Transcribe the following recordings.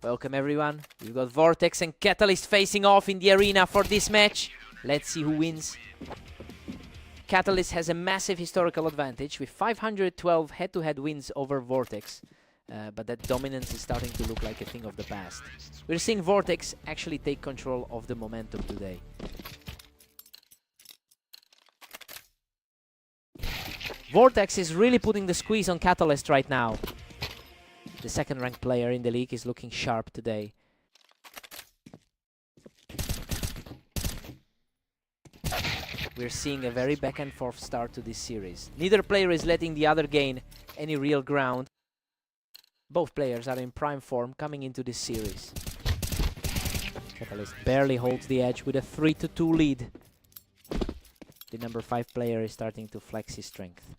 Welcome everyone. We've got Vortex and Catalyst facing off in the arena for this match. Let's see who wins. Catalyst has a massive historical advantage with 512 head-to-head wins over Vortex. But that dominance is starting to look like a thing of the past. We're seeing Vortex actually take control of the momentum today. Vortex is really putting the squeeze on Catalyst right now. The second-ranked player in the league is looking sharp today. We're seeing a very back-and-forth start to this series. Neither player is letting the other gain any real ground. Both players are in prime form coming into this series. Catalyst barely holds the edge with a 3-2 lead. The number 5 player is starting to flex his strength.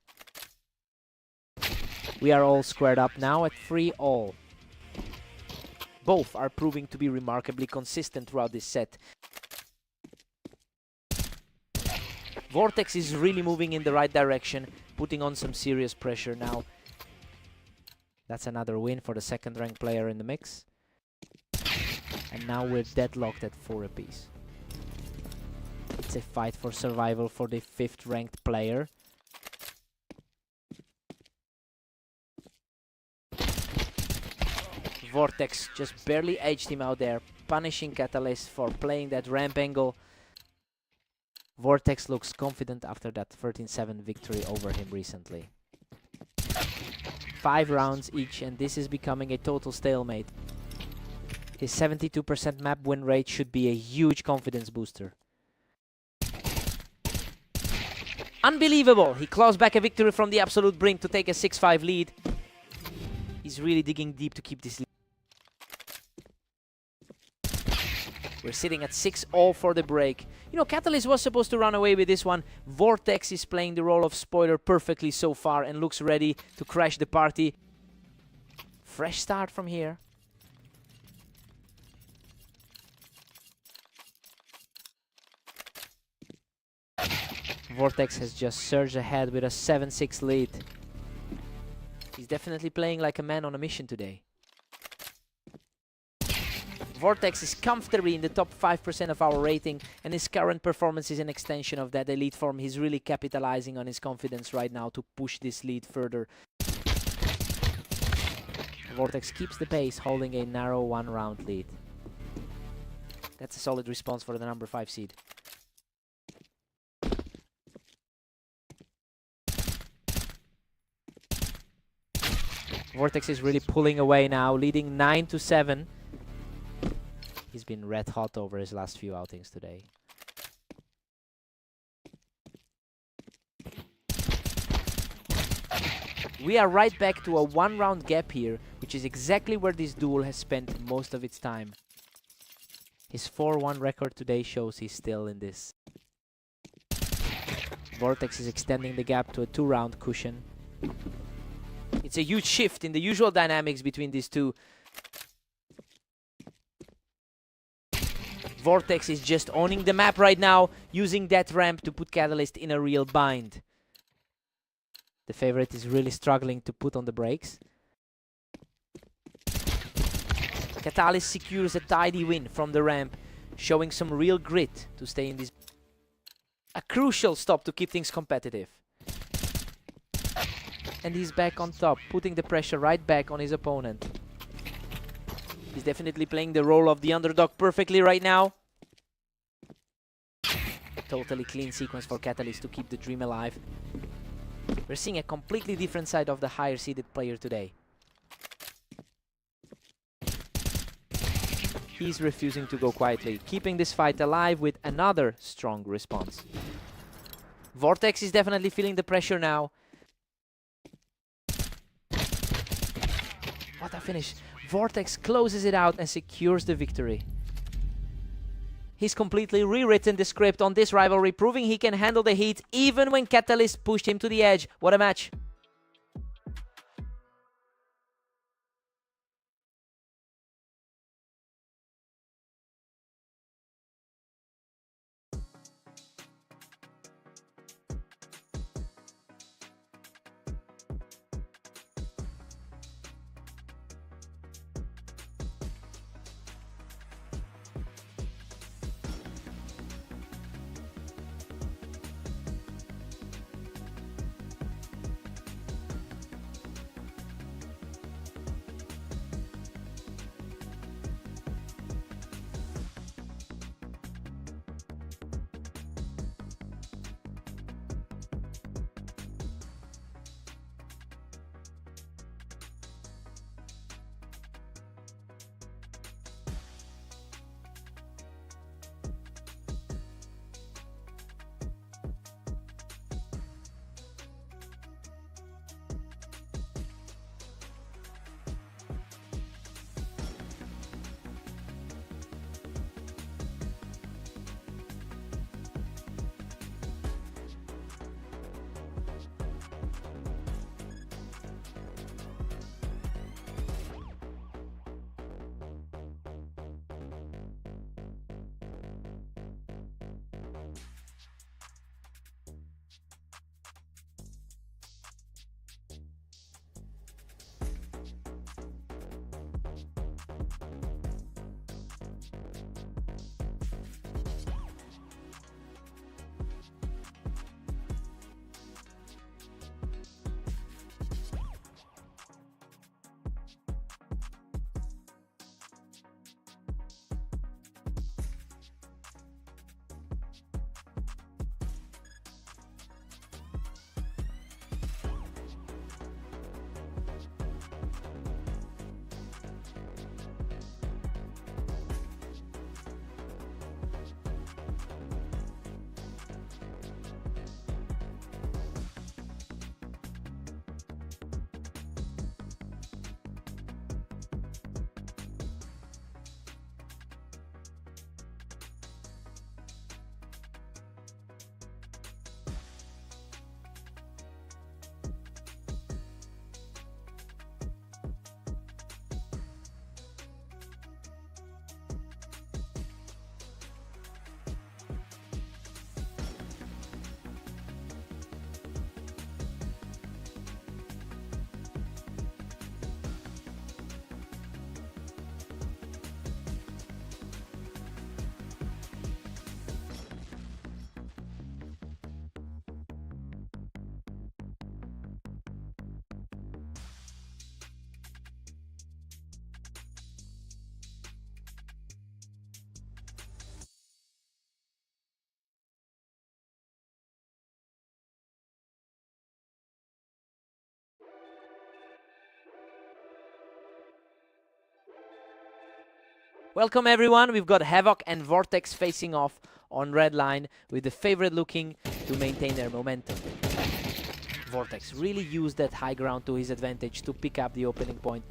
We are all squared up now at 3-all. Both are proving to be remarkably consistent throughout this set. Vortex is really moving in the right direction, putting on some serious pressure now. That's another win for the second-ranked player in the mix. And now we're deadlocked at 4 apiece. It's a fight for survival for the 5th-ranked player. Vortex just barely edged him out there, punishing Catalyst for playing that ramp angle. Vortex looks confident after that 13-7 victory over him recently. 5 rounds each, and this is becoming a total stalemate. His 72% map win rate should be a huge confidence booster. Unbelievable! He claws back a victory from the absolute brink to take a 6-5 lead. He's really digging deep to keep this lead. We're sitting at 6-all for the break. You know, Catalyst was supposed to run away with this one. Vortex is playing the role of spoiler perfectly so far and looks ready to crash the party. Fresh start from here. Vortex has just surged ahead with a 7-6 lead. He's definitely playing like a man on a mission today. Vortex is comfortably in the top 5% of our rating, and his current performance is an extension of that elite form. He's really capitalizing on his confidence right now to push this lead further. Vortex keeps the pace, holding a narrow 1-round lead. That's a solid response for the number 5 seed. Vortex is really pulling away now, leading 9-7. He's been red hot over his last few outings today. We are right back to a 1-round gap here, which is exactly where this duel has spent most of its time. His 4-1 record today shows he's still in this. Vortex is extending the gap to a 2-round cushion. It's a huge shift in the usual dynamics between these two. Vortex is just owning the map right now, using that ramp to put Catalyst in a real bind. The favorite is really struggling to put on the brakes. Catalyst secures a tidy win from the ramp, showing some real grit to stay in this. A crucial stop to keep things competitive. And he's back on top, putting the pressure right back on his opponent. He's definitely playing the role of the underdog perfectly right now. Totally clean sequence for Catalyst to keep the dream alive. We're seeing a completely different side of the higher seeded player today. He's refusing to go quietly, keeping this fight alive with another strong response. Vortex is definitely feeling the pressure now. What a finish. Vortex closes it out and secures the victory. He's completely rewritten the script on this rivalry, proving he can handle the heat even when Catalyst pushed him to the edge. What a match. Welcome everyone, we've got Havoc and Vortex facing off on red line, with the favorite looking to maintain their momentum. Vortex really used that high ground to his advantage to pick up the opening point.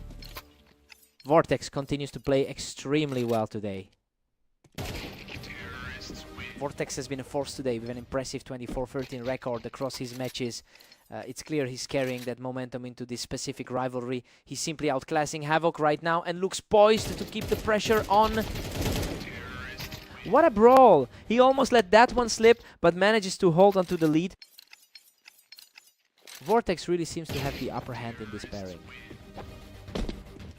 Vortex continues to play extremely well today. Vortex has been a force today with an impressive 24-13 record across his matches. It's clear he's carrying that momentum into this specific rivalry. He's simply outclassing Havoc right now and looks poised to keep the pressure on. What a brawl! He almost let that one slip, but manages to hold onto the lead. Vortex really seems to have the upper hand in this pairing.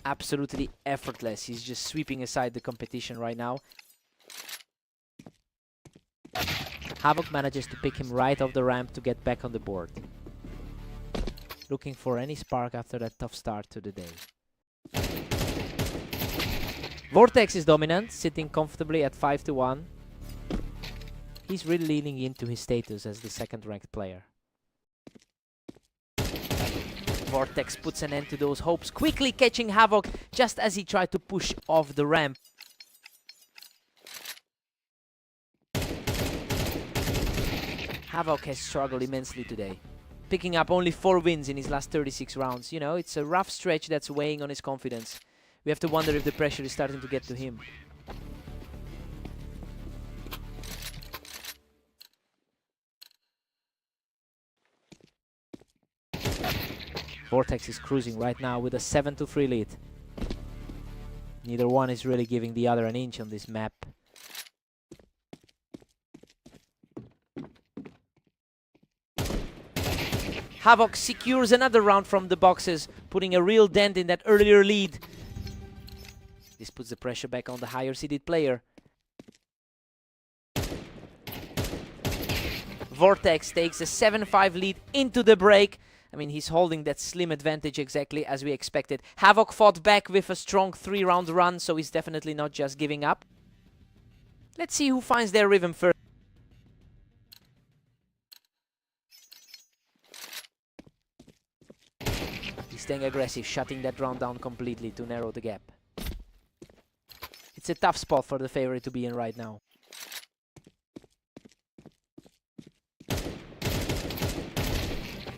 Absolutely effortless. He's just sweeping aside the competition right now. Havoc manages to pick him right off the ramp to get back on the board. Looking for any spark after that tough start to the day. Vortex is dominant, sitting comfortably at 5-1. He's really leaning into his status as the second-ranked player. Vortex puts an end to those hopes, quickly catching Havoc just as he tried to push off the ramp. Havoc has struggled immensely today, picking up only 4 wins in his last 36 rounds. You know, it's a rough stretch that's weighing on his confidence. We have to wonder if the pressure is starting to get to him. Vortex is cruising right now with a 7-3 lead. Neither one is really giving the other an inch on this map. Havoc secures another round from the boxes, putting a real dent in that earlier lead. This puts the pressure back on the higher seeded player. Vortex takes a 7-5 lead into the break. I mean, he's holding that slim advantage exactly as we expected. Havoc fought back with a strong 3-round run, so he's definitely not just giving up. Let's see who finds their rhythm first. He's staying aggressive, shutting that round down completely to narrow the gap. It's a tough spot for the favorite to be in right now.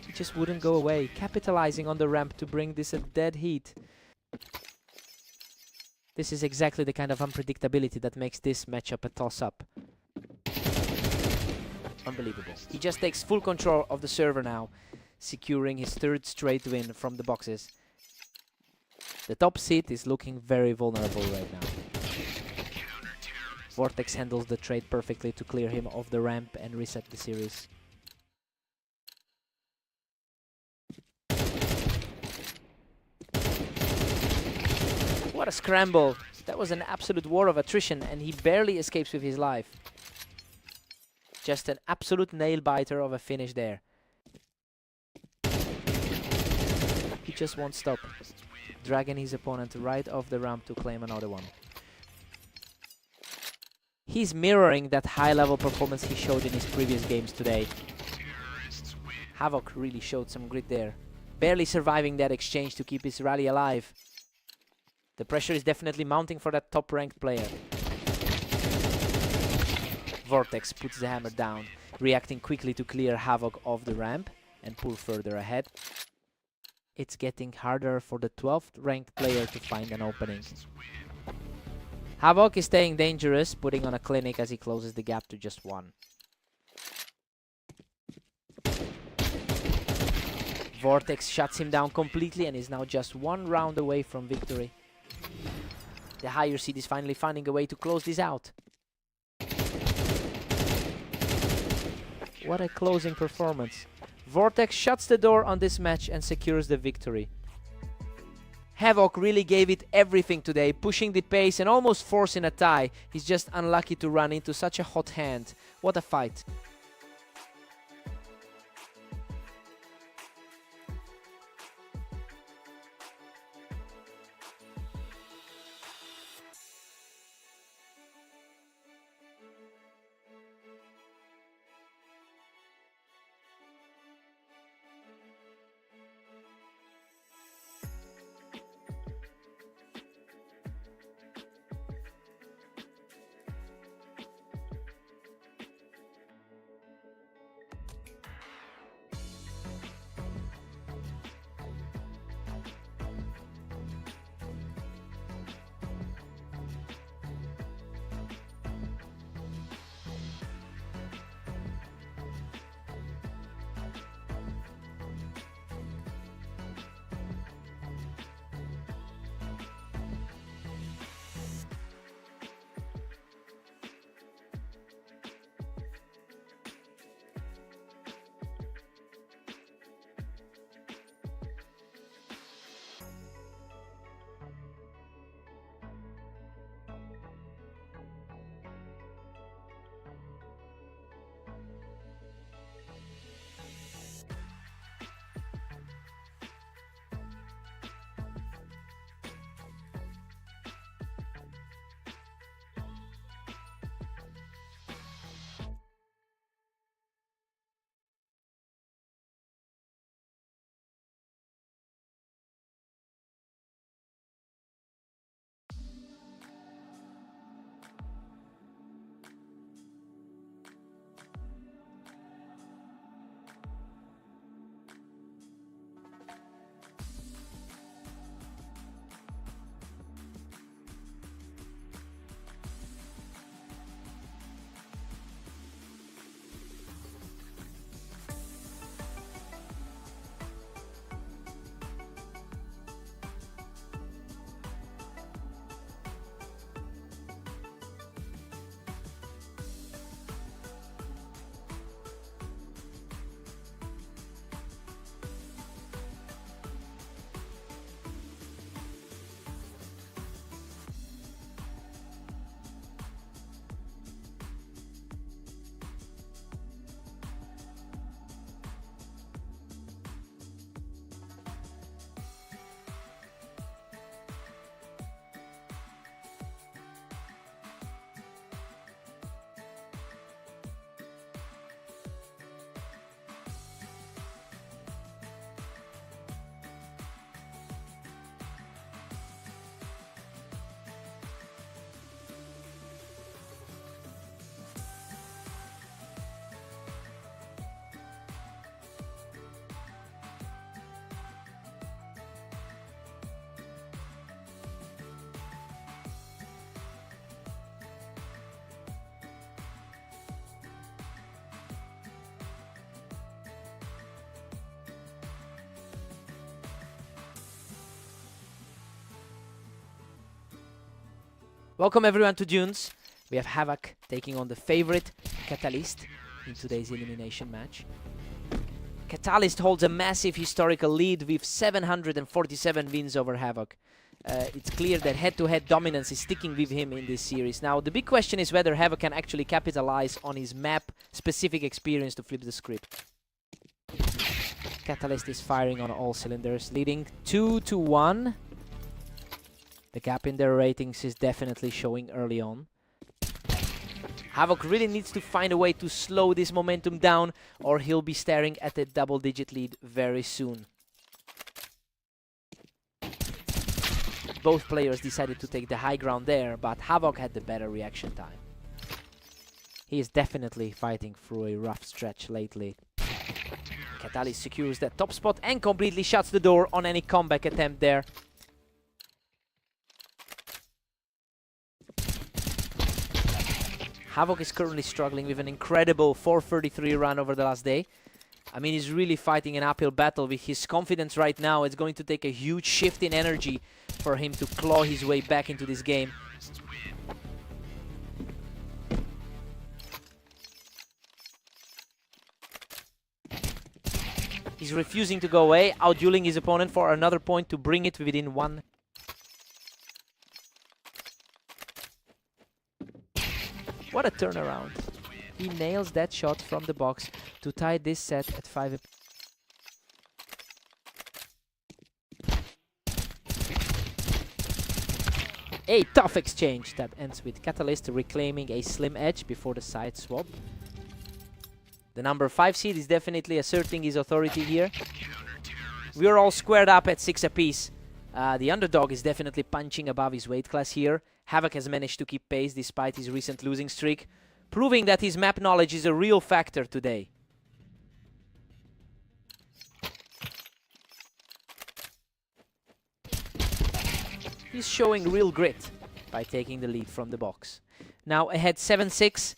He just wouldn't go away, capitalizing on the ramp to bring this a dead heat. This is exactly the kind of unpredictability that makes this matchup a toss-up. Unbelievable. He just takes full control of the server now, securing his 3rd straight win from the boxes. The top seat is looking very vulnerable right now. Vortex handles the trade perfectly to clear him off the ramp and reset the series. What a scramble! That was an absolute war of attrition, and he barely escapes with his life. Just an absolute nail-biter of a finish there. He just won't stop, dragging his opponent right off the ramp to claim another one. He's mirroring that high-level performance he showed in his previous games today. Havoc really showed some grit there, barely surviving that exchange to keep his rally alive. The pressure is definitely mounting for that top-ranked player. Vortex puts the hammer down, reacting quickly to clear Havoc off the ramp and pull further ahead. It's getting harder for the 12th ranked player to find an opening. Havoc is staying dangerous, putting on a clinic as he closes the gap to just 1. Vortex shuts him down completely and is now just 1 round away from victory. The higher seed is finally finding a way to close this out. What a closing performance. Vortex shuts the door on this match and secures the victory. Havoc really gave it everything today, pushing the pace and almost forcing a tie. He's just unlucky to run into such a hot hand. What a fight. Welcome everyone to Dunes. We have Havoc taking on the favorite Catalyst in today's elimination match. Catalyst holds a massive historical lead with 747 wins over Havoc. It's clear that head-to-head dominance is sticking with him in this series. Now, the big question is whether Havoc can actually capitalize on his map-specific experience to flip the script. Catalyst is firing on all cylinders, leading 2-1. The gap in their ratings is definitely showing early on. Havoc really needs to find a way to slow this momentum down, or he'll be staring at a double-digit lead very soon. Both players decided to take the high ground there, but Havoc had the better reaction time. He is definitely fighting through a rough stretch lately. Catalyst secures that top spot and completely shuts the door on any comeback attempt there. Havoc is currently struggling with an incredible 433 run over the last day. I mean, he's really fighting an uphill battle with his confidence right now. It's going to take a huge shift in energy for him to claw his way back into this game. He's refusing to go away, outdueling his opponent for another point to bring it within one. What a turnaround. He nails that shot from the box to tie this set at 5. A tough exchange that ends with Catalyst reclaiming a slim edge before the side swap. The number 5 seed is definitely asserting his authority here. We are all squared up at 6 apiece. The underdog is definitely punching above his weight class here. Havoc has managed to keep pace despite his recent losing streak, proving that his map knowledge is a real factor today. He's showing real grit by taking the lead from the box. Now ahead 7-6.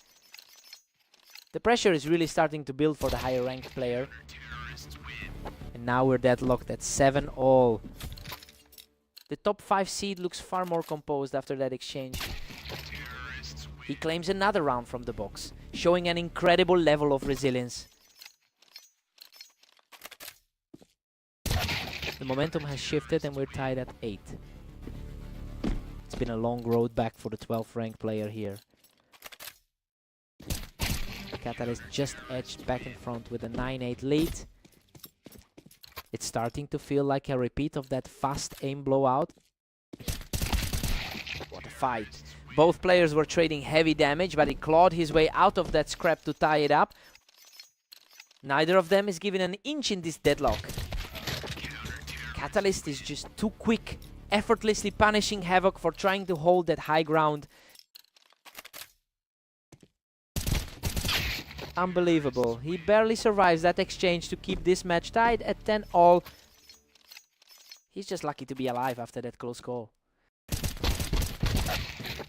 The pressure is really starting to build for the higher ranked player. And now we're deadlocked at 7-all. The top 5 seed looks far more composed after that exchange. He claims another round from the box, showing an incredible level of resilience. The momentum has shifted and we're tied at 8. It's been a long road back for the 12th ranked player here. Catalyst just edged back in front with a 9-8 lead. It's starting to feel like a repeat of that fast aim blowout. What a fight. Both players were trading heavy damage, but he clawed his way out of that scrap to tie it up. Neither of them is given an inch in this deadlock. Catalyst is just too quick, effortlessly punishing Havoc for trying to hold that high ground. Unbelievable. He barely survives that exchange to keep this match tied at 10-all. He's just lucky to be alive after that close call.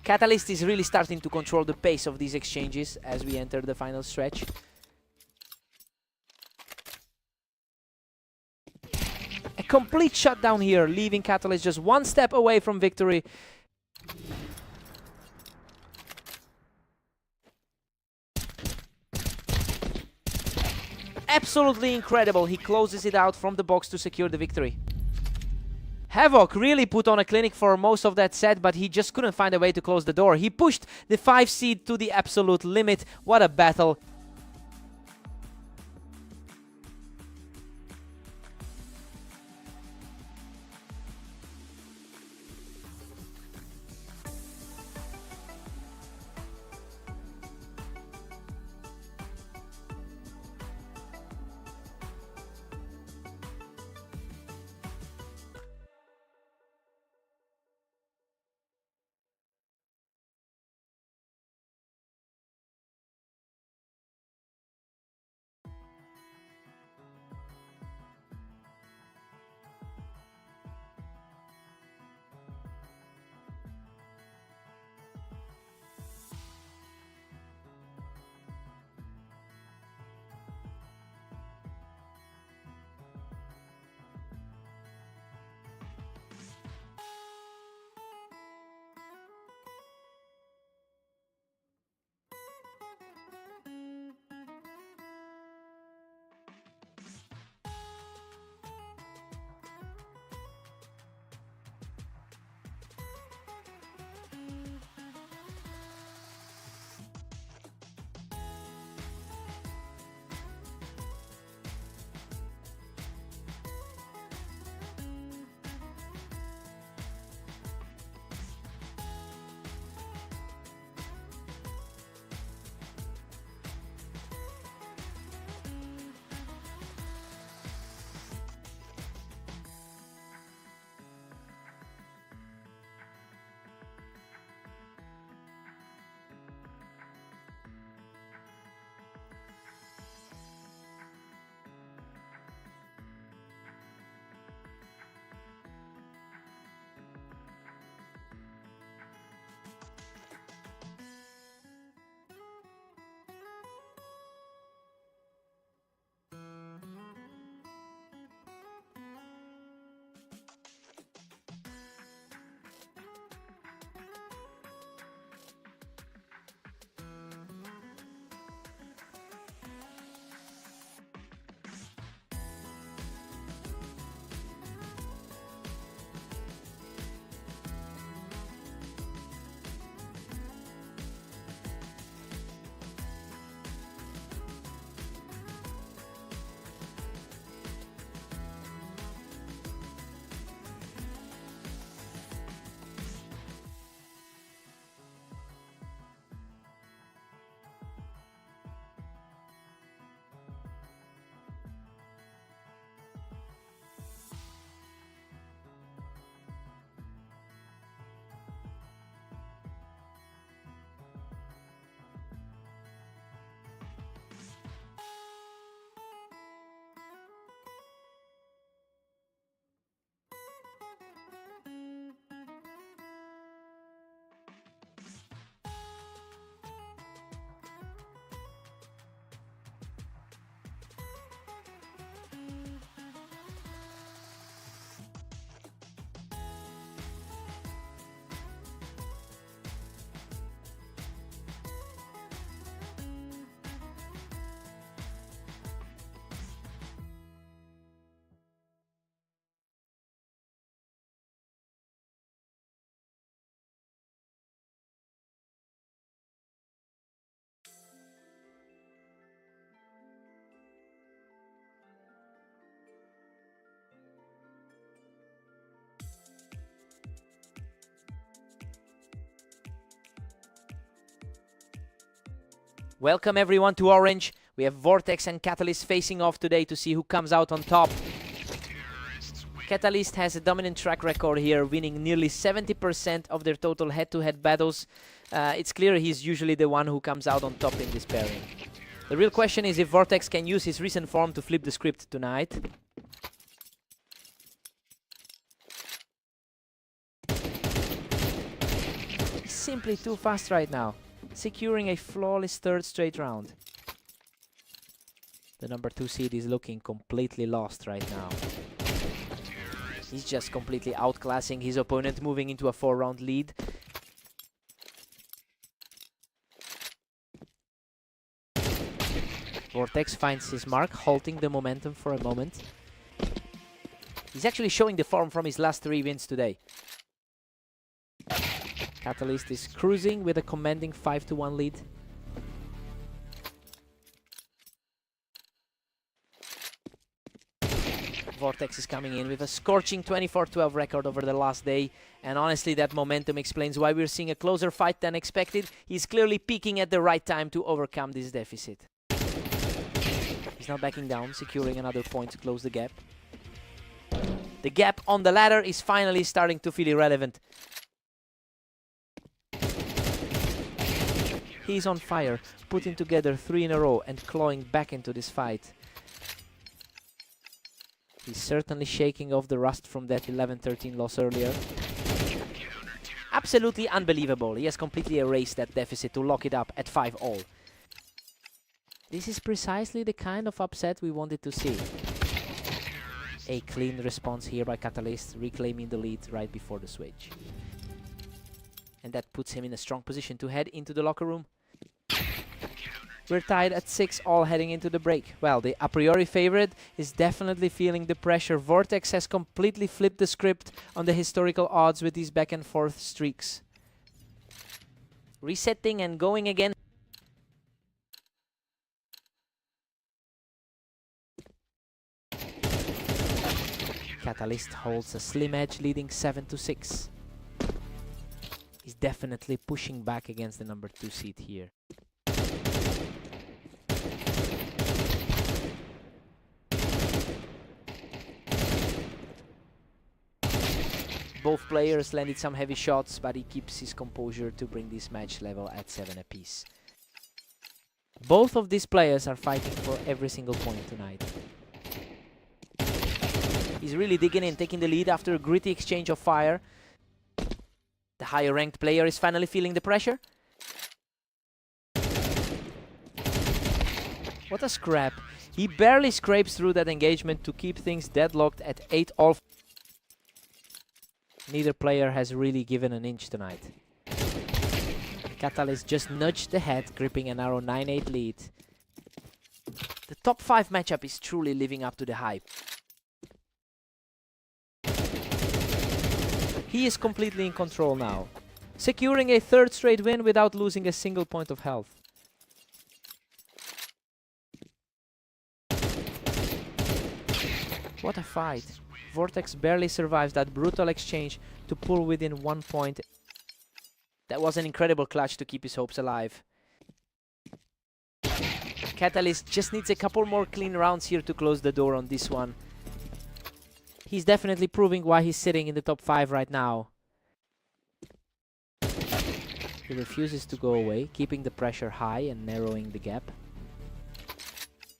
Catalyst is really starting to control the pace of these exchanges as we enter the final stretch. A complete shutdown here, leaving Catalyst just one step away from victory. Absolutely incredible. He closes it out from the box to secure the victory. Havoc really put on a clinic for most of that set, but he just couldn't find a way to close the door. He pushed the 5 seed to the absolute limit. What a battle. Welcome everyone to Orange. We have Vortex and Catalyst facing off today to see who comes out on top. Catalyst has a dominant track record here, winning nearly 70% of their total head-to-head battles. It's clear he's usually the one who comes out on top in this pairing. The real question is if Vortex can use his recent form to flip the script tonight. He's simply too fast right now, securing a flawless third straight round. The number 2 seed is looking completely lost right now. He's just completely outclassing his opponent, moving into a 4-round lead. Vortex finds his mark, halting the momentum for a moment. He's actually showing the form from his last 3 wins today. Catalyst is cruising with a commanding 5-1 lead. Vortex is coming in with a scorching 24-12 record over the last day, and honestly that momentum explains why we're seeing a closer fight than expected. He's clearly peaking at the right time to overcome this deficit. He's not backing down, securing another point to close the gap. The gap on the ladder is finally starting to feel irrelevant. He's on fire, putting together 3 in a row and clawing back into this fight. He's certainly shaking off the rust from that 11-13 loss earlier. Absolutely unbelievable. He has completely erased that deficit to lock it up at 5-all. This is precisely the kind of upset we wanted to see. A clean response here by Catalyst, reclaiming the lead right before the switch. And that puts him in a strong position to head into the locker room. We're tied at 6-all heading into the break. Well, the a priori favorite is definitely feeling the pressure. Vortex has completely flipped the script on the historical odds with these back and forth streaks. Resetting and going again. Catalyst holds a slim edge, leading 7-6. He's definitely pushing back against the number 2 seed here. Both players landed some heavy shots, but he keeps his composure to bring this match level at 7 apiece. Both of these players are fighting for every single point tonight. He's really digging in, taking the lead after a gritty exchange of fire. The higher ranked player is finally feeling the pressure. What a scrap. He barely scrapes through that engagement to keep things deadlocked at 8-all. Neither player has really given an inch tonight. Catalyst just nudged ahead, gripping a narrow 9-8 lead. The top 5 matchup is truly living up to the hype. He is completely in control now, securing a 3rd straight win without losing a single point of health. What a fight. Vortex barely survives that brutal exchange to pull within 1 point. That was an incredible clutch to keep his hopes alive. Catalyst just needs a couple more clean rounds here to close the door on this one. He's definitely proving why he's sitting in the top 5 right now. He refuses to go away, keeping the pressure high and narrowing the gap.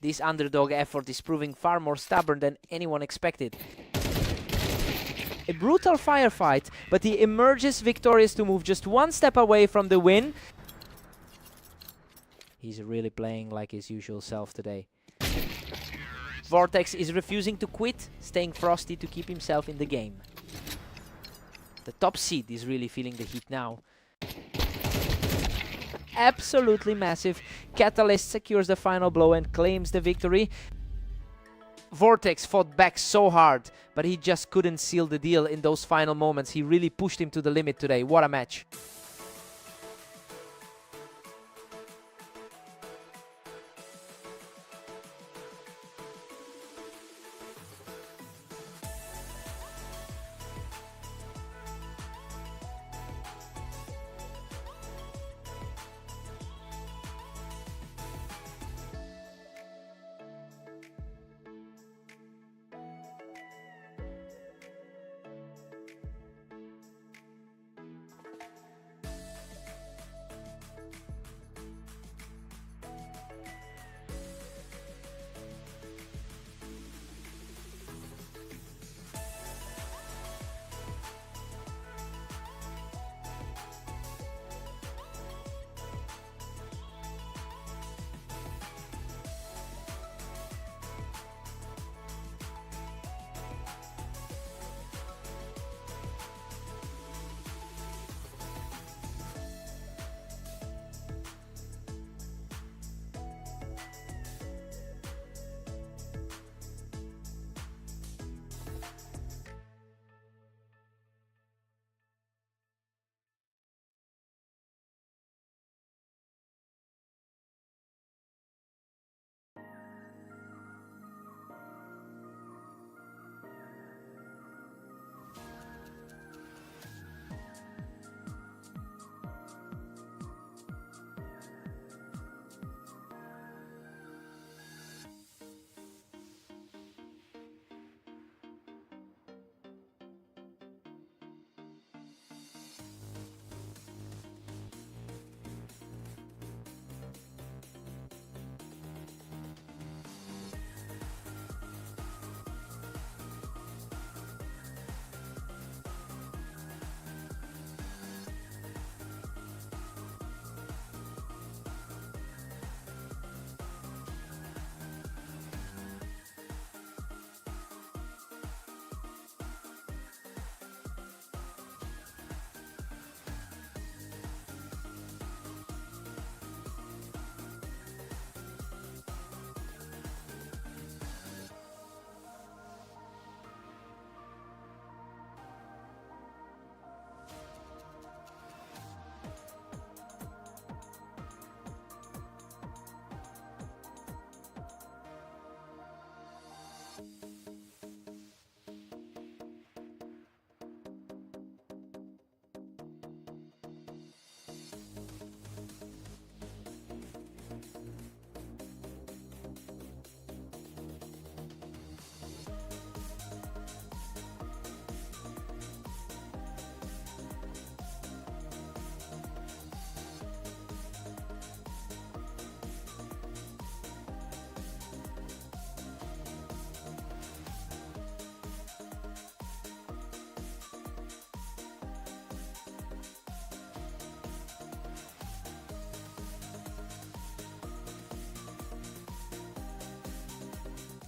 This underdog effort is proving far more stubborn than anyone expected. A brutal firefight, but he emerges victorious to move just 1 step away from the win. He's really playing like his usual self today. Vortex is refusing to quit, staying frosty to keep himself in the game. The top seed is really feeling the heat now. Absolutely massive. Catalyst secures the final blow and claims the victory. Vortex fought back so hard, but he just couldn't seal the deal in those final moments. He really pushed him to the limit today. What a match.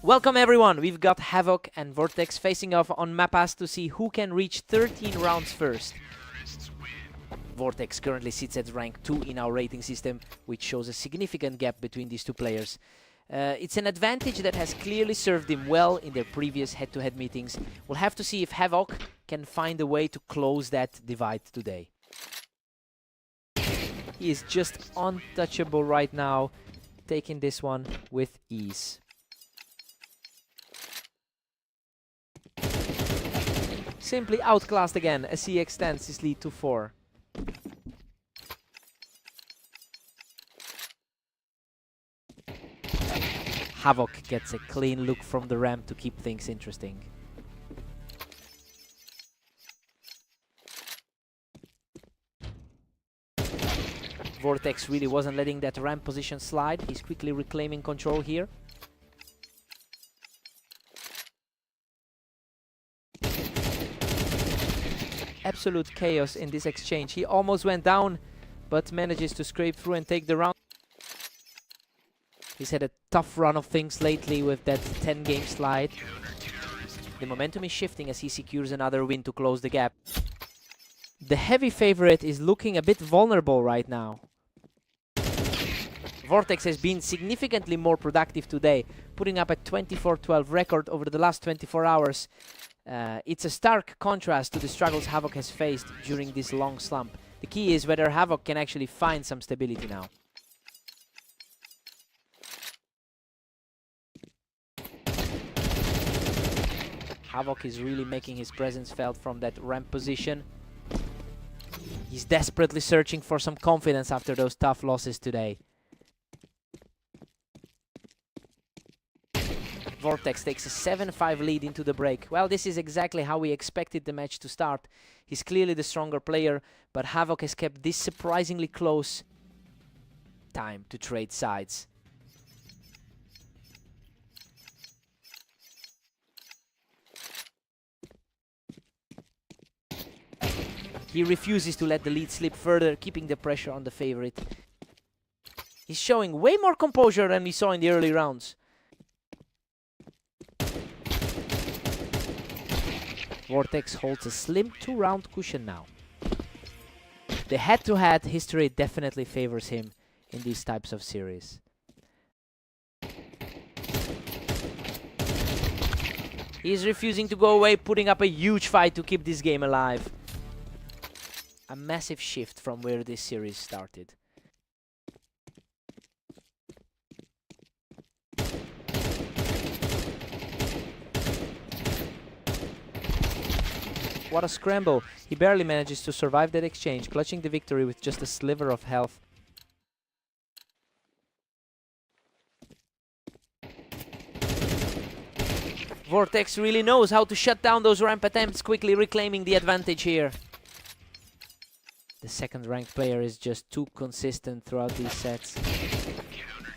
Welcome everyone, we've got Havoc and Vortex facing off on Mapas to see who can reach 13 rounds first. Vortex currently sits at rank 2 in our rating system, which shows a significant gap between these two players. It's an advantage that has clearly served him well in their previous head-to-head meetings. We'll have to see if Havoc can find a way to close that divide today. He is just untouchable right now, taking this one with ease. Simply outclassed again as he extends his lead to 4. Havoc gets a clean look from the ramp to keep things interesting. Vortex really wasn't letting that ramp position slide. He's quickly reclaiming control here. Absolute chaos in this exchange. He almost went down, but manages to scrape through and take the round. He's had a tough run of things lately with that 10-game slide. The momentum is shifting as he secures another win to close the gap. The heavy favorite is looking a bit vulnerable right now. Vortex has been significantly more productive today, putting up a 24-12 record over the last 24 hours. It's a stark contrast to the struggles Havoc has faced during this long slump. The key is whether Havoc can actually find some stability now. Havoc is really making his presence felt from that ramp position. He's desperately searching for some confidence after those tough losses today. Vortex takes a 7-5 lead into the break. Well, this is exactly how we expected the match to start. He's clearly the stronger player, but Havoc has kept this surprisingly close. Time to trade sides. He refuses to let the lead slip further, keeping the pressure on the favorite. He's showing way more composure than we saw in the early rounds. Vortex holds a slim 2-round cushion now. The head-to-head history definitely favors him in these types of series. He's refusing to go away, putting up a huge fight to keep this game alive. A massive shift from where this series started. What a scramble. He barely manages to survive that exchange, clutching the victory with just a sliver of health. Vortex really knows how to shut down those ramp attempts, quickly reclaiming the advantage here. The second-ranked player is just too consistent throughout these sets.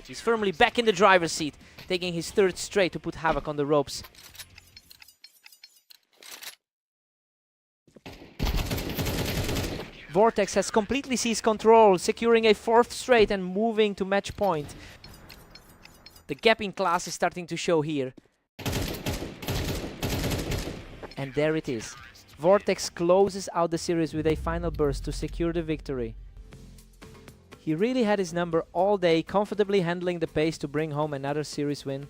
He's firmly back in the driver's seat, taking his 3rd straight to put Havoc on the ropes. Vortex has completely seized control, securing a 4th straight and moving to match point. The gap in class is starting to show here. And there it is. Vortex closes out the series with a final burst to secure the victory. He really had his number all day, comfortably handling the pace to bring home another series win.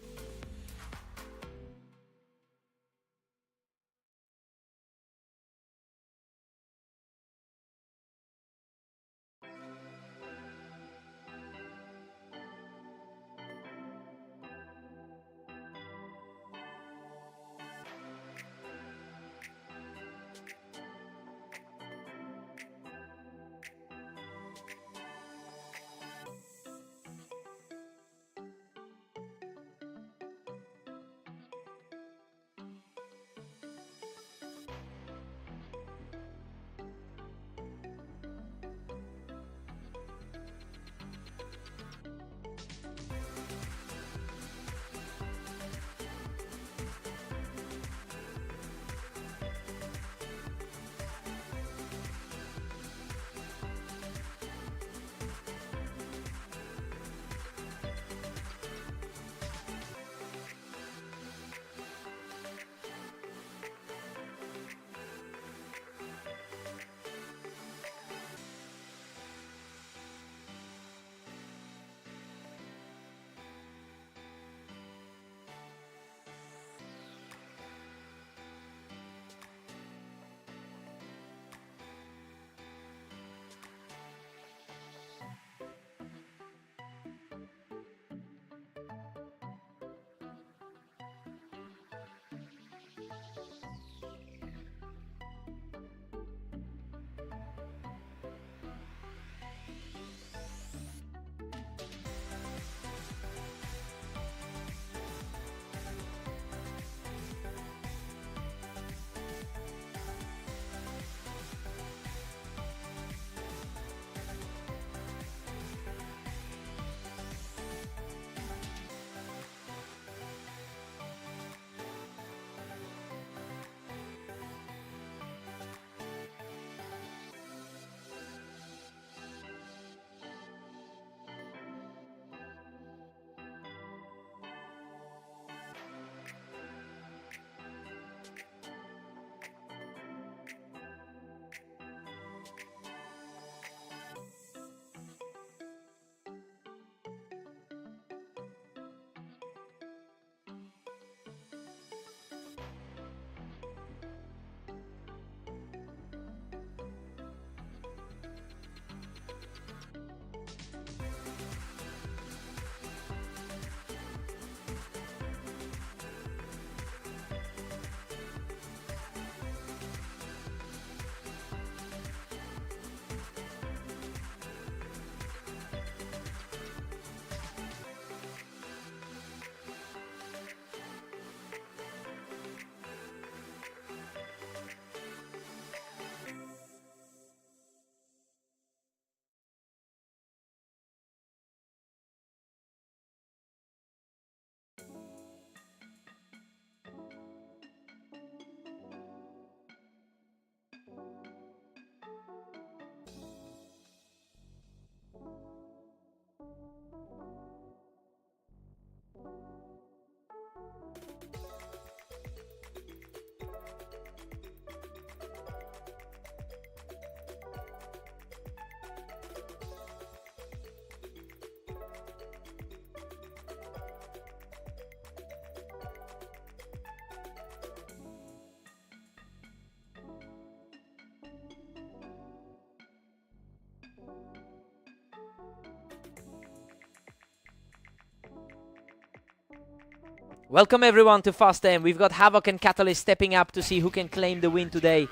Welcome everyone to Fast Aim. We've got Havoc and Catalyst stepping up to see who can claim the win today.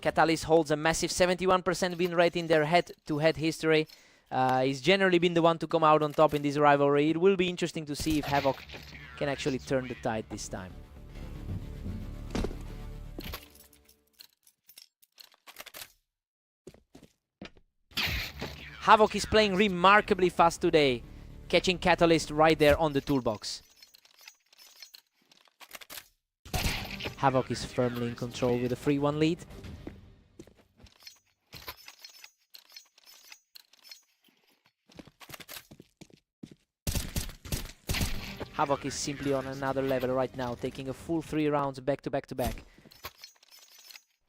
Catalyst holds a massive 71% win rate in their head-to-head history. He's generally been the one to come out on top in this rivalry. It will be interesting to see if Havoc can actually turn the tide this time. Havoc is playing remarkably fast today, catching Catalyst right there on the toolbox. Havoc is firmly in control with a 3-1 lead. Havoc is simply on another level right now, taking a full 3 rounds back to back to back.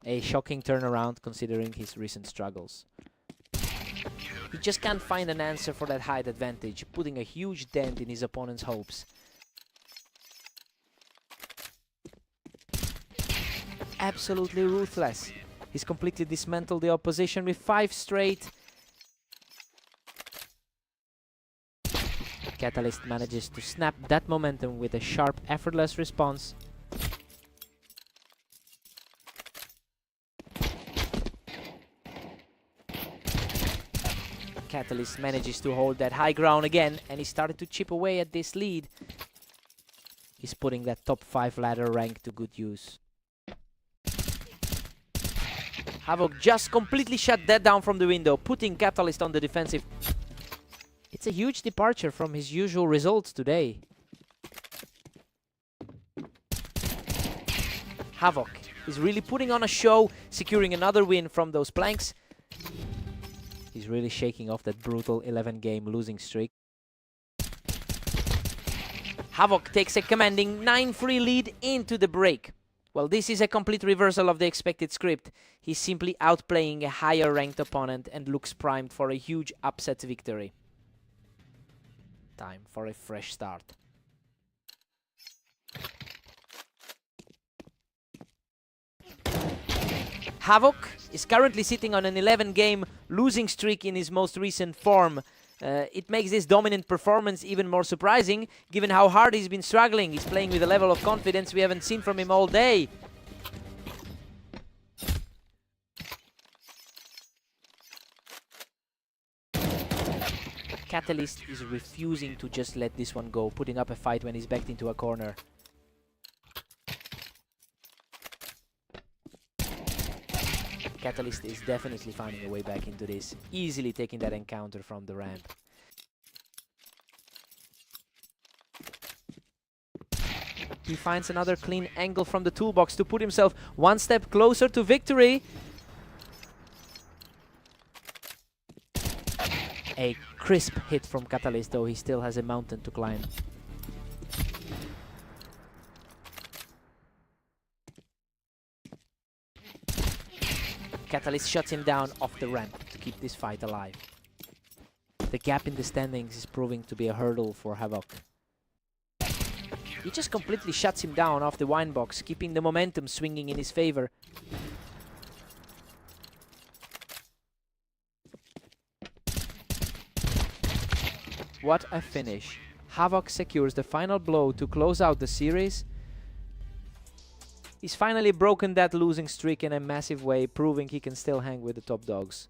A shocking turnaround considering his recent struggles. He just can't find an answer for that height advantage, putting a huge dent in his opponent's hopes. Absolutely ruthless. He's completely dismantled the opposition with 5 straight. Catalyst manages to snap that momentum with a sharp, effortless response. Catalyst manages to hold that high ground again, and he started to chip away at this lead. He's putting that top 5 ladder rank to good use. Havoc just completely shut that down from the window, putting Catalyst on the defensive. It's a huge departure from his usual results today. Havoc is really putting on a show, securing another win from those planks. He's really shaking off that brutal 11-game losing streak. Havoc takes a commanding 9-3 lead into the break. Well, this is a complete reversal of the expected script. He's simply outplaying a higher ranked opponent and looks primed for a huge upset victory. Time for a fresh start. Havoc is currently sitting on an 11-game losing streak in his most recent form. It makes this dominant performance even more surprising, given how hard he's been struggling. He's playing with a level of confidence we haven't seen from him all day. Catalyst is refusing to just let this one go, putting up a fight when he's backed into a corner. Catalyst is definitely finding a way back into this, easily taking that encounter from the ramp. He finds another clean angle from the toolbox to put himself one step closer to victory. A crisp hit from Catalyst, though he still has a mountain to climb. Catalyst shuts him down off the ramp to keep this fight alive. The gap in the standings is proving to be a hurdle for Havoc. He just completely shuts him down off the wine box, keeping the momentum swinging in his favor. What a finish. Havoc secures the final blow to close out the series. He's finally broken that losing streak in a massive way, proving he can still hang with the top dogs.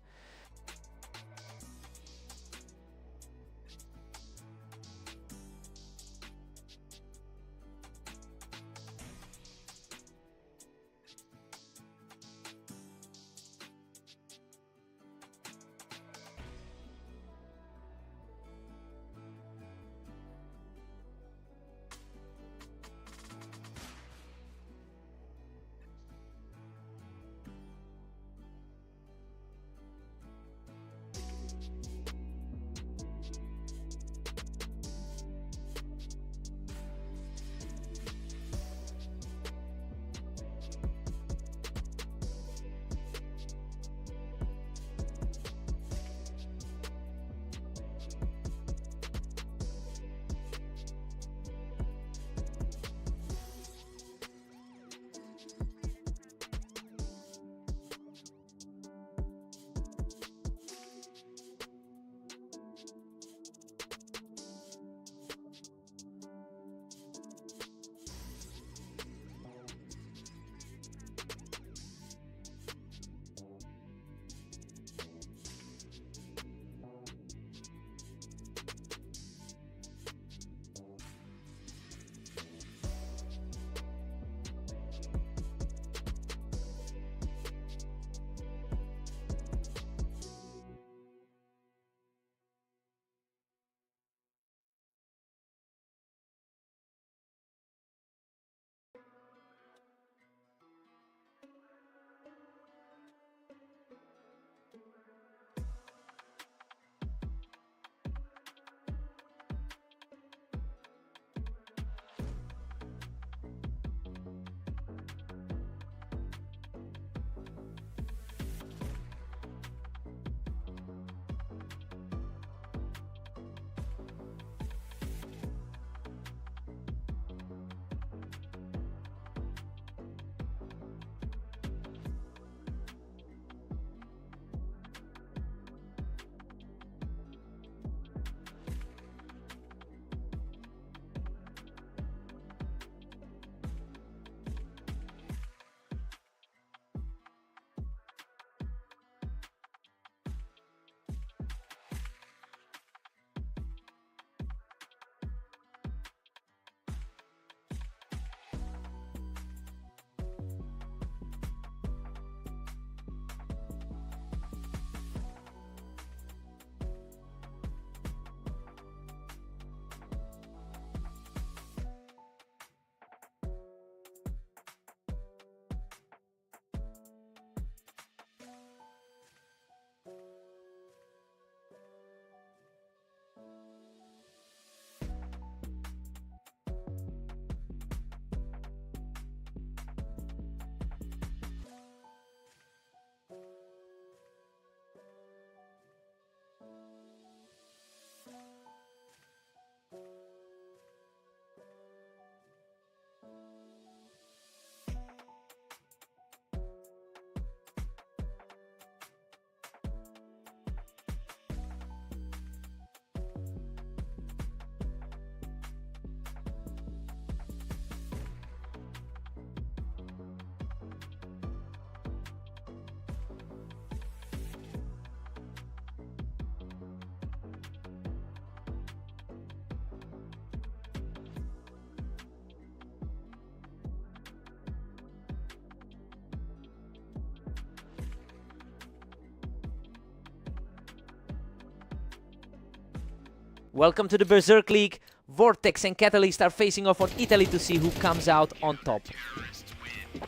Welcome to the Berserk League. Vortex and Catalyst are facing off on Italy to see who comes out on top.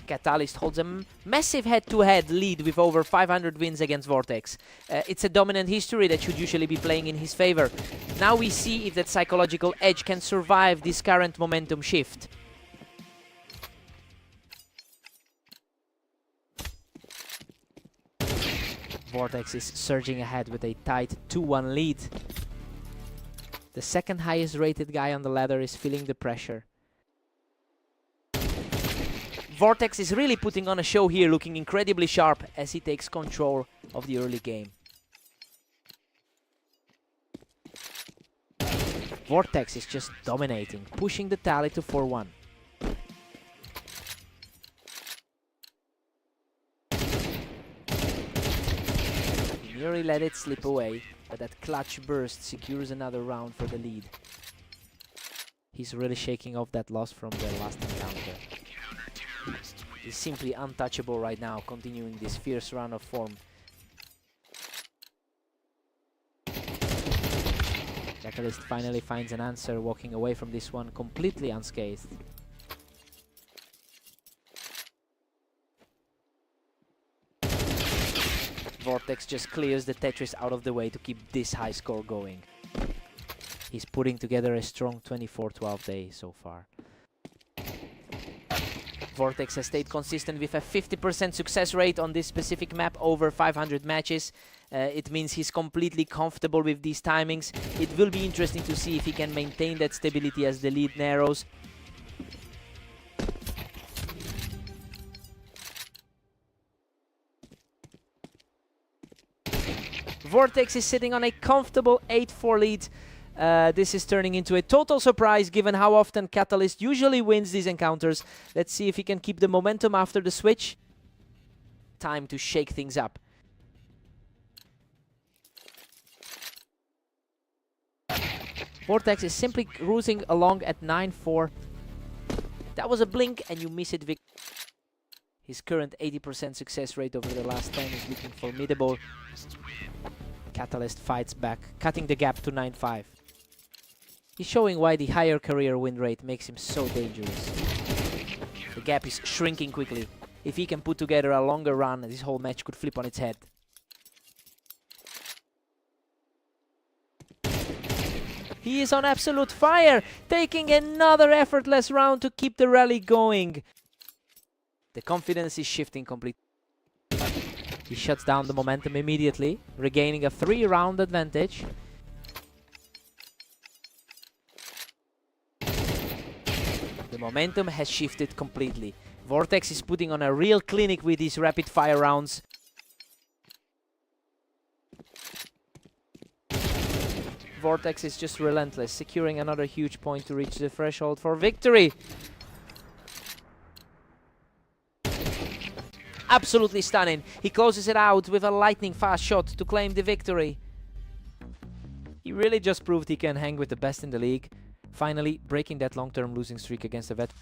Catalyst holds a massive head-to-head lead with over 500 wins against Vortex. It's a dominant history that should usually be playing in his favor. Now we see if that psychological edge can survive this current momentum shift. Vortex is surging ahead with a tight 2-1 lead. The second highest rated guy on the ladder is feeling the pressure. Vortex is really putting on a show here, looking incredibly sharp as he takes control of the early game. Vortex is just dominating, pushing the tally to 4-1. He nearly let it slip away, but that clutch burst secures another round for the lead. He's really shaking off that loss from their last encounter. He's simply untouchable right now, continuing this fierce run of form. Catalyst finally finds an answer, walking away from this one completely unscathed. Vortex just clears the Tetris out of the way to keep this high score going. He's putting together a strong 24-12 day so far. Vortex has stayed consistent with a 50% success rate on this specific map over 500 matches. It means he's completely comfortable with these timings. It will be interesting to see if he can maintain that stability as the lead narrows. Vortex is sitting on a comfortable 8-4 lead. This is turning into a total surprise given how often Catalyst usually wins these encounters. Let's see if he can keep the momentum after the switch. Time to shake things up. Vortex is simply cruising along at 9-4. That was a blink and you miss it, Vic. His current 80% success rate over the last 10 is looking formidable. Catalyst fights back, cutting the gap to 9-5. He's showing why the higher career win rate makes him so dangerous. The gap is shrinking quickly. If he can put together a longer run, this whole match could flip on its head. He is on absolute fire, taking another effortless round to keep the rally going. The confidence is shifting completely. He shuts down the momentum immediately, regaining a 3-round advantage. The momentum has shifted completely. Vortex is putting on a real clinic with these rapid-fire rounds. Vortex is just relentless, securing another huge point to reach the threshold for victory. Absolutely stunning. He closes it out with a lightning-fast shot to claim the victory. He really just proved he can hang with the best in the league, finally breaking that long-term losing streak against a vet.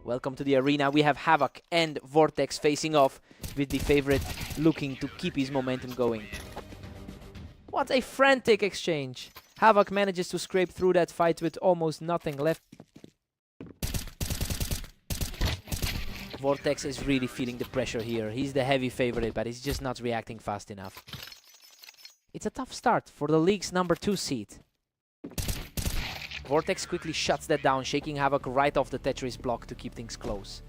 Welcome to the arena. We have Havoc and Vortex facing off, with the favorite looking to keep his momentum going. What a frantic exchange. Havoc manages to scrape through that fight with almost nothing left. Vortex is really feeling the pressure here. He's the heavy favorite, but he's just not reacting fast enough. It's a tough start for the league's #2 seed. Vortex quickly shuts that down, shaking Havoc right off the Tetris block to keep things close.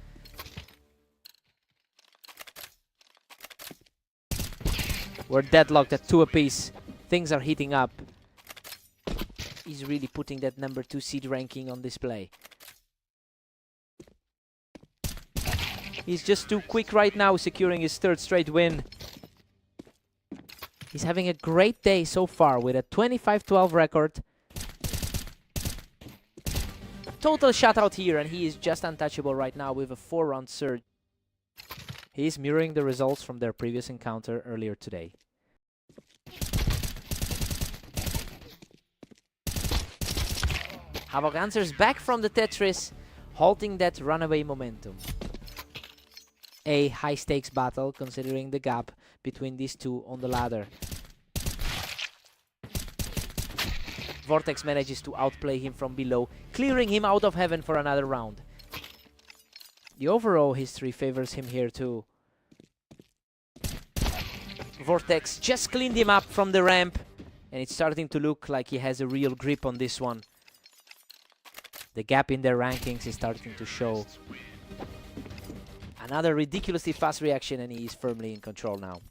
We're deadlocked at 2 apiece. Things are heating up. He's really putting that #2 seed ranking on display. He's just too quick right now, securing his 3rd straight win. He's having a great day so far with a 25-12 record. Total shutout here, and he is just untouchable right now with a 4-round surge. He is mirroring the results from their previous encounter earlier today. Havoc answers back from the Tetris, halting that runaway momentum. A high-stakes battle, considering the gap between these two on the ladder. Vortex manages to outplay him from below, clearing him out of heaven for another round. The overall history favors him here too. Vortex just cleaned him up from the ramp, and it's starting to look like he has a real grip on this one. The gap in their rankings is starting to show. Another ridiculously fast reaction, and he is firmly in control now.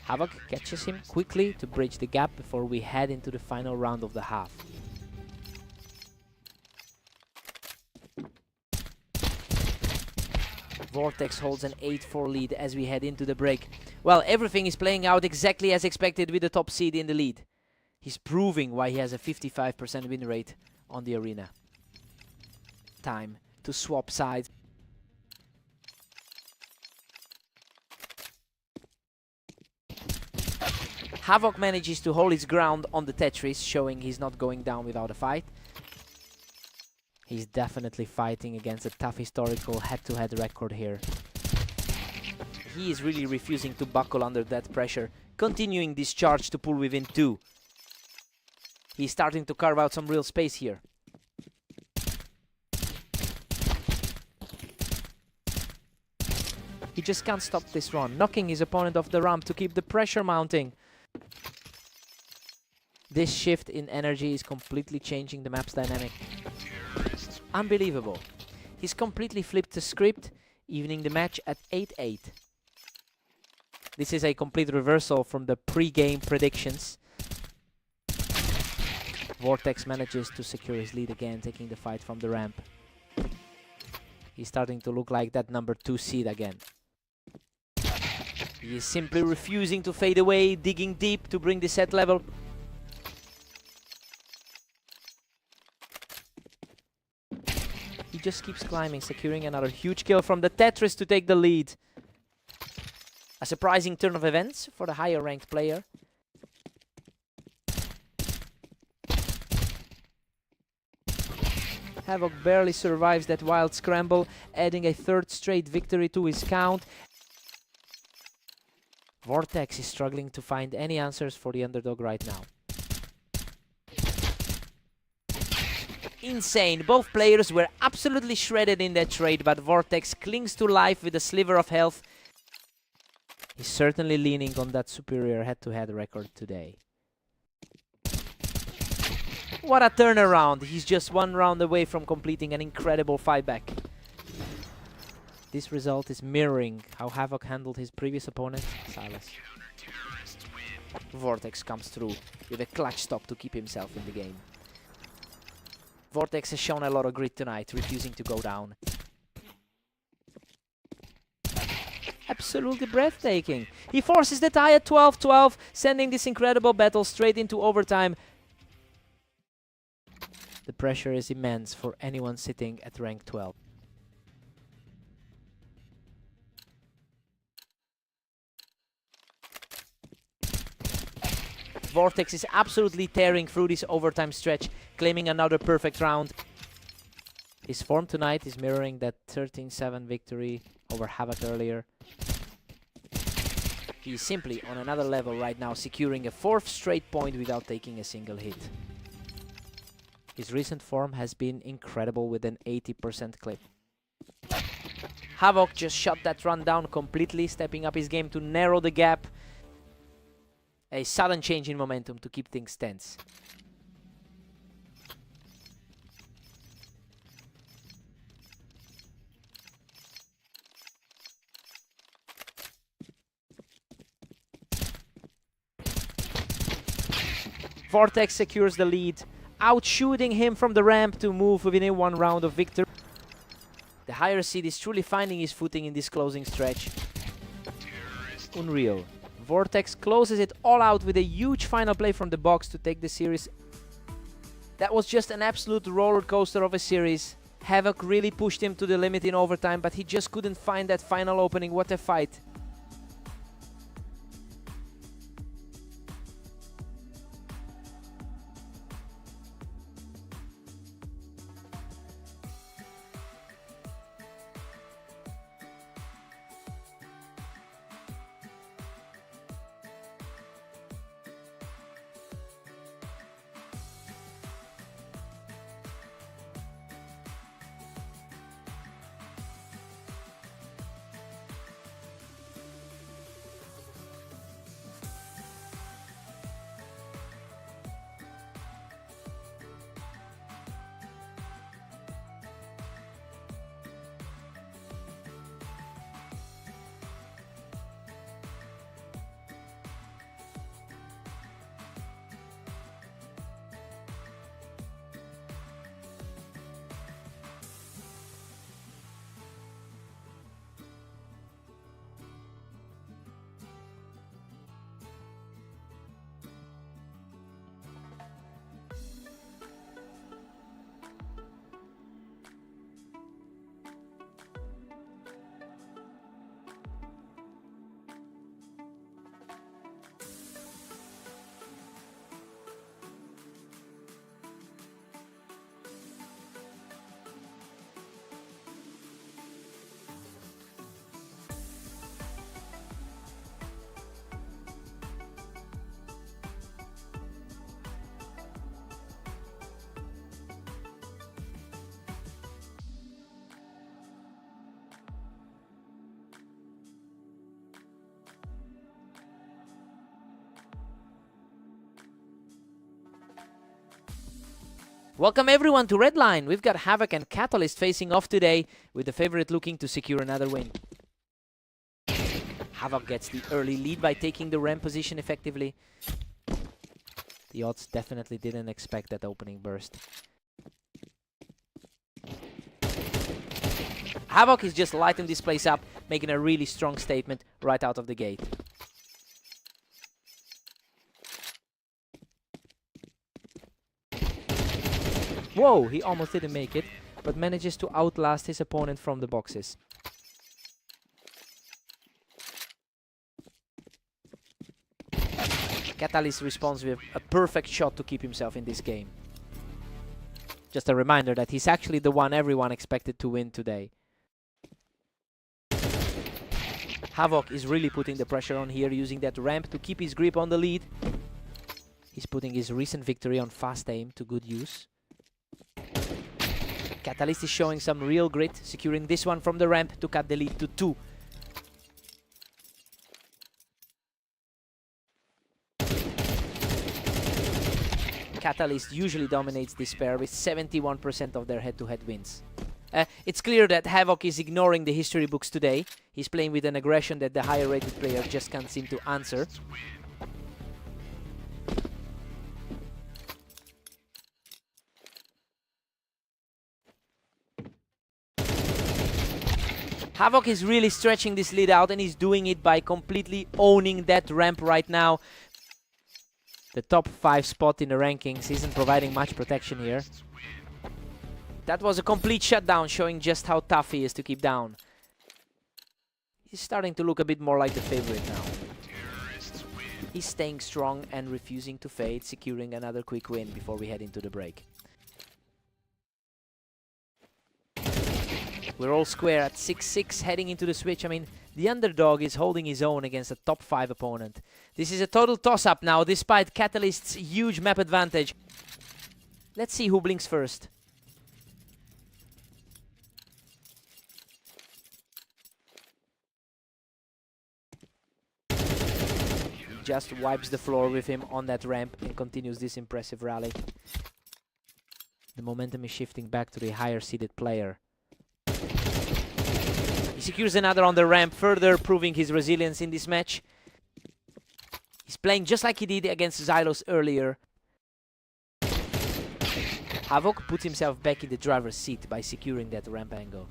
Havoc catches him quickly to bridge the gap before we head into the final round of the half. Vortex holds an 8-4 lead as we head into the break. Well, everything is playing out exactly as expected with the top seed in the lead. He's proving why he has a 55% win rate on the arena. Time to swap sides. Havoc manages to hold his ground on the Tetris, showing he's not going down without a fight. He's definitely fighting against a tough historical head-to-head record here. He is really refusing to buckle under that pressure, continuing this charge to pull within 2. He's starting to carve out some real space here. He just can't stop this run, knocking his opponent off the ramp to keep the pressure mounting. This shift in energy is completely changing the map's dynamic. Unbelievable. He's completely flipped the script, evening the match at 8-8. This is a complete reversal from the pre-game predictions. Vortex manages to secure his lead again, taking the fight from the ramp. He's starting to look like that #2 seed again. He is simply refusing to fade away, digging deep to bring the set level. He just keeps climbing, securing another huge kill from the Tetris to take the lead. A surprising turn of events for the higher ranked player. Havoc barely survives that wild scramble, adding a 3rd straight victory to his count. Vortex is struggling to find any answers for the underdog right now. Insane. Both players were absolutely shredded in that trade, but Vortex clings to life with a sliver of health. He's certainly leaning on that superior head-to-head record today. What a turnaround. He's just 1 round away from completing an incredible fight back. This result is mirroring how Havoc handled his previous opponent, Silas. Vortex comes through with a clutch stop to keep himself in the game. Vortex has shown a lot of grit tonight, refusing to go down. Absolutely breathtaking. He forces the tie at 12-12, sending this incredible battle straight into overtime. The pressure is immense for anyone sitting at rank 12. Vortex is absolutely tearing through this overtime stretch, claiming another perfect round. His form tonight is mirroring that 13-7 victory over Havoc earlier. He's simply on another level right now, securing a 4th straight point without taking a single hit. His recent form has been incredible with an 80% clip. Havoc just shut that run down completely, stepping up his game to narrow the gap. A sudden change in momentum to keep things tense. Vortex secures the lead, outshooting him from the ramp to move within a 1 round of victory. The higher seed is truly finding his footing in this closing stretch. Unreal. Vortex closes it all out with a huge final play from the box to take the series. That was just an absolute roller coaster of a series. Havoc really pushed him to the limit in overtime, but he just couldn't find that final opening. What a fight. Welcome everyone to Redline. We've got Havoc and Catalyst facing off today, with the favorite looking to secure another win. Havoc gets the early lead by taking the ramp position effectively. The odds definitely didn't expect that opening burst. Havoc is just lighting this place up, making a really strong statement right out of the gate. Whoa, he almost didn't make it, but manages to outlast his opponent from the boxes. Catalyst responds with a perfect shot to keep himself in this game. Just a reminder that he's actually the one everyone expected to win today. Havoc is really putting the pressure on here, using that ramp to keep his grip on the lead. He's putting his recent victory on fast aim to good use. Catalyst is showing some real grit, securing this one from the ramp to cut the lead to 2. Catalyst usually dominates this pair with 71% of their head-to-head wins. It's clear that Havoc is ignoring the history books today. He's playing with an aggression that the higher-rated player just can't seem to answer. Havoc is really stretching this lead out, and he's doing it by completely owning that ramp right now. The top 5 spot in the rankings isn't providing much protection here. That was a complete shutdown, showing just how tough he is to keep down. He's starting to look a bit more like the favorite now. He's staying strong and refusing to fade, securing another quick win before we head into the break. We're all square at 6-6 heading into the switch. I mean, the underdog is holding his own against a top 5 opponent. This is a total toss-up now, despite Catalyst's huge map advantage. Let's see who blinks first. He just wipes the floor with him on that ramp and continues this impressive rally. The momentum is shifting back to the higher-seeded player. He secures another on the ramp, further proving his resilience in this match. He's playing just like he did against Xylos earlier. Havoc puts himself back in the driver's seat by securing that ramp angle.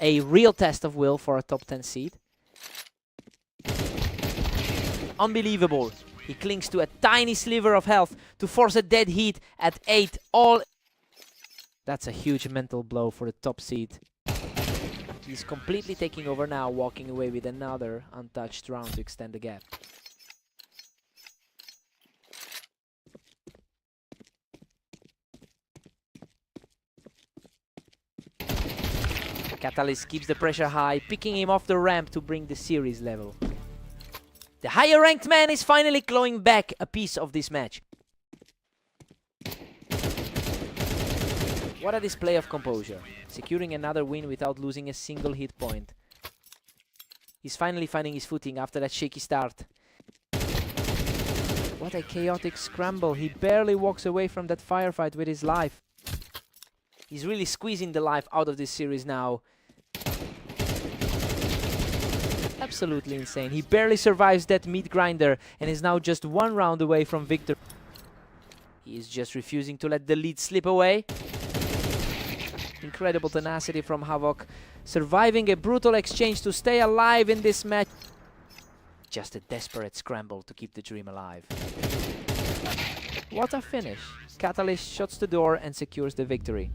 A real test of will for a top 10 seed. Unbelievable. He clings to a tiny sliver of health to force a dead heat at 8 all. That's a huge mental blow for the top seed. He's completely taking over now, walking away with another untouched round to extend the gap. Catalyst keeps the pressure high, picking him off the ramp to bring the series level. The higher ranked man is finally clawing back a piece of this match. What a display of composure, securing another win without losing a single hit point. He's finally finding his footing after that shaky start. What a chaotic scramble, he barely walks away from that firefight with his life. He's really squeezing the life out of this series now. Absolutely insane. He barely survives that meat grinder and is now just 1 round away from victory. He is just refusing to let the lead slip away. Incredible tenacity from Havoc, surviving a brutal exchange to stay alive in this match. Just a desperate scramble to keep the dream alive. What a finish. Catalyst shuts the door and secures the victory.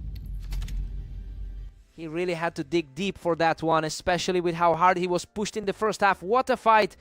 He really had to dig deep for that one, especially with how hard he was pushed in the first half. What a fight!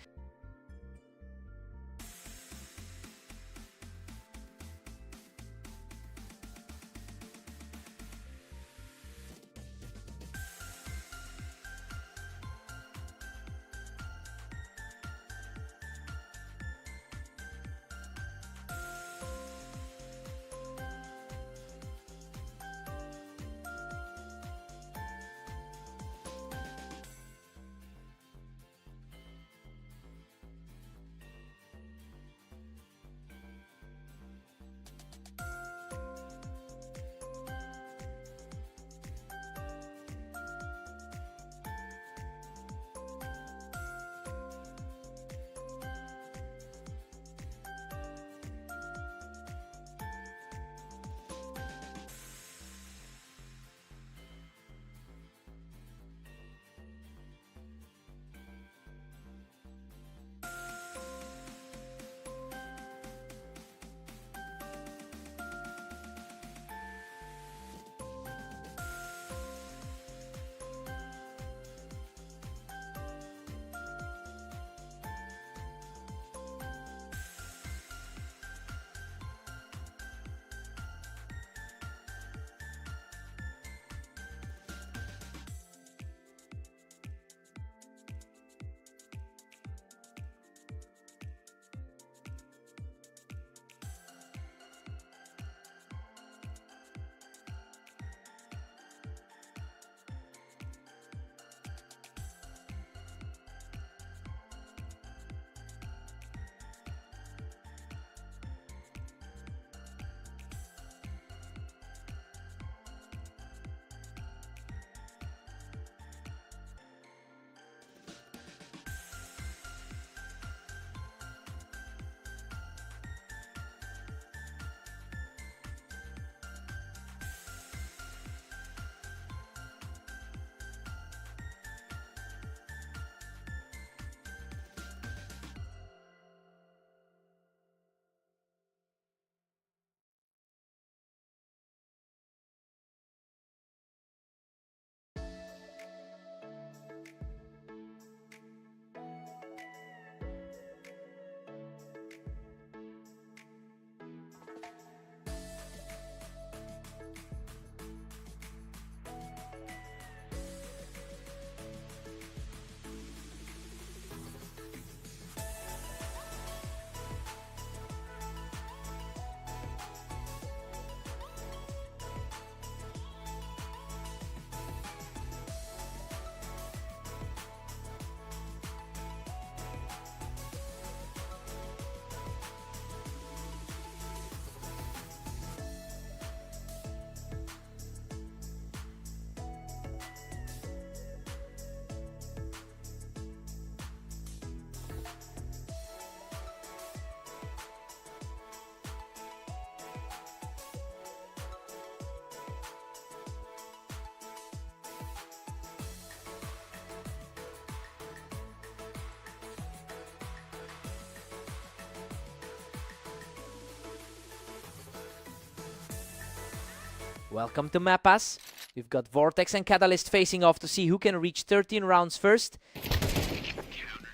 Welcome to Mapas. We've got Vortex and Catalyst facing off to see who can reach 13 rounds first.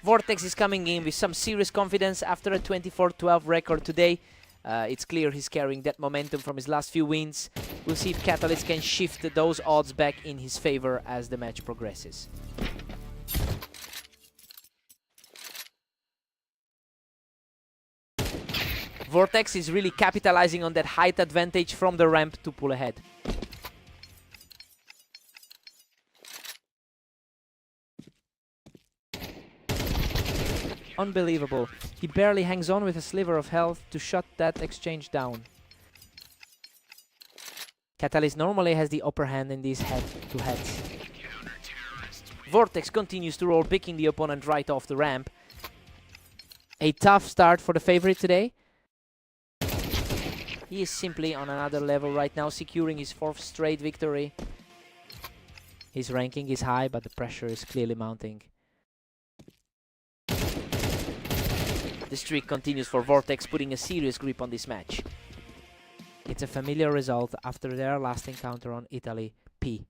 Vortex is coming in with some serious confidence after a 24-12 record today. It's clear he's carrying that momentum from his last few wins. We'll see if Catalyst can shift those odds back in his favor as the match progresses. Vortex is really capitalizing on that height advantage from the ramp to pull ahead. Unbelievable. He barely hangs on with a sliver of health to shut that exchange down. Catalyst normally has the upper hand in these head-to-heads. Vortex continues to roll, picking the opponent right off the ramp. A tough start for the favorite today. He is simply on another level right now, securing his 4th straight victory. His ranking is high, but the pressure is clearly mounting. The streak continues for Vortex, putting a serious grip on this match. It's a familiar result after their last encounter on Italy P.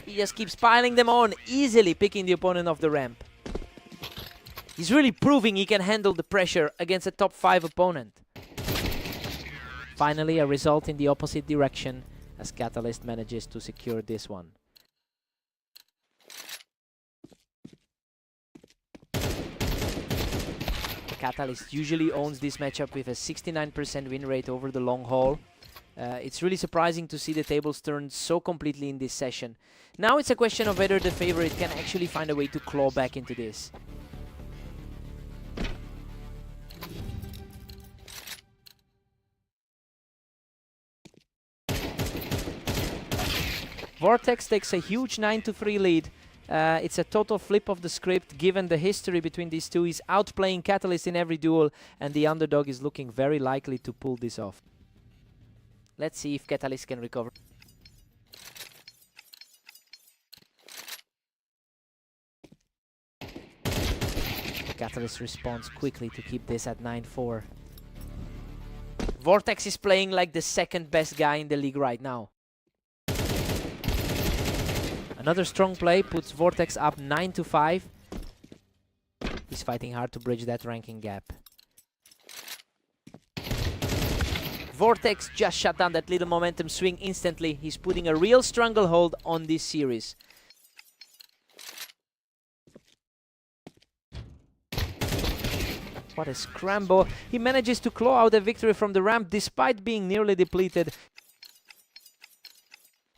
He just keeps piling them on, easily picking the opponent off the ramp. He's really proving he can handle the pressure against a top 5 opponent. Finally, a result in the opposite direction as Catalyst manages to secure this one. Catalyst usually owns this matchup with a 69% win rate over the long haul. It's really surprising to see the tables turn so completely in this session. Now it's a question of whether the favorite can actually find a way to claw back into this. Vortex takes a huge 9-3 lead. It's a total flip of the script given the history between these two. He's outplaying Catalyst in every duel, and the underdog is looking very likely to pull this off. Let's see if Catalyst can recover. Catalyst responds quickly to keep this at 9-4. Vortex is playing like the second best guy in the league right now. Another strong play puts Vortex up 9-5. He's fighting hard to bridge that ranking gap. Vortex just shut down that little momentum swing instantly. He's putting a real stranglehold on this series. What a scramble. He manages to claw out a victory from the ramp despite being nearly depleted.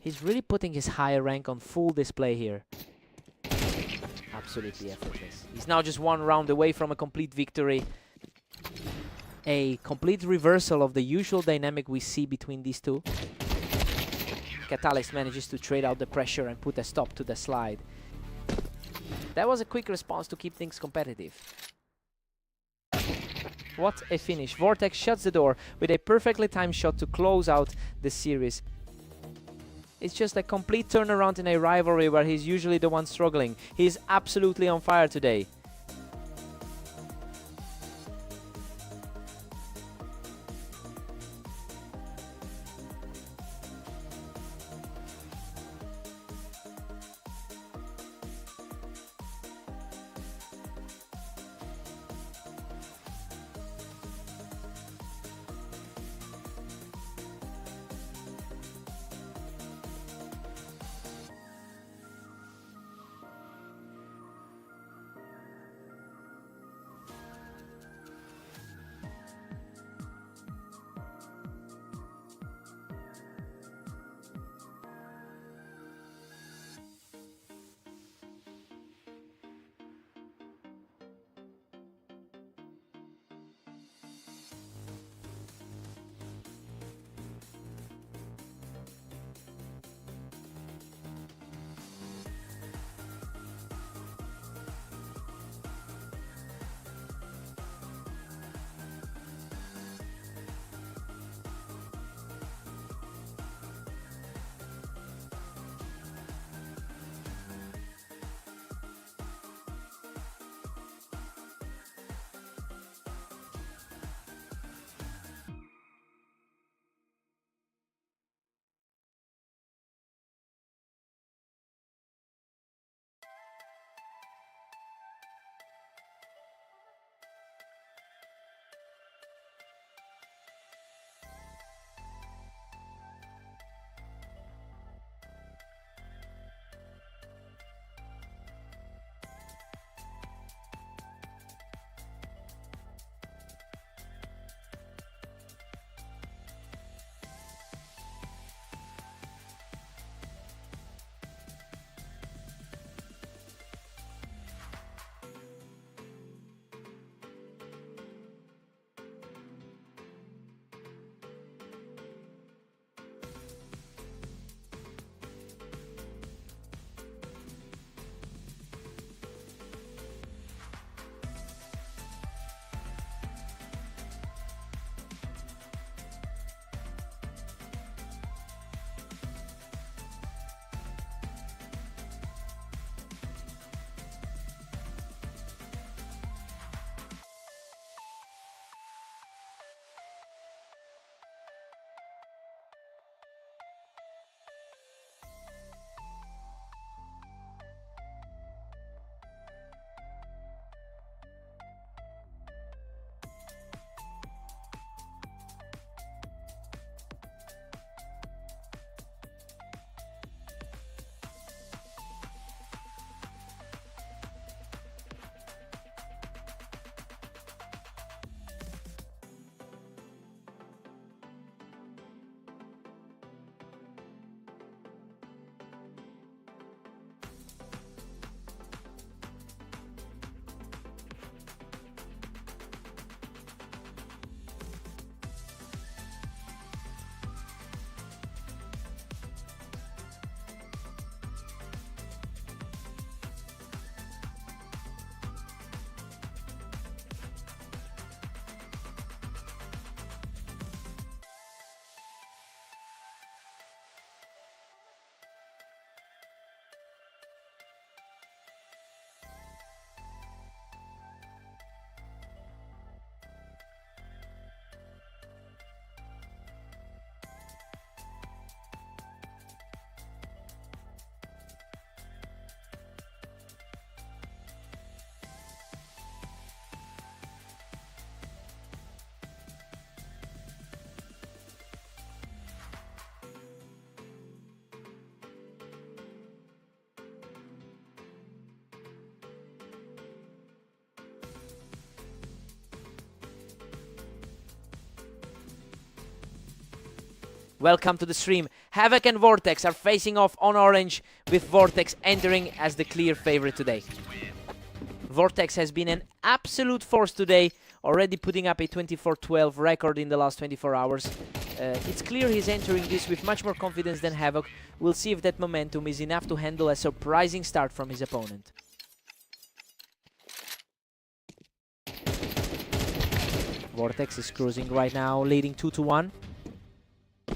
He's really putting his higher rank on full display here. Absolutely effortless. He's now just one round away from a complete victory. A complete reversal of the usual dynamic we see between these two. Catalyst manages to trade out the pressure and put a stop to the slide. That was a quick response to keep things competitive. What a finish. Vortex shuts the door with a perfectly timed shot to close out the series. It's just a complete turnaround in a rivalry where he's usually the one struggling. He's absolutely on fire today. Welcome to the stream. Havoc and Vortex are facing off on orange, with Vortex entering as the clear favorite today. Vortex has been an absolute force today, already putting up a 24-12 record in the last 24 hours. It's clear he's entering this with much more confidence than Havoc. We'll see if that momentum is enough to handle a surprising start from his opponent. Vortex is cruising right now, leading 2-1.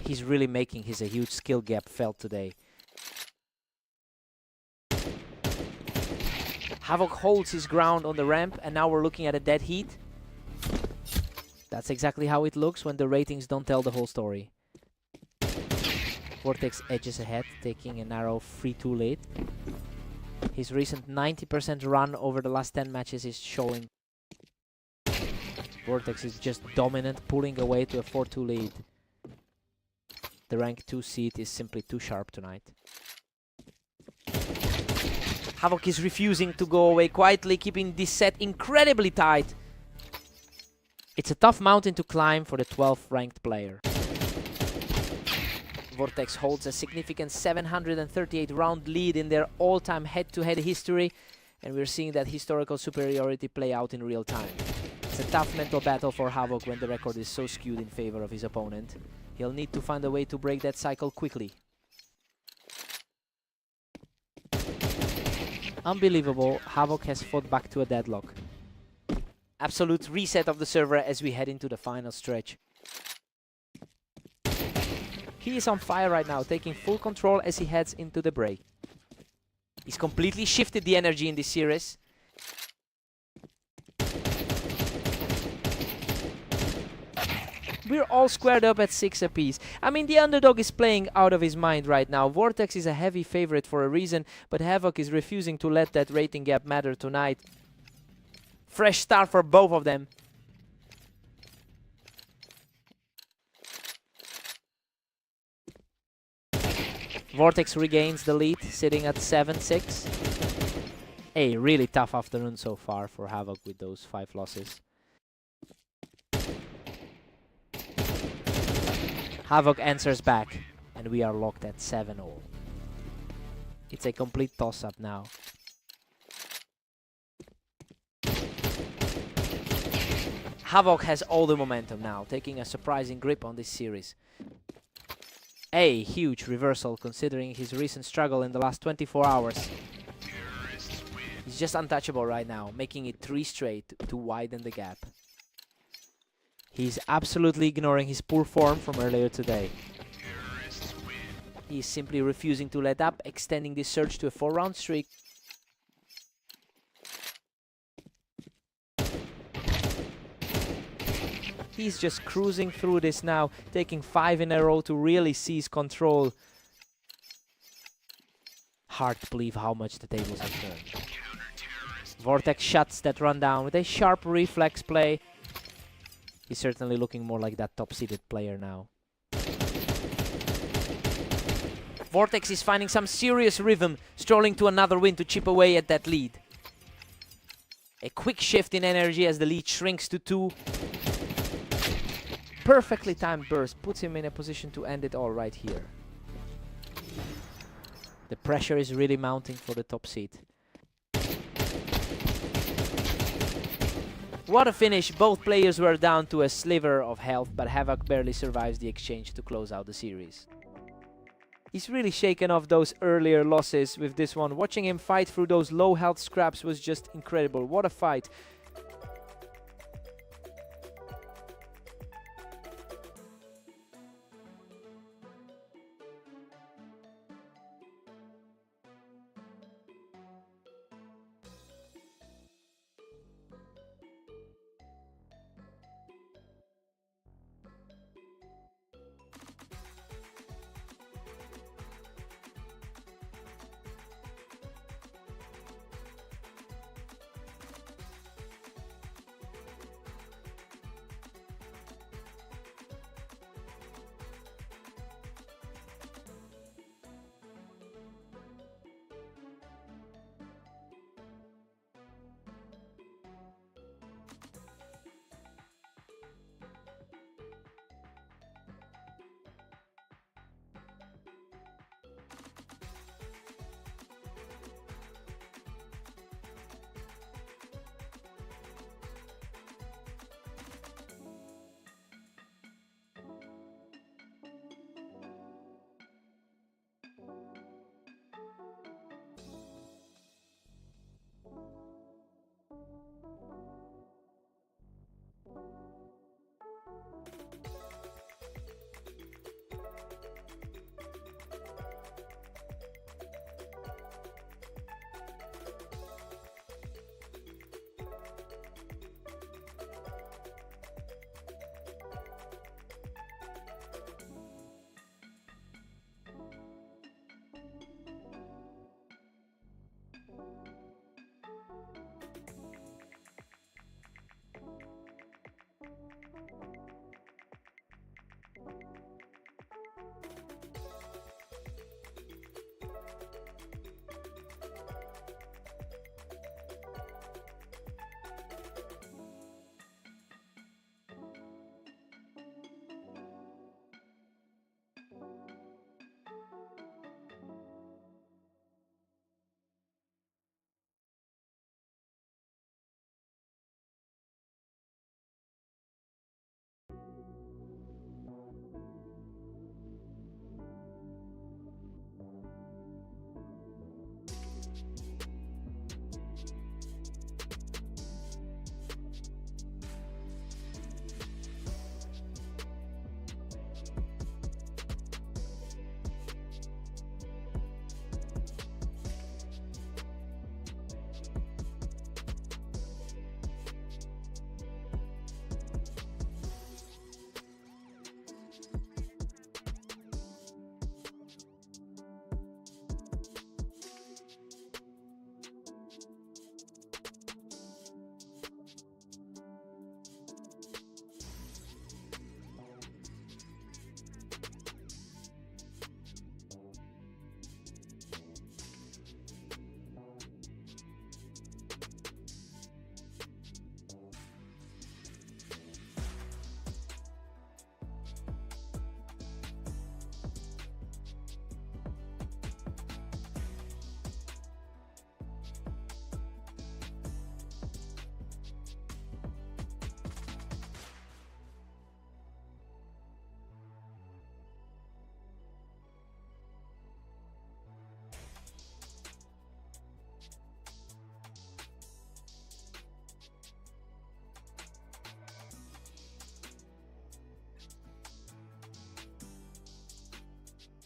He's really making his a huge skill gap felt today. Havoc holds his ground on the ramp, and now we're looking at a dead heat. That's exactly how it looks when the ratings don't tell the whole story. Vortex edges ahead, taking a narrow 3-2 lead. His recent 90% run over the last 10 matches is showing. Vortex is just dominant, pulling away to a 4-2 lead. The rank 2 seed is simply too sharp tonight. Havoc is refusing to go away quietly, keeping this set incredibly tight. It's a tough mountain to climb for the 12th ranked player. Vortex holds a significant 738 round lead in their all-time head-to-head history, and we're seeing that historical superiority play out in real time. It's a tough mental battle for Havoc when the record is so skewed in favor of his opponent. He'll need to find a way to break that cycle quickly. Unbelievable, Havoc has fought back to a deadlock. Absolute reset of the server as we head into the final stretch. He is on fire right now, taking full control as he heads into the break. He's completely shifted the energy in this series. We're all squared up at 6 apiece. I mean, the underdog is playing out of his mind right now. Vortex is a heavy favorite for a reason, but Havoc is refusing to let that rating gap matter tonight. Fresh start for both of them. Vortex regains the lead, sitting at 7-6. A really tough afternoon so far for Havoc with those 5 losses. Havoc answers back, and we are locked at 7-0. It's a complete toss-up now. Havoc has all the momentum now, taking a surprising grip on this series. A huge reversal considering his recent struggle in the last 24 hours. He's just untouchable right now, making it 3 straight to widen the gap. He's absolutely ignoring his poor form from earlier today. He's simply refusing to let up, extending this surge to a 4-round streak. He's just cruising through this now, taking 5 in a row to really seize control. Hard to believe how much the tables have turned. Vortex shuts that run down with a sharp reflex play. He's certainly looking more like that top-seeded player now. Vortex is finding some serious rhythm, strolling to another win to chip away at that lead. A quick shift in energy as the lead shrinks to 2. Perfectly timed burst puts him in a position to end it all right here. The pressure is really mounting for the top seed. What a finish. Both players were down to a sliver of health, but Havoc barely survives the exchange to close out the series. He's really shaken off those earlier losses with this one. Watching him fight through those low health scraps was just incredible. What a fight.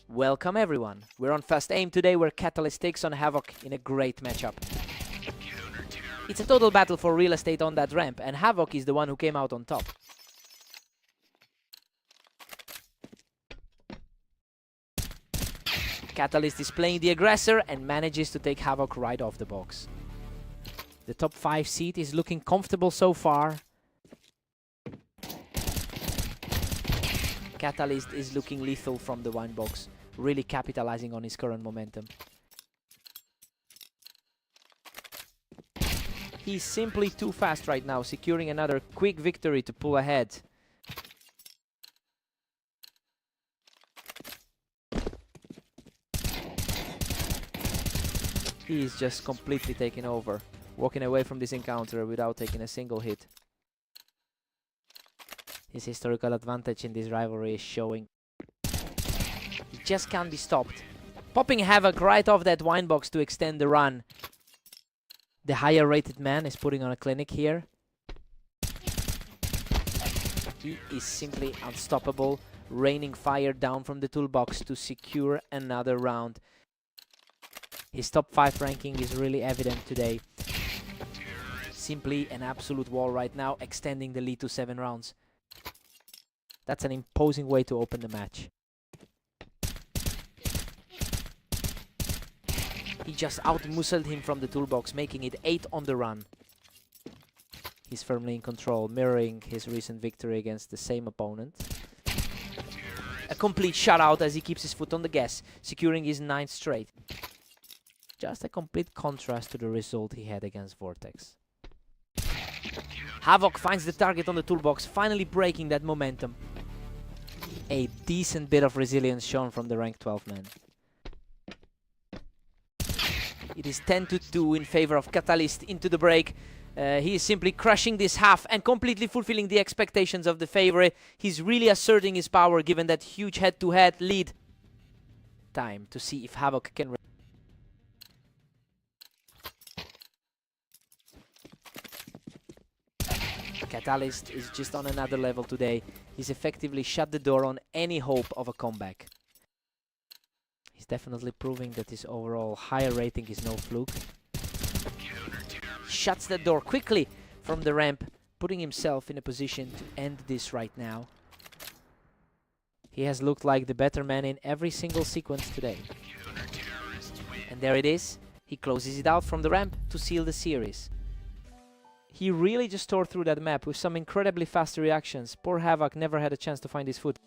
Welcome everyone. We're on First Aim today where Catalyst takes on Havoc in a great matchup. It's a total battle for real estate on that ramp, and Havoc is the one who came out on top. Catalyst is playing the aggressor and manages to take Havoc right off the box. The top 5 seed is looking comfortable so far. Catalyst is looking lethal from the wine box, really capitalizing on his current momentum. He's simply too fast right now, securing another quick victory to pull ahead. He is just completely taking over, walking away from this encounter without taking a single hit. His historical advantage in this rivalry is showing. He just can't be stopped. Popping Havoc right off that wine box to extend the run. The higher rated man is putting on a clinic here. He is simply unstoppable, raining fire down from the toolbox to secure another round. His top 5 ranking is really evident today. Simply an absolute wall right now, extending the lead to 7 rounds. That's an imposing way to open the match. He just out-muscled him from the toolbox, making it 8 on the run. He's firmly in control, mirroring his recent victory against the same opponent. A complete shutout as he keeps his foot on the gas, securing his 9th straight. Just a complete contrast to the result he had against Vortex. Havoc finds the target on the toolbox, finally breaking that momentum. A decent bit of resilience shown from the rank 12 man. It is 10-2 in favor of Catalyst into the break. He is simply crushing this half and completely fulfilling the expectations of the favorite. He's really asserting his power given that huge head-to-head lead. Time to see if Havoc can... Catalyst is just on another level today. He's effectively shut the door on any hope of a comeback. He's definitely proving that his overall higher rating is no fluke. Shuts the door quickly from the ramp, putting himself in a position to end this right now. He has looked like the better man in every single sequence today. And there it is. He closes it out from the ramp to seal the series. He really just tore through that map with some incredibly fast reactions. Poor Havoc never had a chance to find his foot.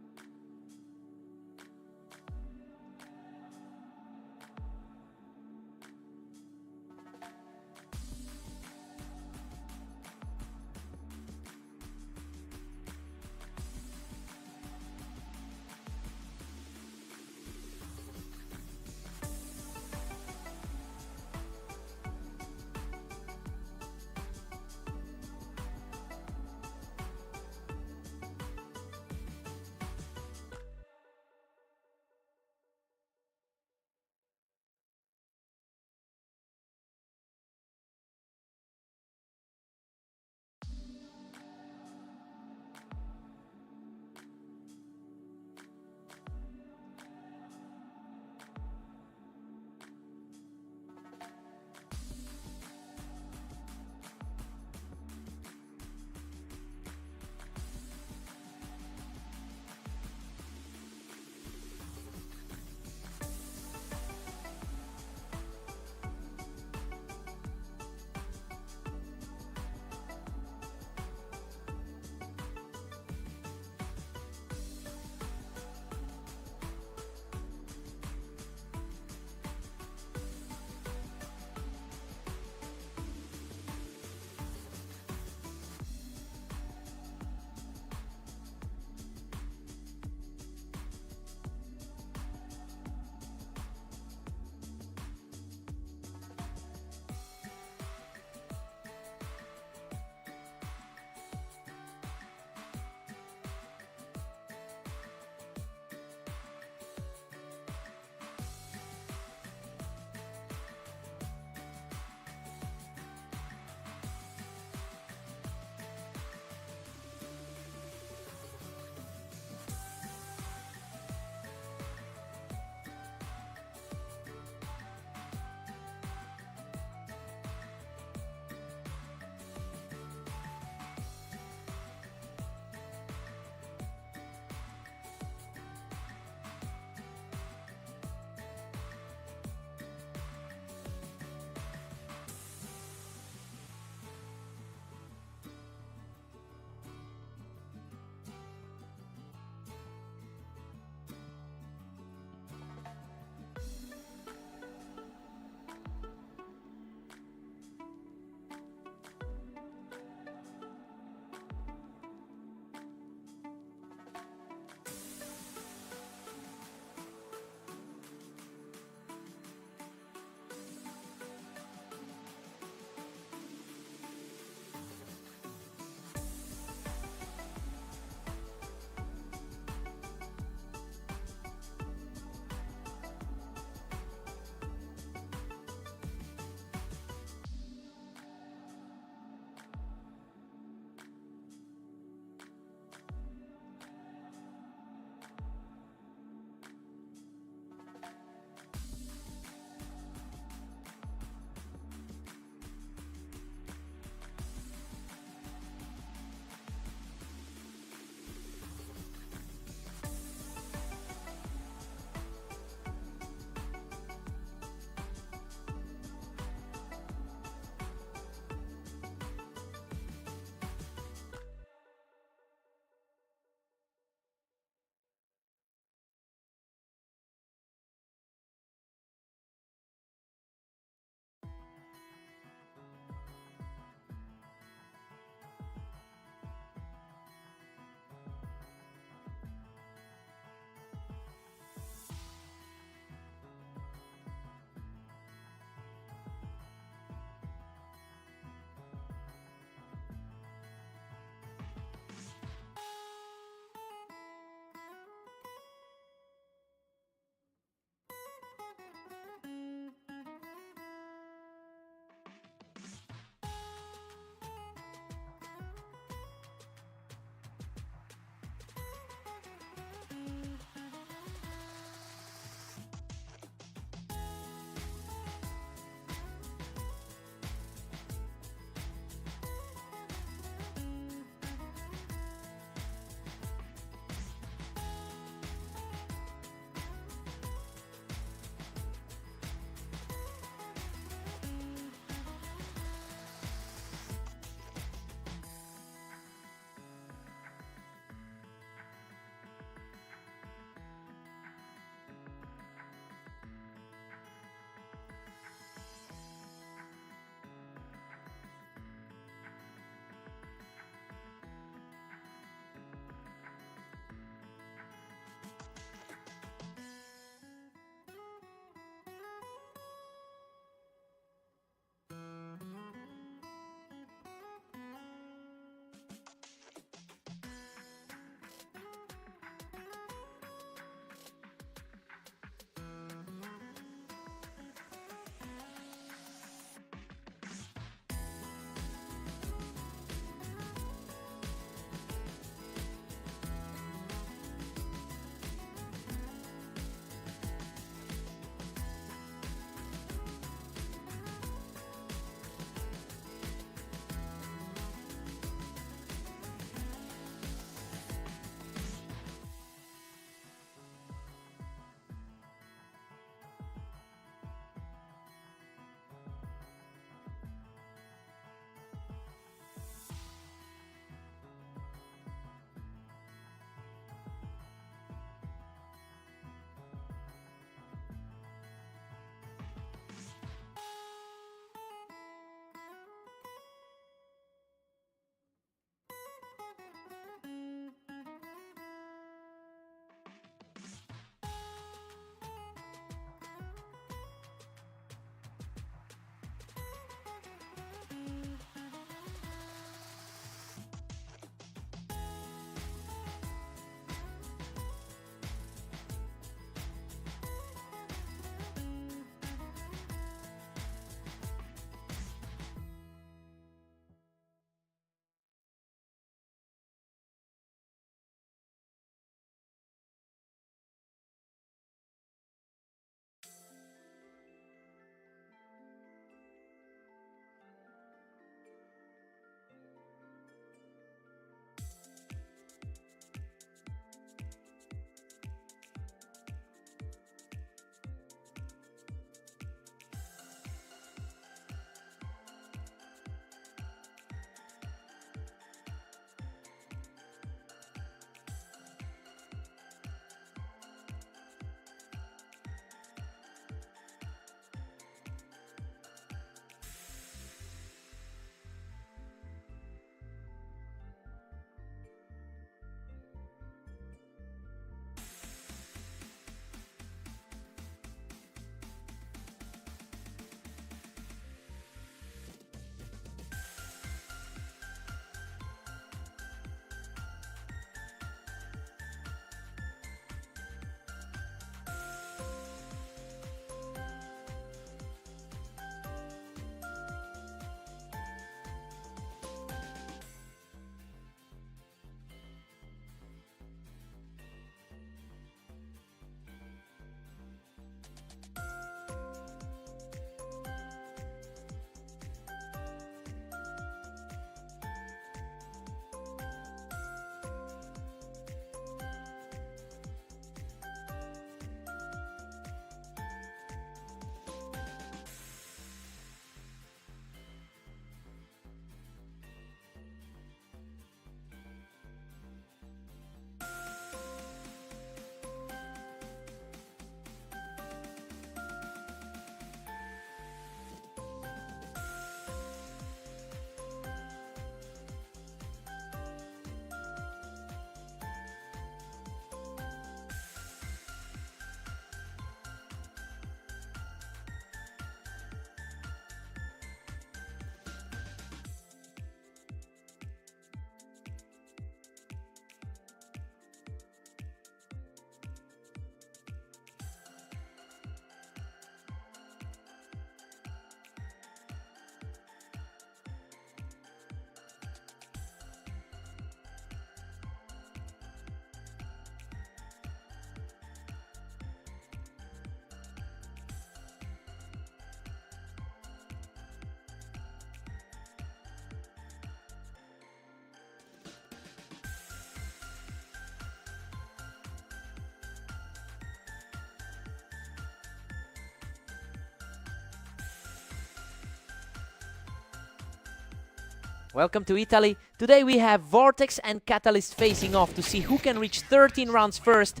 Welcome to Italy. Today we have Vortex and Catalyst facing off to see who can reach 13 rounds first.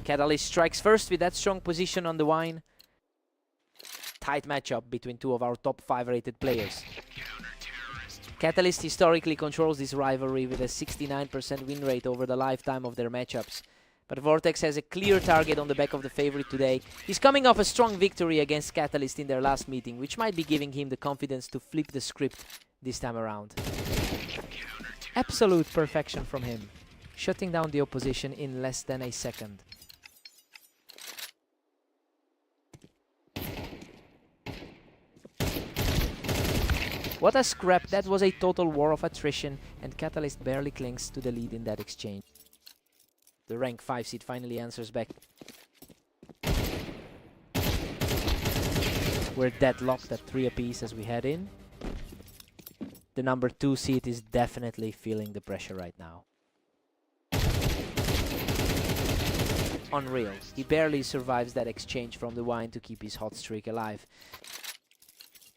Catalyst strikes first with that strong position on the wine. Tight matchup between two of our top 5 rated players. Catalyst historically controls this rivalry with a 69% win rate over the lifetime of their matchups. But Vortex has a clear target on the back of the favorite today. He's coming off a strong victory against Catalyst in their last meeting, which might be giving him the confidence to flip the script this time around. Absolute perfection from him, shutting down the opposition in less than a second. What a scrap, that was a total war of attrition, and Catalyst barely clings to the lead in that exchange. The rank 5 seed finally answers back. We're deadlocked at 3 apiece as we head in. The number 2 seed is definitely feeling the pressure right now. Unreal. He barely survives that exchange from the wine to keep his hot streak alive.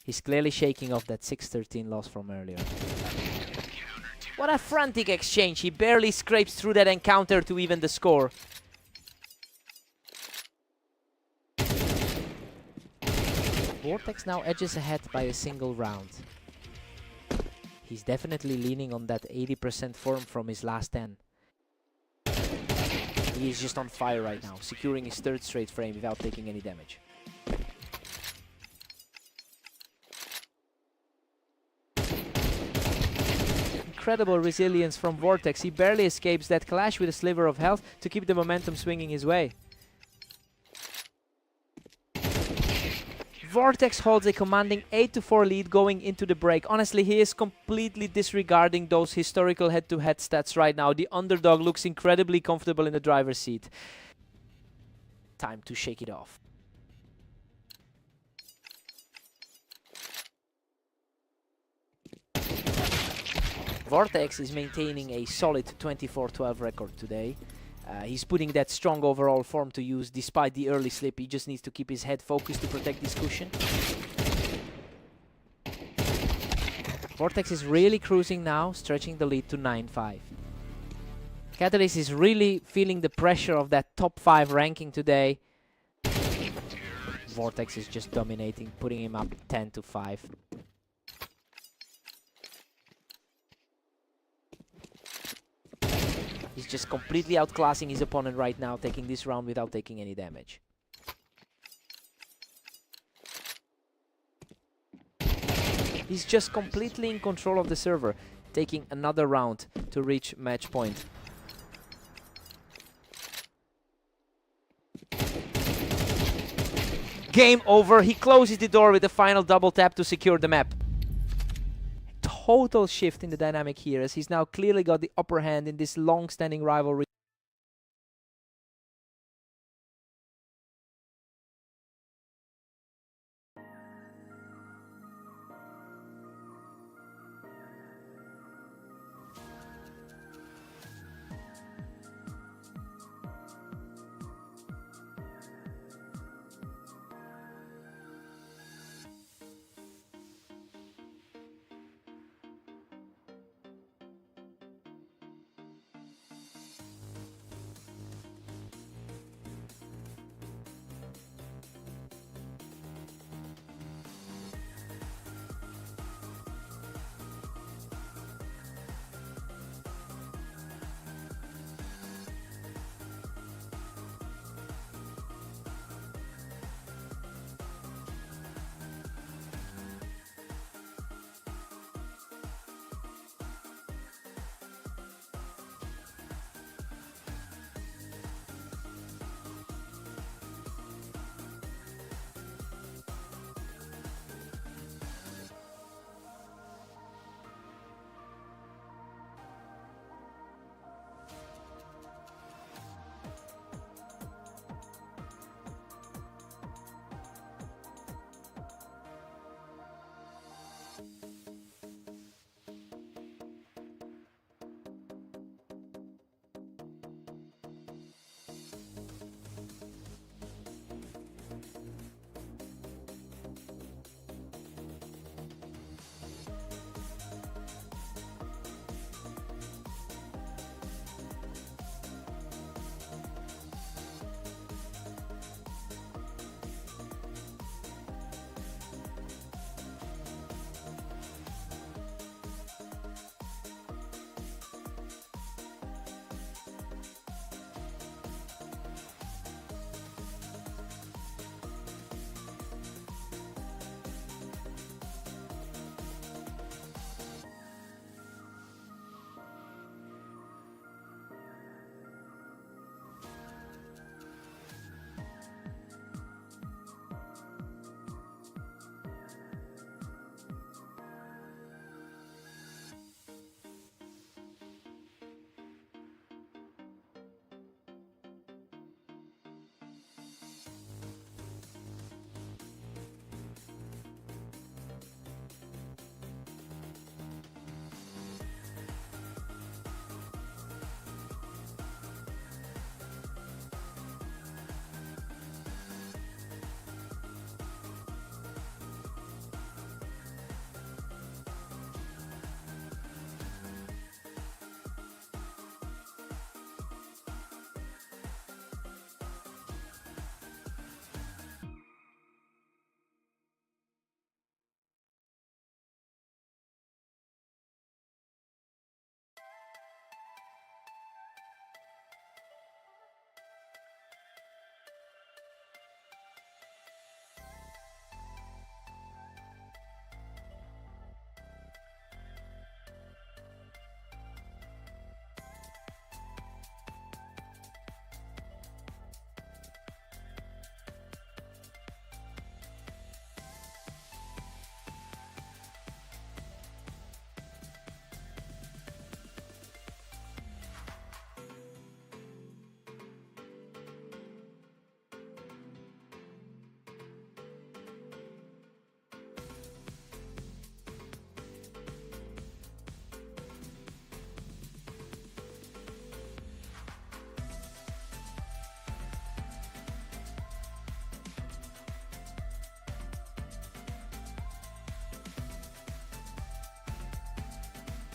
He's clearly shaking off that 6-13 loss from earlier. What a frantic exchange. He barely scrapes through that encounter to even the score. Vortex now edges ahead by a single round. He's definitely leaning on that 80% form from his last 10. He is just on fire right now, securing his 3rd straight frame without taking any damage. Incredible resilience from Vortex. He barely escapes that clash with a sliver of health to keep the momentum swinging his way. Vortex holds a commanding 8-4 lead going into the break. Honestly, he is completely disregarding those historical head-to-head stats right now. The underdog looks incredibly comfortable in the driver's seat. Time to shake it off. Vortex is maintaining a solid 24-12 record today. He's putting that strong overall form to use despite the early slip. He just needs to keep his head focused to protect this cushion. Vortex is really cruising now, stretching the lead to 9-5. Catalyst is really feeling the pressure of that top 5 ranking today. Vortex is just dominating, putting him up 10-5. He's just completely outclassing his opponent right now, taking this round without taking any damage. He's just completely in control of the server, taking another round to reach match point. Game over. He closes the door with a final double tap to secure the map. Total shift in the dynamic here, as he's now clearly got the upper hand in this long-standing rivalry.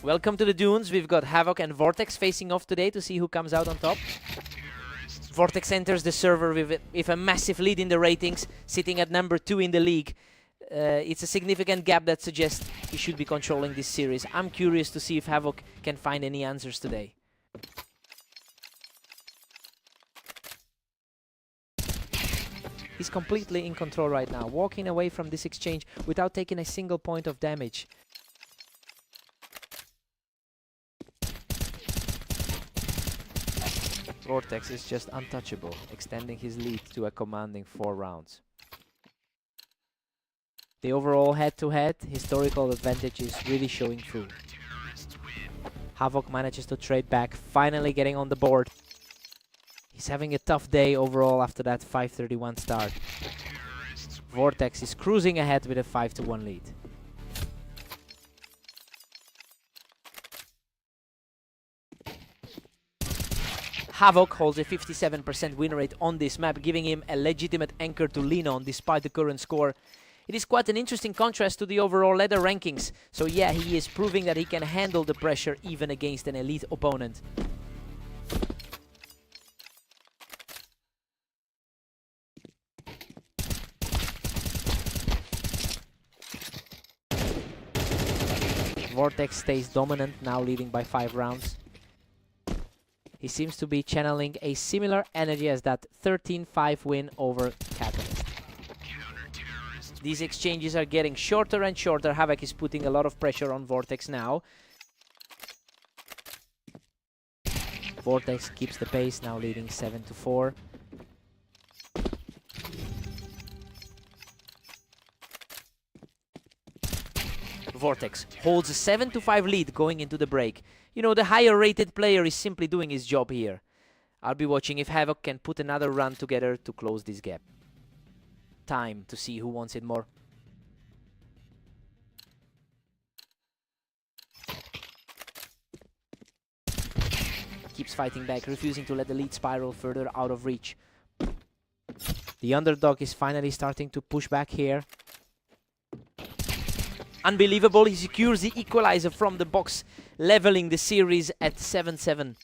Welcome to the Dunes. We've got Havoc and Vortex facing off today to see who comes out on top. Vortex enters the server with a massive lead in the ratings, sitting at number 2 in the league. It's a significant gap that suggests he should be controlling this series. I'm curious to see if Havoc can find any answers today. He's completely in control right now, walking away from this exchange without taking a single point of damage. Vortex is just untouchable, extending his lead to a commanding 4 rounds. The overall head-to-head historical advantage is really showing through. Havoc manages to trade back, finally getting on the board. He's having a tough day overall after that 5:31 start. Vortex is cruising ahead with a 5-1 lead. Havoc holds a 57% win rate on this map, giving him a legitimate anchor to lean on despite the current score. It is quite an interesting contrast to the overall ladder rankings. So yeah, he is proving that he can handle the pressure even against an elite opponent. Vortex stays dominant, now leading by 5 rounds. He seems to be channeling a similar energy as that 13-5 win over Catalyst. These exchanges are getting shorter and shorter. Havoc is putting a lot of pressure on Vortex now. Vortex keeps the pace, now leading 7-4. Vortex holds a 7-5 lead going into the break. You know, the higher rated player is simply doing his job here. I'll be watching if Havoc can put another run together to close this gap. Time to see who wants it more. Keeps fighting back, refusing to let the lead spiral further out of reach. The underdog is finally starting to push back here. Unbelievable, he secures the equalizer from the box, leveling the series at 7-7.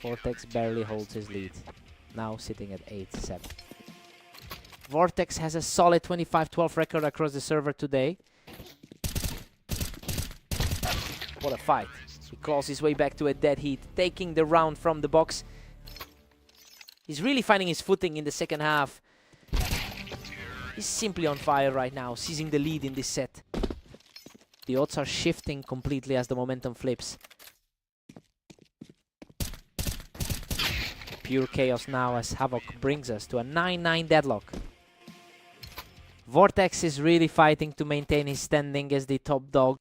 Vortex barely holds his lead, now sitting at 8-7. Vortex has a solid 25-12 record across the server today. What a fight. He claws his way back to a dead heat, taking the round from the box. He's really finding his footing in the second half. He's simply on fire right now, seizing the lead in this set. The odds are shifting completely as the momentum flips. Pure chaos now as Havoc brings us to a 9-9 deadlock. Vortex is really fighting to maintain his standing as the top dog.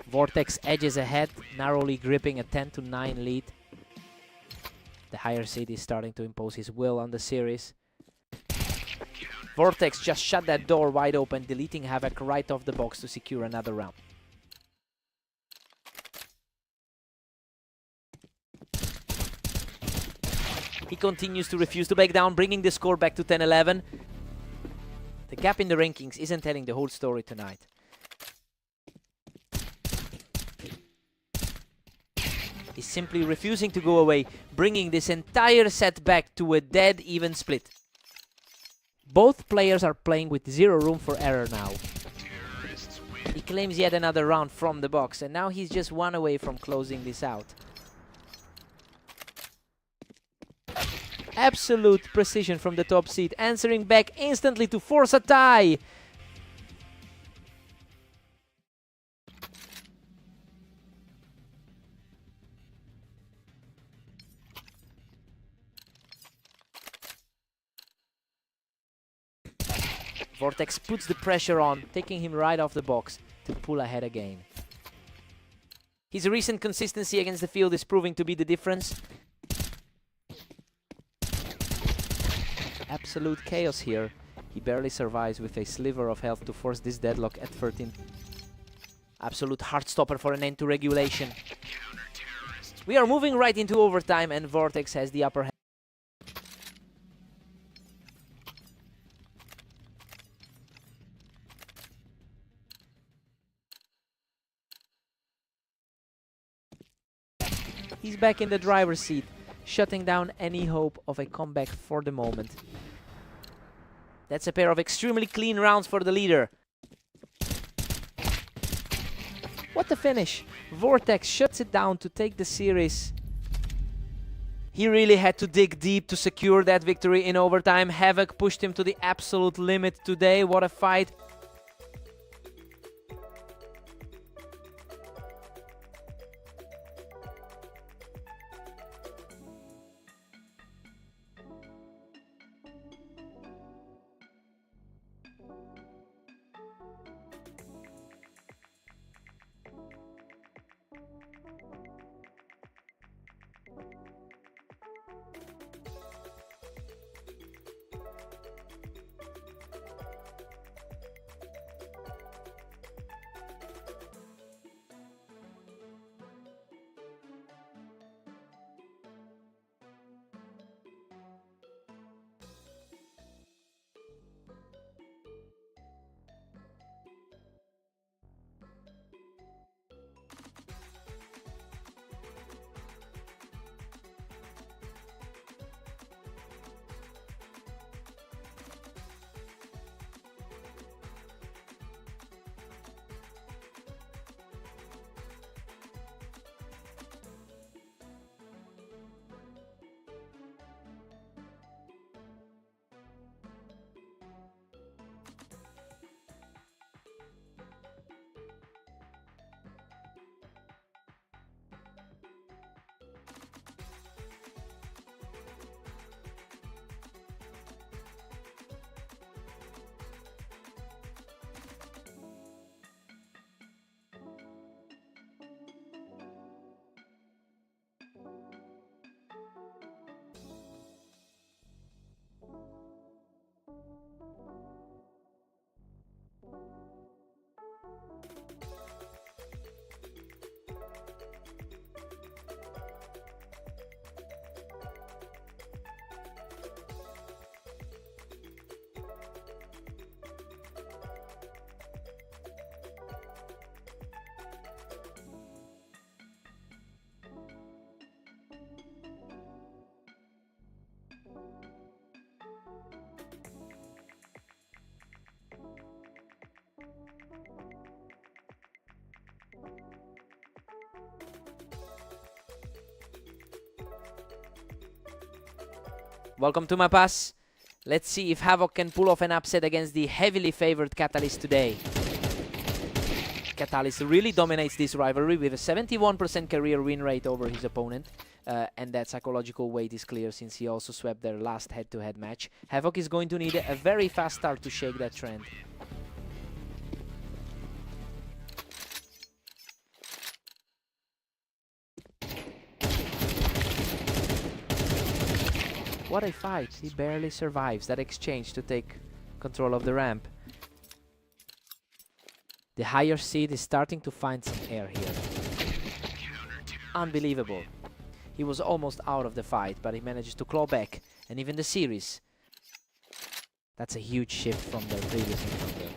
Vortex edges ahead, narrowly gripping a 10-9 lead. The higher seed is starting to impose his will on the series. Vortex just shut that door wide open, deleting Havoc right off the box to secure another round. He continues to refuse to back down, bringing the score back to 10-11. The gap in the rankings isn't telling the whole story tonight. He's simply refusing to go away, bringing this entire set back to a dead even split. Both players are playing with zero room for error now. He claims yet another round from the box, and now he's just one away from closing this out. Absolute precision from the top seed, answering back instantly to force a tie. Vortex puts the pressure on, taking him right off the box to pull ahead again. His recent consistency against the field is proving to be the difference. Absolute chaos here. He barely survives with a sliver of health to force this deadlock at 13. Absolute heart stopper for an end to regulation. We are moving right into overtime and Vortex has the upper hand. He's back in the driver's seat, shutting down any hope of a comeback for the moment. That's a pair of extremely clean rounds for the leader. What a finish! Vortex shuts it down to take the series. He really had to dig deep to secure that victory in overtime. Havoc pushed him to the absolute limit today. What a fight! Welcome to my pass. Let's see if Havoc can pull off an upset against the heavily favored Catalyst today. Catalyst really dominates this rivalry with a 71% career win rate over his opponent. And that psychological weight is clear since he also swept their last head-to-head match. Havoc is going to need a very fast start to shake that trend. What a fight. He barely survives that exchange to take control of the ramp. The higher seed is starting to find some air here. Unbelievable. He was almost out of the fight, but he manages to claw back, and even the series. That's a huge shift from their previous encounter.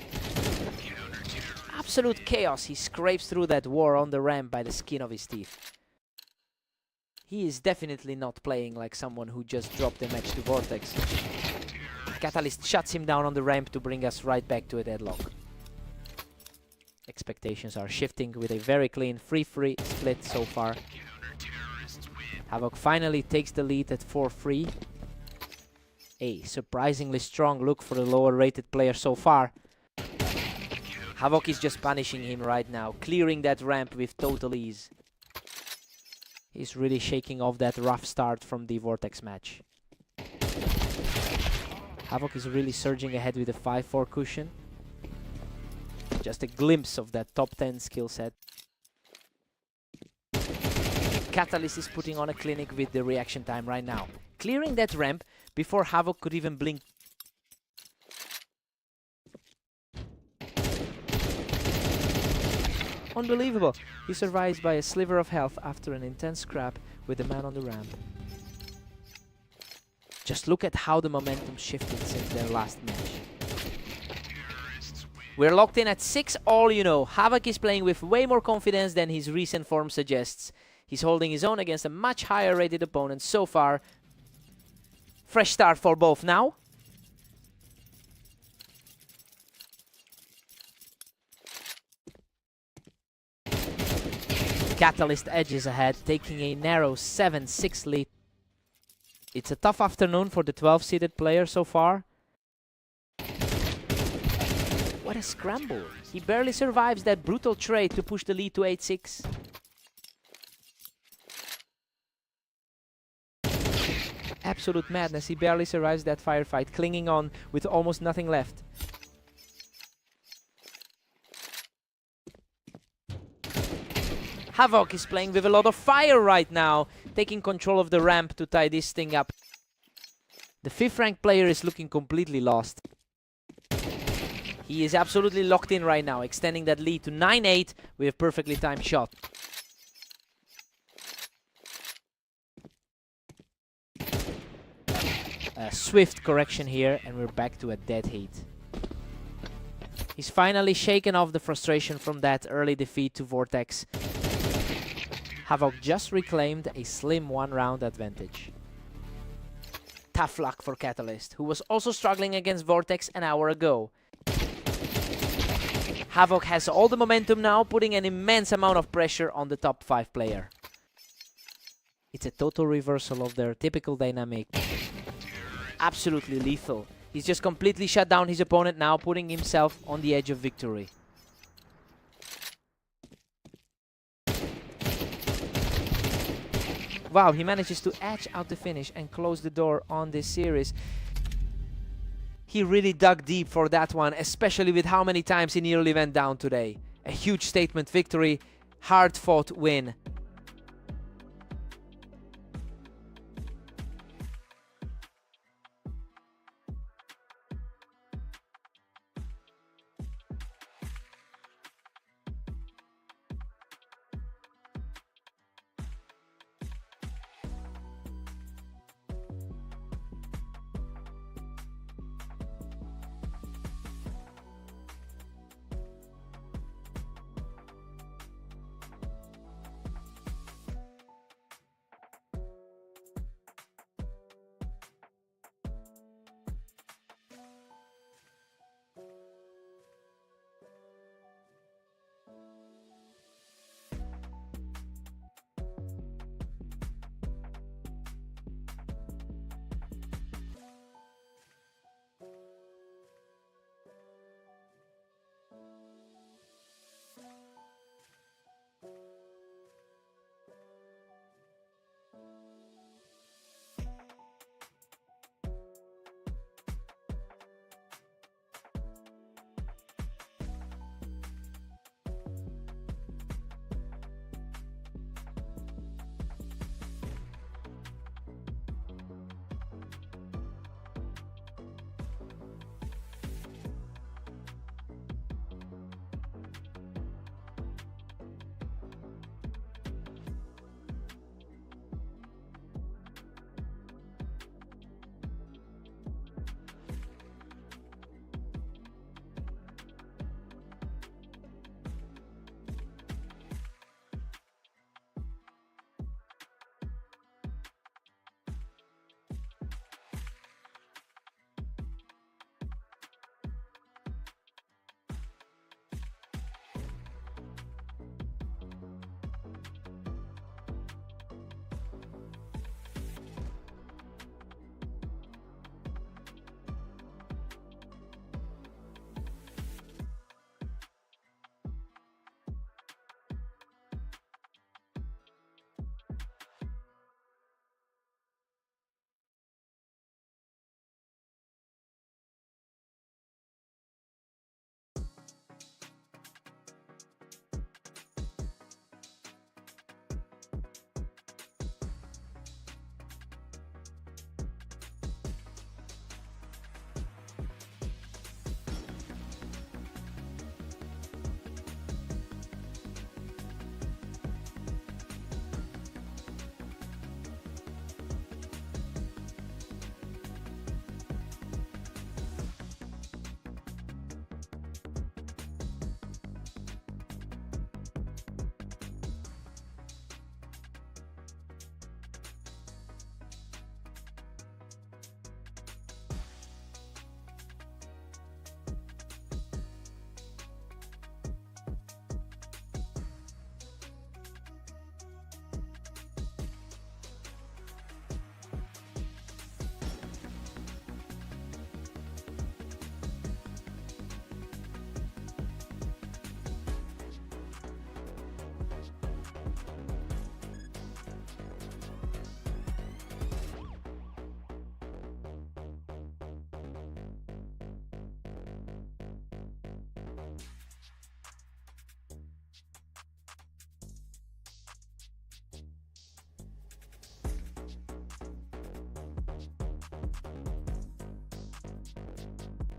Absolute chaos. He scrapes through that war on the ramp by the skin of his teeth. He is definitely not playing like someone who just dropped a match to Vortex. Catalyst shuts him down on the ramp to bring us right back to a deadlock. Expectations are shifting with a very clean 3-3 split so far. Havoc finally takes the lead at 4-3. A surprisingly strong look for the lower rated player so far. Havoc is just punishing him right now, clearing that ramp with total ease. He's really shaking off that rough start from the Vortex match. Havoc is really surging ahead with a 5-4 cushion. Just a glimpse of that top 10 skill set. Catalyst is putting on a clinic with the reaction time right now. Clearing that ramp before Havoc could even blink. Unbelievable. He survives by a sliver of health after an intense scrap with the man on the ramp. Just look at how the momentum shifted since their last match. We're locked in at 6-all, you know. Havoc is playing with way more confidence than his recent form suggests. He's holding his own against a much higher rated opponent so far. Fresh start for both now. Catalyst edges ahead, taking a narrow 7-6 lead. It's a tough afternoon for the 12-seeded player so far. What a scramble. He barely survives that brutal trade to push the lead to 8-6. Absolute madness. He barely survives that firefight, clinging on with almost nothing left. Havoc is playing with a lot of fire right now, taking control of the ramp to tie this thing up. The 5th ranked player is looking completely lost. He is absolutely locked in right now, extending that lead to 9-8 with a perfectly timed shot. A swift correction here, and we're back to a dead heat. He's finally shaken off the frustration from that early defeat to Vortex. Havoc just reclaimed a slim 1-round advantage. Tough luck for Catalyst, who was also struggling against Vortex an hour ago. Havoc has all the momentum now, putting an immense amount of pressure on the top 5 player. It's a total reversal of their typical dynamic. Absolutely lethal. He's just completely shut down his opponent now, putting himself on the edge of victory. Wow, he manages to edge out the finish and close the door on this series. He really dug deep for that one, especially with how many times he nearly went down today. A huge statement victory, hard-fought win.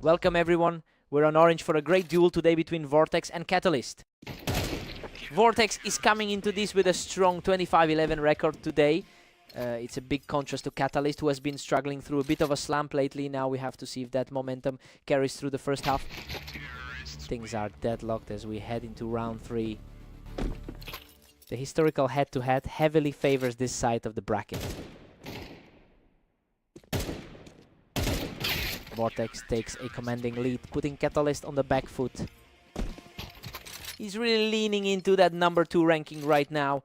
Welcome everyone. We're on Orange for a great duel today between Vortex and Catalyst. Vortex is coming into this with a strong 25-11 record today. It's a big contrast to Catalyst, who has been struggling through a bit of a slump lately. Now we have to see if that momentum carries through the first half. Things are deadlocked as we head into round 3. The historical head-to-head heavily favors this side of the bracket. Vortex takes a commanding lead, putting Catalyst on the back foot. He's really leaning into that number 2 ranking right now.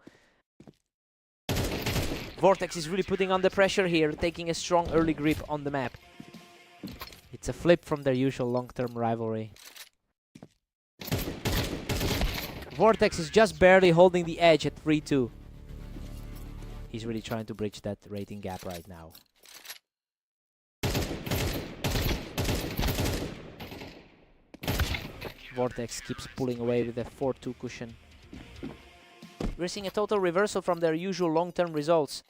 Vortex is really putting on the pressure here, taking a strong early grip on the map. It's a flip from their usual long-term rivalry. Vortex is just barely holding the edge at 3-2. He's really trying to bridge that rating gap right now. Vortex keeps pulling away with a 4-2 cushion. We're seeing a total reversal from their usual long-term results.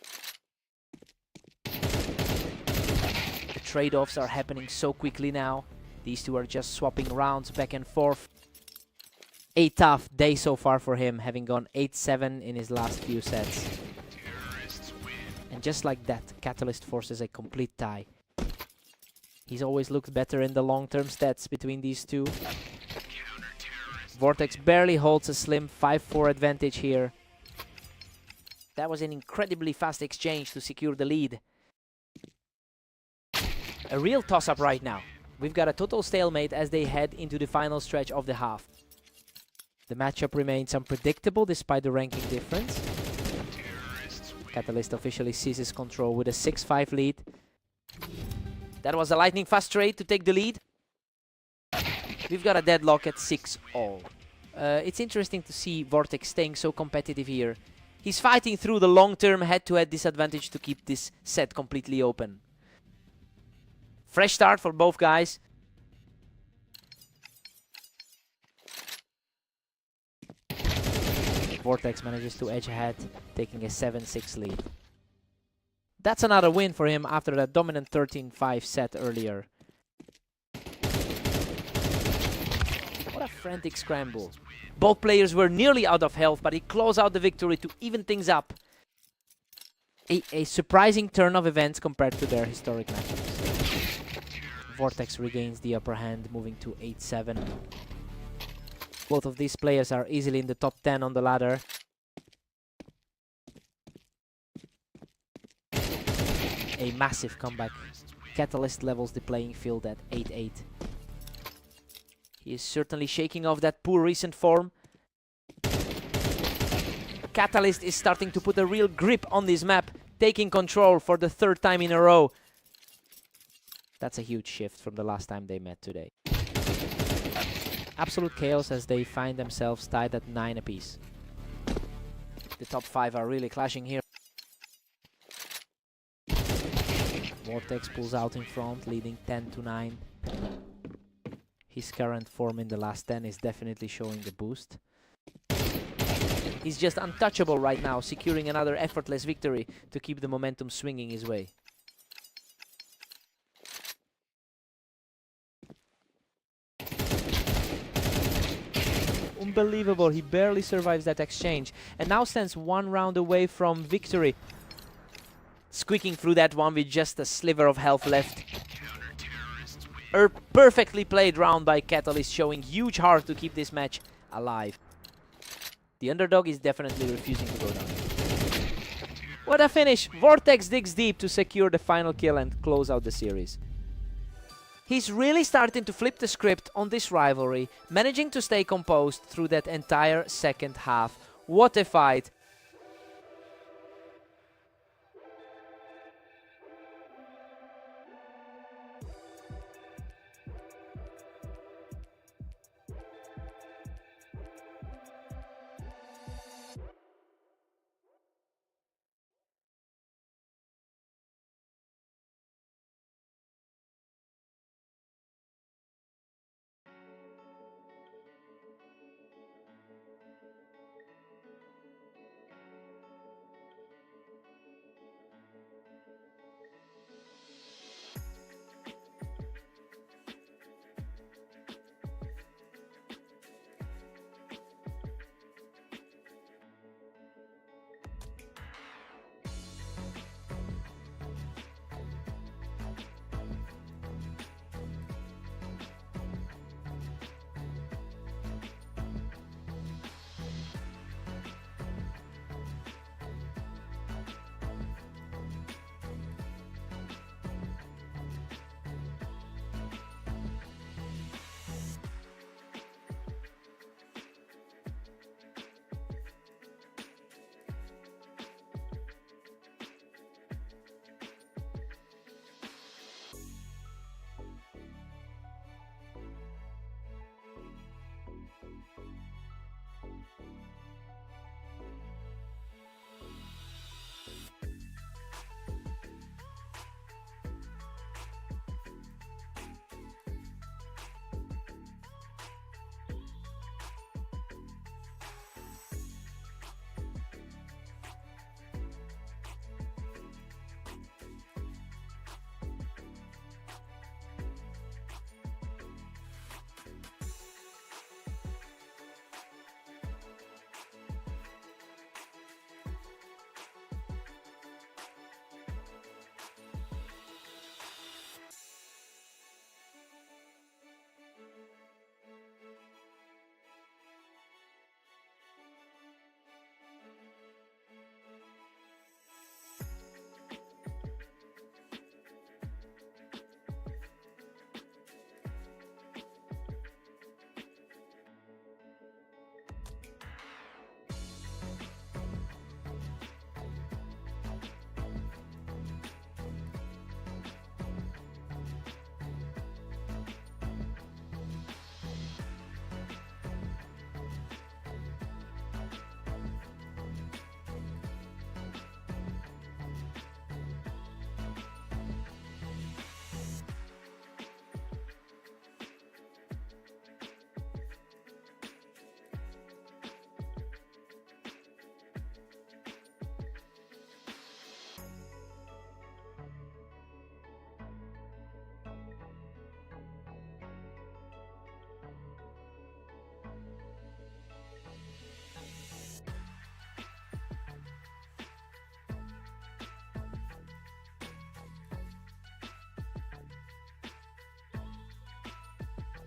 The trade-offs are happening so quickly now. These two are just swapping rounds back and forth. A tough day so far for him, having gone 8-7 in his last few sets. And just like that, Catalyst forces a complete tie. He's always looked better in the long-term stats between these two. Vortex barely holds a slim 5-4 advantage here. That was an incredibly fast exchange to secure the lead. A real toss-up right now. We've got a total stalemate as they head into the final stretch of the half. The matchup remains unpredictable despite the ranking difference. Catalyst officially seizes control with a 6-5 lead. That was a lightning fast trade to take the lead. We've got a deadlock at 6-all. It's interesting to see Vortex staying so competitive here. He's fighting through the long-term head-to-head disadvantage to keep this set completely open. Fresh start for both guys. Vortex manages to edge ahead, taking a 7-6 lead. That's another win for him after that dominant 13-5 set earlier. What a frantic scramble. Both players were nearly out of health, but he closed out the victory to even things up. A surprising turn of events compared to their historic matchups. Vortex regains the upper hand, moving to 8-7. Both of these players are easily in the top 10 on the ladder. A massive comeback. Catalyst levels the playing field at 8-8. He is certainly shaking off that poor recent form. Catalyst is starting to put a real grip on this map, taking control for the 3rd time in a row. That's a huge shift from the last time they met today. Absolute chaos as they find themselves tied at 9 apiece. The top 5 are really clashing here. Vortex pulls out in front, leading 10-9. His current form in the last 10 is definitely showing the boost. He's just untouchable right now, securing another effortless victory to keep the momentum swinging his way. Unbelievable, he barely survives that exchange and now stands 1 round away from victory. Squeaking through that one with just a sliver of health left. A perfectly played round by Catalyst, showing huge heart to keep this match alive. The underdog is definitely refusing to go down. What a finish! Vortex digs deep to secure the final kill and close out the series. He's really starting to flip the script on this rivalry, managing to stay composed through that entire second half. What a fight!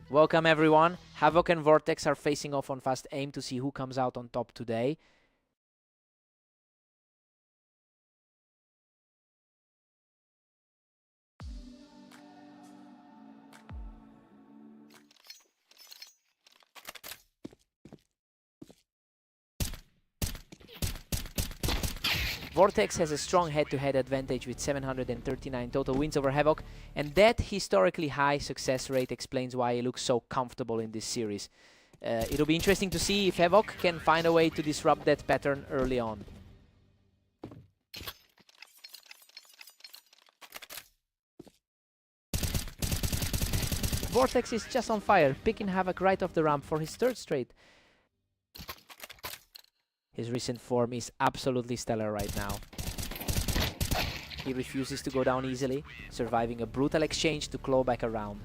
Welcome everyone. Havoc and Vortex are facing off on Fast Aim to see who comes out on top today. Vortex has a strong head-to-head advantage with 739 total wins over Havoc, and that historically high success rate explains why he looks so comfortable in this series. It'll be interesting to see if Havoc can find a way to disrupt that pattern early on. Vortex is just on fire, picking Havoc right off the ramp for his third straight. His recent form is absolutely stellar right now. He refuses to go down easily, surviving a brutal exchange to claw back around.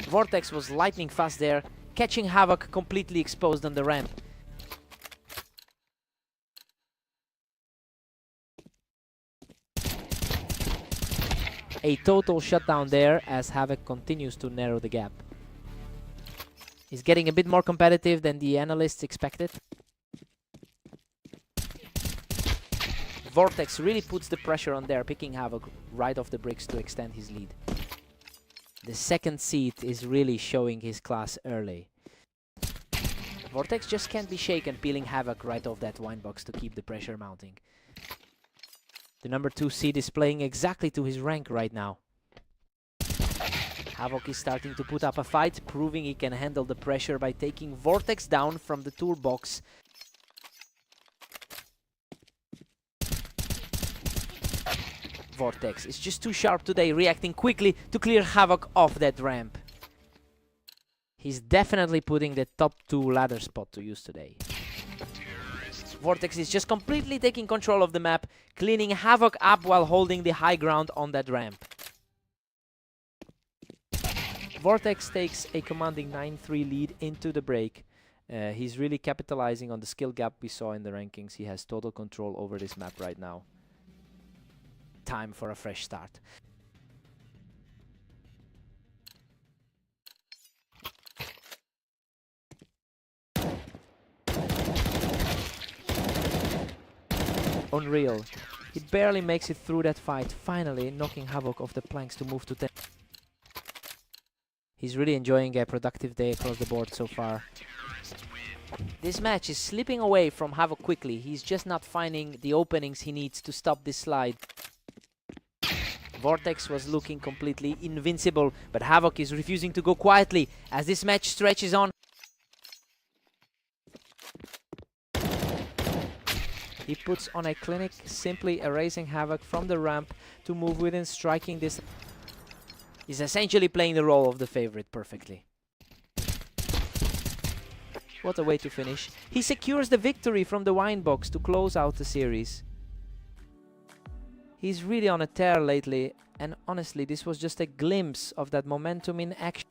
Vortex was lightning fast there, catching Havoc completely exposed on the ramp. A total shutdown there as Havoc continues to narrow the gap. He's getting a bit more competitive than the analysts expected. Vortex really puts the pressure on there, picking Havoc right off the bricks to extend his lead. The second seed is really showing his class early. Vortex just can't be shaken, peeling Havoc right off that wine box to keep the pressure mounting. The number 2 seed is playing exactly to his rank right now. Havoc is starting to put up a fight, proving he can handle the pressure by taking Vortex down from the toolbox. Vortex is just too sharp today, reacting quickly to clear Havoc off that ramp. He's definitely putting the top 2 ladder spot to use today. Vortex is just completely taking control of the map, cleaning Havoc up while holding the high ground on that ramp. Vortex takes a commanding 9-3 lead into the break. He's really capitalizing on the skill gap we saw in the rankings. He has total control over this map right now. Time for a fresh start. Unreal. He barely makes it through that fight, finally knocking Havoc off the planks to move to 10. He's really enjoying a productive day across the board so far. This match is slipping away from Havoc quickly. He's just not finding the openings he needs to stop this slide. Vortex was looking completely invincible, but Havoc is refusing to go quietly as this match stretches on. He puts on a clinic, simply erasing Havoc from the ramp to move within striking distance. He's essentially playing the role of the favorite perfectly. What a way to finish. He secures the victory from the wine box to close out the series. He's really on a tear lately, and honestly, this was just a glimpse of that momentum in action.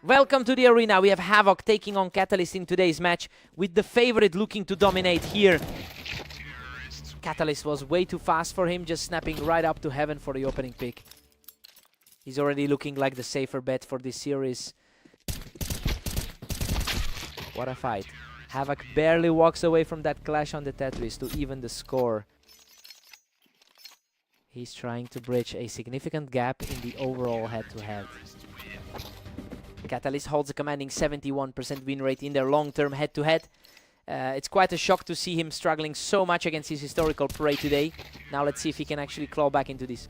Welcome to the arena. We have Havoc taking on Catalyst in today's match, with the favorite looking to dominate here. Catalyst was way too fast for him, just snapping right up to heaven for the opening pick. He's already looking like the safer bet for this series. What a fight. Havoc barely walks away from that clash on the Tetris to even the score. He's trying to bridge a significant gap in the overall head-to-head. Catalyst holds a commanding 71% win rate in their long-term head-to-head. It's quite a shock to see him struggling so much against his historical prey today. Now let's see if he can actually claw back into this.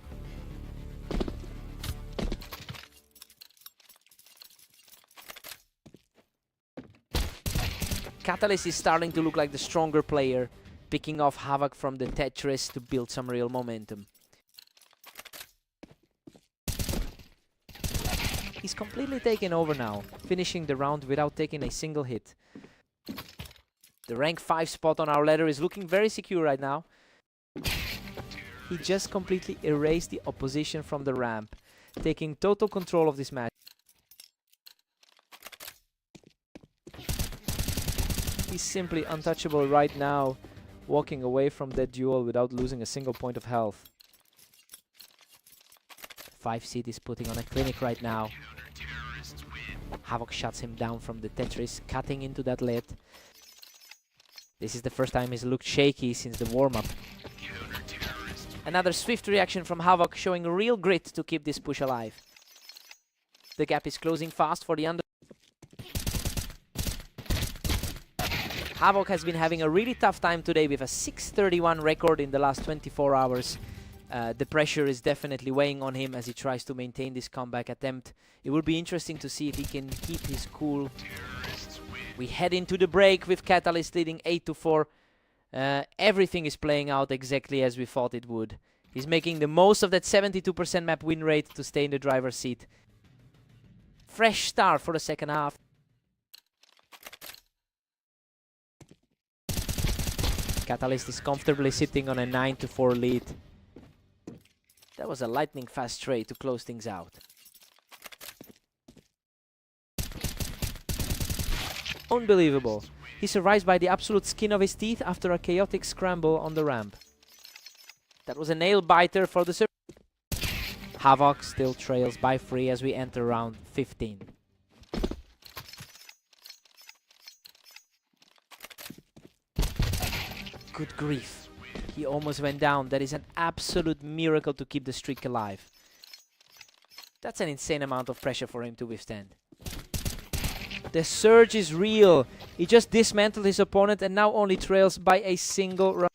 Catalyst is starting to look like the stronger player, picking off Havoc from the Tetris to build some real momentum. He's completely taken over now, finishing the round without taking a single hit. The rank 5 spot on our ladder is looking very secure right now. He just completely erased the opposition from the ramp, taking total control of this match. He's simply untouchable right now, walking away from that duel without losing a single point of health. 5 seed is putting on a clinic right now. Havoc shuts him down from the Tetris, cutting into that lid. This is the first time he's looked shaky since the warm-up. Another swift reaction from Havoc, showing real grit to keep this push alive. The gap is closing fast for the under. Havoc has been having a really tough time today with a 631 record in the last 24 hours. The pressure is definitely weighing on him as he tries to maintain this comeback attempt. It will be interesting to see if he can keep his cool. We head into the break with Catalyst leading 8-4. Everything is playing out exactly as we thought it would. He's making the most of that 72% map win rate to stay in the driver's seat. Fresh start for the second half. Catalyst is comfortably sitting on a 9-4 lead. That was a lightning fast trade to close things out. Unbelievable. He survives by the absolute skin of his teeth after a chaotic scramble on the ramp. That was a nail biter for the Havoc still trails by 3 as we enter round 15. Good grief. He almost went down. That is an absolute miracle to keep the streak alive. That's an insane amount of pressure for him to withstand. The surge is real. He just dismantled his opponent and now only trails by a single round.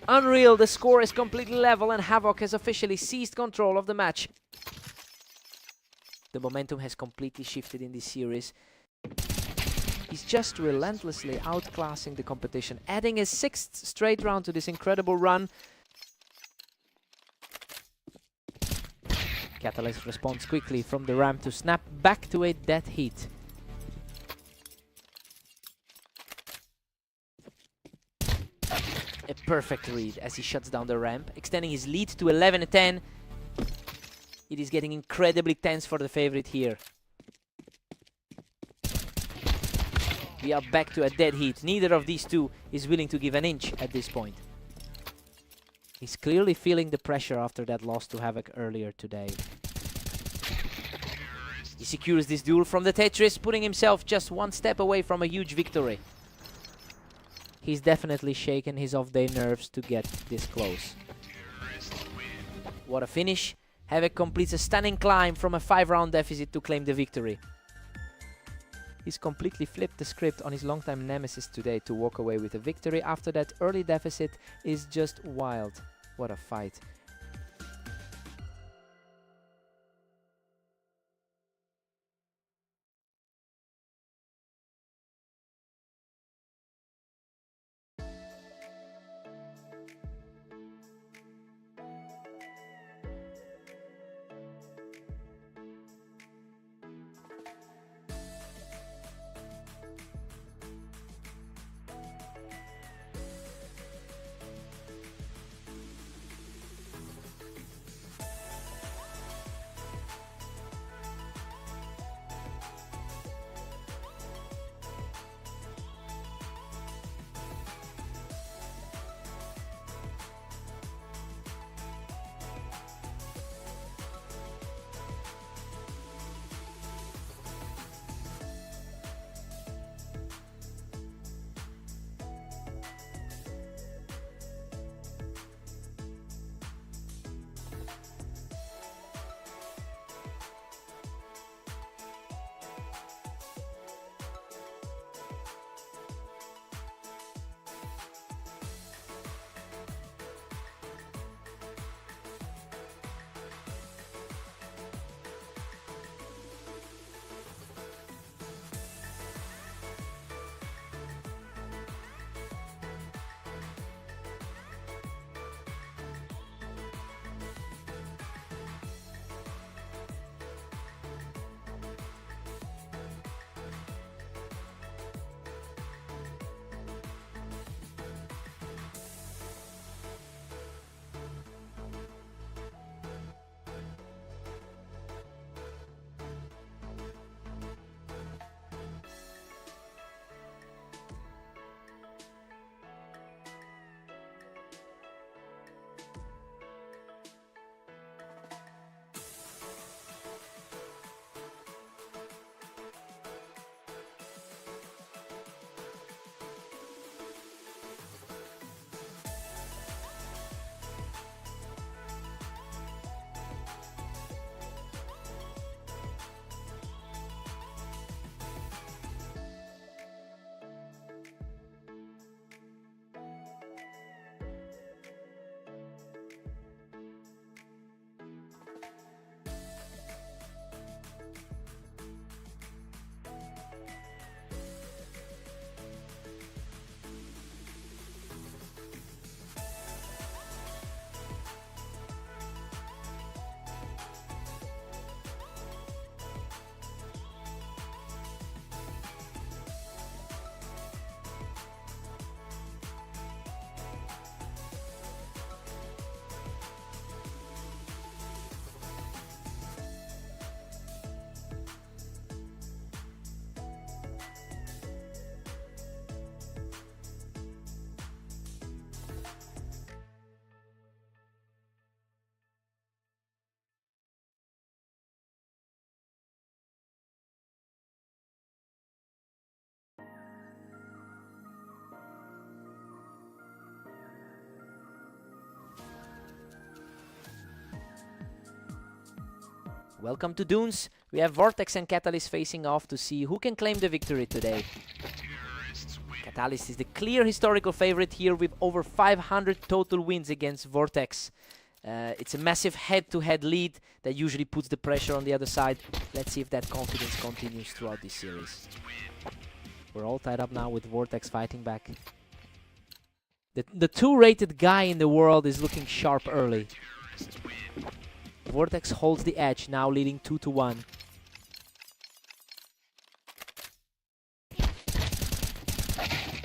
Unreal, the score is completely level and Havoc has officially seized control of the match. The momentum has completely shifted in this series. He's just relentlessly outclassing the competition, adding his 6th straight round to this incredible run. Catalyst responds quickly from the ramp to snap back to a dead heat. A perfect read as he shuts down the ramp, extending his lead to 11-10. It is getting incredibly tense for the favorite here. We are back to a dead heat. Neither of these two is willing to give an inch at this point. He's clearly feeling the pressure after that loss to Havoc earlier today. He secures this duel from the Tetris, putting himself just one step away from a huge victory. He's definitely shaken his off-day nerves to get this close. What a finish. Havoc completes a stunning climb from a 5-round deficit to claim the victory. He's completely flipped the script on his longtime nemesis today to walk away with a victory after that early deficit is just wild. What a fight. Welcome to Dunes. We have Vortex and Catalyst facing off to see who can claim the victory today. Catalyst is the clear historical favorite here with over 500 total wins against Vortex. It's a massive head-to-head lead that usually puts the pressure on the other side. Let's see if that confidence continues throughout this series. We're all tied up now with Vortex fighting back. The 2-rated guy in the world is looking sharp early. Vortex holds the edge, now leading 2-1.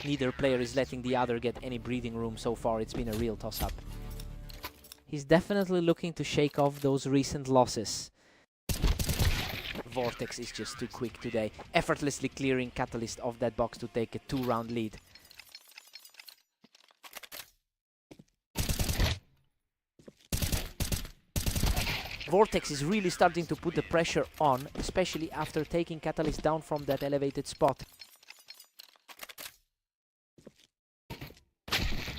Neither player is letting the other get any breathing room so far. It's been a real toss-up. He's definitely looking to shake off those recent losses. Vortex is just too quick today, effortlessly clearing Catalyst off that box to take a 2-round lead. Vortex is really starting to put the pressure on, especially after taking Catalyst down from that elevated spot.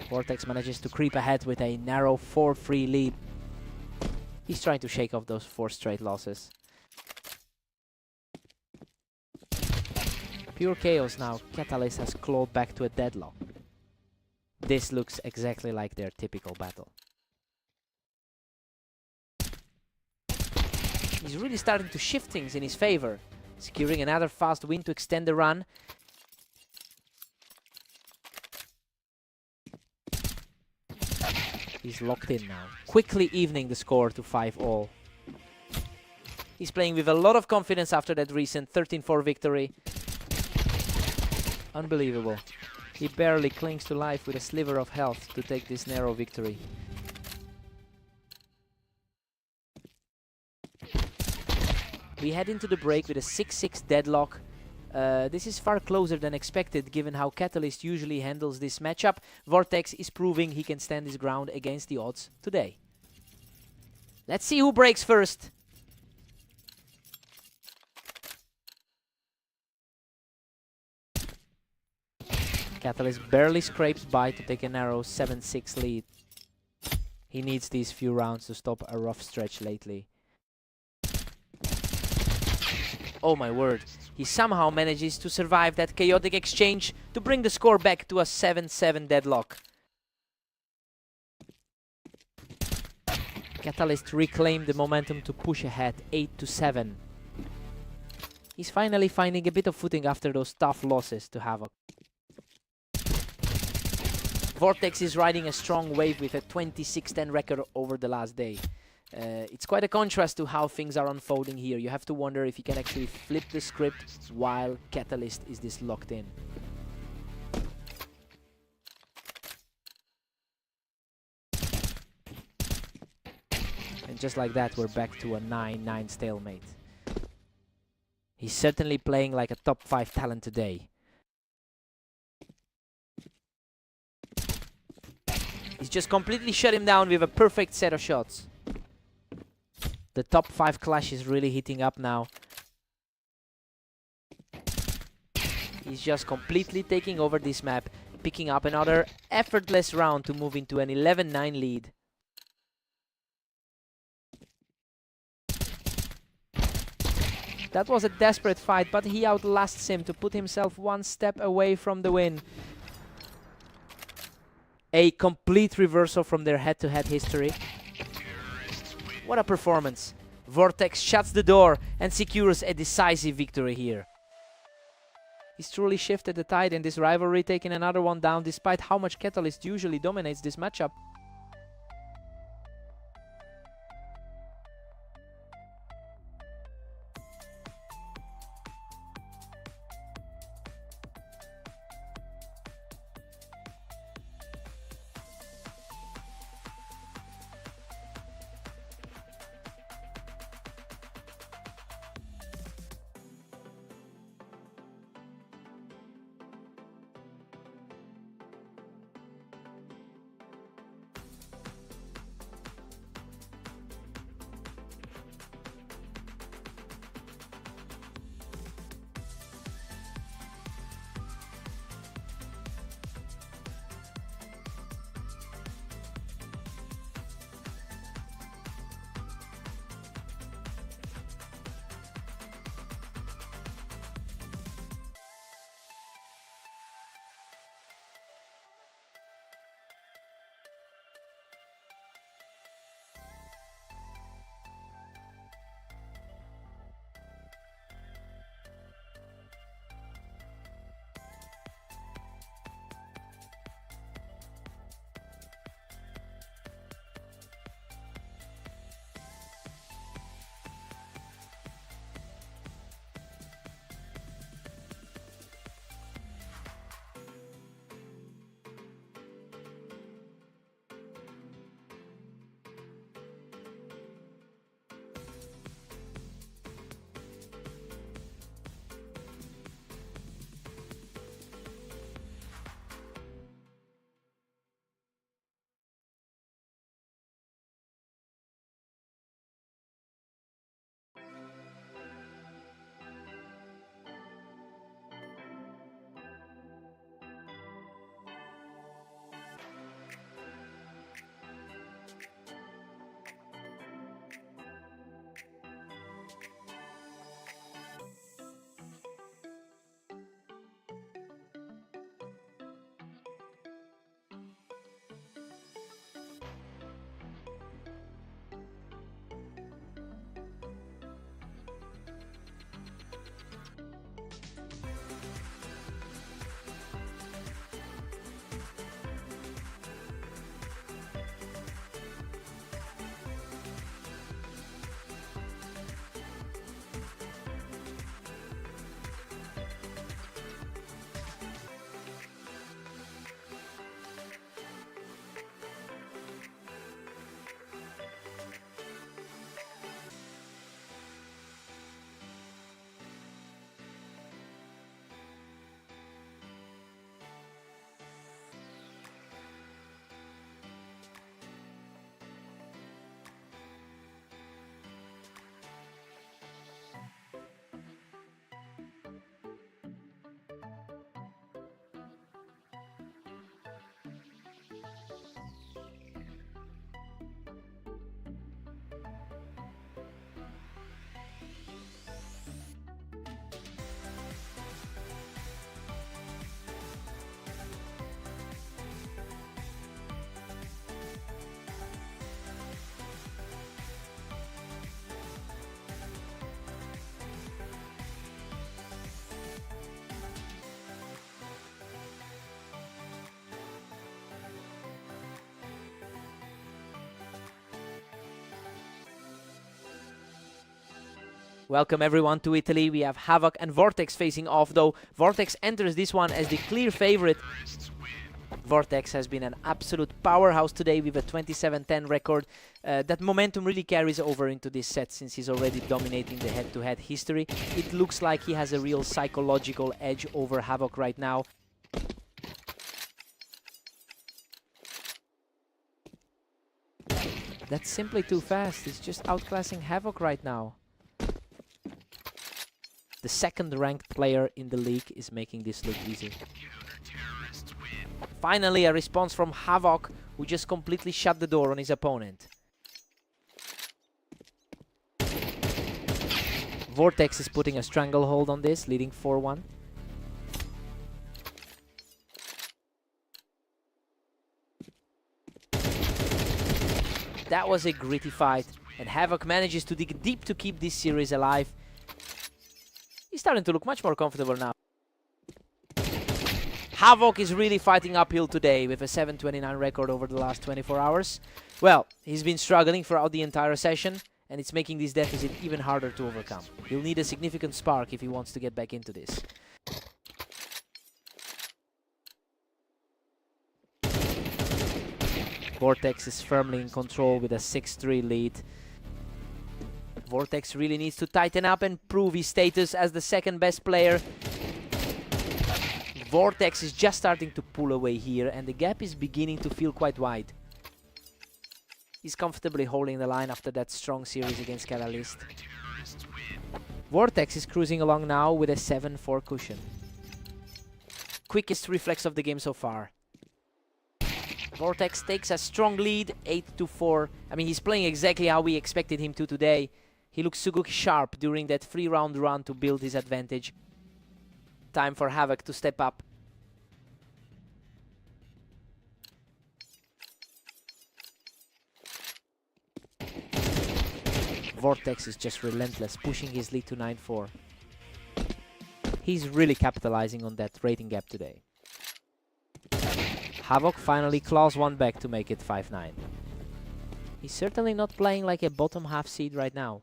Vortex manages to creep ahead with a narrow 4-3 lead. He's trying to shake off those 4 straight losses. Pure chaos now. Catalyst has clawed back to a deadlock. This looks exactly like their typical battle. He's really starting to shift things in his favor, securing another fast win to extend the run. He's locked in now, quickly evening the score to 5-all. He's playing with a lot of confidence after that recent 13-4 victory. Unbelievable. He barely clings to life with a sliver of health to take this narrow victory. We head into the break with a 6-6 deadlock. This is far closer than expected, given how Catalyst usually handles this matchup. Vortex is proving he can stand his ground against the odds today. Let's see who breaks first. Catalyst barely scrapes by to take a narrow 7-6 lead. He needs these few rounds to stop a rough stretch lately. Oh my word, he somehow manages to survive that chaotic exchange to bring the score back to a 7-7 deadlock. Catalyst reclaimed the momentum to push ahead 8-7. He's finally finding a bit of footing after those tough losses to Havoc. Vortex is riding a strong wave with a 26-10 record over the last day. It's quite a contrast to how things are unfolding here. You have to wonder if he can actually flip the script while Catalyst is this locked in. And just like that, we're back to a 9-9 stalemate. He's certainly playing like a top 5 talent today. He's just completely shut him down with a perfect set of shots. The top 5 clash is really heating up now. He's just completely taking over this map, picking up another effortless round to move into an 11-9 lead. That was a desperate fight, but he outlasts him to put himself one step away from the win. A complete reversal from their head-to-head history. What a performance. Vortex shuts the door and secures a decisive victory here. He's truly shifted the tide in this rivalry, taking another one down despite how much Catalyst usually dominates this matchup. Welcome everyone to Italy. We have Havoc and Vortex facing off, though Vortex enters this one as the clear favorite. Vortex has been an absolute powerhouse today with a 27-10 record. That momentum really carries over into this set since he's already dominating the head-to-head history. It looks like he has a real psychological edge over Havoc right now. That's simply too fast. He's just outclassing Havoc right now. The second-ranked player in the league is making this look easy. Finally, a response from Havoc, who just completely shut the door on his opponent. Vortex is putting a stranglehold on this, leading 4-1. That was a gritty fight, and Havoc manages to dig deep to keep this series alive. He's starting to look much more comfortable now. Havoc is really fighting uphill today with a 7-29 record over the last 24 hours. Well, he's been struggling throughout the entire session, and it's making this deficit even harder to overcome. He'll need a significant spark if he wants to get back into this. Vortex is firmly in control with a 6-3 lead. Vortex really needs to tighten up and prove his status as the second best player. Vortex is just starting to pull away here, and the gap is beginning to feel quite wide. He's comfortably holding the line after that strong series against Catalyst. Vortex is cruising along now with a 7-4 cushion. Quickest reflex of the game so far. Vortex takes a strong lead, 8-4. I mean, he's playing exactly how we expected him to today. He looks super sharp during that 3-round run to build his advantage. Time for Havoc to step up. Vortex is just relentless, pushing his lead to 9-4. He's really capitalizing on that rating gap today. Havoc finally claws one back to make it 5-9. He's certainly not playing like a bottom half seed right now.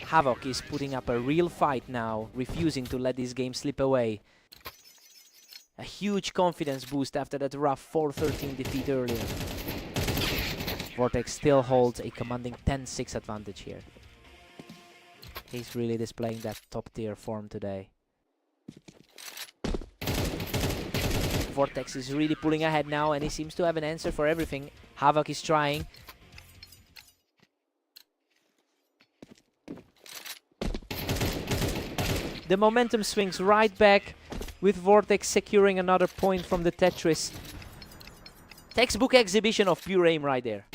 Havoc is putting up a real fight now, refusing to let this game slip away. A huge confidence boost after that rough 4-13 defeat earlier. Vortex still holds a commanding 10-6 advantage here. He's really displaying that top-tier form today. Vortex is really pulling ahead now, and he seems to have an answer for everything. Havoc is trying. The momentum swings right back, with Vortex securing another point from the Tetris. Textbook exhibition of pure aim right there.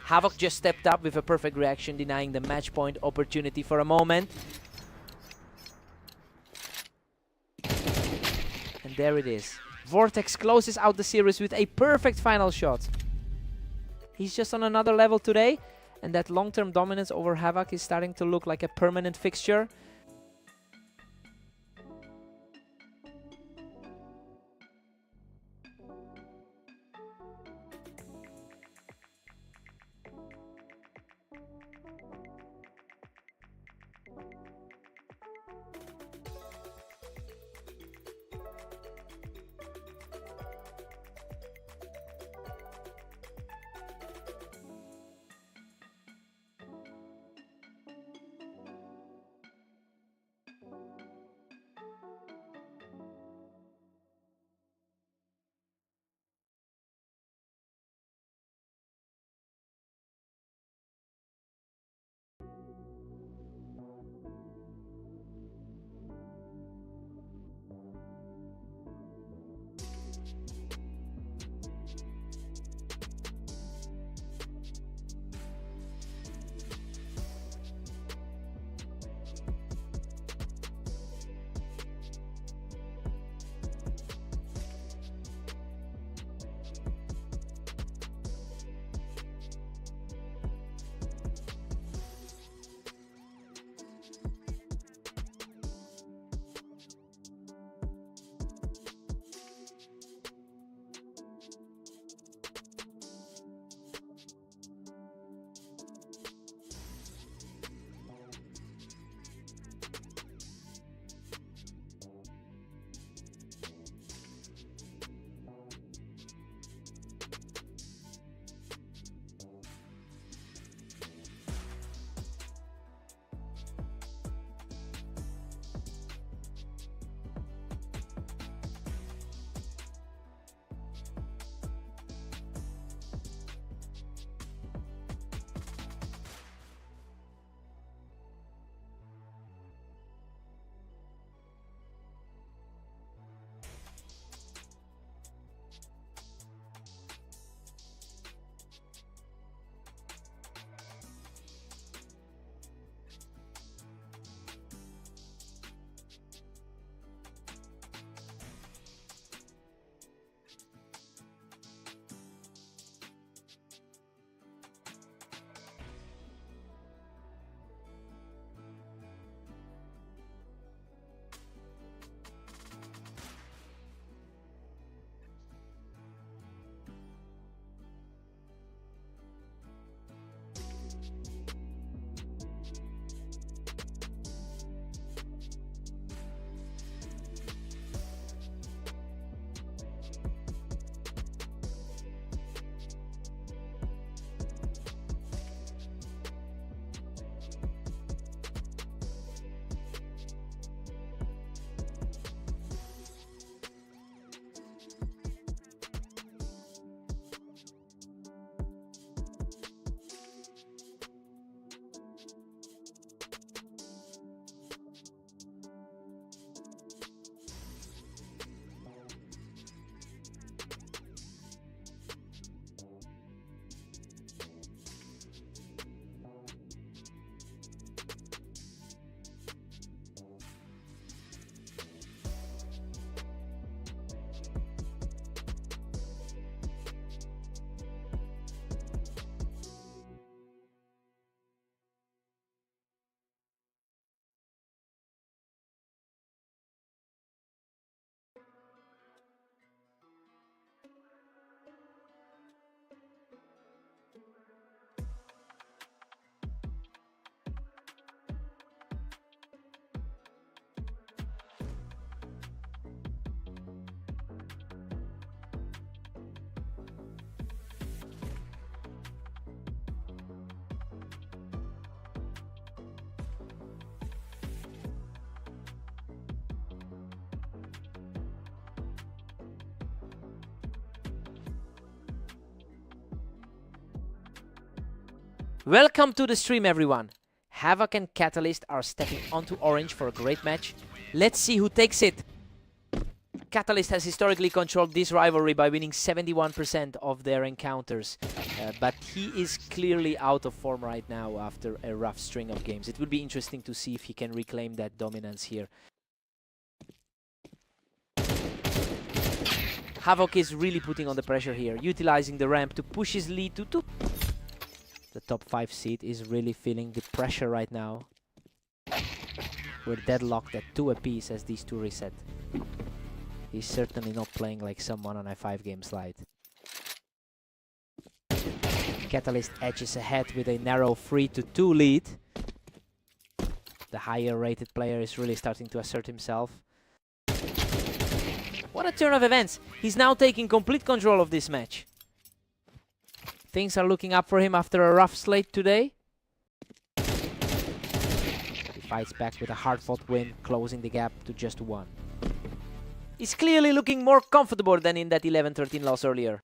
Havoc just stepped up with a perfect reaction, denying the match point opportunity for a moment. And there it is. Vortex closes out the series with a perfect final shot. He's just on another level today, and that long-term dominance over Havoc is starting to look like a permanent fixture. Welcome to the stream, everyone. Havoc and Catalyst are stepping onto orange for a great match. Let's see who takes it. Catalyst has historically controlled this rivalry by winning 71% of their encounters. But he is clearly out of form right now after a rough string of games. It will be interesting to see if he can reclaim that dominance here. Havoc is really putting on the pressure here, utilizing the ramp to push his lead to 2. The top 5 seed is really feeling the pressure right now. We're deadlocked at 2 apiece as these two reset. He's certainly not playing like someone on a 5-game slide. Catalyst edges ahead with a narrow 3-2 lead. The higher rated player is really starting to assert himself. What a turn of events! He's now taking complete control of this match. Things are looking up for him after a rough slate today. He fights back with a hard-fought win, closing the gap to just 1. He's clearly looking more comfortable than in that 11-13 loss earlier.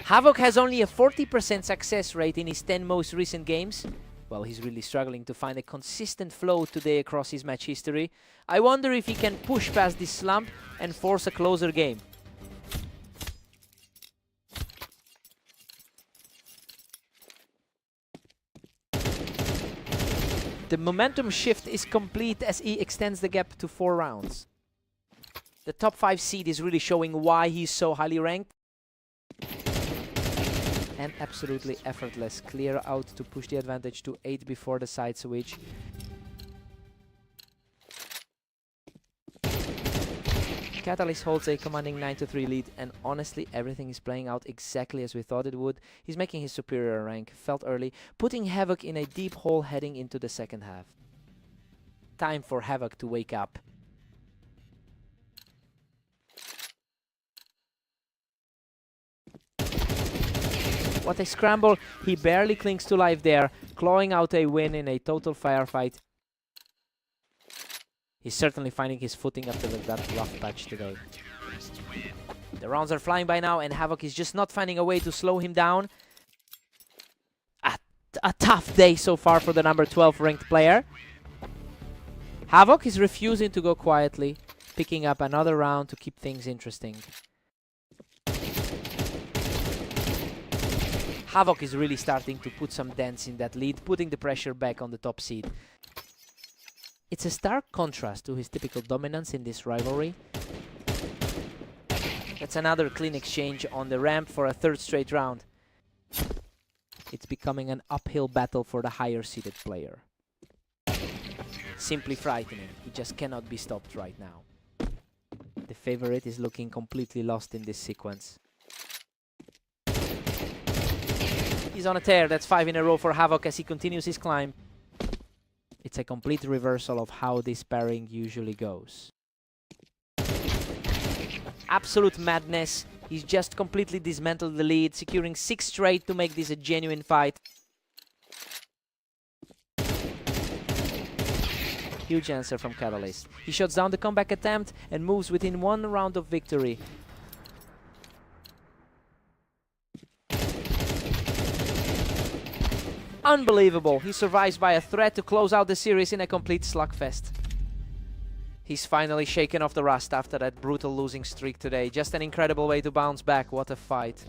Havoc has only a 40% success rate in his 10 most recent games. Well, he's really struggling to find a consistent flow today across his match history. I wonder if he can push past this slump and force a closer game. The momentum shift is complete as he extends the gap to 4 rounds. The top 5 seed is really showing why he's so highly ranked. And absolutely effortless clear out to push the advantage to 8 before the side switch. Catalyst holds a commanding 9-3 lead, and honestly everything is playing out exactly as we thought it would. He's making his superior rank felt early, putting Havoc in a deep hole heading into the second half. Time for Havoc to wake up. What a scramble, he barely clings to life there, clawing out a win in a total firefight. He's certainly finding his footing after that rough patch today. The rounds are flying by now and Havoc is just not finding a way to slow him down. A tough day so far for the number 12 ranked player. Havoc is refusing to go quietly, picking up another round to keep things interesting. Havoc is really starting to put some dents in that lead, putting the pressure back on the top seed. It's a stark contrast to his typical dominance in this rivalry. That's another clean exchange on the ramp for a 3rd straight round. It's becoming an uphill battle for the higher seeded player. Simply frightening. He just cannot be stopped right now. The favorite is looking completely lost in this sequence. He's on a tear. That's 5 in a row for Havoc as he continues his climb. It's a complete reversal of how this pairing usually goes. Absolute madness. He's just completely dismantled the lead, securing 6 straight to make this a genuine fight. Huge answer from Catalyst. He shuts down the comeback attempt and moves within 1 round of victory. Unbelievable. He survives by a threat to close out the series in a complete slugfest. He's finally shaken off the rust after that brutal losing streak today. Just an incredible way to bounce back. What a fight.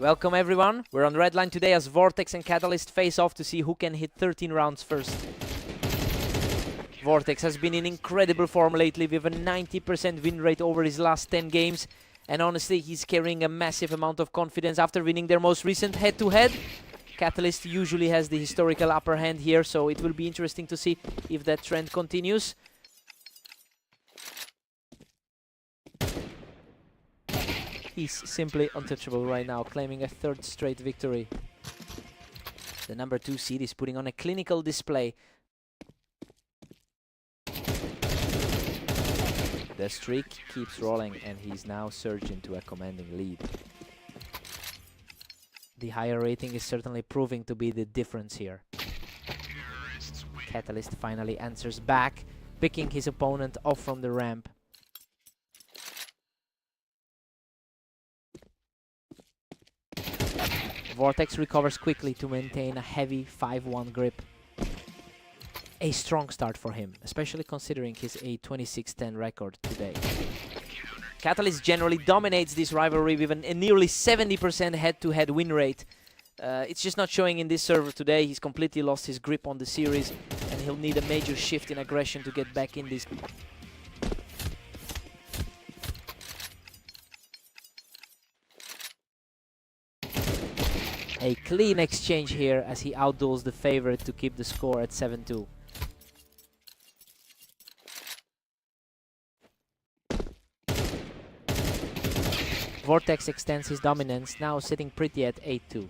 Welcome everyone. We're on Red Line today as Vortex and Catalyst face off to see who can hit 13 rounds first. Vortex has been in incredible form lately with a 90% win rate over his last 10 games. And honestly, he's carrying a massive amount of confidence after winning their most recent head-to-head. Catalyst usually has the historical upper hand here, so it will be interesting to see if that trend continues. He's simply untouchable right now, claiming a third straight victory. The number 2 seed is putting on a clinical display. The streak keeps rolling and he's now surged into a commanding lead. The higher rating is certainly proving to be the difference here. Catalyst finally answers back, picking his opponent off from the ramp. Vortex recovers quickly to maintain a heavy 5-1 grip. A strong start for him, especially considering his A26-10 record today. Catalyst generally dominates this rivalry with a nearly 70% head-to-head win rate. It's just not showing in this server today. He's completely lost his grip on the series, and he'll need a major shift in aggression to get back in this. A clean exchange here as he outduels the favorite to keep the score at 7-2. Vortex extends his dominance, now sitting pretty at 8-2.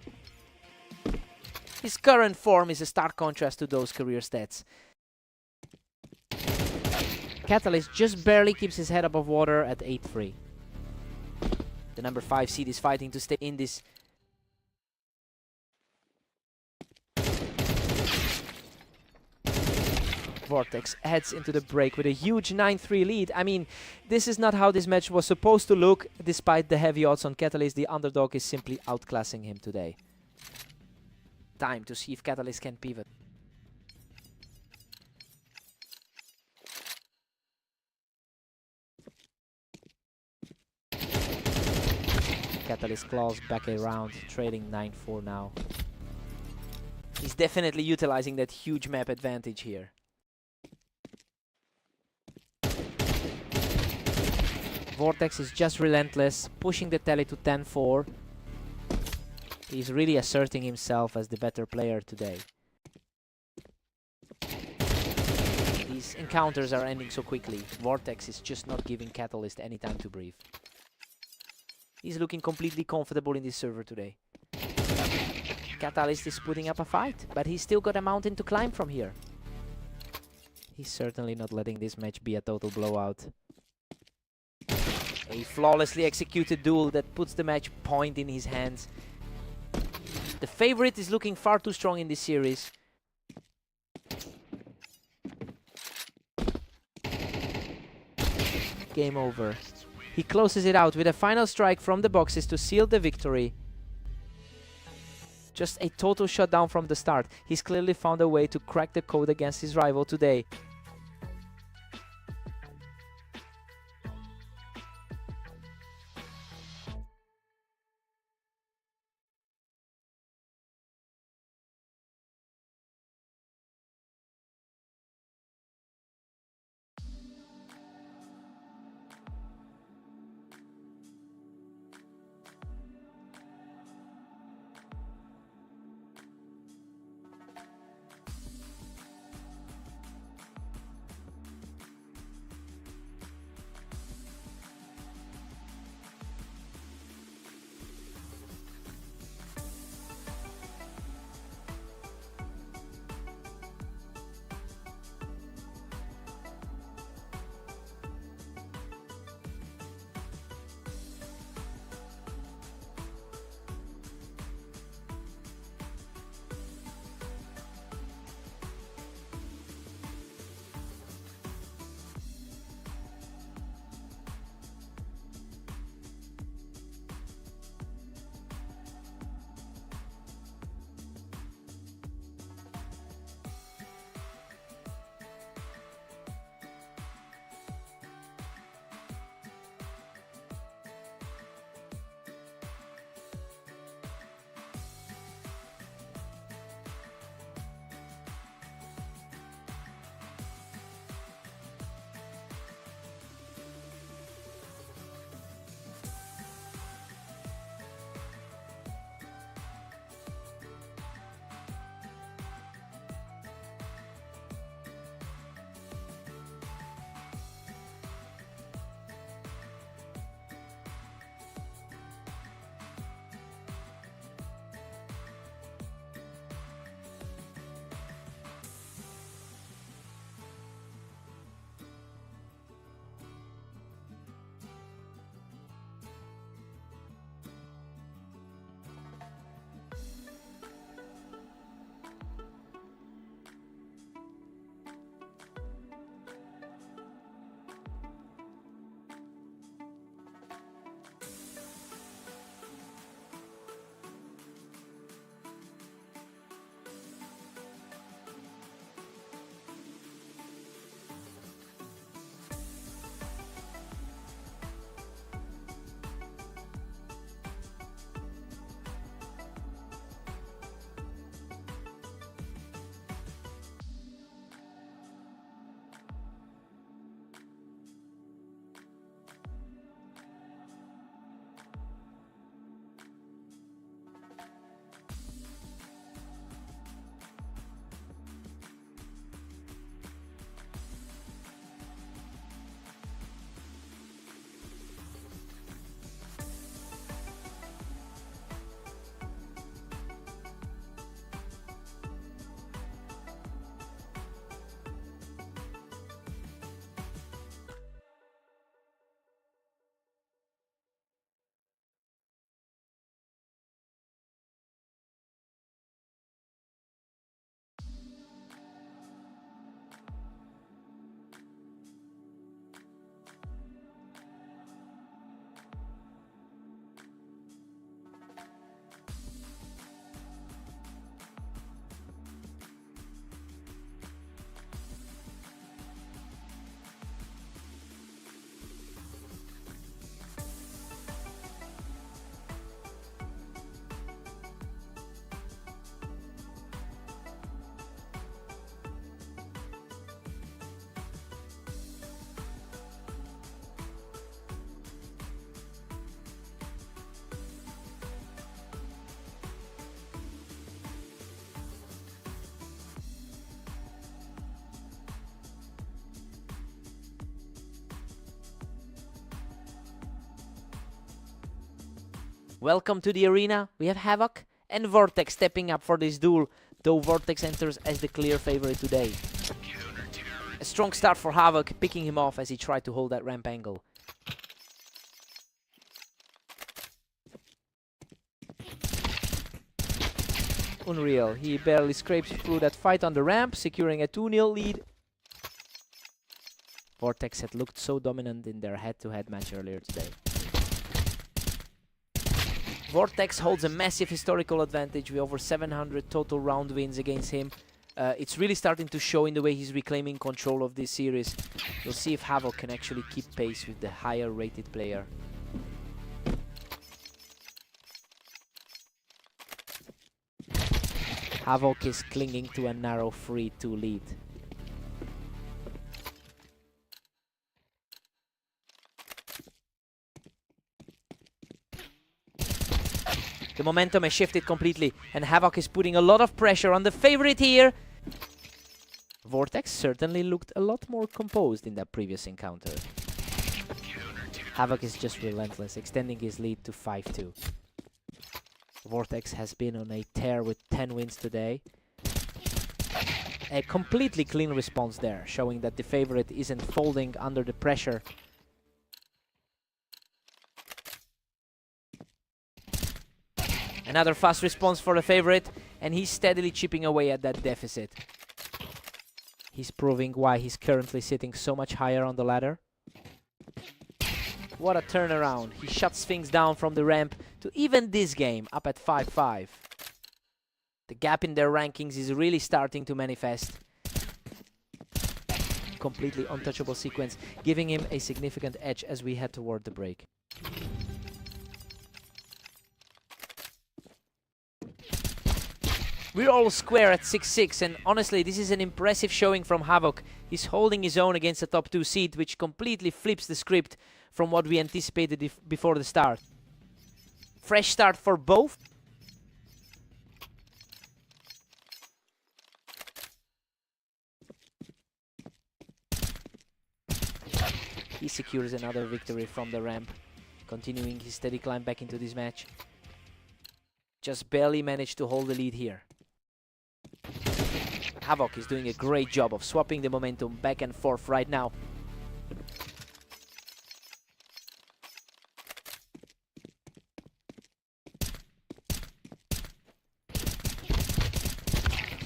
His current form is a stark contrast to those career stats. Catalyst just barely keeps his head above water at 8-3. The number 5 seed is fighting to stay in this. Vortex heads into the break with a huge 9-3 lead. I mean, this is not how this match was supposed to look. Despite the heavy odds on Catalyst, the underdog is simply outclassing him today. Time to see if Catalyst can pivot. Catalyst claws back around, trading 9-4 now. He's definitely utilizing that huge map advantage here. Vortex is just relentless, pushing the tally to 10-4. He's really asserting himself as the better player today. These encounters are ending so quickly. Vortex is just not giving Catalyst any time to breathe. He's looking completely comfortable in this server today. Catalyst is putting up a fight, but he's still got a mountain to climb from here. He's certainly not letting this match be a total blowout. A flawlessly executed duel that puts the match point in his hands. The favorite is looking far too strong in this series. Game over. He closes it out with a final strike from the boxes to seal the victory. Just a total shutdown from the start. He's clearly found a way to crack the code against his rival today. Welcome to the arena. We have Havoc and Vortex stepping up for this duel, though Vortex enters as the clear favorite today. A strong start for Havoc, picking him off as he tried to hold that ramp angle. Unreal. He barely scrapes through that fight on the ramp, securing a 2-0 lead. Vortex had looked so dominant in their head-to-head match earlier today. Vortex holds a massive historical advantage with over 700 total round wins against him. It's really starting to show in the way he's reclaiming control of this series. We'll see if Havoc can actually keep pace with the higher rated player. Havoc is clinging to a narrow 3-2 lead. The momentum has shifted completely, and Havoc is putting a lot of pressure on the favorite here. Vortex certainly looked a lot more composed in that previous encounter. Havoc is just relentless, extending his lead to 5-2. Vortex has been on a tear with 10 wins today. A completely clean response there, showing that the favorite isn't folding under the pressure. Another fast response for the favorite, and he's steadily chipping away at that deficit. He's proving why he's currently sitting so much higher on the ladder. What a turnaround. He shuts things down from the ramp to even this game up at 5-5. The gap in their rankings is really starting to manifest. Completely untouchable sequence, giving him a significant edge as we head toward the break. We're all square at 6-6, and honestly, this is an impressive showing from Havoc. He's holding his own against the top 2 seed, which completely flips the script from what we anticipated before the start. Fresh start for both. He secures another victory from the ramp, continuing his steady climb back into this match. Just barely managed to hold the lead here. Havoc is doing a great job of swapping the momentum back and forth right now.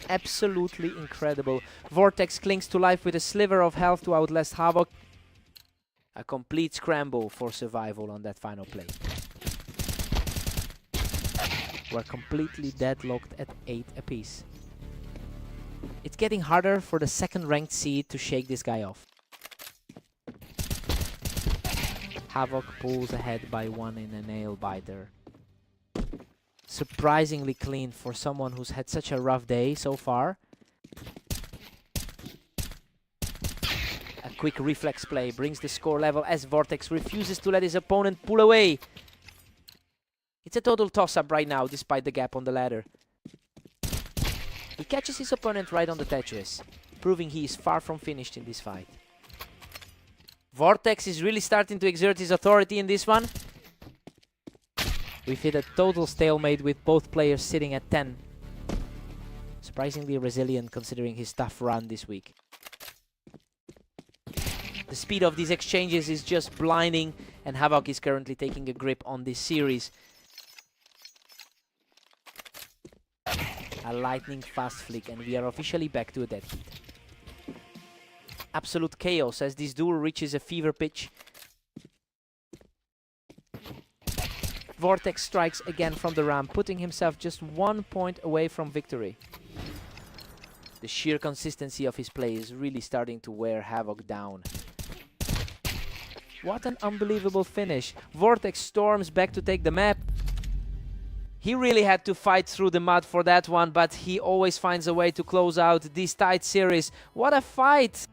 Absolutely incredible. Vortex clings to life with a sliver of health to outlast Havoc. A complete scramble for survival on that final play. We're completely deadlocked at 8 apiece. It's getting harder for the second-ranked seed to shake this guy off. Havoc pulls ahead by 1 in a nail-biter. Surprisingly clean for someone who's had such a rough day so far. A quick reflex play brings the score level as Vortex refuses to let his opponent pull away. It's a total toss-up right now, despite the gap on the ladder. He catches his opponent right on the Tetris, proving he is far from finished in this fight. Vortex is really starting to exert his authority in this one. We've hit a total stalemate with both players sitting at 10. Surprisingly resilient considering his tough run this week. The speed of these exchanges is just blinding, and Havoc is currently taking a grip on this series. A lightning fast flick, and we are officially back to a dead heat. Absolute chaos as this duel reaches a fever pitch. Vortex strikes again from the ramp, putting himself just 1 point away from victory. The sheer consistency of his play is really starting to wear Havoc down. What an unbelievable finish. Vortex storms back to take the map. He really had to fight through the mud for that one, but he always finds a way to close out this tight series. What a fight!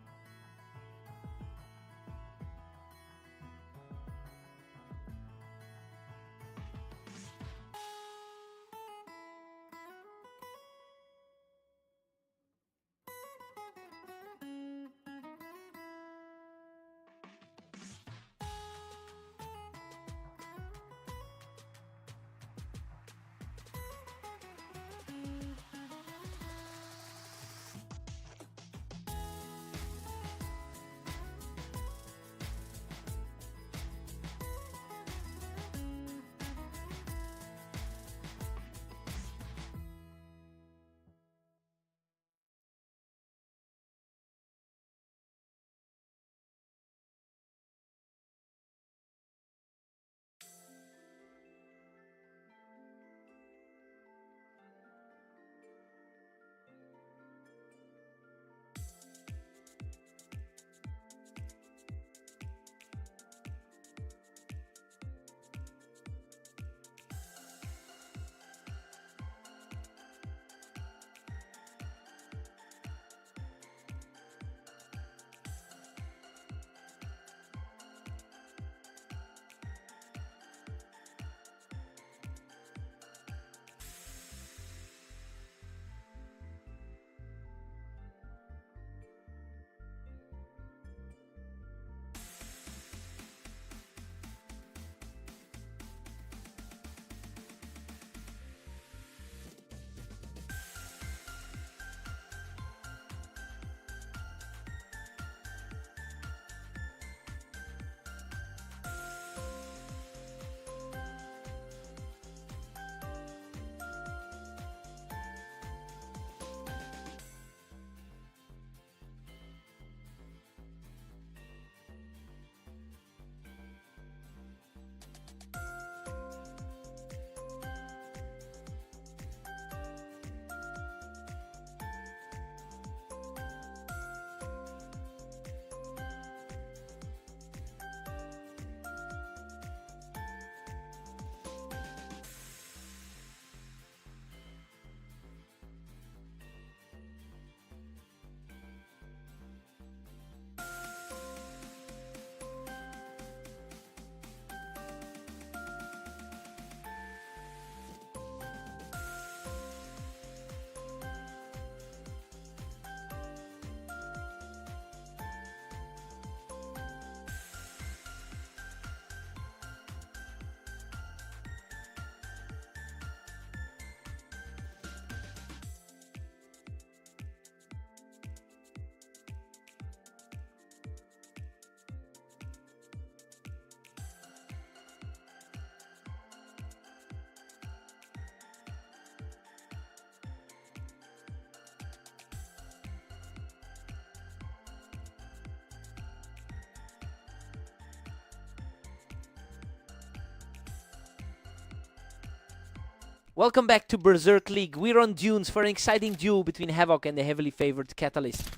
Welcome back to Berserk League. We're on Dunes for an exciting duel between Havoc and the heavily favored Catalyst.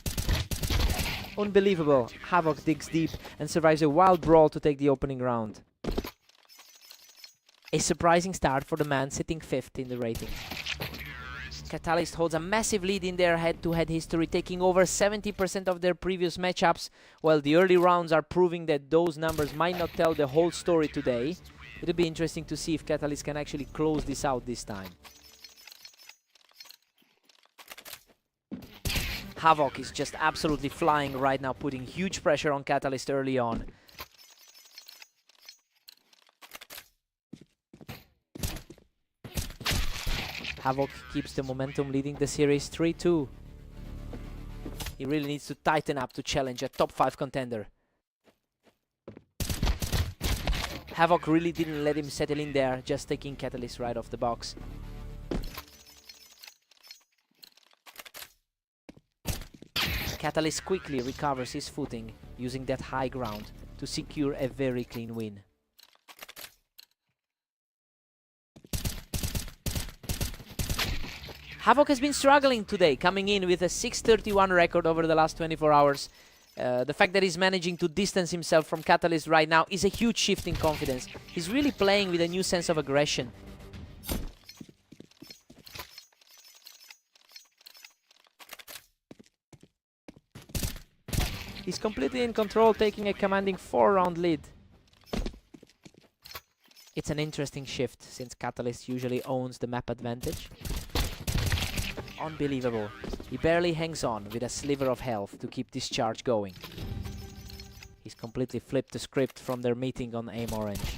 Unbelievable. Havoc digs deep and survives a wild brawl to take the opening round. A surprising start for the man sitting 5th in the rating. Catalyst holds a massive lead in their head-to-head history, taking over 70% of their previous matchups, while the early rounds are proving that those numbers might not tell the whole story today. It'll be interesting to see if Catalyst can actually close this out this time. Havoc is just absolutely flying right now, putting huge pressure on Catalyst early on. Havoc keeps the momentum, leading the series 3-2. He really needs to tighten up to challenge a top 5 contender. Havoc really didn't let him settle in there, just taking Catalyst right off the box. Catalyst quickly recovers his footing, using that high ground to secure a very clean win. Havoc has been struggling today, coming in with a 6-31 record over the last 24 hours. The fact that he's managing to distance himself from Catalyst right now is a huge shift in confidence. He's really playing with a new sense of aggression. He's completely in control, taking a commanding 4-round lead. It's an interesting shift, since Catalyst usually owns the map advantage. Unbelievable. He barely hangs on with a sliver of health to keep this charge going. He's completely flipped the script from their meeting on Aim Orange.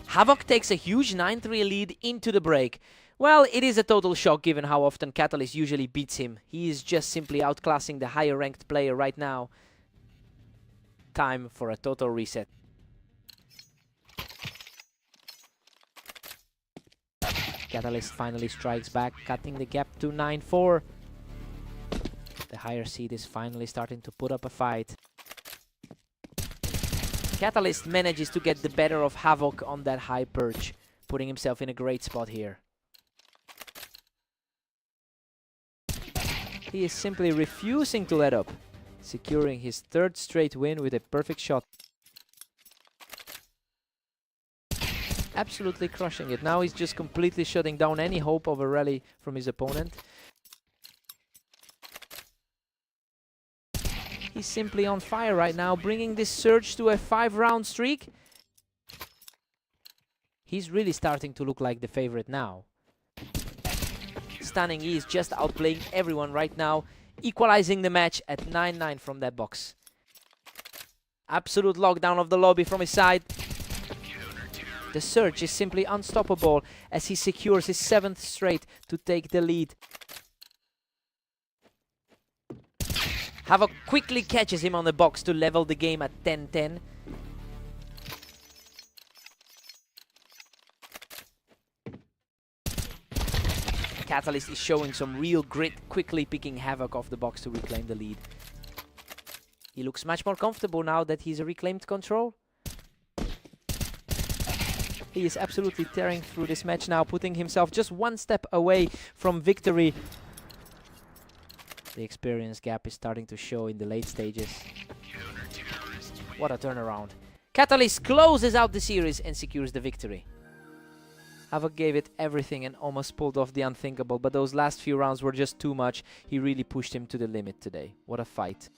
Havoc takes a huge 9-3 lead into the break. Well, it is a total shock given how often Catalyst usually beats him. He is just simply outclassing the higher ranked player right now. Time for a total reset. Catalyst finally strikes back, cutting the gap to 9-4. The higher seed is finally starting to put up a fight. Catalyst manages to get the better of Havoc on that high perch, putting himself in a great spot here. He is simply refusing to let up, securing his 3rd straight win with a perfect shot. Absolutely crushing it. Now he's just completely shutting down any hope of a rally from his opponent. He's simply on fire right now, bringing this surge to a 5-round streak. He's really starting to look like the favorite now. Stunning, he is just outplaying everyone right now, equalizing the match at 9-9 from that box. Absolute lockdown of the lobby from his side. The surge is simply unstoppable as he secures his 7th straight to take the lead. Havoc quickly catches him on the box to level the game at 10-10. Catalyst is showing some real grit, quickly picking Havoc off the box to reclaim the lead. He looks much more comfortable now that he's reclaimed control. He is absolutely tearing through this match now, putting himself just 1 step away from victory. The experience gap is starting to show in the late stages. What a turnaround. Catalyst closes out the series and secures the victory. Havoc gave it everything and almost pulled off the unthinkable, but those last few rounds were just too much. He really pushed him to the limit today. What a fight.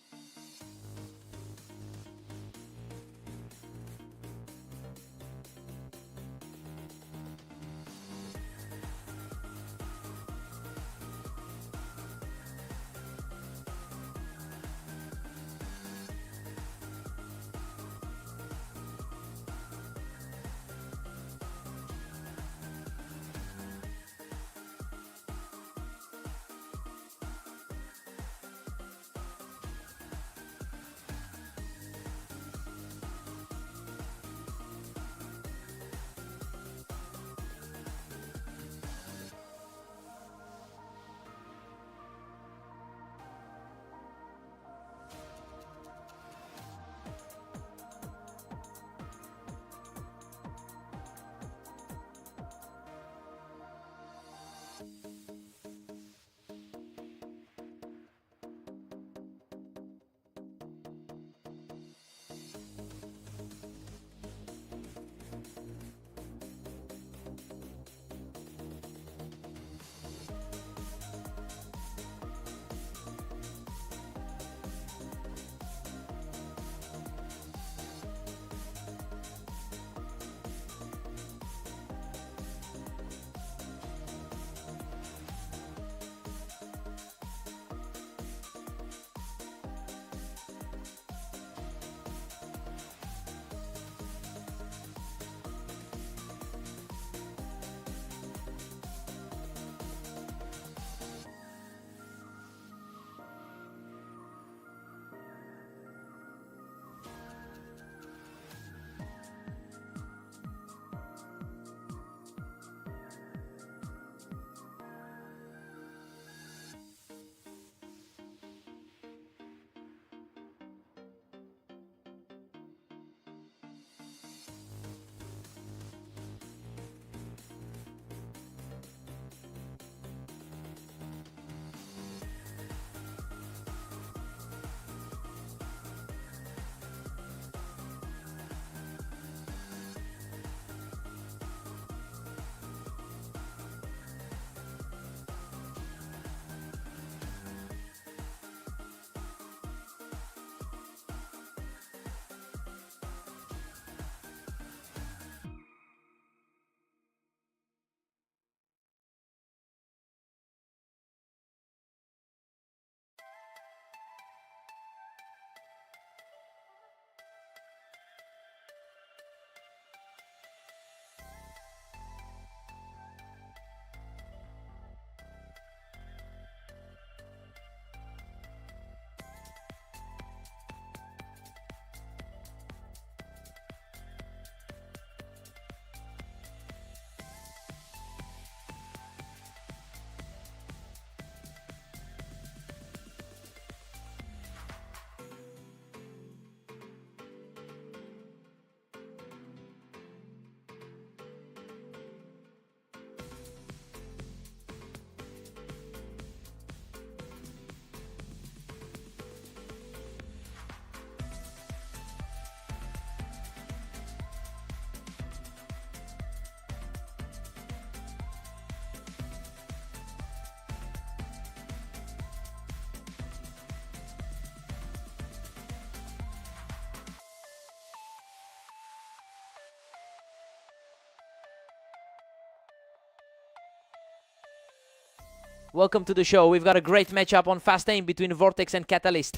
Welcome to the show. We've got a great matchup on Fast Aim between Vortex and Catalyst.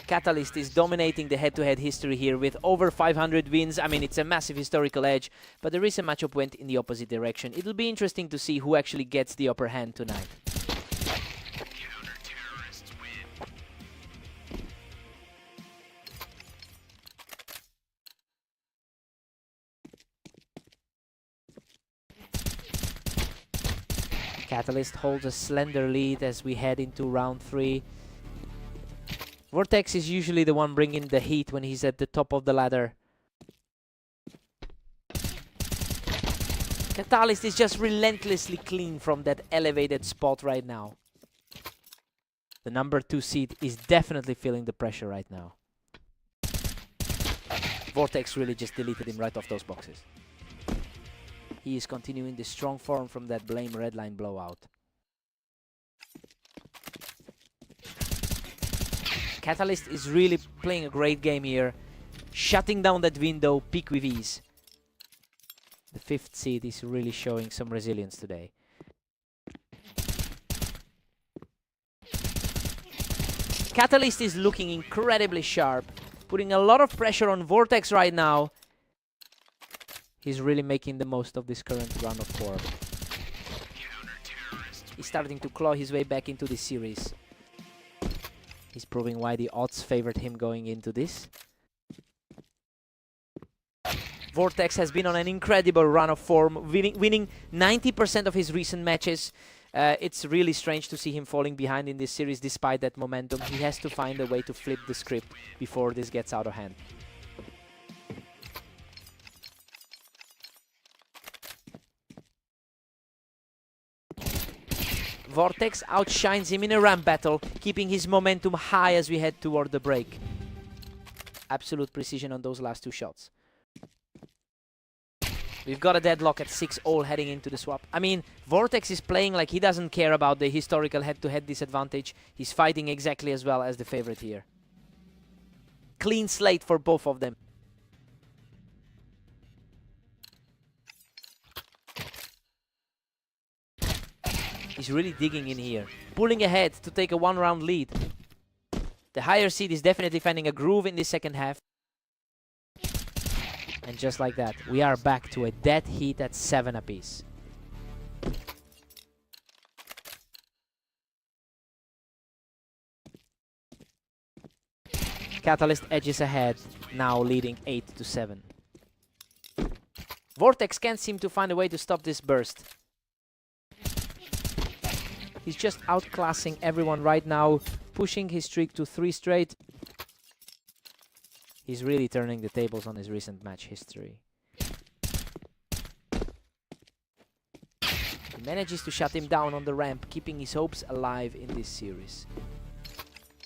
Catalyst is dominating the head-to-head history here with over 500 wins. I mean, it's a massive historical edge, but the recent matchup went in the opposite direction. It'll be interesting to see who actually gets the upper hand tonight. Catalyst holds a slender lead as we head into round 3. Vortex is usually the one bringing the heat when he's at the top of the ladder. Catalyst is just relentlessly clean from that elevated spot right now. The number 2 seed is definitely feeling the pressure right now. Vortex really just deleted him right off those boxes. He is continuing the strong form from that Blame Redline blowout. Catalyst is really playing a great game here, shutting down that window, peak with ease. The 5th seed is really showing some resilience today. Catalyst is looking incredibly sharp, putting a lot of pressure on Vortex right now. He's really making the most of this current run of form. He's starting to claw his way back into this series. He's proving why the odds favored him going into this. Vortex has been on an incredible run of form, winning 90% of his recent matches. It's really strange to see him falling behind in this series despite that momentum. He has to find a way to flip the script before this gets out of hand. Vortex outshines him in a ramp battle, keeping his momentum high as we head toward the break. Absolute precision on those last 2 shots. We've got a deadlock at 6-all heading into the swap. I mean, Vortex is playing like he doesn't care about the historical head-to-head disadvantage. He's fighting exactly as well as the favorite here. Clean slate for both of them. He's really digging in here, pulling ahead to take a 1-round lead. The higher seed is definitely finding a groove in the second half. And just like that, we are back to a dead heat at 7 apiece. Catalyst edges ahead, now leading 8-7. Vortex can't seem to find a way to stop this burst. He's just outclassing everyone right now, pushing his streak to 3 straight. He's really turning the tables on his recent match history. He manages to shut him down on the ramp, keeping his hopes alive in this series.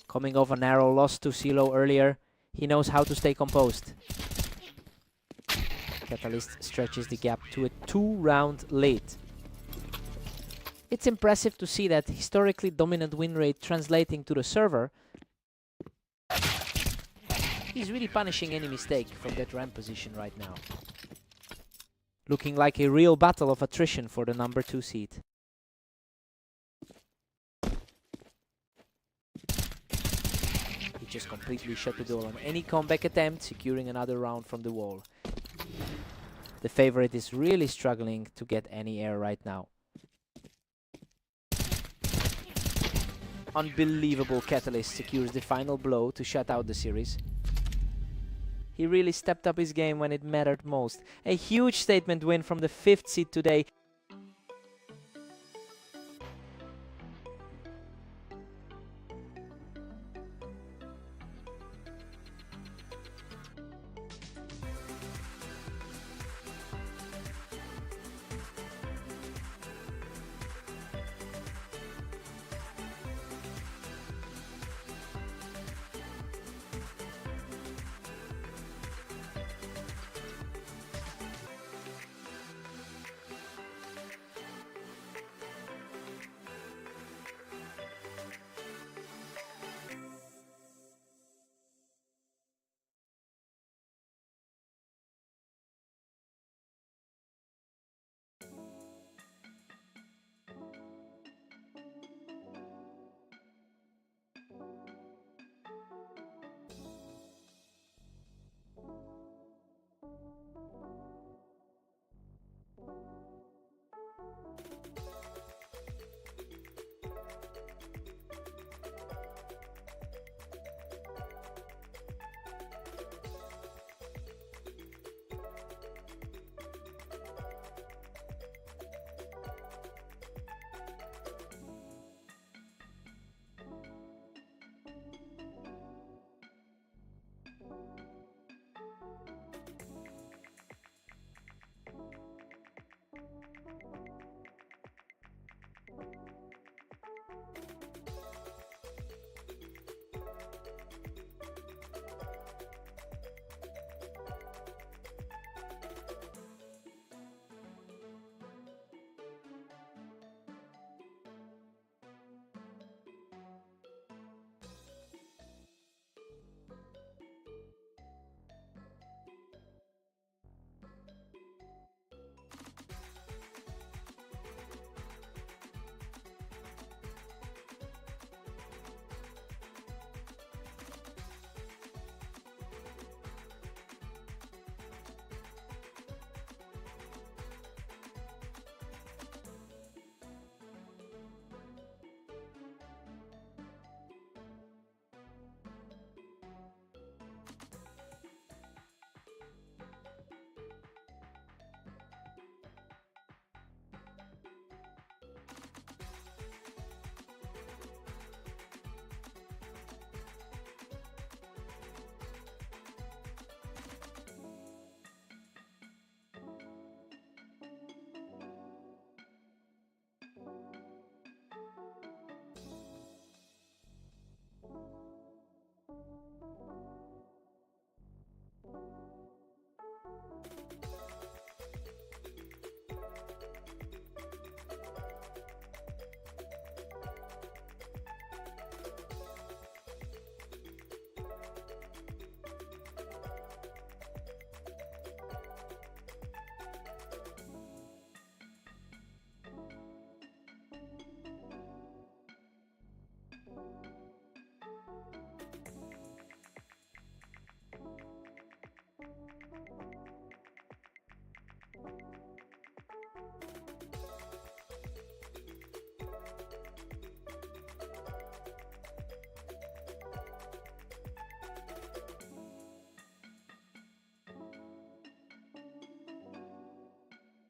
Coming off a narrow loss to CeeLo earlier, he knows how to stay composed. Catalyst stretches the gap to a 2-round lead. It's impressive to see that historically dominant win rate translating to the server. He's really punishing any mistake from that ramp position right now. Looking like a real battle of attrition for the number 2 seed. He just completely shut the door on any comeback attempt, securing another round from the wall. The favorite is really struggling to get any air right now. Unbelievable Catalyst secures the final blow to shut out the series. He really stepped up his game when it mattered most. A huge statement win from the 5th seed today.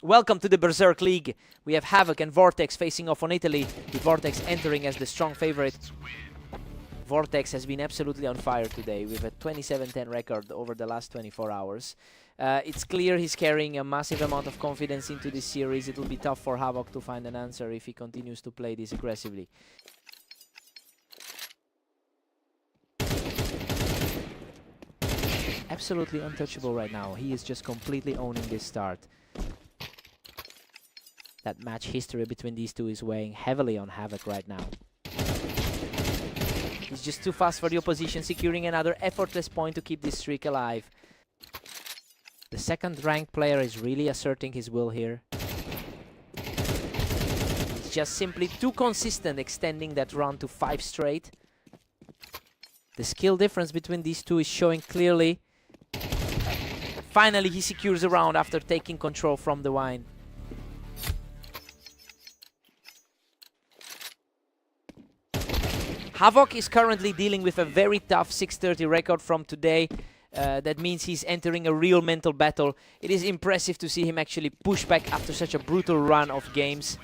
Welcome to the Berserk League. We have Havoc and Vortex facing off on Italy, with Vortex entering as the strong favorite. Vortex has been absolutely on fire today with a 27-10 record over the last 24 hours. It's clear he's carrying a massive amount of confidence into this series. It will be tough for Havoc to find an answer if he continues to play this aggressively. Absolutely untouchable right now. He is just completely owning this start. That match history between these two is weighing heavily on Havoc right now. He's just too fast for the opposition, securing another effortless point to keep this streak alive. The second ranked player is really asserting his will here. He's just simply too consistent, extending that run to 5 straight. The skill difference between these two is showing clearly. Finally, he secures a round after taking control from the wine. Havoc is currently dealing with a very tough 630 record from today. That means he's entering a real mental battle. It is impressive to see him actually push back after such a brutal run of games.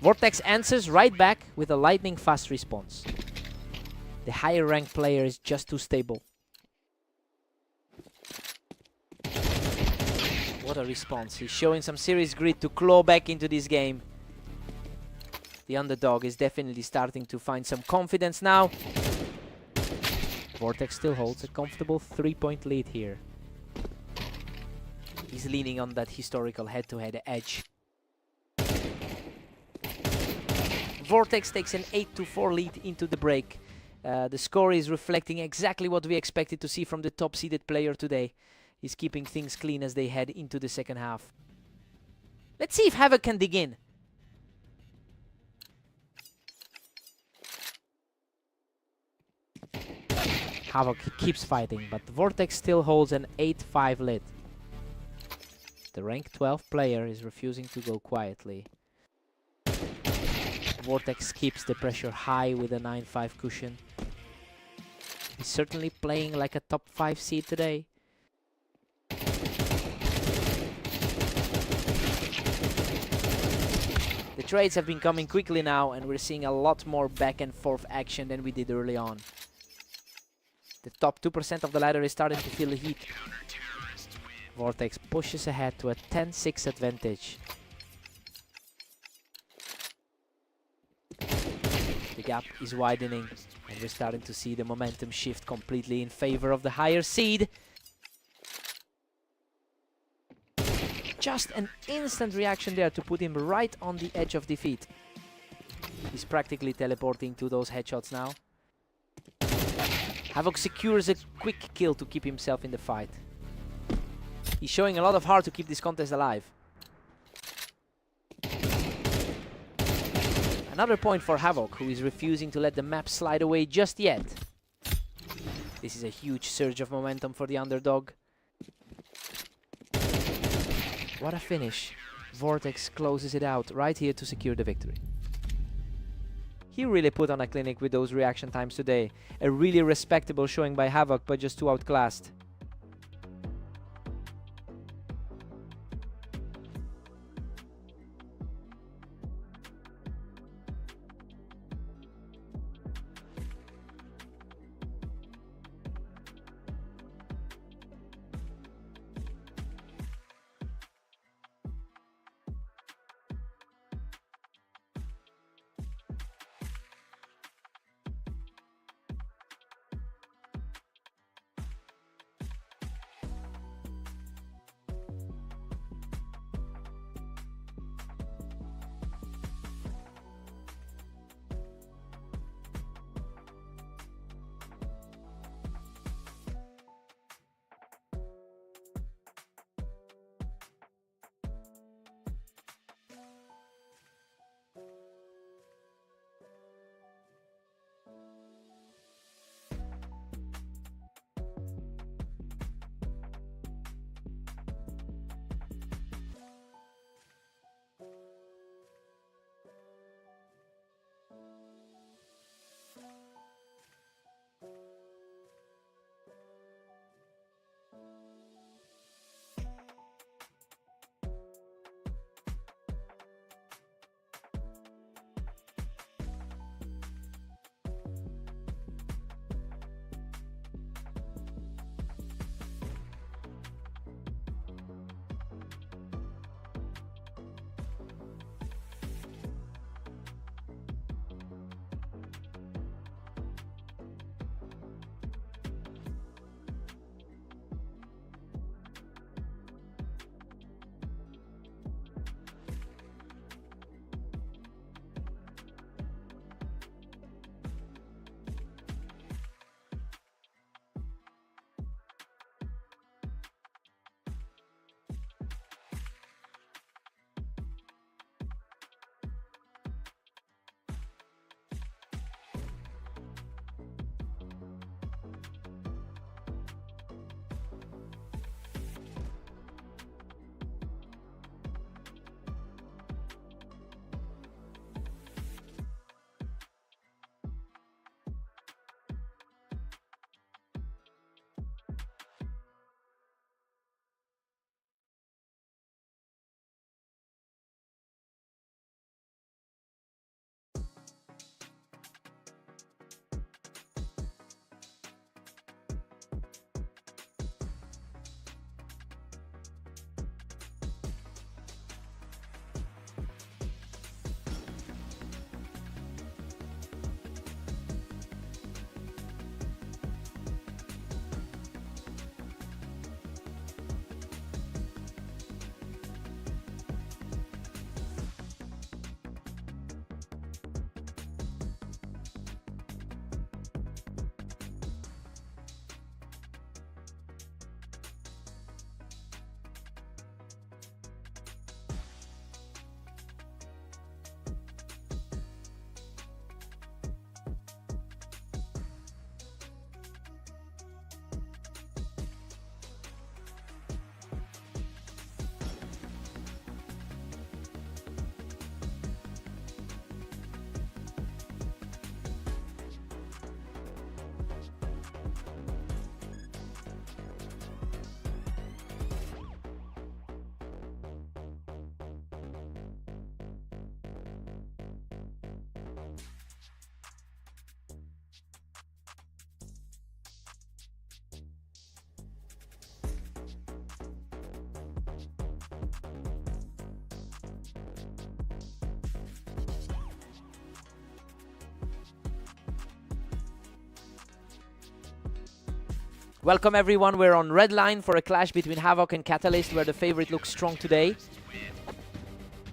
Vortex answers right back with a lightning fast response. The higher ranked player is just too stable. What a response. He's showing some serious grit to claw back into this game. The underdog is definitely starting to find some confidence now. Vortex still holds a comfortable 3-point lead here. He's leaning on that historical head-to-head edge. Vortex takes an 8-4 lead into the break. The score is reflecting exactly what we expected to see from the top-seeded player today. He's keeping things clean as they head into the second half. Let's see if Havoc can dig in. Havoc keeps fighting, but Vortex still holds an 8-5 lead. The rank 12 player is refusing to go quietly. Vortex keeps the pressure high with a 9-5 cushion. He's certainly playing like a top 5 seed today. The trades have been coming quickly now, and we're seeing a lot more back and forth action than we did early on. The top 2% of the ladder is starting to feel the heat. Vortex pushes ahead to a 10-6 advantage. The gap is widening, and we're starting to see the momentum shift completely in favor of the higher seed. Just an instant reaction there to put him right on the edge of defeat. He's practically teleporting to those headshots now. Havoc secures a quick kill to keep himself in the fight. He's showing a lot of heart to keep this contest alive. Another point for Havoc, who is refusing to let the map slide away just yet. This is a huge surge of momentum for the underdog. What a finish. Vortex closes it out right here to secure the victory. He really put on a clinic with those reaction times today. A really respectable showing by Havoc, but just too outclassed. Welcome everyone, we're on red line for a clash between Havoc and Catalyst, where the favorite looks strong today.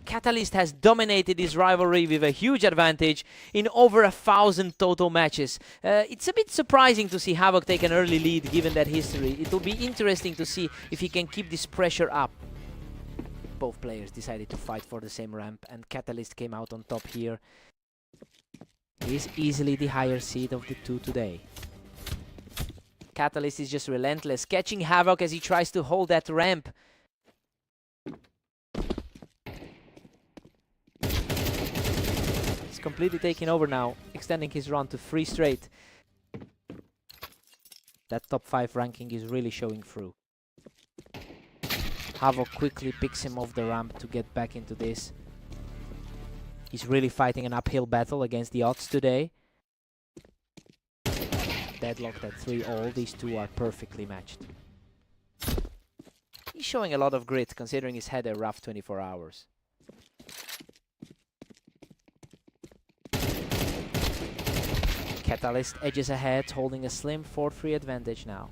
Catalyst has dominated this rivalry with a huge advantage in over 1,000 total matches. It's a bit surprising to see Havoc take an early lead given that history. It will be interesting to see if he can keep this pressure up. Both players decided to fight for the same ramp, and Catalyst came out on top here. He is easily the higher seed of the two today. Catalyst is just relentless, catching Havoc as he tries to hold that ramp. He's completely taking over now, extending his run to 3 straight. That top 5 ranking is really showing through. Havoc quickly picks him off the ramp to get back into this. He's really fighting an uphill battle against the odds today. Deadlocked at 3-all, these two are perfectly matched. He's showing a lot of grit considering he's had a rough 24 hours. Catalyst edges ahead, holding a slim 4-3 advantage now.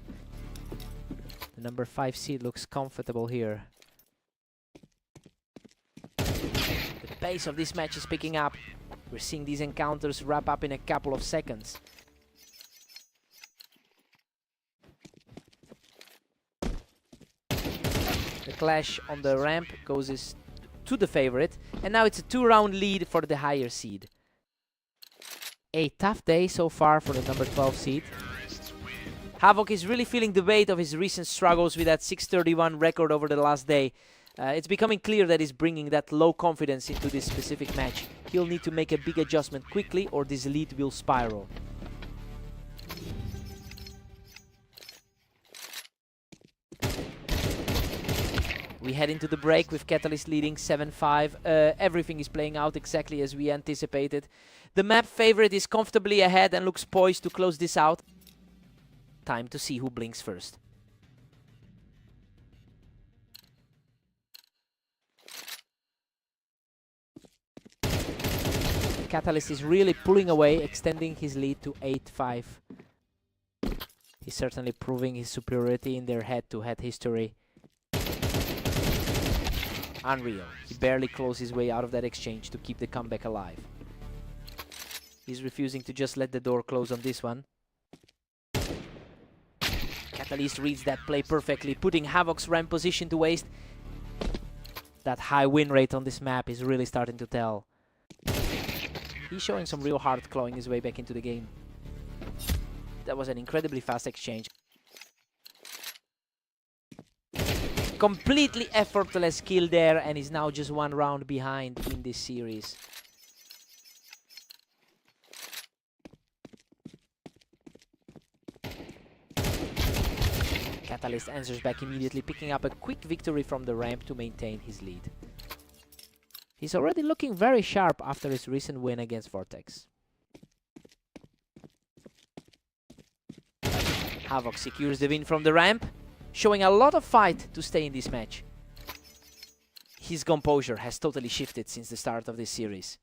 The number 5 seed looks comfortable here. The pace of this match is picking up. We're seeing these encounters wrap up in a couple of seconds. The clash on the ramp goes to the favorite, and now it's a 2-round lead for the higher seed. A tough day so far for the number 12 seed. Havoc is really feeling the weight of his recent struggles with that 631 record over the last day. It's becoming clear that he's bringing that low confidence into this specific match. He'll need to make a big adjustment quickly or this lead will spiral. We head into the break with Catalyst leading 7-5. Everything is playing out exactly as we anticipated. The map favorite is comfortably ahead and looks poised to close this out. Time to see who blinks first. Catalyst is really pulling away, extending his lead to 8-5. He's certainly proving his superiority in their head-to-head history. Unreal. He barely closed his way out of that exchange to keep the comeback alive. He's refusing to just let the door close on this one. Catalyst reads that play perfectly, putting Havoc's ramp position to waste. That high win rate on this map is really starting to tell. He's showing some real heart clawing his way back into the game. That was an incredibly fast exchange. Completely effortless kill there, and is now just 1 round behind in this series. Catalyst answers back immediately, picking up a quick victory from the ramp to maintain his lead. He's already looking very sharp after his recent win against Vortex. Havoc secures the win from the ramp, showing a lot of fight to stay in this match. His composure has totally shifted since the start of this series.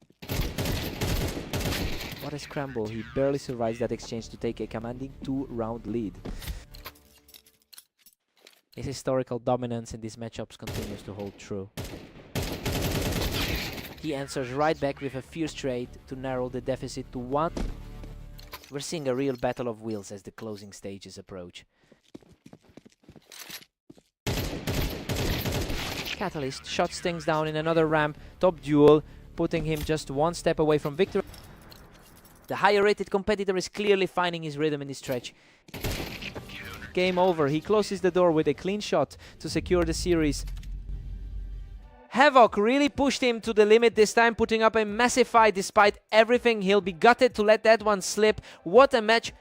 What a scramble, he barely survives that exchange to take a commanding 2-round lead. His historical dominance in these matchups continues to hold true. He answers right back with a fierce trade to narrow the deficit to 1. We're seeing a real battle of wills as the closing stages approach. Catalyst shuts things down in another ramp top duel, putting him just 1 step away from victory. The higher rated competitor is clearly finding his rhythm in this stretch. Game over. He closes the door with a clean shot to secure the series. Havoc really pushed him to the limit this time, putting up a massive fight despite everything. He'll be gutted to let that one slip. What a match.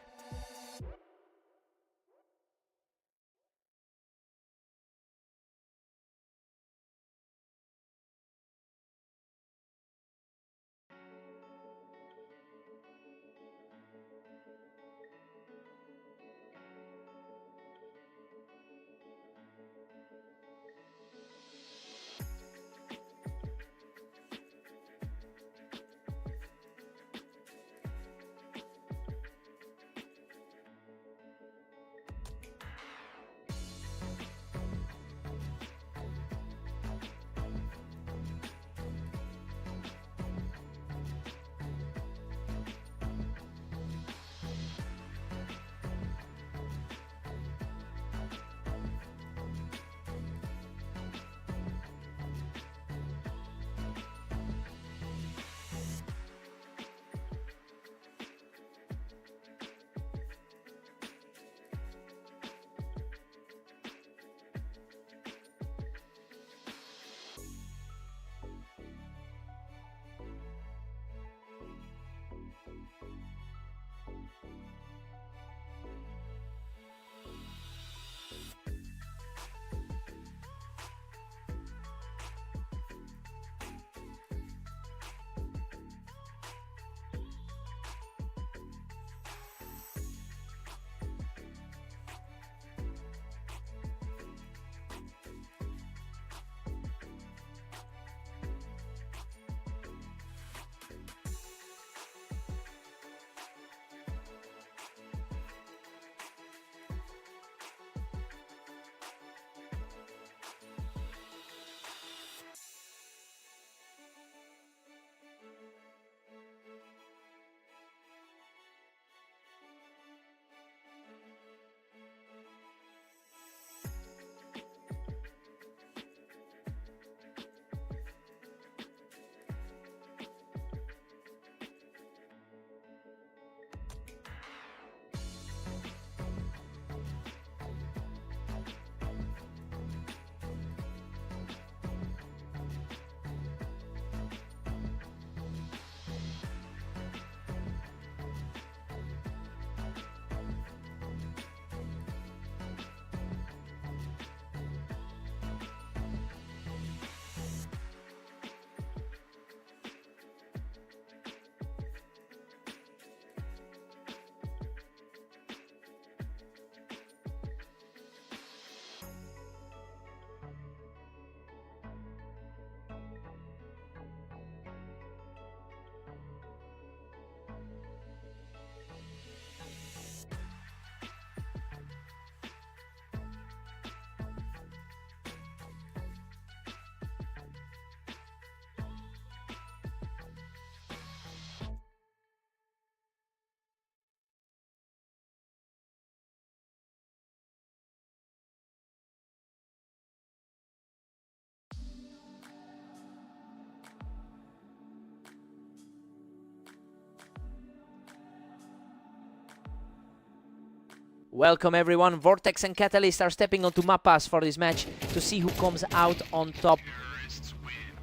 Welcome everyone. Vortex and Catalyst are stepping onto Mappas for this match to see who comes out on top.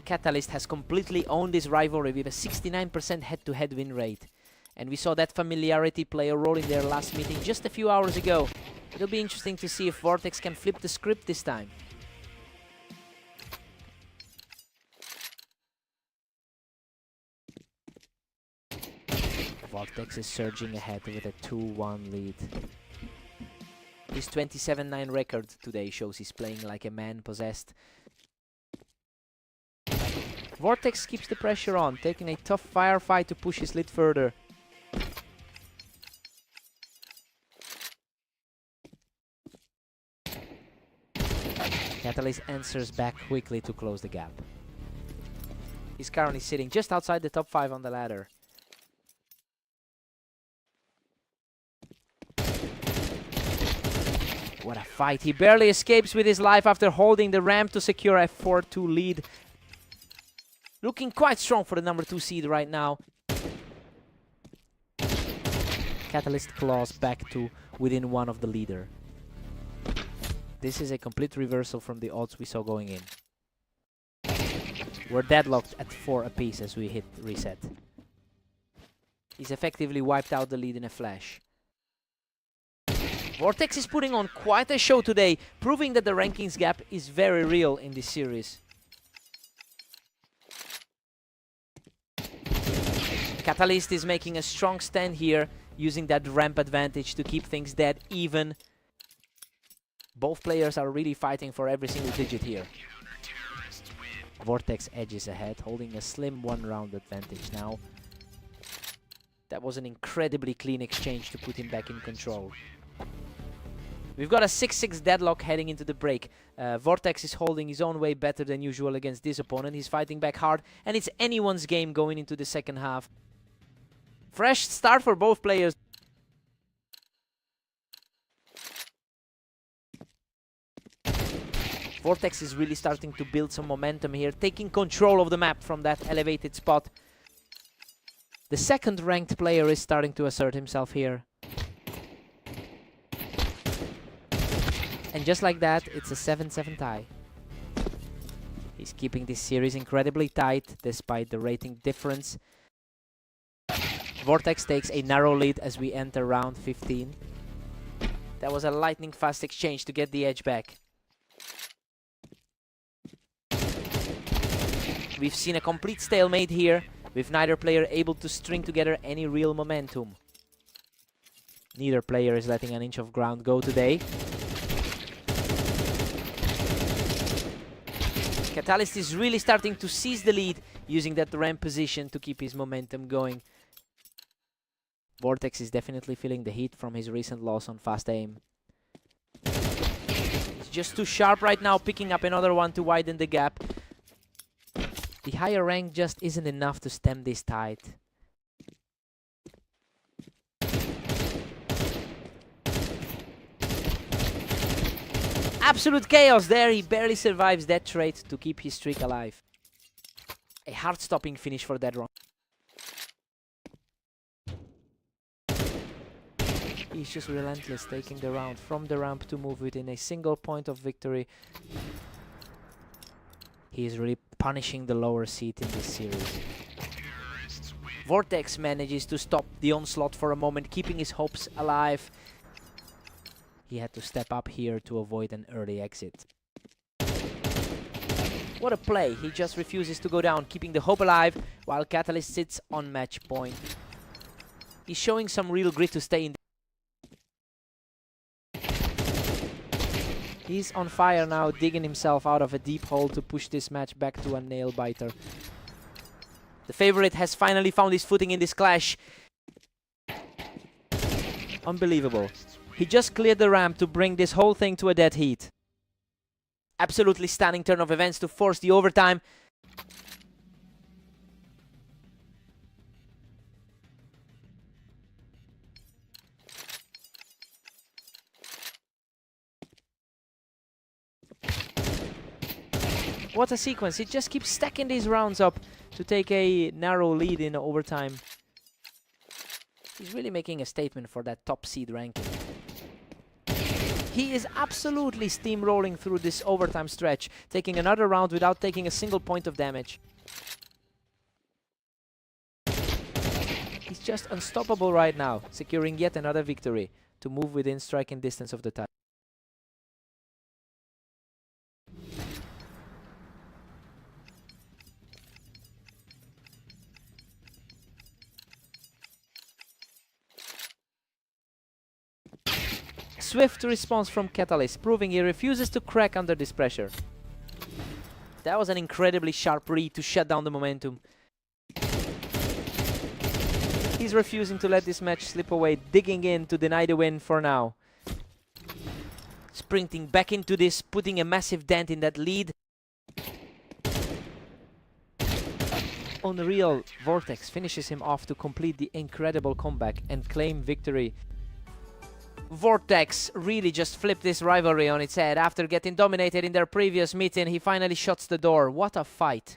Catalyst has completely owned this rivalry with a 69% head-to-head win rate. And we saw that familiarity play a role in their last meeting just a few hours ago. It'll be interesting to see if Vortex can flip the script this time. Vortex is surging ahead with a 2-1 lead. His 27-9 record today shows he's playing like a man possessed. Vortex keeps the pressure on, taking a tough firefight to push his lead further. Catalyst answers back quickly to close the gap. He's currently sitting just outside the top 5 on the ladder. What a fight. He barely escapes with his life after holding the ramp to secure a 4-2 lead. Looking quite strong for the number 2 seed right now. Catalyst claws back to within 1 of the leader. This is a complete reversal from the odds we saw going in. We're deadlocked at 4 apiece as we hit reset. He's effectively wiped out the lead in a flash. Vortex is putting on quite a show today, proving that the rankings gap is very real in this series. Catalyst is making a strong stand here, using that ramp advantage to keep things dead even. Both players are really fighting for every single digit here. Vortex edges ahead, holding a slim 1-round advantage now. That was an incredibly clean exchange to put him back in control. We've got a 6-6 deadlock heading into the break. Vortex is holding his own way better than usual against this opponent. He's fighting back hard, and it's anyone's game going into the second half. Fresh start for both players. Vortex is really starting to build some momentum here, taking control of the map from that elevated spot. The second ranked player is starting to assert himself here. And just like that, it's a 7-7 tie. He's keeping this series incredibly tight despite the rating difference. Vortex takes a narrow lead as we enter round 15. That was a lightning fast exchange to get the edge back. We've seen a complete stalemate here, with neither player able to string together any real momentum. Neither player is letting an inch of ground go today. Catalyst is really starting to seize the lead, using that ramp position to keep his momentum going. Vortex is definitely feeling the heat from his recent loss on fast aim. He's just too sharp right now, picking up another one to widen the gap. The higher rank just isn't enough to stem this tide. Absolute chaos there, he barely survives that trait to keep his streak alive. A heart-stopping finish for that round. He's just relentless, taking the round from the ramp to move within a single point of victory. He is really punishing the lower seed in this series. Vortex manages to stop the onslaught for a moment, keeping his hopes alive. He had to step up here to avoid an early exit. What a play. He just refuses to go down, keeping the hope alive, while Catalyst sits on match point. He's showing some real grit to stay in. He's on fire now, digging himself out of a deep hole to push this match back to a nail-biter. The favorite has finally found his footing in this clash. Unbelievable. He just cleared the ramp to bring this whole thing to a dead heat. Absolutely stunning turn of events to force the overtime. What a sequence. He just keeps stacking these rounds up to take a narrow lead in overtime. He's really making a statement for that top seed ranking. He is absolutely steamrolling through this overtime stretch, taking another round without taking a single point of damage. He's just unstoppable right now, securing yet another victory to move within striking distance of the title. Swift response from Catalyst, proving he refuses to crack under this pressure. That was an incredibly sharp read to shut down the momentum. He's refusing to let this match slip away, digging in to deny the win for now. Sprinting back into this, putting a massive dent in that lead. Unreal, Vortex finishes him off to complete the incredible comeback and claim victory. Vortex really just flipped this rivalry on its head. After getting dominated in their previous meeting, he finally shuts the door. What a fight.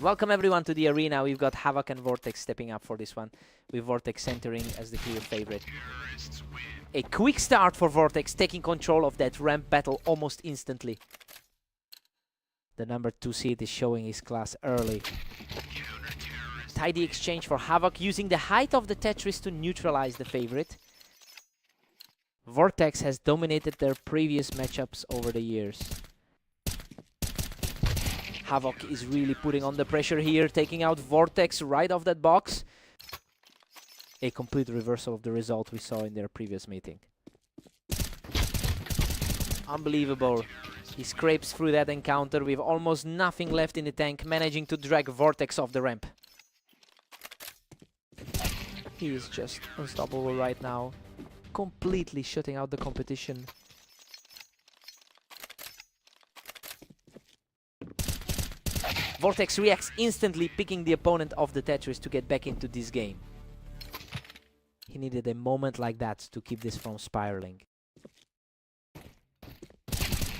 Welcome everyone to the arena. We've got Havoc and Vortex stepping up for this one, with Vortex entering as the clear favorite. A quick start for Vortex, taking control of that ramp battle almost instantly. The number 2 seed is showing his class early. Tidy exchange for Havoc, using the height of the Tetris to neutralize the favorite. Vortex has dominated their previous matchups over the years. Havoc is really putting on the pressure here, taking out Vortex right off that box. A complete reversal of the result we saw in their previous meeting. Unbelievable. He scrapes through that encounter with almost nothing left in the tank, managing to drag Vortex off the ramp. He is just unstoppable right now, completely shutting out the competition. Vortex reacts instantly, picking the opponent off the Tetris to get back into this game. He needed a moment like that to keep this from spiraling.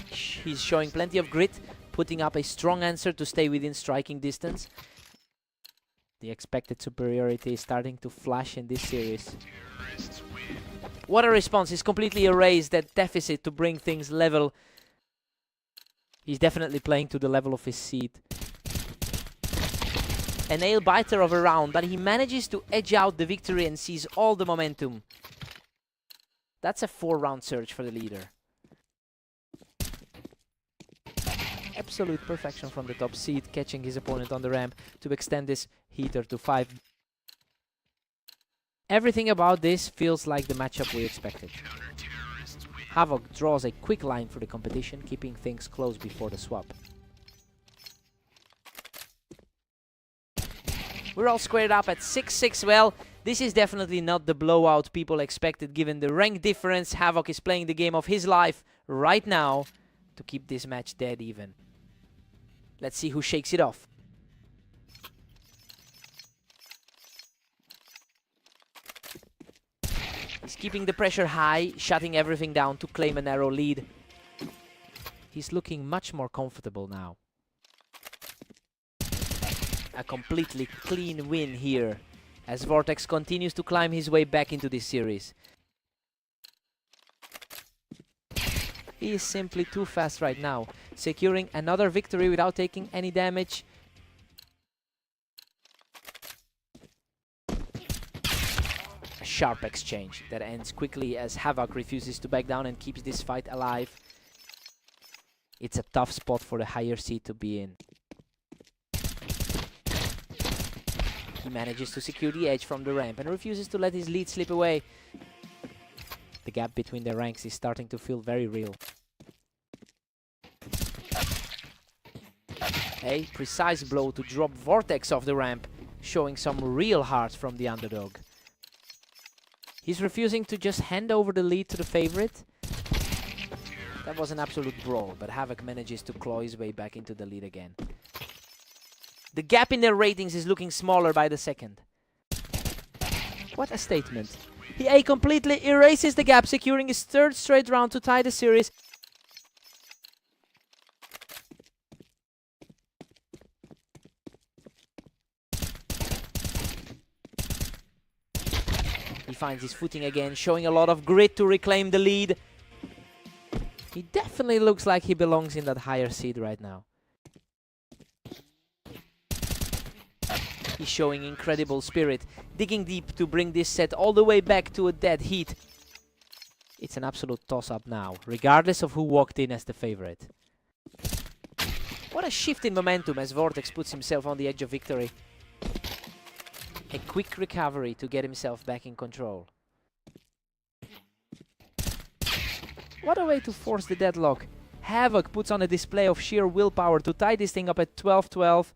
He's showing plenty of grit, putting up a strong answer to stay within striking distance. The expected superiority is starting to flash in this series. What a response! He's completely erased that deficit to bring things level. He's definitely playing to the level of his seed. A nail-biter of a round, but he manages to edge out the victory and seize all the momentum. That's a 4-round surge for the leader. Absolute perfection from the top seed, catching his opponent on the ramp to extend this heater to 5. Everything about this feels like the matchup we expected. Havoc draws a quick line for the competition, keeping things close before the swap. We're all squared up at 6-6. Well, this is definitely not the blowout people expected given the rank difference. Havoc is playing the game of his life right now to keep this match dead even. Let's see who shakes it off. He's keeping the pressure high, shutting everything down to claim a narrow lead. He's looking much more comfortable now. A completely clean win here, as Vortex continues to climb his way back into this series. He is simply too fast right now, securing another victory without taking any damage. A sharp exchange that ends quickly as Havoc refuses to back down and keeps this fight alive. It's a tough spot for the higher seed to be in. He manages to secure the edge from the ramp and refuses to let his lead slip away. The gap between the ranks is starting to feel very real. A precise blow to drop Vortex off the ramp, showing some real heart from the underdog. He's refusing to just hand over the lead to the favorite. That was an absolute brawl, but Havoc manages to claw his way back into the lead again. The gap in their ratings is looking smaller by the second. What a statement. He completely erases the gap, securing his third straight round to tie the series. He finds his footing again, showing a lot of grit to reclaim the lead. He definitely looks like he belongs in that higher seed right now. He's showing incredible spirit, digging deep to bring this set all the way back to a dead heat. It's an absolute toss-up now, regardless of who walked in as the favorite. What a shift in momentum as Vortex puts himself on the edge of victory. A quick recovery to get himself back in control. What a way to force the deadlock. Havoc puts on a display of sheer willpower to tie this thing up at 12-12.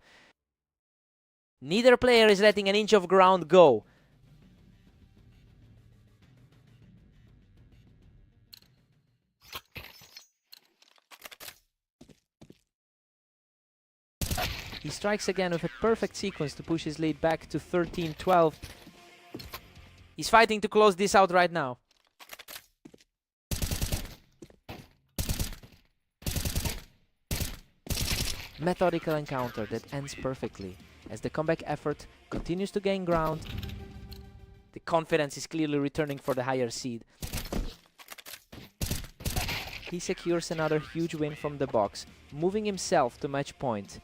Neither player is letting an inch of ground go. He strikes again with a perfect sequence to push his lead back to 13-12. He's fighting to close this out right now. Methodical encounter that ends perfectly. As the comeback effort continues to gain ground, the confidence is clearly returning for the higher seed. He secures another huge win from the box, moving himself to match point.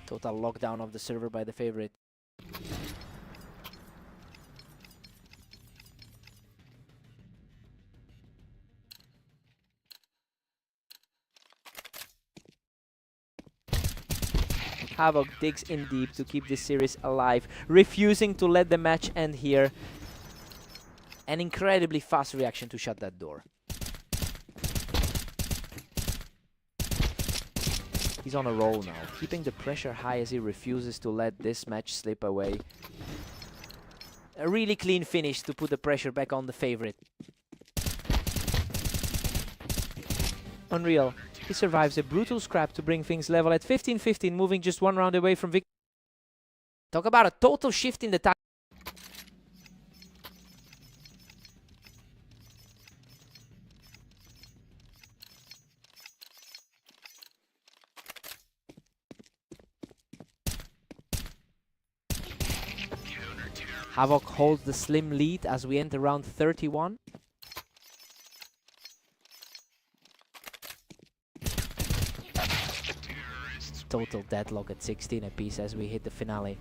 Total lockdown of the server by the favorite. Havoc digs in deep to keep this series alive, refusing to let the match end here. An incredibly fast reaction to shut that door. He's on a roll now, keeping the pressure high as he refuses to let this match slip away. A really clean finish to put the pressure back on the favorite. Unreal. He survives a brutal scrap to bring things level at 15-15, moving just one round away from victory. Talk about a total shift in the time. Havoc holds the slim lead as we enter round 31. Total deadlock at 16 apiece as we hit the finale.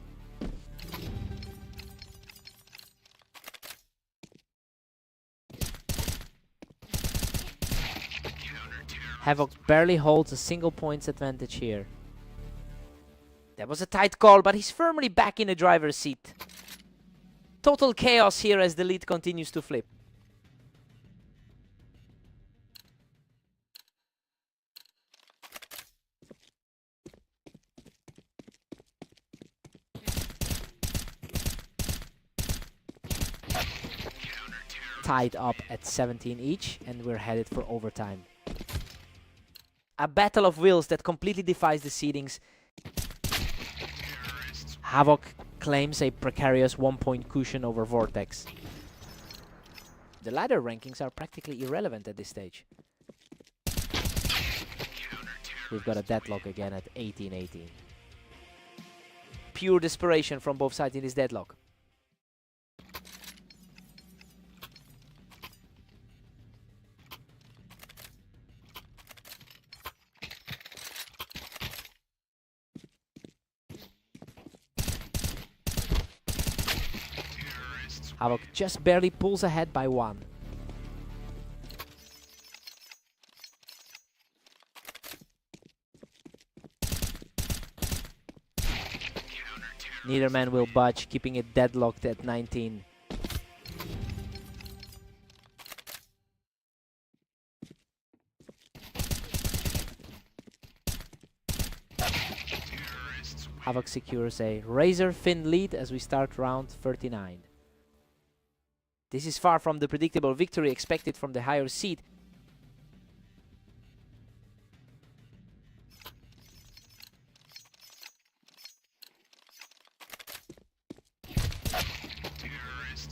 Havoc barely holds a single points advantage here. That was a tight call, but he's firmly back in the driver's seat. Total chaos here as the lead continues to flip. Tied up at 17 each, and we're headed for overtime. A battle of wills that completely defies the seedings. Havoc claims a precarious 1-point cushion over Vortex. The ladder rankings are practically irrelevant at this stage. We've got a deadlock again at 18-18. Pure desperation from both sides in this deadlock. Havoc just barely pulls ahead by 1. Neither man will budge, keeping it deadlocked at 19. Havoc secures a razor-thin lead as we start round 39. This is far from the predictable victory expected from the higher seed.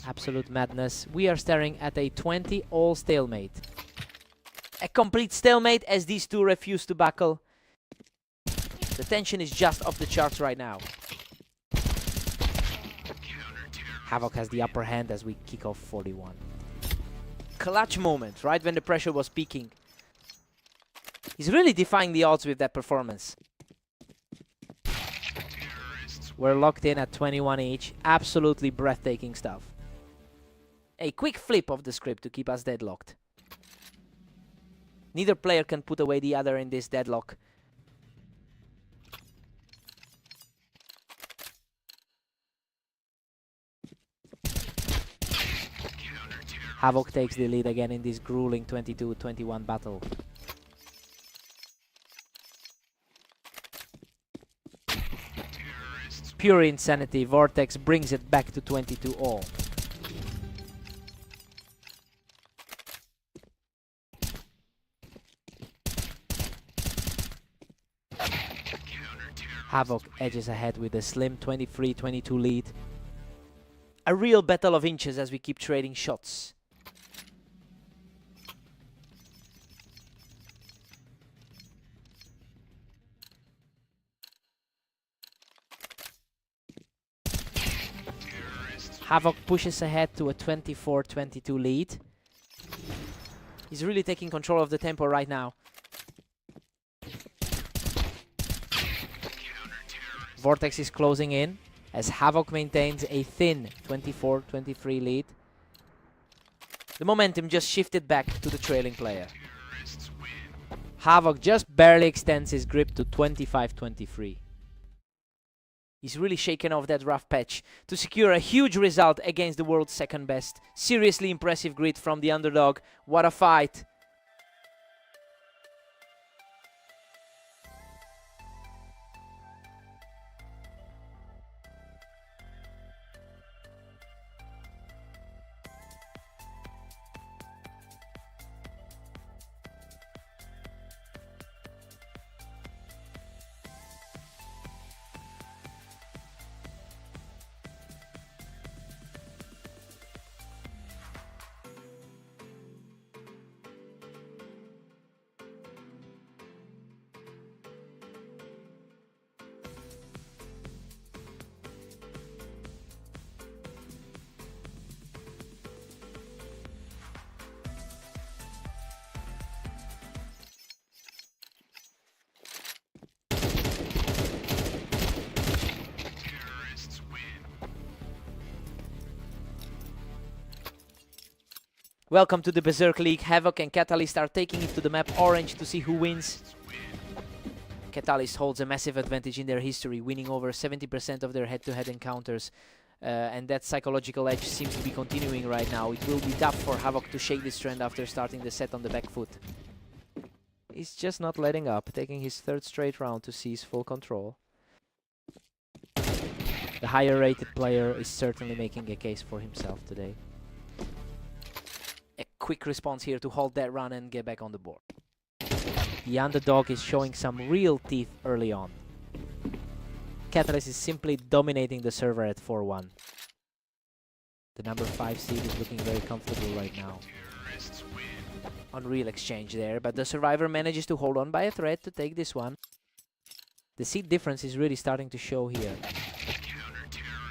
Absolute madness. We are staring at a 20-all stalemate. A complete stalemate as these two refuse to buckle. The tension is just off the charts right now. Havoc has the upper hand as we kick off 41. Clutch moment, right when the pressure was peaking. He's really defying the odds with that performance. We're locked in at 21 each. Absolutely breathtaking stuff. A quick flip of the script to keep us deadlocked. Neither player can put away the other in this deadlock. Havoc takes the lead again in this grueling 22-21 battle. Pure insanity. Vortex brings it back to 22-all. Havoc edges ahead with a slim 23-22 lead. A real battle of inches as we keep trading shots. Havoc pushes ahead to a 24-22 lead. He's really taking control of the tempo right now. Vortex is closing in as Havoc maintains a thin 24-23 lead. The momentum just shifted back to the trailing player. Havoc just barely extends his grip to 25-23. He's really shaken off that rough patch to secure a huge result against the world's second best. Seriously impressive grit from the underdog. What a fight. Welcome to the Berserk League. Havoc and Catalyst are taking it to the map orange to see who wins. Catalyst holds a massive advantage in their history, winning over 70% of their head-to-head encounters. and that psychological edge seems to be continuing right now. It will be tough for Havoc to shake this trend after starting the set on the back foot. He's just not letting up, taking his third straight round to seize full control. The higher rated player is certainly making a case for himself today. A quick response here to hold that run and get back on the board. The underdog is showing some real teeth early on. Catalyst is simply dominating the server at 4-1. The number 5 seed is looking very comfortable right now. Unreal exchange there, but the survivor manages to hold on by a thread to take this one. The seed difference is really starting to show here.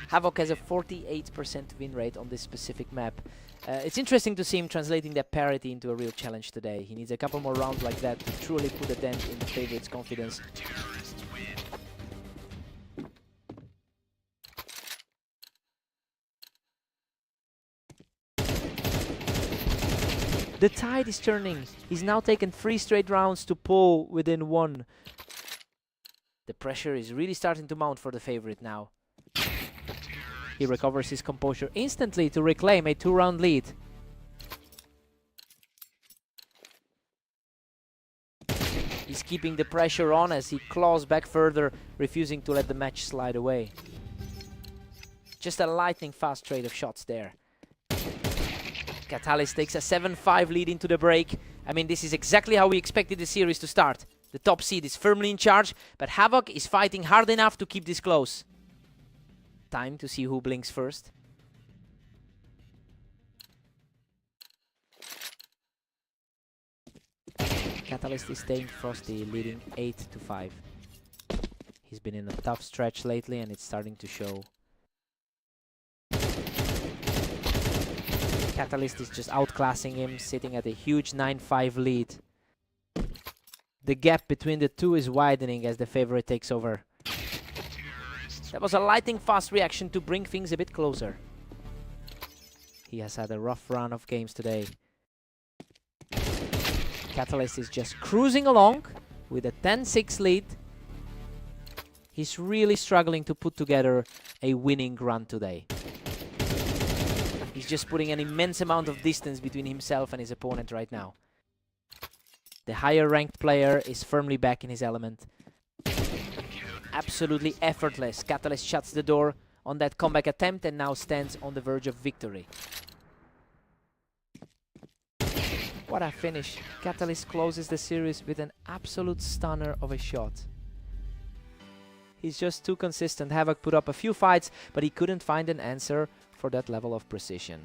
Havoc has a 48% win rate on this specific map. It's interesting to see him translating that parity into a real challenge today. He needs a couple more rounds like that to truly put a dent in the favorite's confidence. The tide is turning. He's now taken 3 straight rounds to pull within 1. The pressure is really starting to mount for the favorite now. He recovers his composure instantly to reclaim a 2-round lead. He's keeping the pressure on as he claws back further, refusing to let the match slide away. Just a lightning fast trade of shots there. Catalyst takes a 7-5 lead into the break. I mean, this is exactly how we expected the series to start. The top seed is firmly in charge, but Havoc is fighting hard enough to keep this close. Time to see who blinks first. Catalyst is staying frosty, leading 8-5. He's been in a tough stretch lately and it's starting to show. Catalyst is just outclassing him, sitting at a huge 9-5 lead. The gap between the two is widening as the favorite takes over. That was a lightning fast reaction to bring things a bit closer. He has had a rough run of games today. Catalyst is just cruising along with a 10-6 lead. He's really struggling to put together a winning run today. He's just putting an immense amount of distance between himself and his opponent right now. The higher ranked player is firmly back in his element. Absolutely effortless. Catalyst shuts the door on that comeback attempt and now stands on the verge of victory. What a finish. Catalyst closes the series with an absolute stunner of a shot. He's just too consistent. Havoc put up a few fights, but he couldn't find an answer for that level of precision.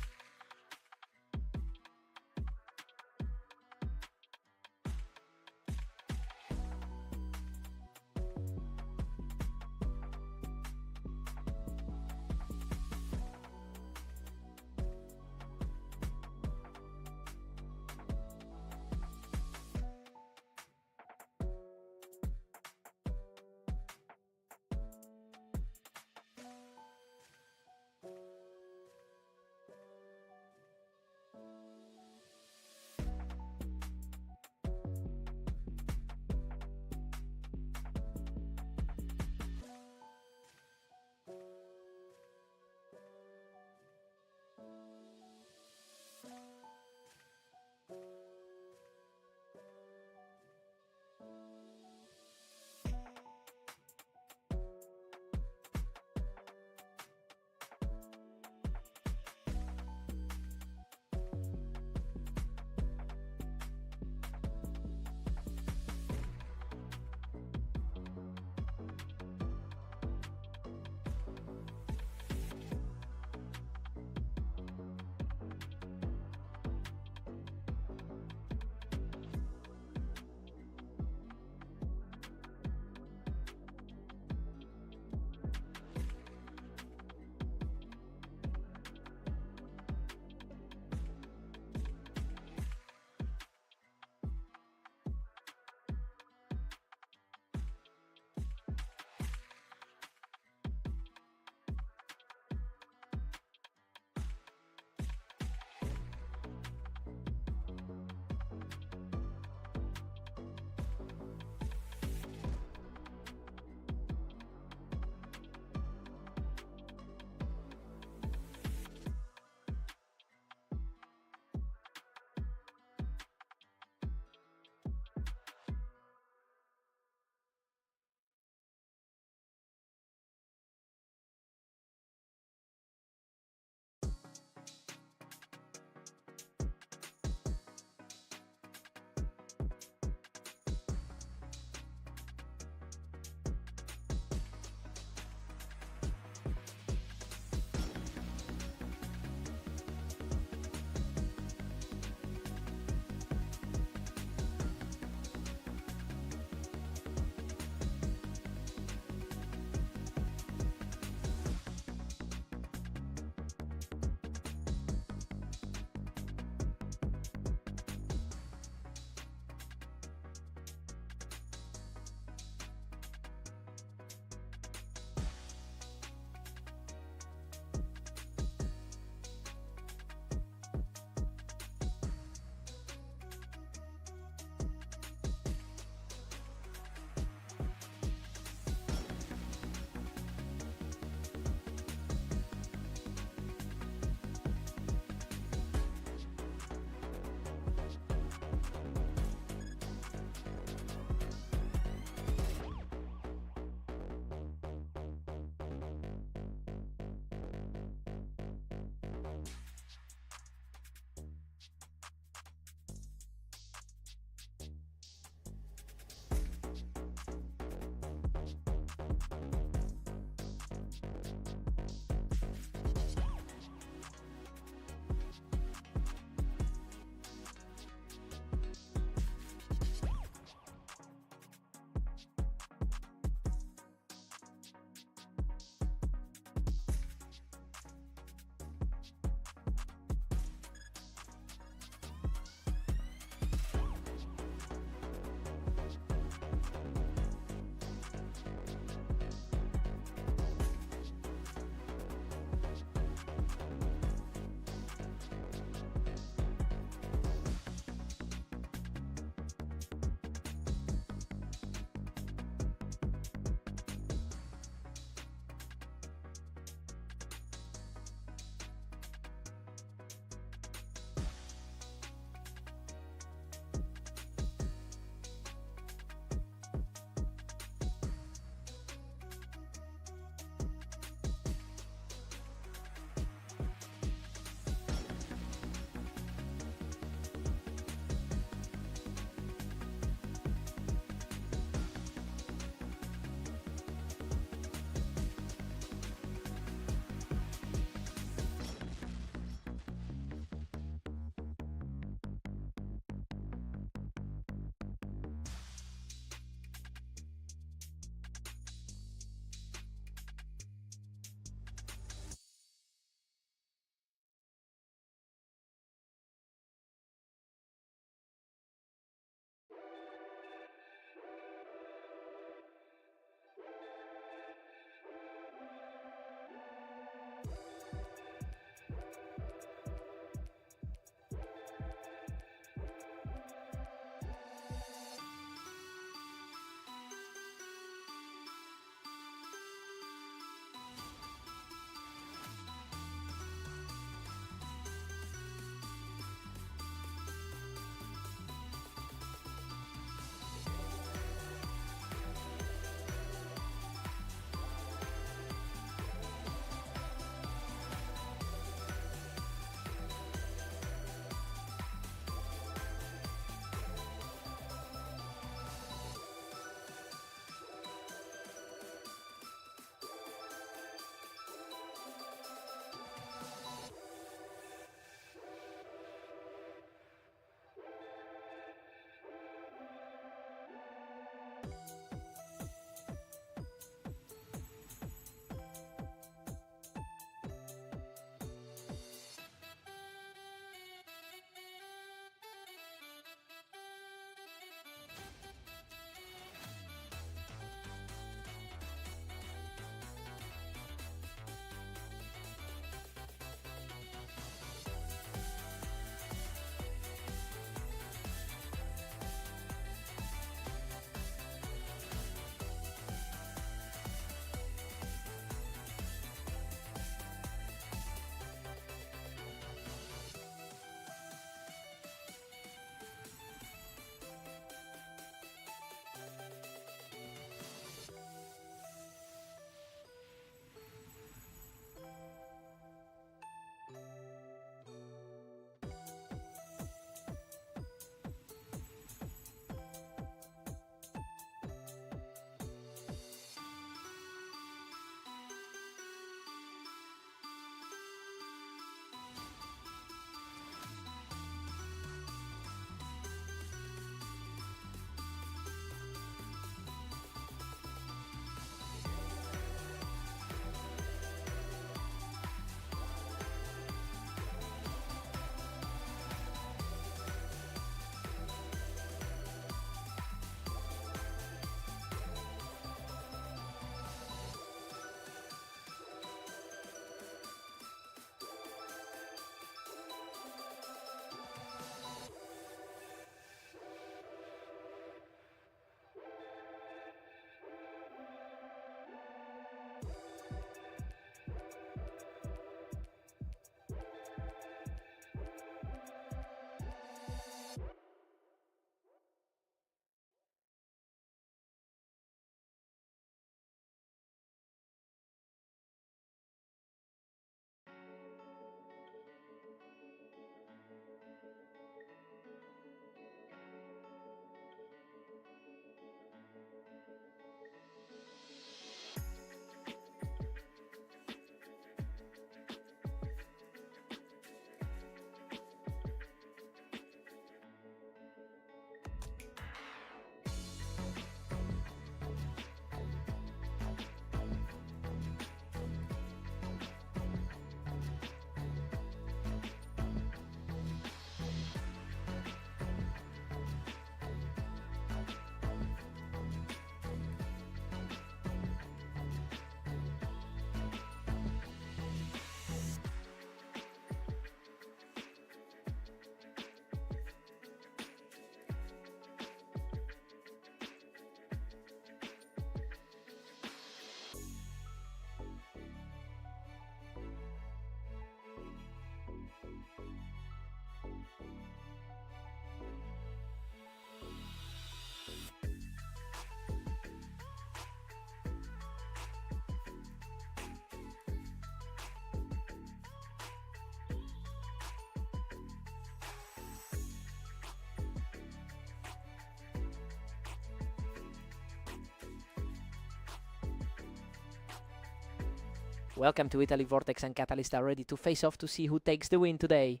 Welcome to Italy. Vortex and Catalyst are ready to face off to see who takes the win today.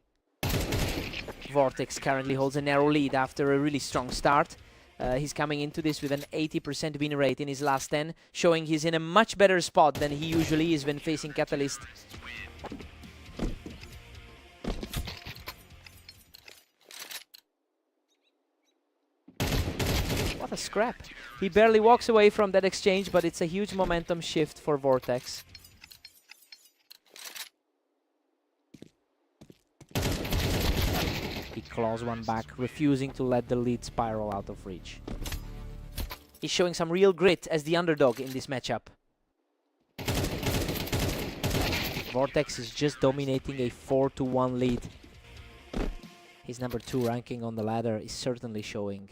Vortex currently holds a narrow lead after a really strong start. He's coming into this with an 80% win rate in his last 10, showing he's in a much better spot than he usually is when facing Catalyst. What a scrap. He barely walks away from that exchange, but it's a huge momentum shift for Vortex. He claws one back, refusing to let the lead spiral out of reach. He's showing some real grit as the underdog in this matchup. Vortex is just dominating a 4-1 lead. His number 2 ranking on the ladder is certainly showing.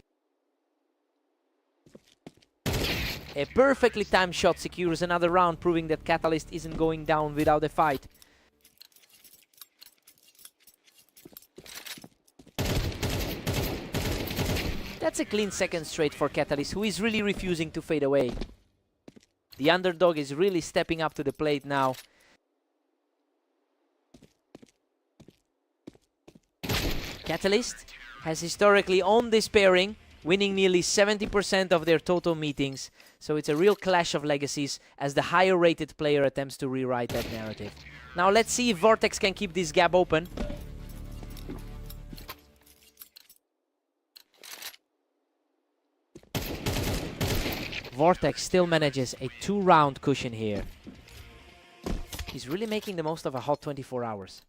A perfectly timed shot secures another round, proving that Catalyst isn't going down without a fight. That's a clean second straight for Catalyst, who is really refusing to fade away. The underdog is really stepping up to the plate now. Catalyst has historically owned this pairing, winning nearly 70% of their total meetings. So it's a real clash of legacies as the higher rated player attempts to rewrite that narrative. Now let's see if Vortex can keep this gap open. Vortex still manages a 2-round cushion here. He's really making the most of a hot 24 hours.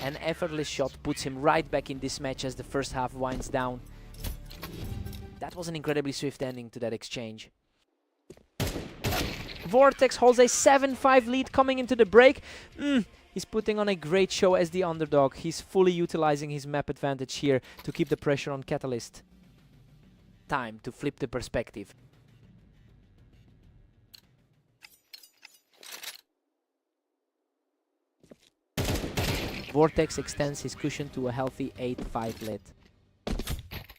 An effortless shot puts him right back in this match as the first half winds down. That was an incredibly swift ending to that exchange. Vortex holds a 7-5 lead coming into the break. He's putting on a great show as the underdog. He's fully utilizing his map advantage here to keep the pressure on Catalyst. Time to flip the perspective. Vortex extends his cushion to a healthy 8-5 lead.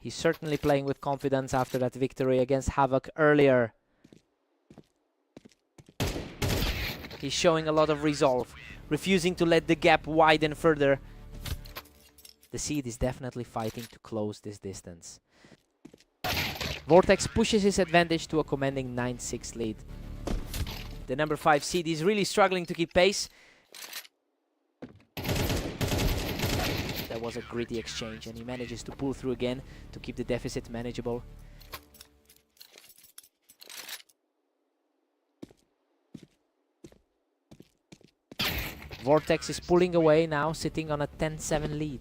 He's certainly playing with confidence after that victory against Havoc earlier. He's showing a lot of resolve, refusing to let the gap widen further. The seed is definitely fighting to close this distance. Vortex pushes his advantage to a commanding 9-6 lead. The number 5 seed is really struggling to keep pace. That was a gritty exchange, and he manages to pull through again to keep the deficit manageable. Vortex is pulling away now, sitting on a 10-7 lead.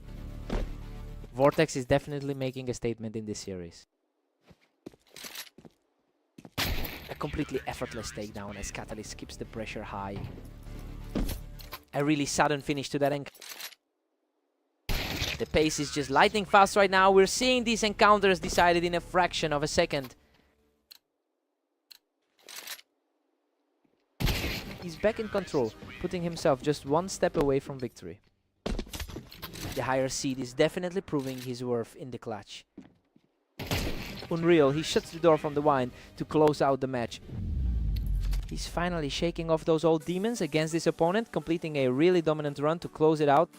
Vortex is definitely making a statement in this series. A completely effortless takedown as Catalyst keeps the pressure high. A really sudden finish to that encounter. The pace is just lightning fast right now. We're seeing these encounters decided in a fraction of a second. He's back in control, putting himself just one step away from victory. The higher seed is definitely proving his worth in the clutch. Unreal, he shuts the door from the wine to close out the match. He's finally shaking off those old demons against this opponent, completing a really dominant run to close it out.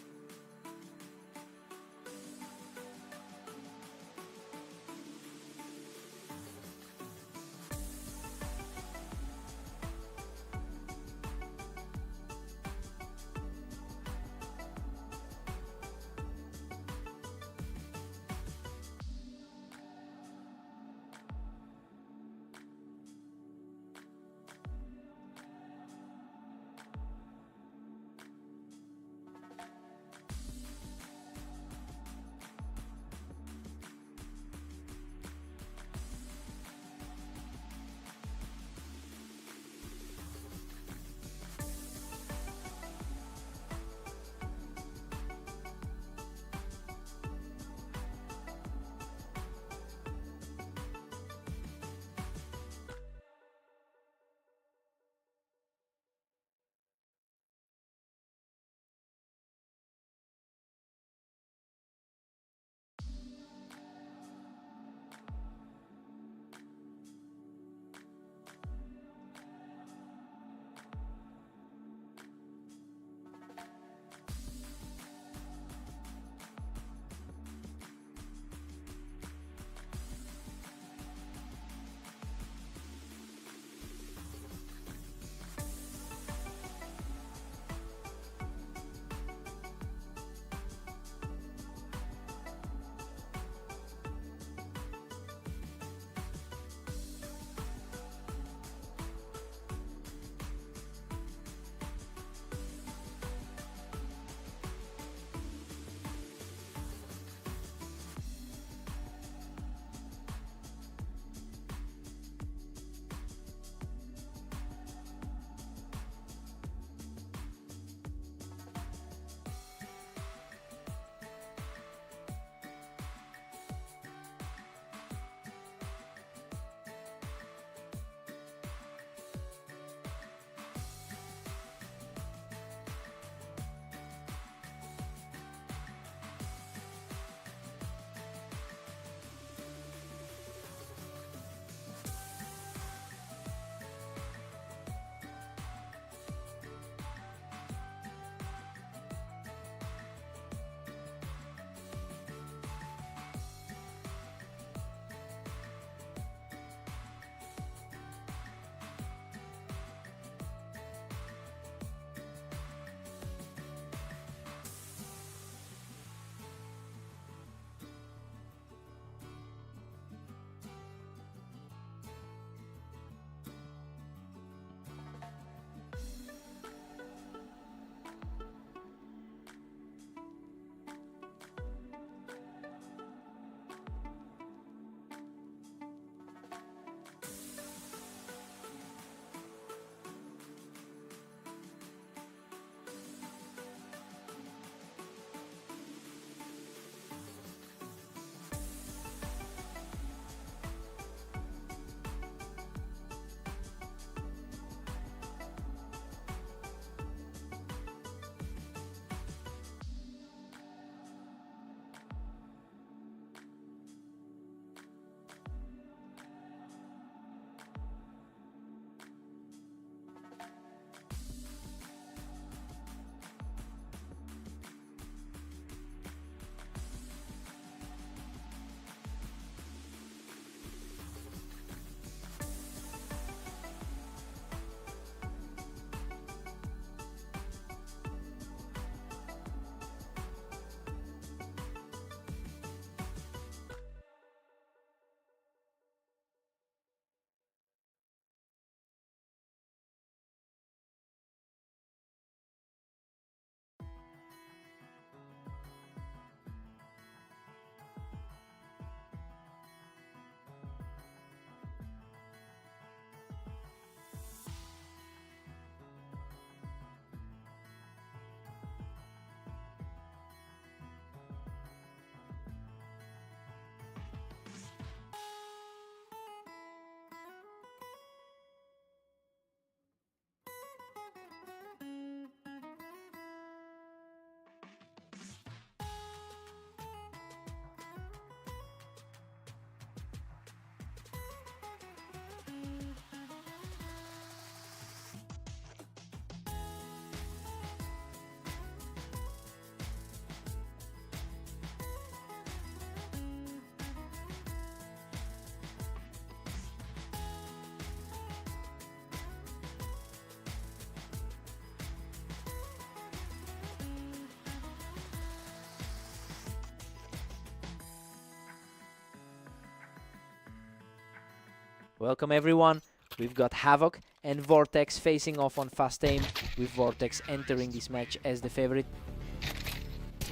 Welcome everyone. We've got Havoc and Vortex facing off on fast aim, with Vortex entering this match as the favorite.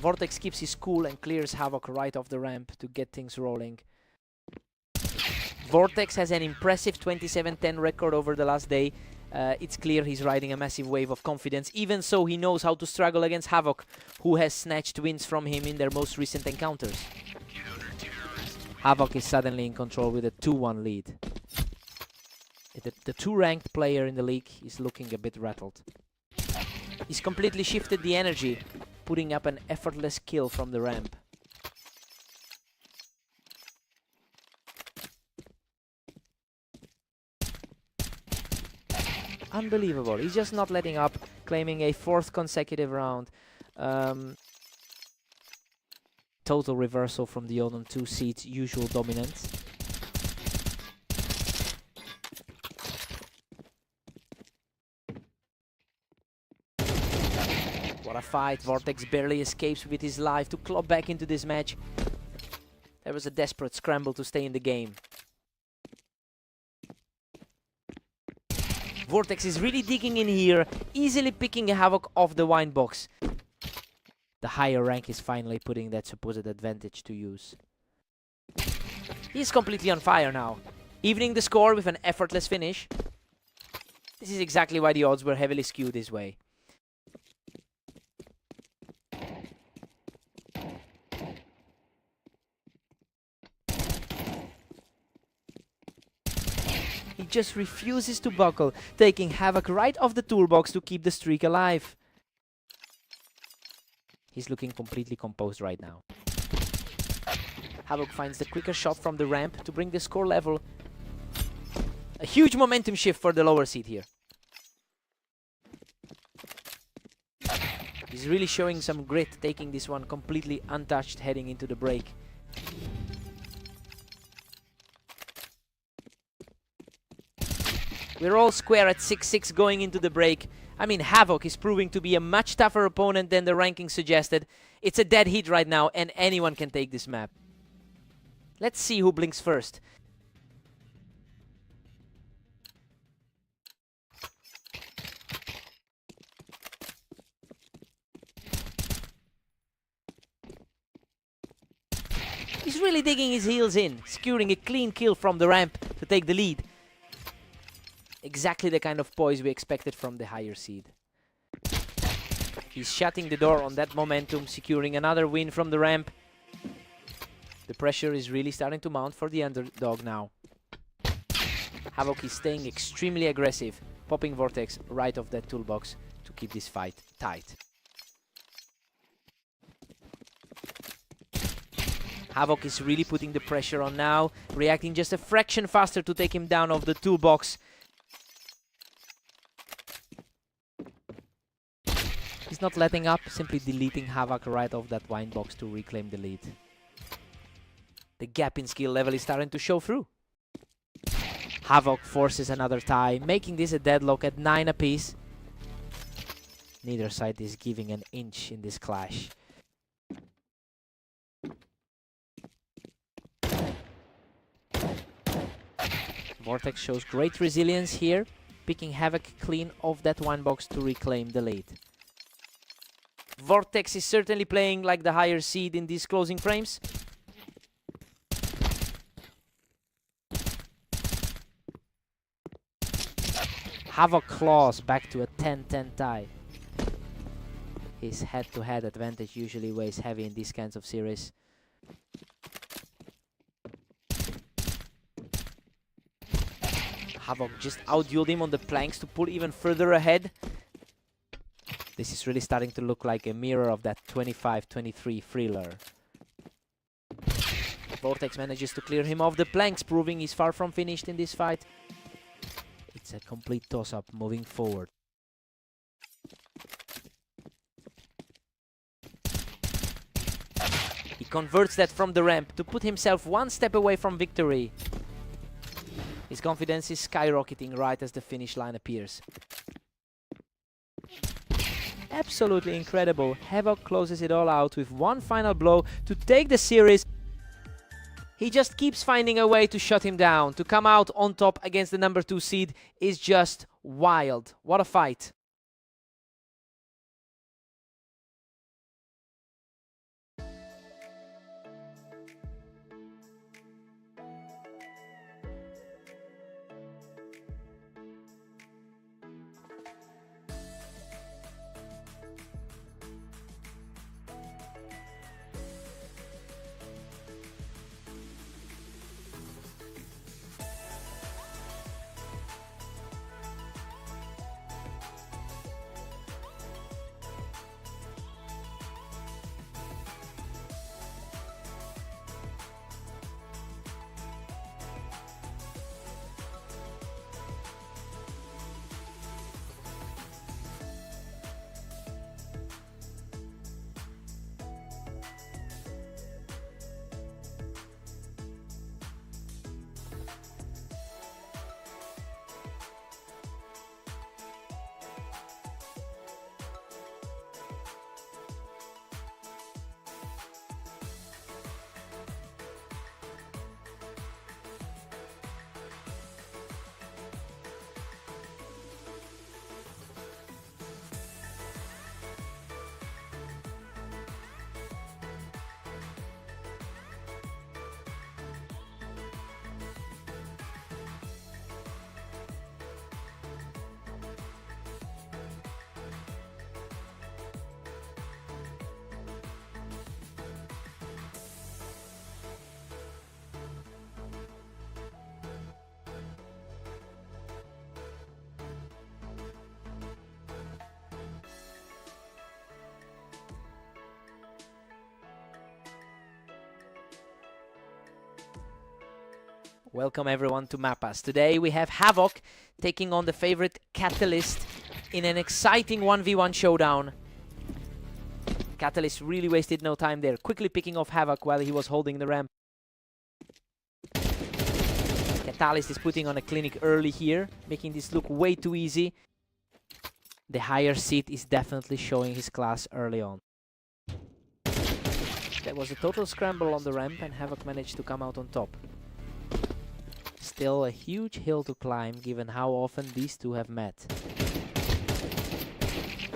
Vortex keeps his cool and clears Havoc right off the ramp to get things rolling. Vortex has an impressive 27-10 record over the last day. It's clear he's riding a massive wave of confidence. Even so, he knows how to struggle against Havoc, who has snatched wins from him in their most recent encounters. Havoc is suddenly in control with a 2-1 lead. The 2-ranked player in the league is looking a bit rattled. He's completely shifted the energy, putting up an effortless kill from the ramp. Unbelievable. He's just not letting up, claiming a 4th consecutive round. Total reversal from the Odin 2 seed's usual dominance. What a fight. Vortex barely escapes with his life to claw back into this match. There was a desperate scramble to stay in the game. Vortex is really digging in here, easily picking a Havoc off the wine box. The higher rank is finally putting that supposed advantage to use. He's completely on fire now, evening the score with an effortless finish. This is exactly why the odds were heavily skewed this way. He just refuses to buckle, taking Havoc right off the toolbox to keep the streak alive. He's looking completely composed right now. Havoc finds the quicker shot from the ramp to bring the score level. A huge momentum shift for the lower seed here. He's really showing some grit, taking this one completely untouched heading into the break. We're all square at 6-6 going into the break. I mean, Havoc is proving to be a much tougher opponent than the ranking suggested. It's a dead heat right now, and anyone can take this map. Let's see who blinks first. He's really digging his heels in, securing a clean kill from the ramp to take the lead. Exactly the kind of poise we expected from the higher seed. He's shutting the door on that momentum, securing another win from the ramp. The pressure is really starting to mount for the underdog now. Havoc is staying extremely aggressive, popping Vortex right off that toolbox to keep this fight tight. Havoc is really putting the pressure on now, reacting just a fraction faster to take him down off the toolbox. He's not letting up, simply deleting Havoc right off that wine box to reclaim the lead. The gap in skill level is starting to show through. Havoc forces another tie, making this a deadlock at 9 apiece. Neither side is giving an inch in this clash. Vortex shows great resilience here, picking Havoc clean off that wine box to reclaim the lead. Vortex is certainly playing like the higher seed in these closing frames. Havoc claws back to a 10-10 tie. His head-to-head advantage usually weighs heavy in these kinds of series. Havoc just outdueled him on the planks to pull even further ahead. This is really starting to look like a mirror of that 25-23 thriller. Vortex manages to clear him off the planks, proving he's far from finished in this fight. It's a complete toss-up moving forward. He converts that from the ramp to put himself one step away from victory. His confidence is skyrocketing right as the finish line appears. Absolutely incredible. Havoc closes it all out with one final blow to take the series. He just keeps finding a way to shut him down. To come out on top against the number 2 seed is just wild. What a fight. Welcome everyone to Mapas. Today we have Havoc taking on the favorite Catalyst in an exciting 1v1 showdown. Catalyst really wasted no time there, quickly picking off Havoc while he was holding the ramp. Catalyst is putting on a clinic early here, making this look way too easy. The higher seed is definitely showing his class early on. There was a total scramble on the ramp and Havoc managed to come out on top. Still a huge hill to climb given how often these two have met.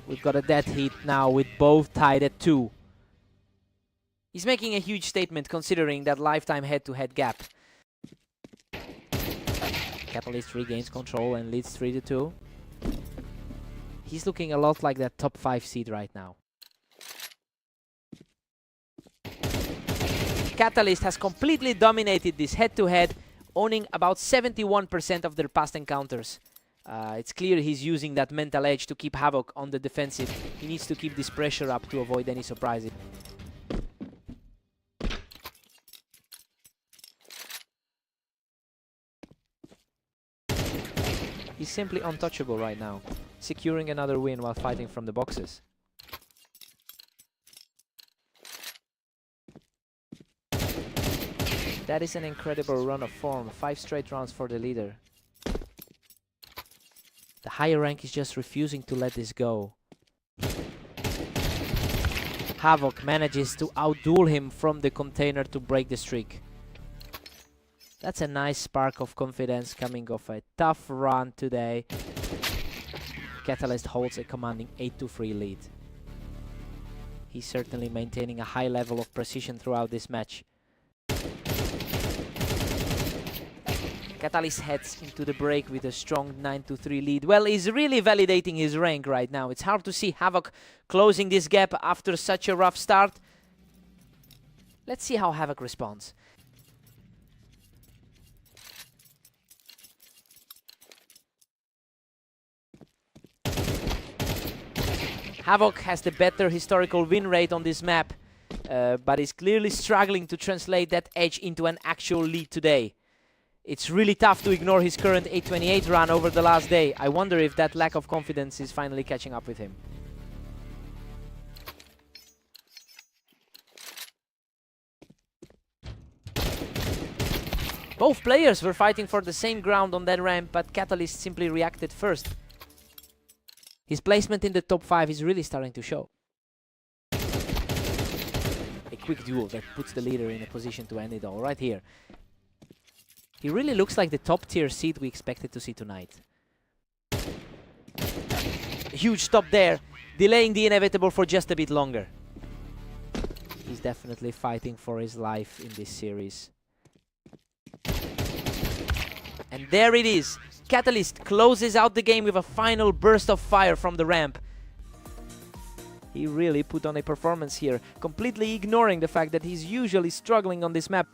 We've got a dead heat now with both tied at 2. He's making a huge statement considering that lifetime head-to-head gap. Catalyst regains control and leads 3-2. He's looking a lot like that top 5 seed right now. Catalyst has completely dominated this head-to-head, owning about 71% of their past encounters. It's clear he's using that mental edge to keep Havoc on the defensive. He needs to keep this pressure up to avoid any surprises. He's simply untouchable right now, securing another win while fighting from the boxes. That is an incredible run of form, 5 straight rounds for the leader. The higher rank is just refusing to let this go. Havoc manages to outduel him from the container to break the streak. That's a nice spark of confidence coming off a tough run today. Catalyst holds a commanding 8-3 lead. He's certainly maintaining a high level of precision throughout this match. Catalyst heads into the break with a strong 9-3 lead. Well, he's really validating his rank right now. It's hard to see Havoc closing this gap after such a rough start. Let's see how Havoc responds. Havoc has the better historical win rate on this map, but is clearly struggling to translate that edge into an actual lead today. It's really tough to ignore his current 828 run over the last day. I wonder if that lack of confidence is finally catching up with him. Both players were fighting for the same ground on that ramp, but Catalyst simply reacted first. His placement in the top 5 is really starting to show. A quick duel that puts the leader in a position to end it all right here. He really looks like the top tier seed we expected to see tonight. A huge stop there, delaying the inevitable for just a bit longer. He's definitely fighting for his life in this series. And there it is. Catalyst closes out the game with a final burst of fire from the ramp. He really put on a performance here, completely ignoring the fact that he's usually struggling on this map.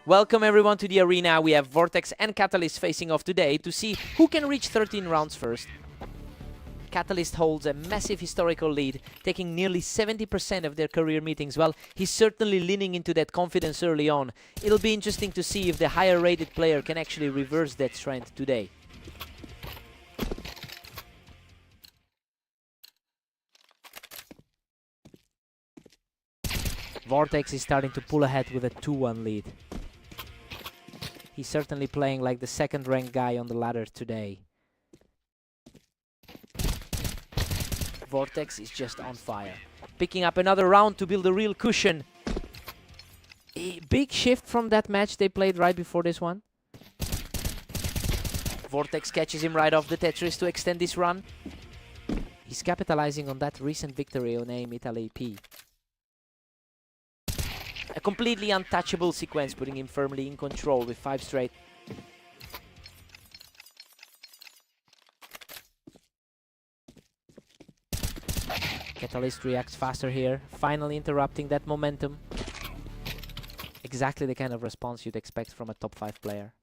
Welcome everyone to the arena. We have Vortex and Catalyst facing off today to see who can reach 13 rounds first. Catalyst holds a massive historical lead, taking nearly 70% of their career meetings. Well, he's certainly leaning into that confidence early on. It'll be interesting to see if the higher rated player can actually reverse that trend today. Vortex is starting to pull ahead with a 2-1 lead. He's certainly playing like the second-ranked guy on the ladder today. Vortex is just on fire. Picking up another round to build a real cushion. A big shift from that match they played right before this one. Vortex catches him right off the Tetris to extend this run. He's capitalizing on that recent victory on AIM Italy P. A completely untouchable sequence, putting him firmly in control with 5 straight. Catalyst reacts faster here, finally interrupting that momentum. Exactly the kind of response you'd expect from a top 5 player.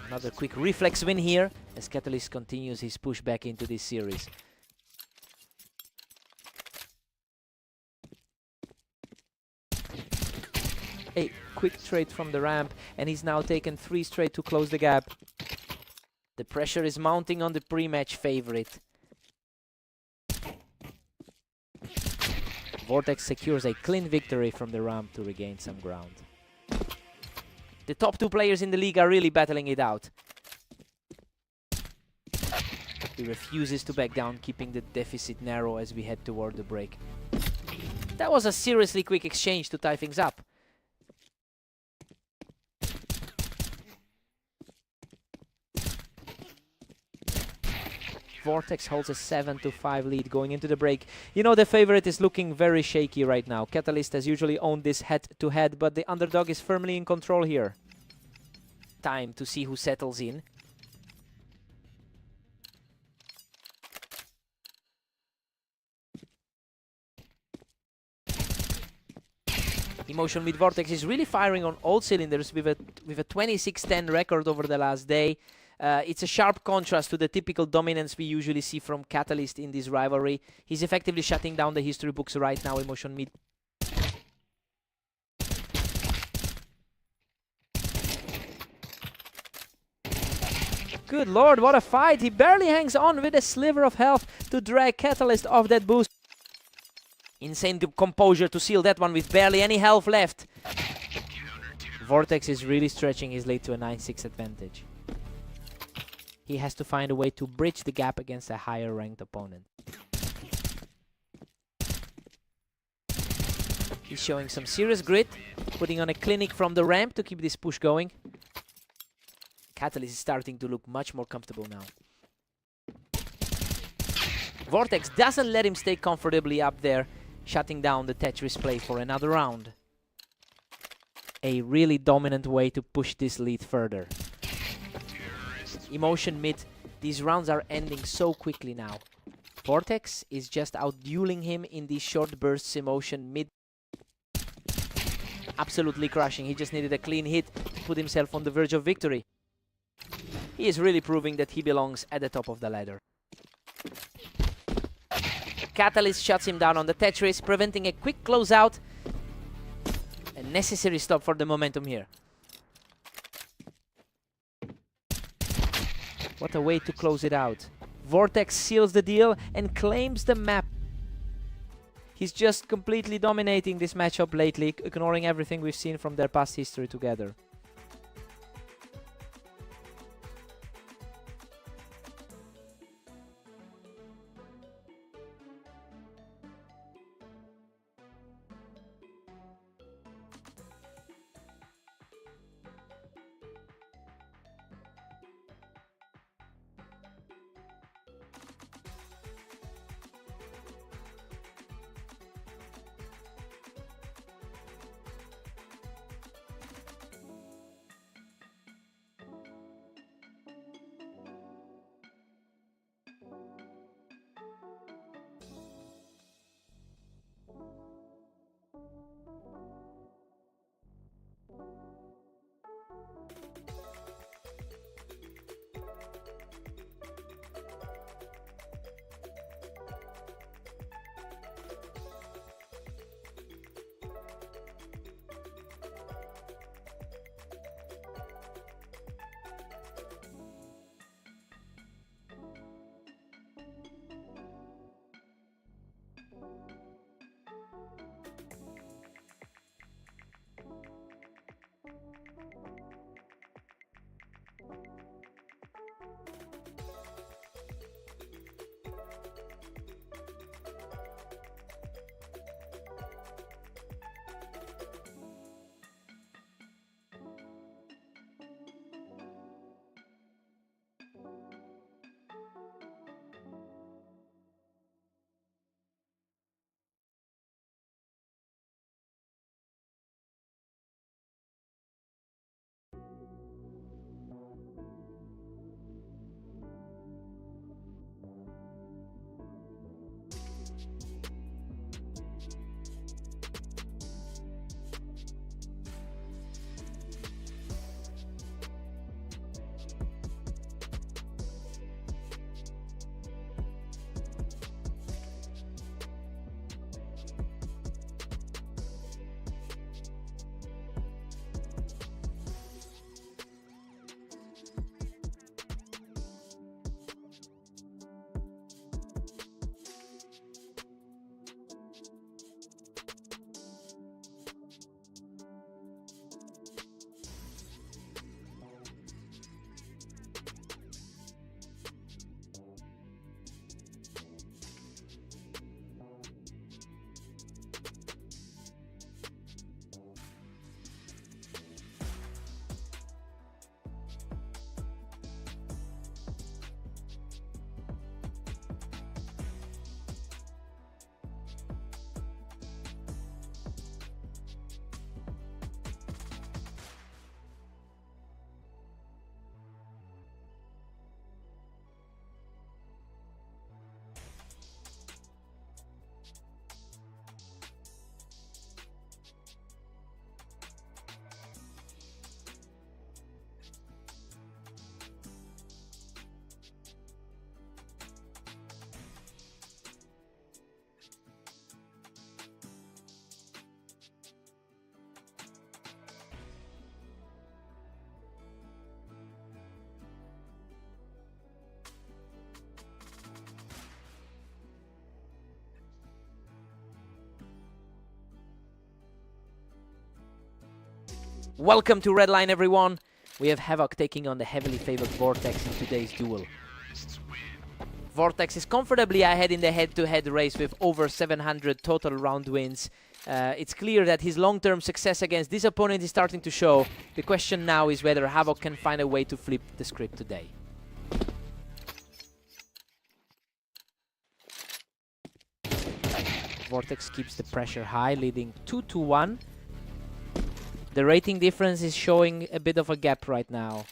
Another quick reflex win here, as Catalyst continues his push back into this series. A quick trade from the ramp, and he's now taken 3 straight to close the gap. The pressure is mounting on the pre-match favorite. Vortex secures a clean victory from the ramp to regain some ground. The top 2 players in the league are really battling it out. He refuses to back down, keeping the deficit narrow as we head toward the break. That was a seriously quick exchange to tie things up. Vortex holds a 7-5 lead going into the break. You know, the favorite is looking very shaky right now. Catalyst has usually owned this head-to-head, but the underdog is firmly in control here. Time to see who settles in. Emotion with Vortex is really firing on all cylinders with a 26-10 record over the last day. It's a sharp contrast to the typical dominance we usually see from Catalyst in this rivalry. He's effectively shutting down the history books right now, Emotion mid. Good lord, what a fight! He barely hangs on with a sliver of health to drag Catalyst off that boost. Insane composure to seal that one with barely any health left. Vortex is really stretching his lead to a 9-6 advantage. He has to find a way to bridge the gap against a higher ranked opponent. He's showing some serious grit, putting on a clinic from the ramp to keep this push going. Catalyst is starting to look much more comfortable now. Vortex doesn't let him stay comfortably up there, shutting down the Tetris play for another round. A really dominant way to push this lead further. Emotion mid, these rounds are ending so quickly now. Vortex is just out-dueling him in these short bursts. Emotion mid. Absolutely crushing. He just needed a clean hit to put himself on the verge of victory. He is really proving that he belongs at the top of the ladder. Catalyst shuts him down on the Tetris, preventing a quick closeout. A necessary stop for the momentum here. What a way to close it out. Vortex seals the deal and claims the map. He's just completely dominating this matchup lately, ignoring everything we've seen from their past history together. Welcome to Redline, everyone. We have Havoc taking on the heavily favored Vortex in today's duel. Vortex is comfortably ahead in the head-to-head race with over 700 total round wins. It's clear that his long-term success against this opponent is starting to show. The question now is whether Havoc can find a way to flip the script today. Vortex keeps the pressure high, leading 2-1. The rating difference is showing a bit of a gap right now.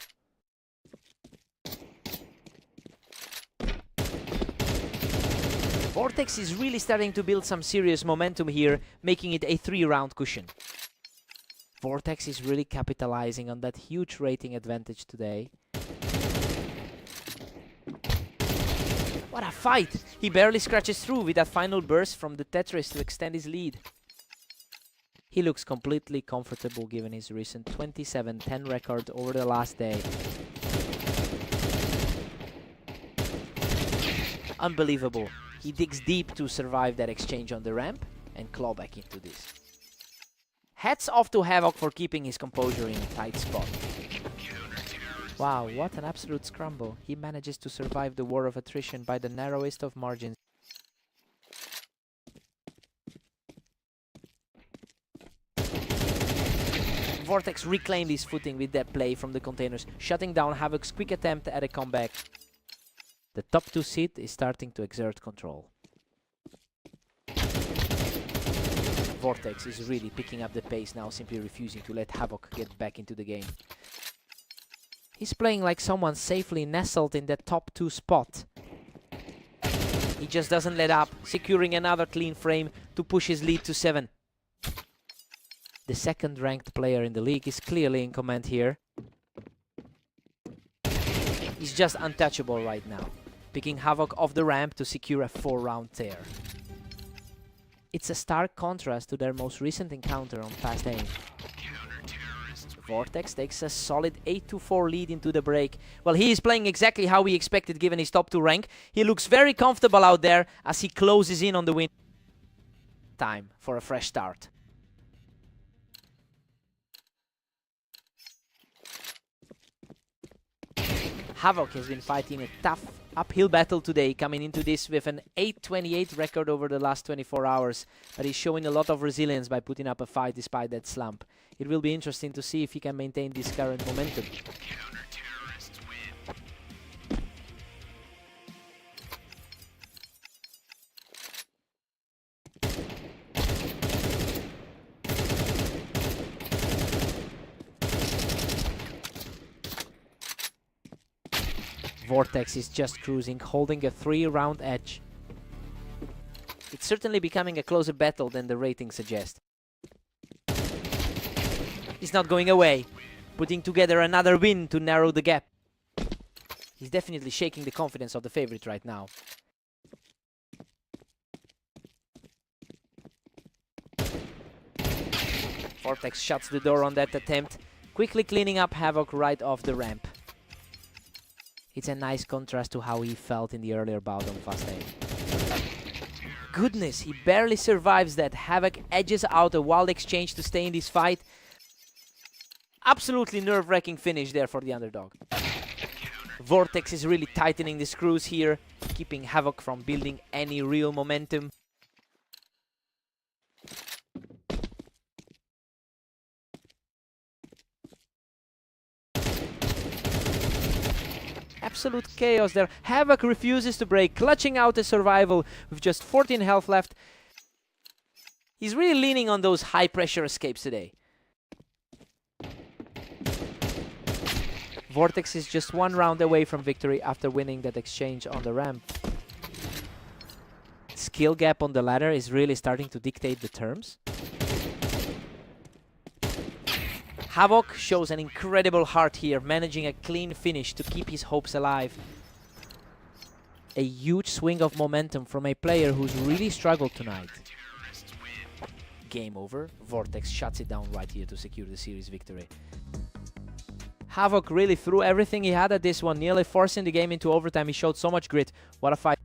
Vortex is really starting to build some serious momentum here, making it a 3-round cushion. Vortex is really capitalizing on that huge rating advantage today. What a fight! He barely scratches through with that final burst from the Tetris to extend his lead. He looks completely comfortable given his recent 27-10 record over the last day. Unbelievable. He digs deep to survive that exchange on the ramp and claw back into this. Hats off to Havoc for keeping his composure in a tight spot. Wow, what an absolute scramble. He manages to survive the war of attrition by the narrowest of margins. Vortex reclaimed his footing with that play from the containers, shutting down Havoc's quick attempt at a comeback. The top 2 seed is starting to exert control. Vortex is really picking up the pace now, simply refusing to let Havoc get back into the game. He's playing like someone safely nestled in that top 2 spot. He just doesn't let up, securing another clean frame to push his lead to 7. The second-ranked player in the league is clearly in command here. He's just untouchable right now, picking Havoc off the ramp to secure a 4-round tear. It's a stark contrast to their most recent encounter on Fast Aim. Vortex takes a solid 8-4 lead into the break. Well, he is playing exactly how we expected given his top 2 rank. He looks very comfortable out there as he closes in on the win. Time for a fresh start. Havoc has been fighting a tough uphill battle today, coming into this with an 8-28 record over the last 24 hours, but he's showing a lot of resilience by putting up a fight despite that slump. It will be interesting to see if he can maintain this current momentum. Vortex is just cruising, holding a 3-round edge. It's certainly becoming a closer battle than the ratings suggest. He's not going away, putting together another win to narrow the gap. He's definitely shaking the confidence of the favorite right now. Vortex shuts the door on that attempt, quickly cleaning up Havoc right off the ramp. It's a nice contrast to how he felt in the earlier bout on Fast Aim. Goodness, he barely survives that. Havoc edges out a wild exchange to stay in this fight. Absolutely nerve-wracking finish there for the underdog. Vortex is really tightening the screws here, keeping Havoc from building any real momentum. Absolute chaos there. Havoc refuses to break, clutching out a survival with just 14 health left. He's really leaning on those high-pressure escapes today. Vortex is just 1 round away from victory after winning that exchange on the ramp. Skill gap on the ladder is really starting to dictate the terms. Havoc shows an incredible heart here, managing a clean finish to keep his hopes alive. A huge swing of momentum from a player who's really struggled tonight. Game over. Vortex shuts it down right here to secure the series victory. Havoc really threw everything he had at this one, nearly forcing the game into overtime. He showed so much grit. What a fight.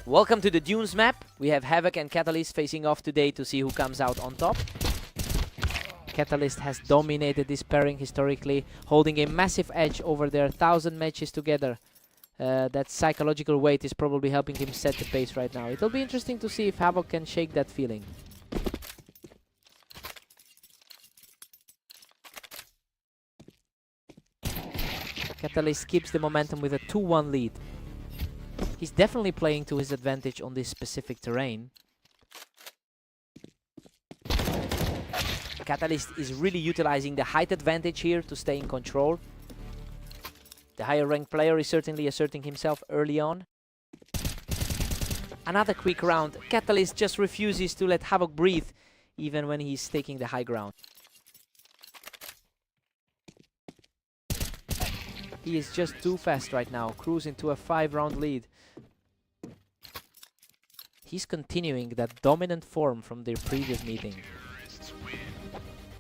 Welcome to the Dunes map. We have Havoc and Catalyst facing off today to see who comes out on top. Catalyst has dominated this pairing historically, holding a massive edge over their 1,000 matches together. That psychological weight is probably helping him set the pace right now. It'll be interesting to see if Havoc can shake that feeling. Catalyst keeps the momentum with a 2-1 lead. He's definitely playing to his advantage on this specific terrain. Catalyst is really utilizing the height advantage here to stay in control. The higher ranked player is certainly asserting himself early on. Another quick round. Catalyst just refuses to let Havoc breathe, even when he's taking the high ground. He is just too fast right now, cruising to a 5-round lead. He's continuing that dominant form from their previous meeting.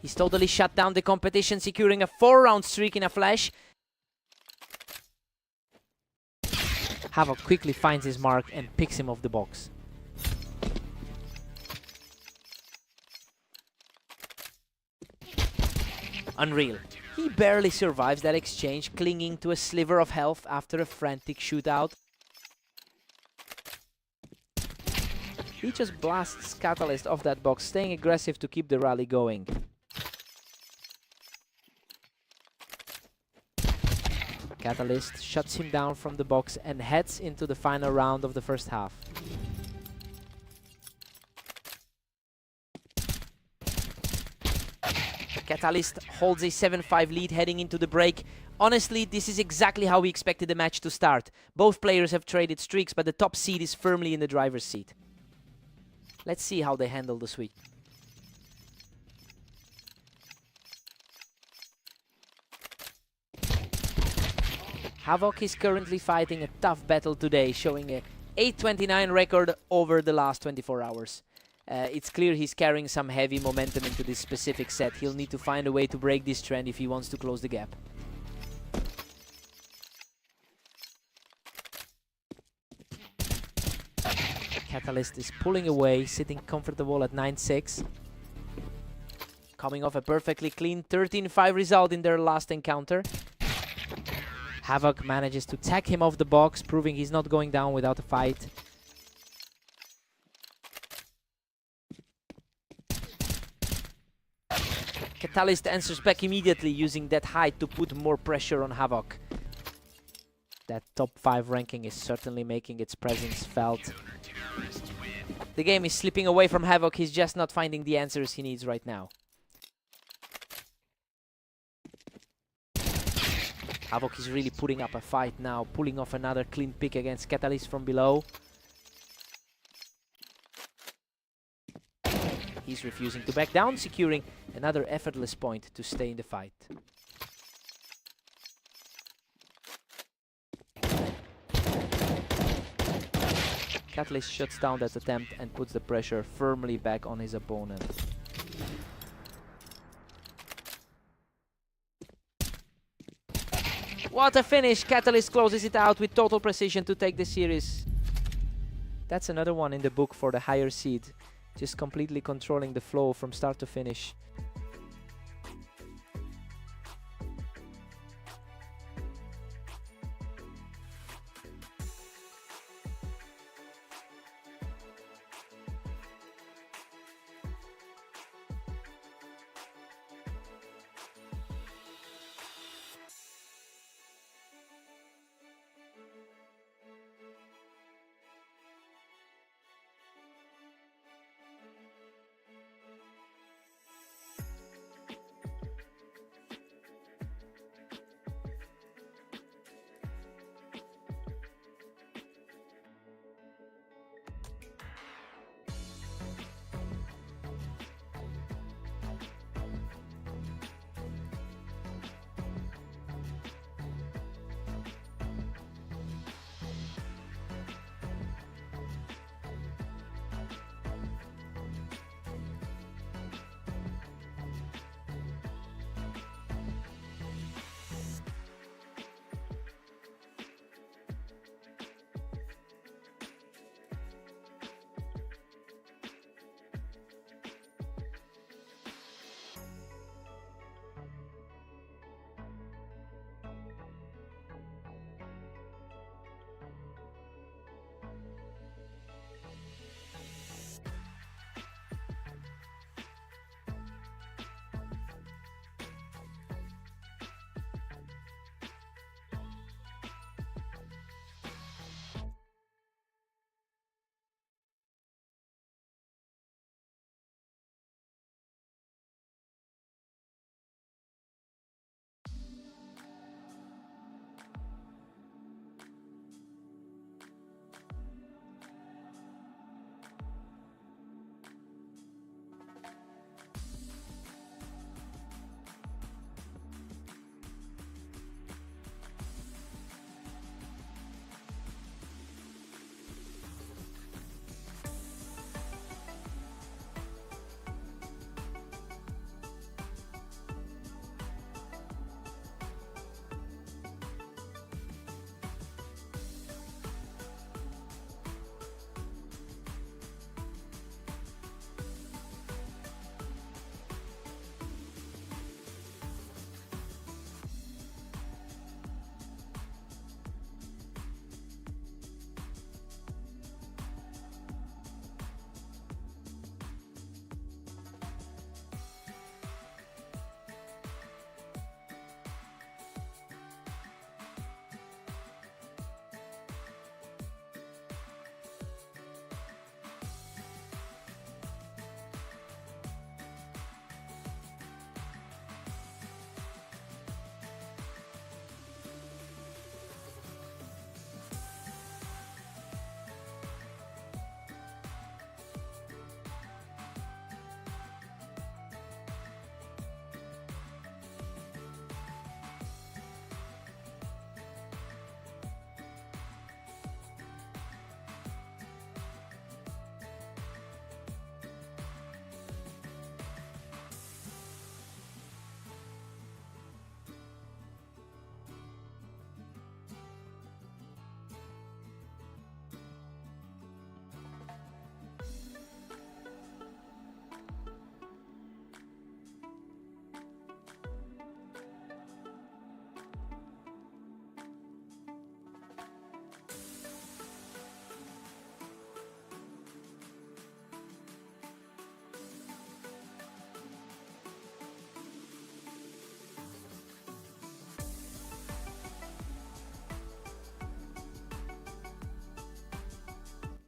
He's totally shut down the competition, securing a 4-round streak in a flash. Havoc quickly finds his mark and picks him off the box. Unreal. He barely survives that exchange, clinging to a sliver of health after a frantic shootout. He just blasts Catalyst off that box, staying aggressive to keep the rally going. Catalyst shuts him down from the box and heads into the final round of the first half. Catalyst holds a 7-5 lead heading into the break. Honestly, this is exactly how we expected the match to start. Both players have traded streaks, but the top seed is firmly in the driver's seat. Let's see how they handle the switch. Havoc is currently fighting a tough battle today, showing a 829 record over the last 24 hours. It's clear he's carrying some heavy momentum into this specific set. He'll need to find a way to break this trend if he wants to close the gap. Catalyst is pulling away, sitting comfortable at 9-6. Coming off a perfectly clean 13-5 result in their last encounter. Havoc manages to tag him off the box, proving he's not going down without a fight. Catalyst answers back immediately, using that height to put more pressure on Havoc. That top 5 ranking is certainly making its presence felt. The game is slipping away from Havoc. He's just not finding the answers he needs right now. Havoc is really putting up a fight now, pulling off another clean pick against Catalyst from below. He's refusing to back down, securing another effortless point to stay in the fight. Catalyst shuts down that attempt and puts the pressure firmly back on his opponent. What a finish! Catalyst closes it out with total precision to take the series. That's another one in the book for the higher seed. Just completely controlling the flow from start to finish.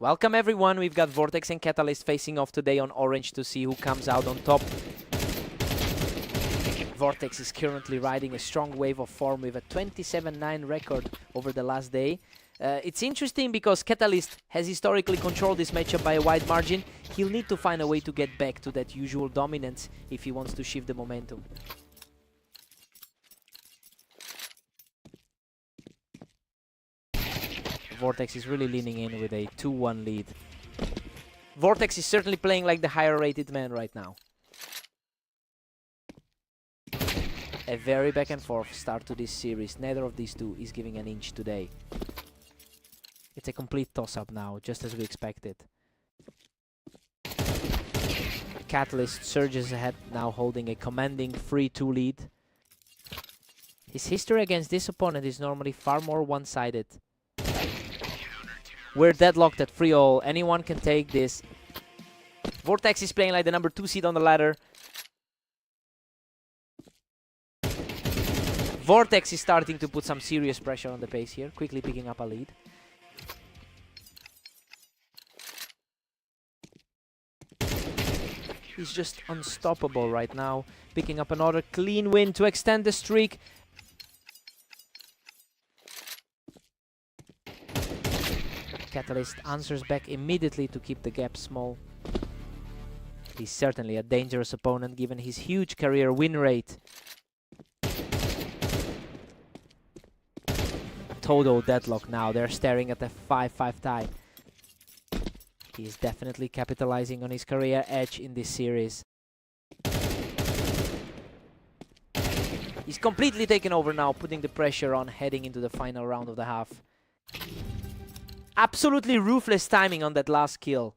Welcome everyone, we've got Vortex and Catalyst facing off today on Orange to see who comes out on top. Vortex is currently riding a strong wave of form with a 27-9 record over the last day. It's interesting because Catalyst has historically controlled this matchup by a wide margin. He'll need to find a way to get back to that usual dominance if he wants to shift the momentum. Vortex is really leaning in with a 2-1 lead. Vortex is certainly playing like the higher rated man right now. A very back and forth start to this series. Neither of these two is giving an inch today. It's a complete toss-up now, just as we expected. Catalyst surges ahead, now holding a commanding 3-2 lead. His history against this opponent is normally far more one-sided. We're deadlocked at 3-all. Anyone can take this. Vortex is playing like the number 2 seed on the ladder. Vortex is starting to put some serious pressure on the pace here, quickly picking up a lead. He's just unstoppable right now, picking up another clean win to extend the streak. Catalyst answers back immediately to keep the gap small. He's certainly a dangerous opponent given his huge career win rate. Total deadlock now. They're staring at a 5-5 tie. He's definitely capitalizing on his career edge in this series. He's completely taken over now, putting the pressure on, heading into the final round of the half. Absolutely ruthless timing on that last kill.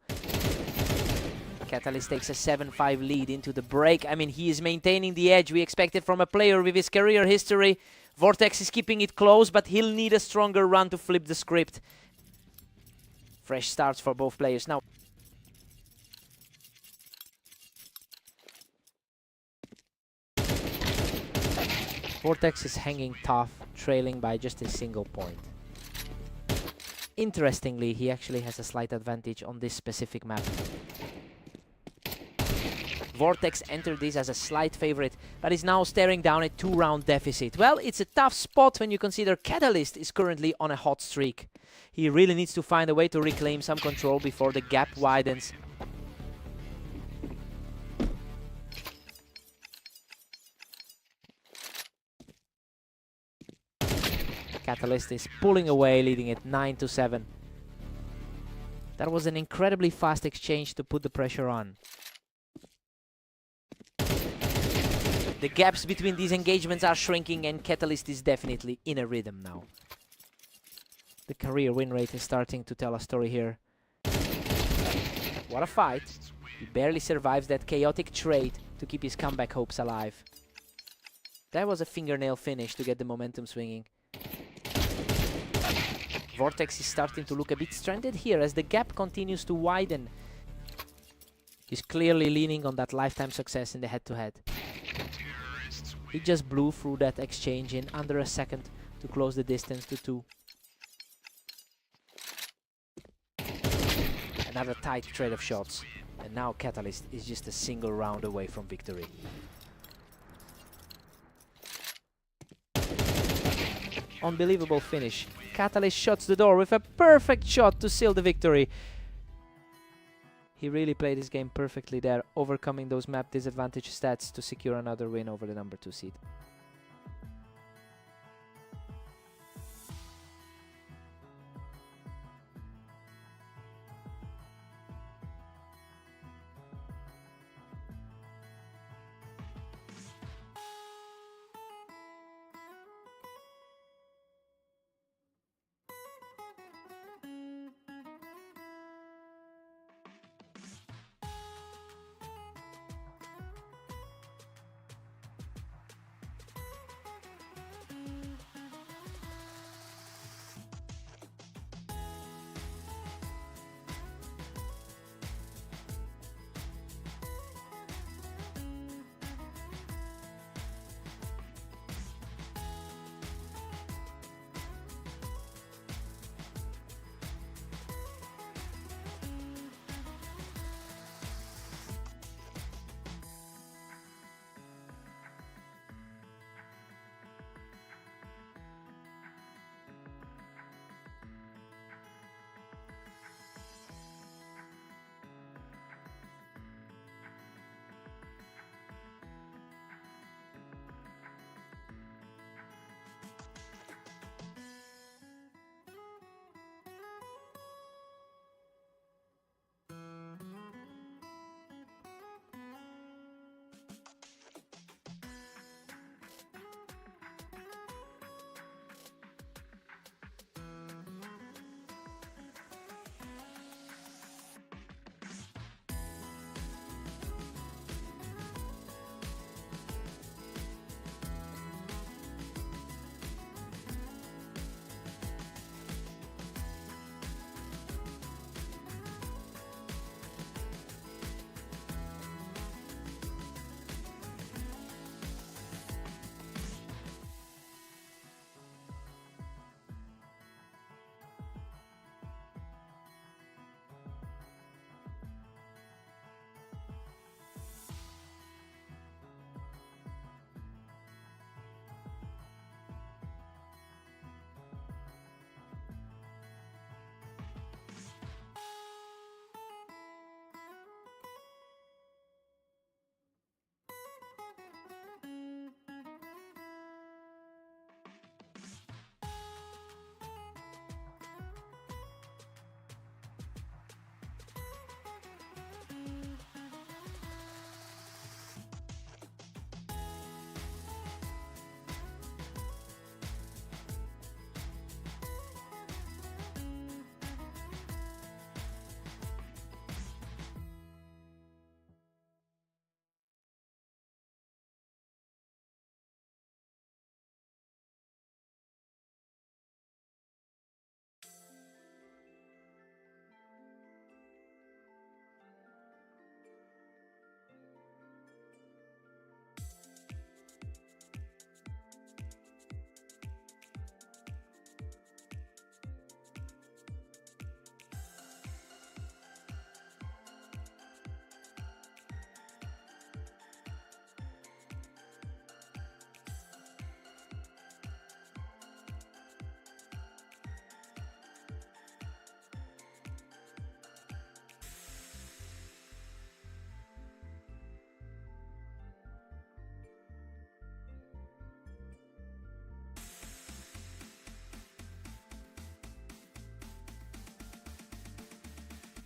Catalyst takes a 7-5 lead into the break. I mean, he is maintaining the edge we expected from a player with his career history. Vortex is keeping it close, but he'll need a stronger run to flip the script. Fresh starts for both players now. Vortex is hanging tough, trailing by just a single point. Interestingly, he actually has a slight advantage on this specific map. Vortex entered this as a slight favorite, but is now staring down a 2-round deficit. Well, it's a tough spot when you consider Catalyst is currently on a hot streak. He really needs to find a way to reclaim some control before the gap widens. Catalyst is pulling away, leading it 9-7. That was an incredibly fast exchange to put the pressure on. The gaps between these engagements are shrinking and Catalyst is definitely in a rhythm now. The career win rate is starting to tell a story here. What a fight. He barely survives that chaotic trade to keep his comeback hopes alive. That was a fingernail finish to get the momentum swinging. Vortex is starting to look a bit stranded here as the gap continues to widen. He's clearly leaning on that lifetime success in the head-to-head. He just blew through that exchange in under a second to close the distance to 2. Another tight trade of shots. And now Catalyst is just a single round away from victory. Unbelievable finish. Catalyst shuts the door with a perfect shot to seal the victory. He really played his game perfectly there, overcoming those map disadvantage stats to secure another win over the number 2 seed.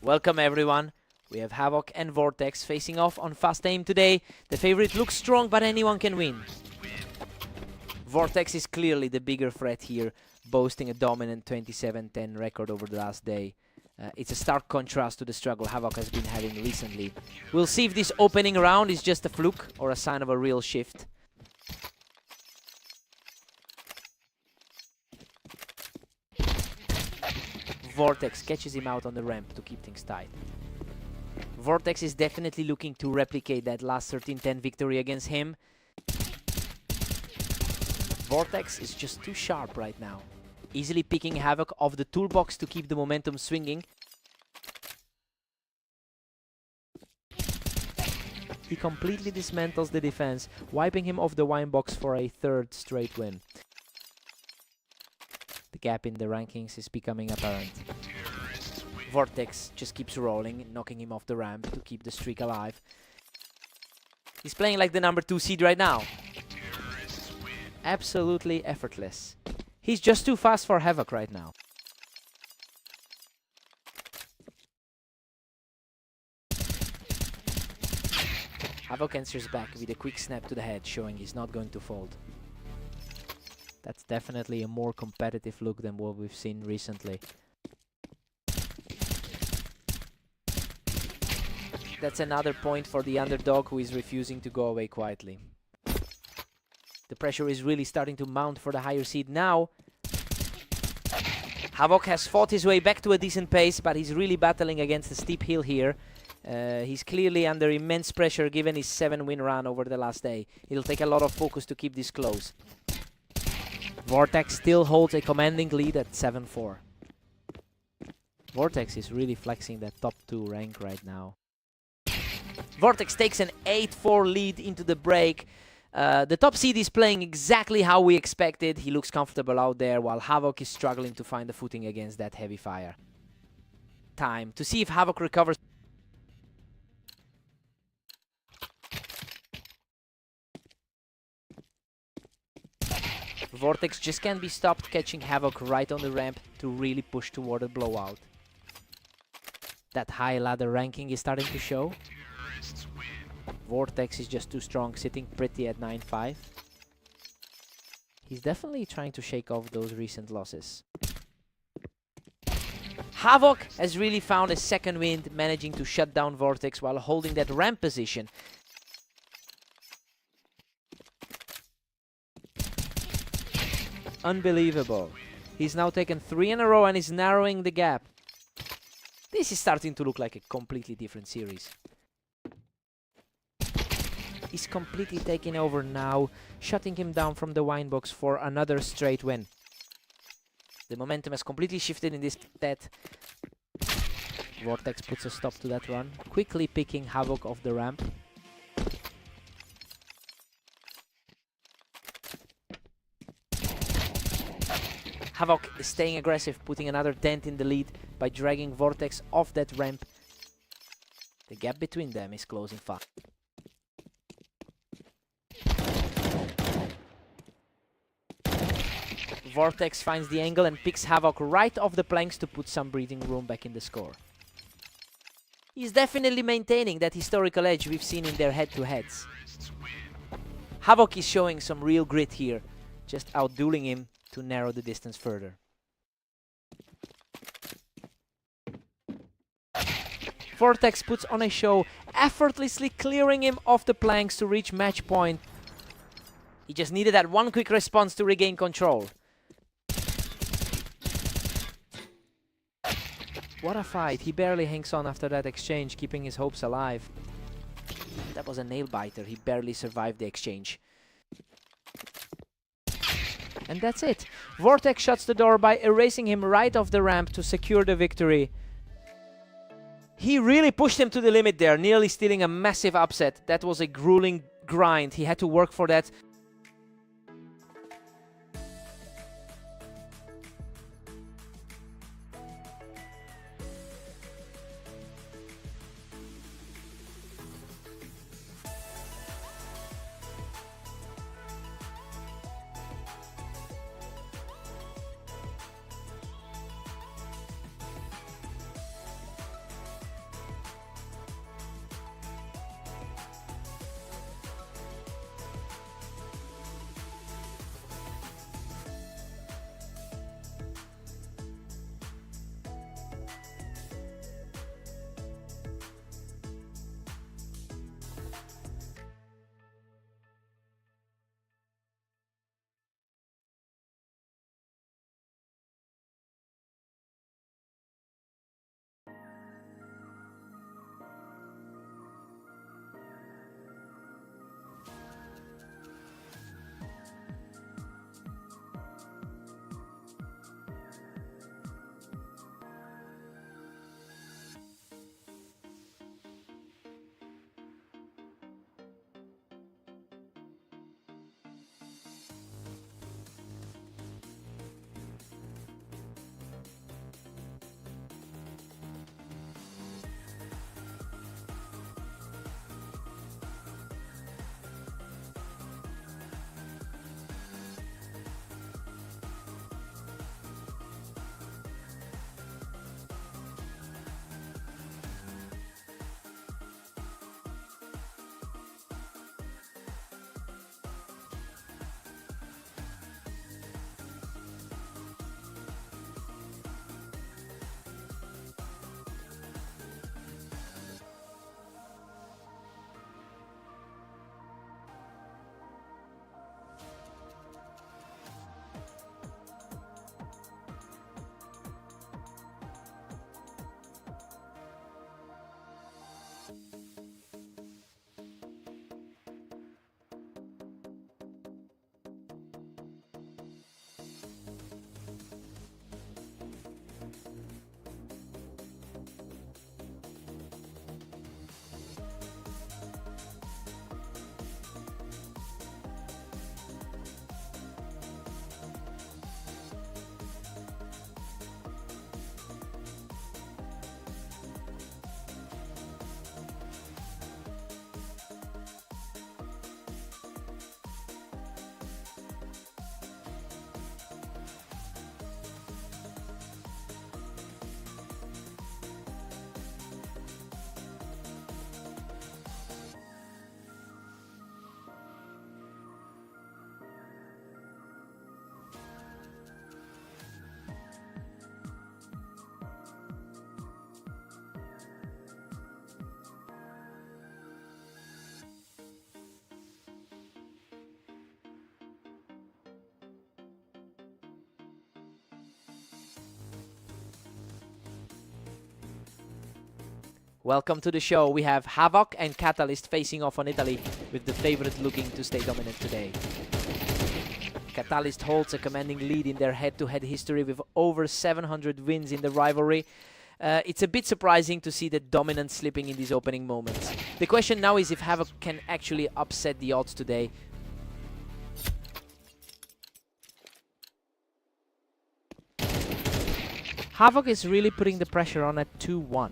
Welcome everyone. We have Havoc and Vortex facing off on Fast Aim today. The favorite looks strong, but anyone can win. Vortex is clearly the bigger threat here, boasting a dominant 27-10 record over the last day. It's a stark contrast to the struggle Havoc has been having recently. We'll see if this opening round is just a fluke or a sign of a real shift. Vortex catches him out on the ramp to keep things tight. Vortex is definitely looking to replicate that last 13-10 victory against him. Vortex is just too sharp right now. Easily picking Havoc off the toolbox to keep the momentum swinging. He completely dismantles the defense, wiping him off the wine box for a third straight win. The gap in the rankings is becoming apparent. Vortex just keeps rolling, knocking him off the ramp to keep the streak alive. He's playing like the number 2 seed right now. Absolutely effortless. He's just too fast for Havoc right now. Havoc answers back with a quick snap to the head, showing he's not going to fold. That's definitely a more competitive look than what we've seen recently. That's another point for the underdog, who is refusing to go away quietly. The pressure is really starting to mount for the higher seed now. Havoc has fought his way back to a decent pace, but he's really battling against a steep hill here. He's clearly under immense pressure given his 7-win run over the last day. It'll take a lot of focus to keep this close. Vortex still holds a commanding lead at 7-4. Vortex is really flexing that top 2 rank right now. Vortex takes an 8-4 lead into the break. The top seed is playing exactly how we expected. He looks comfortable out there, while Havoc is struggling to find the footing against that heavy fire. Time to see if Havoc recovers. Vortex just can't be stopped, catching Havoc right on the ramp to really push toward a blowout. That high ladder ranking is starting to show. Vortex is just too strong, sitting pretty at 9-5. He's definitely trying to shake off those recent losses. Havoc has really found a second wind, managing to shut down Vortex while holding that ramp position. Unbelievable. He's now taken 3 in a row and is narrowing the gap. This is starting to look like a completely different series. He's completely taking over now, shutting him down from the wine box for another straight win. The momentum has completely shifted in this set. Vortex puts a stop to that run, quickly picking Havoc off the ramp. Havoc is staying aggressive, putting another dent in the lead by dragging Vortex off that ramp. The gap between them is closing fast. Vortex finds the angle and picks Havoc right off the planks to put some breathing room back in the score. He's definitely maintaining that historical edge we've seen in their head-to-heads. Havoc is showing some real grit here, just outdueling him to narrow the distance further. Vortex puts on a show, effortlessly clearing him off the planks to reach match point. He just needed that one quick response to regain control. What a fight. He barely hangs on after that exchange, keeping his hopes alive. That was a nail-biter. He barely survived the exchange. And that's it. Vortex shuts the door by erasing him right off the ramp to secure the victory. He really pushed him to the limit there, nearly stealing a massive upset. That was a grueling grind. He had to work for that. Welcome to the show. We have Havoc and Catalyst facing off on Italy, with the favorite looking to stay dominant today. Catalyst holds a commanding lead in their head-to-head history with over 700 wins in the rivalry. It's a bit surprising to see the dominance slipping in these opening moments. The question now is if Havoc can actually upset the odds today. Havoc is really putting the pressure on at 2-1.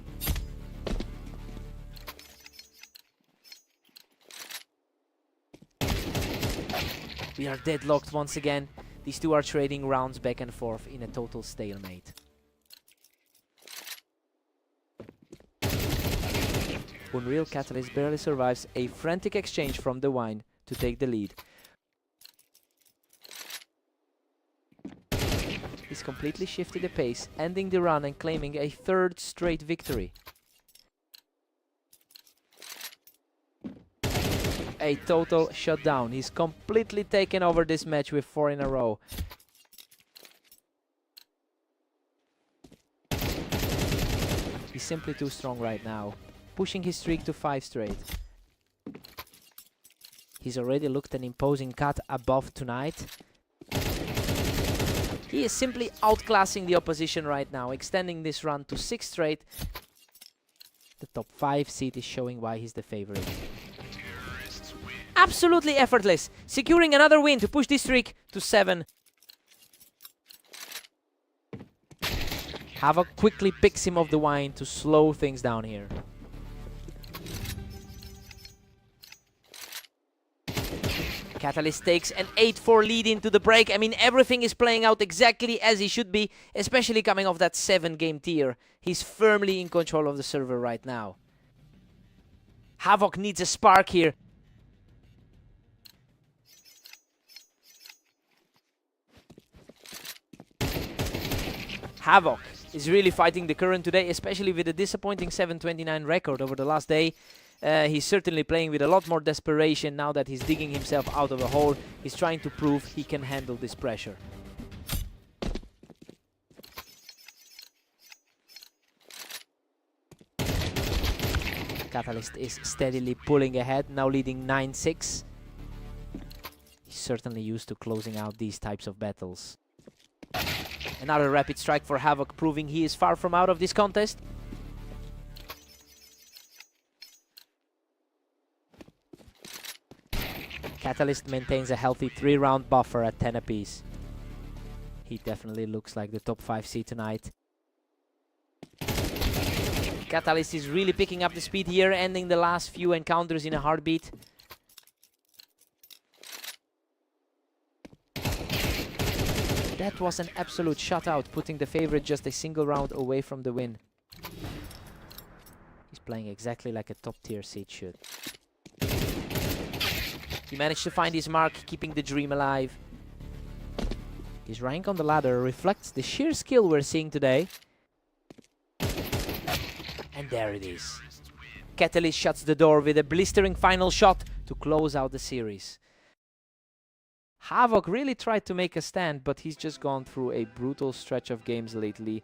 We are deadlocked once again. These two are trading rounds back and forth in a total stalemate. Unreal Catalyst barely survives a frantic exchange from the wine to take the lead. He's completely shifted the pace, ending the run and claiming a third straight victory. A total shutdown. He's completely taken over this match with 4 in a row. He's simply too strong right now, pushing his streak to 5 straight. He's already looked an imposing cut above tonight. He is simply outclassing the opposition right now, extending this run to 6 straight. The top 5 seed is showing why he's the favorite. Absolutely effortless, securing another win to push this streak to 7. Havoc quickly picks him off the wine to slow things down here. Catalyst takes an 8-4 lead into the break. I mean, everything is playing out exactly as it should be, especially coming off that 7-game tier. He's firmly in control of the server right now. Havoc needs a spark here. Havoc is really fighting the current today, especially with a disappointing 729 record over the last day. He's certainly playing with a lot more desperation now that he's digging himself out of a hole. He's trying to prove he can handle this pressure. Catalyst is steadily pulling ahead, now leading 9-6. He's certainly used to closing out these types of battles. Another rapid strike for Havoc, proving he is far from out of this contest. Catalyst maintains a healthy 3-round buffer at 10 apiece. He definitely looks like the top 5 seed tonight. Catalyst is really picking up the speed here, ending the last few encounters in a heartbeat. That was an absolute shutout, putting the favorite just a single round away from the win. He's playing exactly like a top tier seed should. He managed to find his mark, keeping the dream alive. His rank on the ladder reflects the sheer skill we're seeing today. And there it is. Catalyst shuts the door with a blistering final shot to close out the series. Havoc really tried to make a stand, but he's just gone through a brutal stretch of games lately.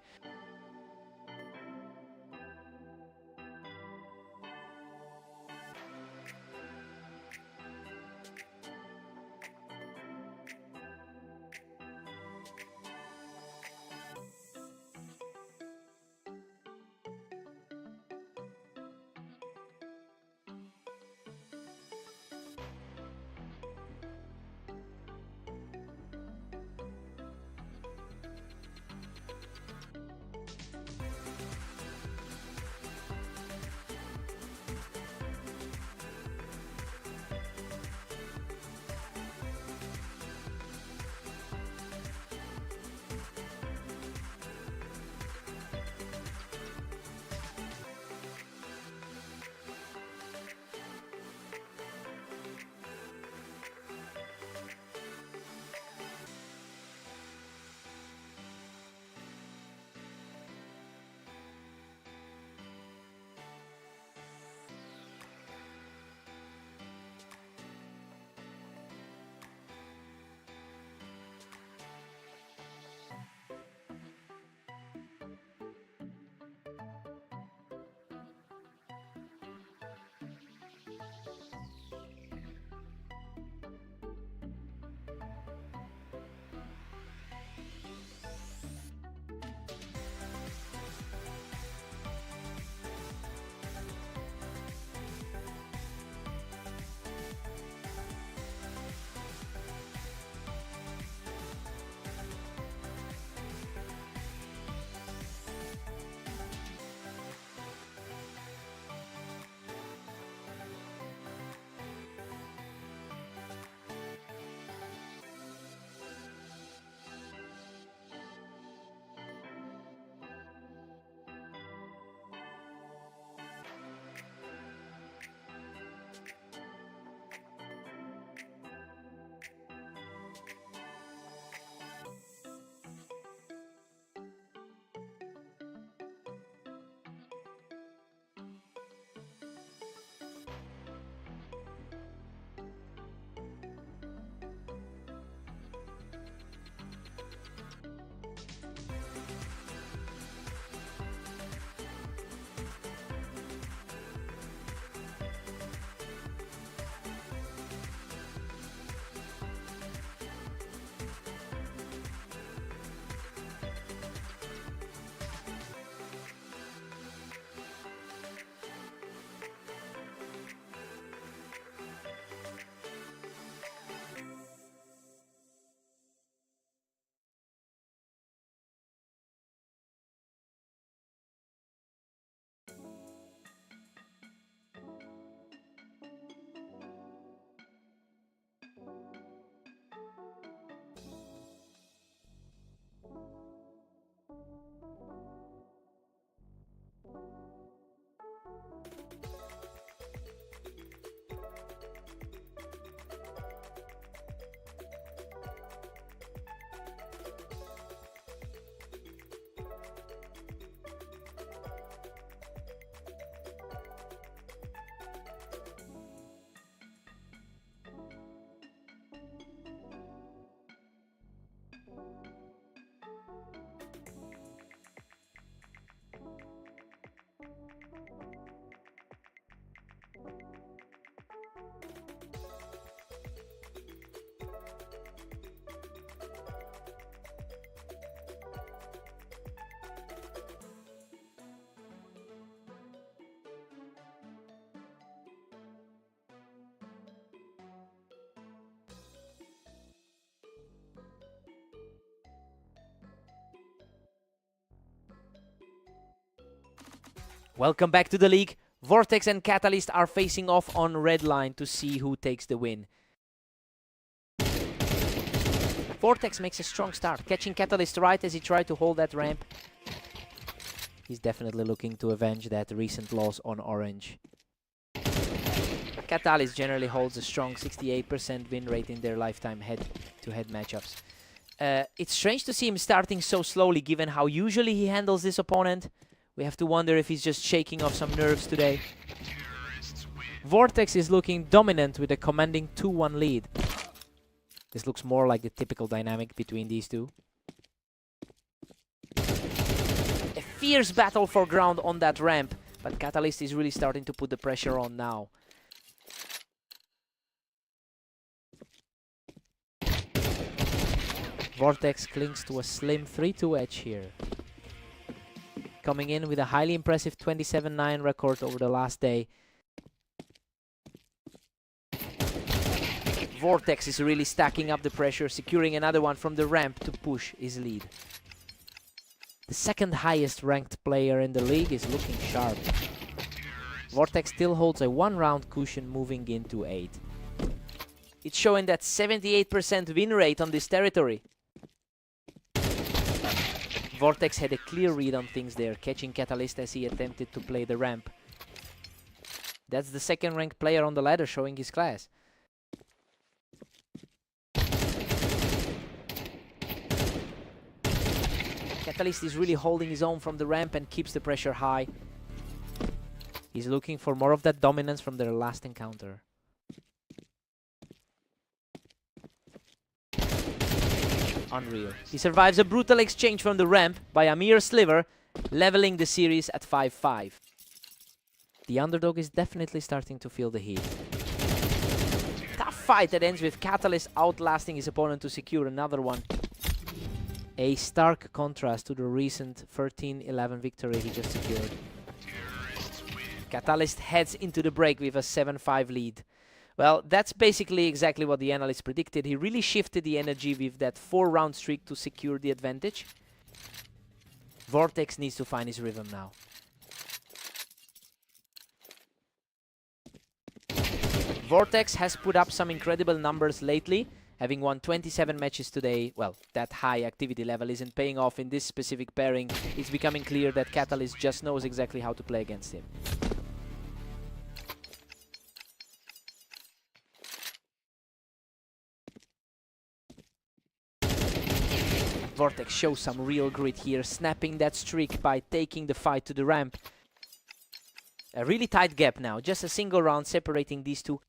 Welcome back to the league. Vortex and Catalyst are facing off on red line to see who takes the win. Vortex makes a strong start, catching Catalyst right as he tried to hold that ramp. He's definitely looking to avenge that recent loss on orange. Catalyst generally holds a strong 68% win rate in their lifetime head-to-head matchups. It's strange to see him starting so slowly given how usually he handles this opponent. We have to wonder if he's just shaking off some nerves today. Vortex is looking dominant with a commanding 2-1 lead. This looks more like the typical dynamic between these two. A fierce battle for ground on that ramp, but Catalyst is really starting to put the pressure on now. Vortex clings to a slim 3-2 edge here. Coming in with a highly impressive 27-9 record over the last day. Vortex is really stacking up the pressure, securing another one from the ramp to push his lead. The second highest ranked player in the league is looking sharp. Vortex still holds a 1-round cushion moving into 8. It's showing that 78% win rate on this territory. Vortex had a clear read on things there, catching Catalyst as he attempted to play the ramp. That's the second ranked player on the ladder showing his class. Catalyst is really holding his own from the ramp and keeps the pressure high. He's looking for more of that dominance from their last encounter. Unreal. He survives a brutal exchange from the ramp by a mere sliver, leveling the series at 5-5. The underdog is definitely starting to feel the heat. Tough fight that ends with Catalyst outlasting his opponent to secure another one. A stark contrast to the recent 13-11 victory he just secured. Catalyst heads into the break with a 7-5 lead. Well, that's basically exactly what the analysts predicted. He really shifted the energy with that 4-round streak to secure the advantage. Vortex needs to find his rhythm now. Vortex has put up some incredible numbers lately, having won 27 matches today. Well, that high activity level isn't paying off in this specific pairing. It's becoming clear that Catalyst just knows exactly how to play against him. Vortex shows some real grit here, snapping that streak by taking the fight to the ramp. A really tight gap now, just a single round separating these two.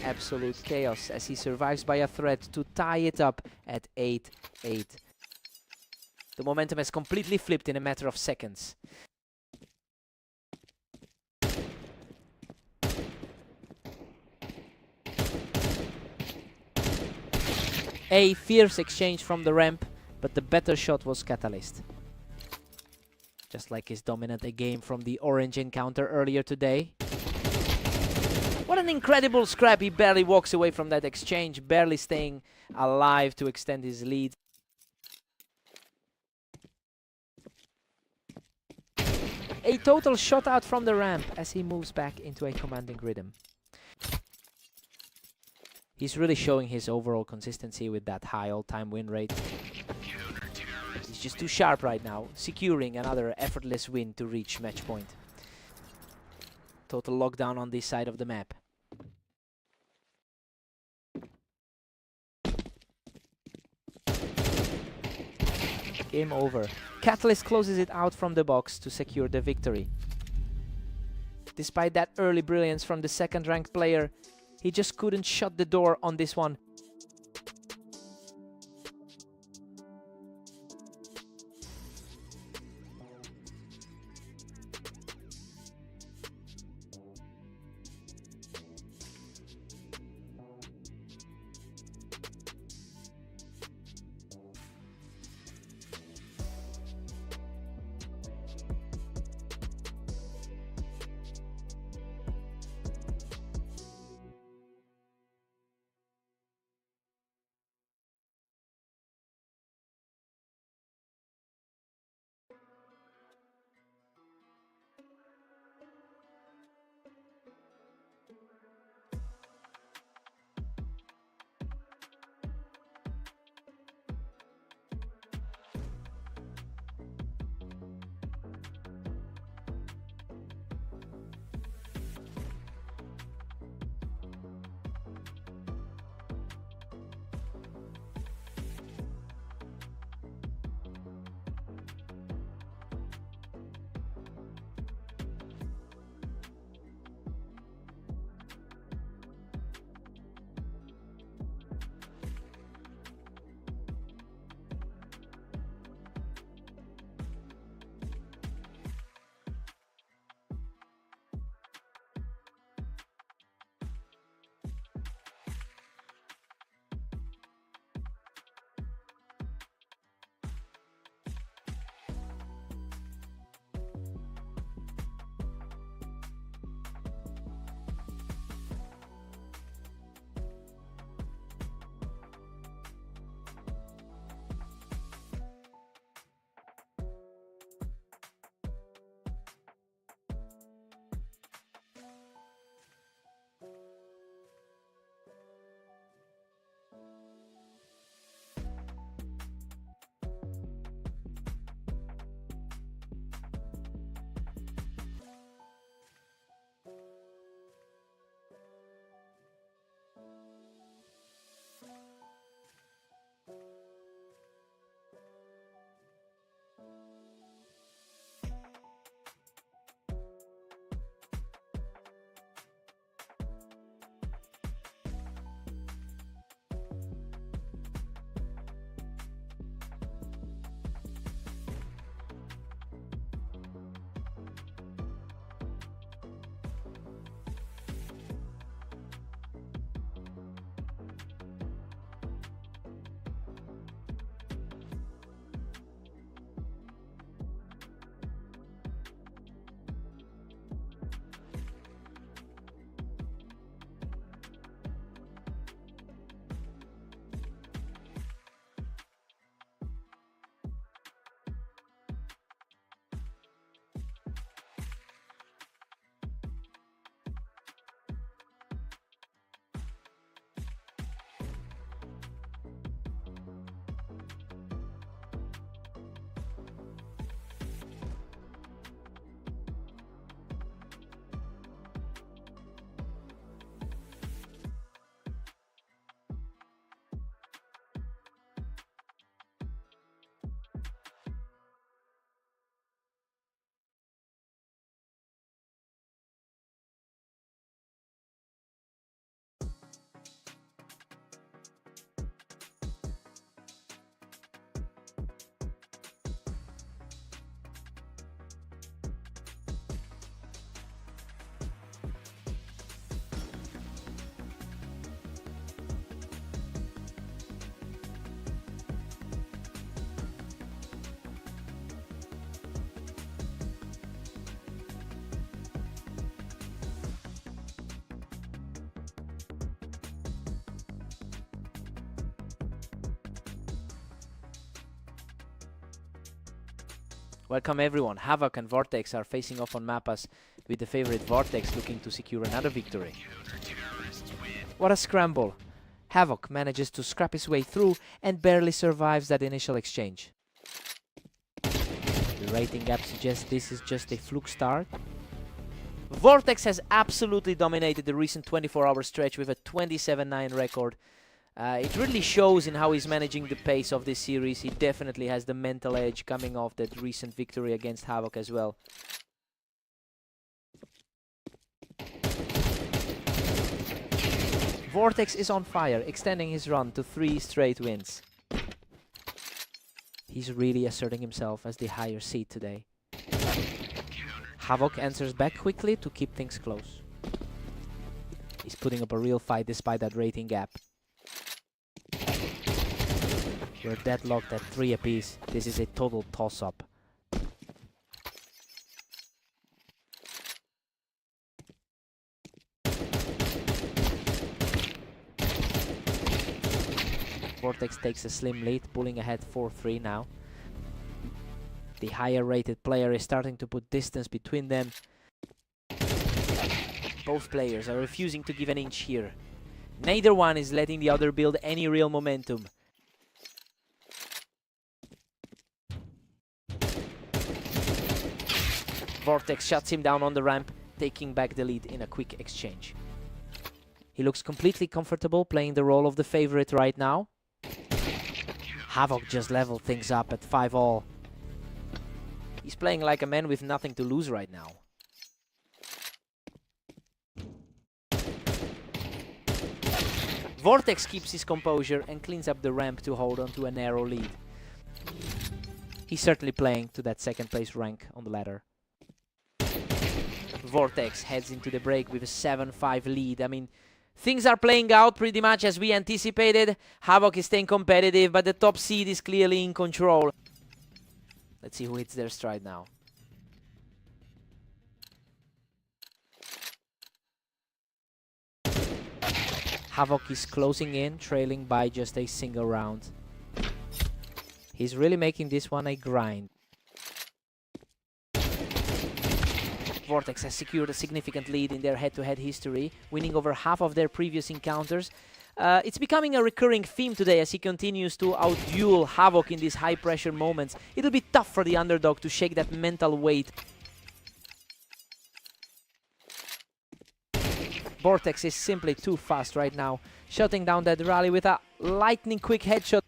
Absolute chaos as he survives by a thread to tie it up at 8-8. The momentum has completely flipped in a matter of seconds. A fierce exchange from the ramp, but the better shot was Catalyst. Just like his dominant game from the orange encounter earlier today. What an incredible scrap. He barely walks away from that exchange, barely staying alive to extend his lead. A total shot out from the ramp as he moves back into a commanding rhythm. He's really showing his overall consistency with that high all-time win rate. He's just too sharp right now, securing another effortless win to reach match point. Total lockdown on this side of the map. Game over. Catalyst closes it out from the box to secure the victory. Despite that early brilliance from the second-ranked player, he just couldn't shut the door on this one. Welcome everyone. Havoc and Vortex are facing off on Mappas, with the favorite Vortex looking to secure another victory. What a scramble. Havoc manages to scrap his way through and barely survives that initial exchange. The rating gap suggests this is just a fluke start. Vortex has absolutely dominated the recent 24-hour stretch with a 27-9 record. It really shows in how he's managing the pace of this series. He definitely has the mental edge coming off that recent victory against Havoc as well. Vortex is on fire, extending his run to 3 straight wins. He's really asserting himself as the higher seed today. Havoc answers back quickly to keep things close. He's putting up a real fight despite that rating gap. We're deadlocked at 3 apiece. This is a total toss-up. Vortex takes a slim lead, pulling ahead 4-3 now. The higher rated player is starting to put distance between them. Both players are refusing to give an inch here. Neither one is letting the other build any real momentum. Vortex shuts him down on the ramp, taking back the lead in a quick exchange. He looks completely comfortable playing the role of the favorite right now. Havoc just leveled things up at 5-all. He's playing like a man with nothing to lose right now. Vortex keeps his composure and cleans up the ramp to hold on to a narrow lead. He's certainly playing to that second place rank on the ladder. Vortex heads into the break with a 7-5 lead. I mean, things are playing out pretty much as we anticipated. Havoc is staying competitive, but the top seed is clearly in control. Let's see who hits their stride now. Havoc is closing in, trailing by just a single round. He's really making this one a grind. Vortex has secured a significant lead in their head-to-head history, winning over half of their previous encounters. It's becoming a recurring theme today as he continues to outduel Havoc in these high-pressure moments. It'll be tough for the underdog to shake that mental weight. Vortex is simply too fast right now, shutting down that rally with a lightning-quick headshot.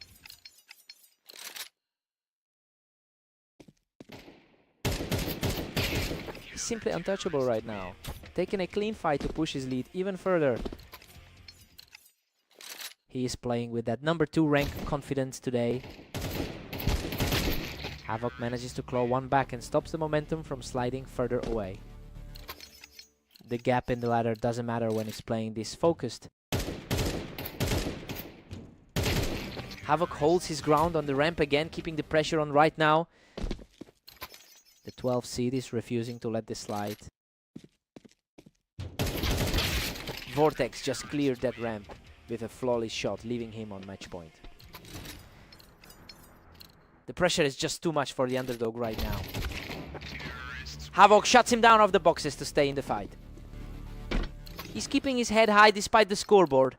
He's simply untouchable right now, taking a clean fight to push his lead even further. He is playing with that number 2 rank confidence today. Havoc manages to claw one back and stops the momentum from sliding further away. The gap in the ladder doesn't matter when it's playing this focused. Havoc holds his ground on the ramp again, keeping the pressure on right now. The 12 seed is refusing to let this slide. Vortex just cleared that ramp with a flawless shot, leaving him on match point. The pressure is just too much for the underdog right now. Havoc shuts him down off the boxes to stay in the fight. He's keeping his head high despite the scoreboard.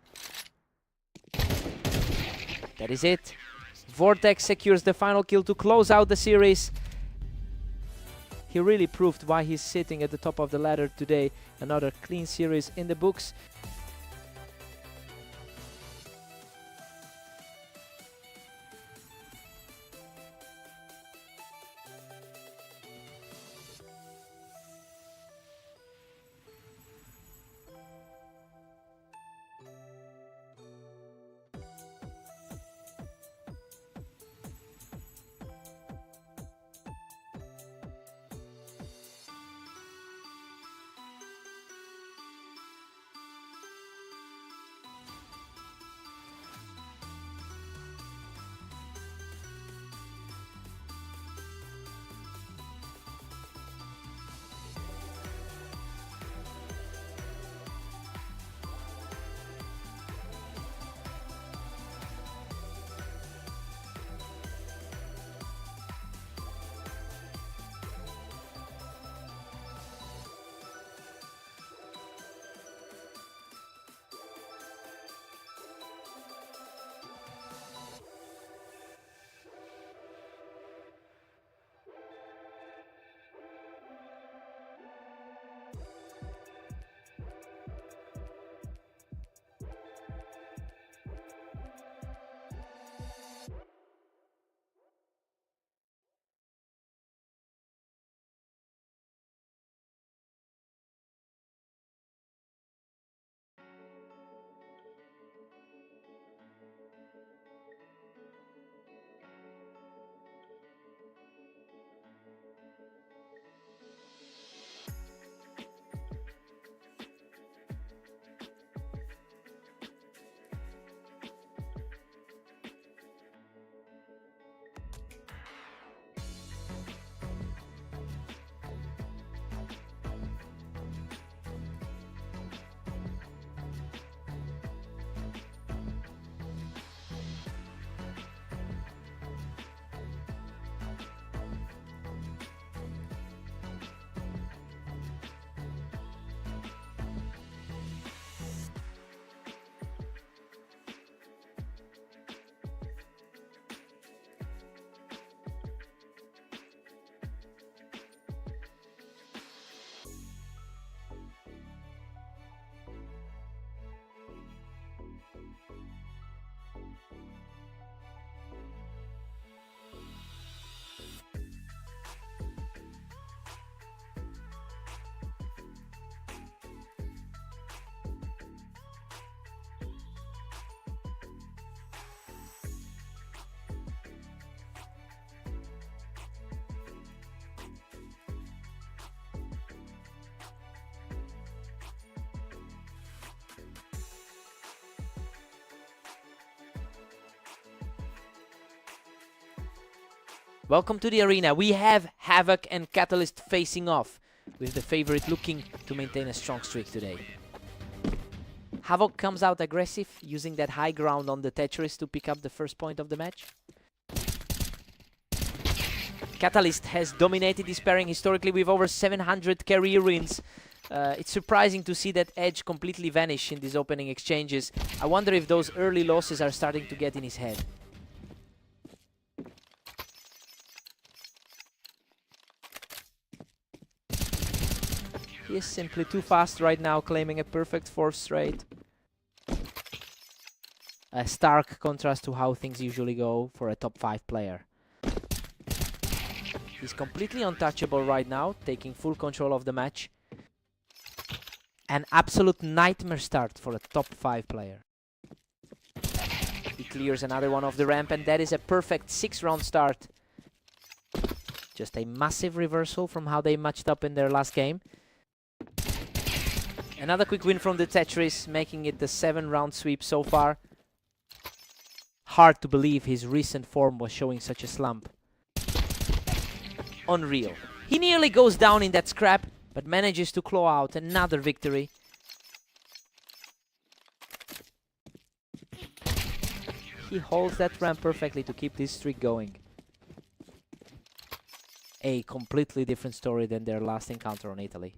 That is it. Vortex secures the final kill to close out the series. He really proved why he's sitting at the top of the ladder today. Another clean series in the books. Welcome to the arena. We have Havoc and Catalyst facing off, with the favorite looking to maintain a strong streak today. Havoc comes out aggressive, using that high ground on the Tetris to pick up the first point of the match. Catalyst has dominated this pairing historically with over 700 career wins. It's surprising to see that edge completely vanish in these opening exchanges. I wonder if those early losses are starting to get in his head. He is simply too fast right now, claiming a perfect fourth straight. A stark contrast to how things usually go for a top 5 player. He's completely untouchable right now, taking full control of the match. An absolute nightmare start for a top 5 player. He clears another one off the ramp, and that is a perfect 6-round start. Just a massive reversal from how they matched up in their last game. Another quick win from the Tetris, making it the 7-round sweep so far. Hard to believe his recent form was showing such a slump. Unreal. He nearly goes down in that scrap, but manages to claw out another victory. He holds that ramp perfectly to keep this streak going. A completely different story than their last encounter on Italy.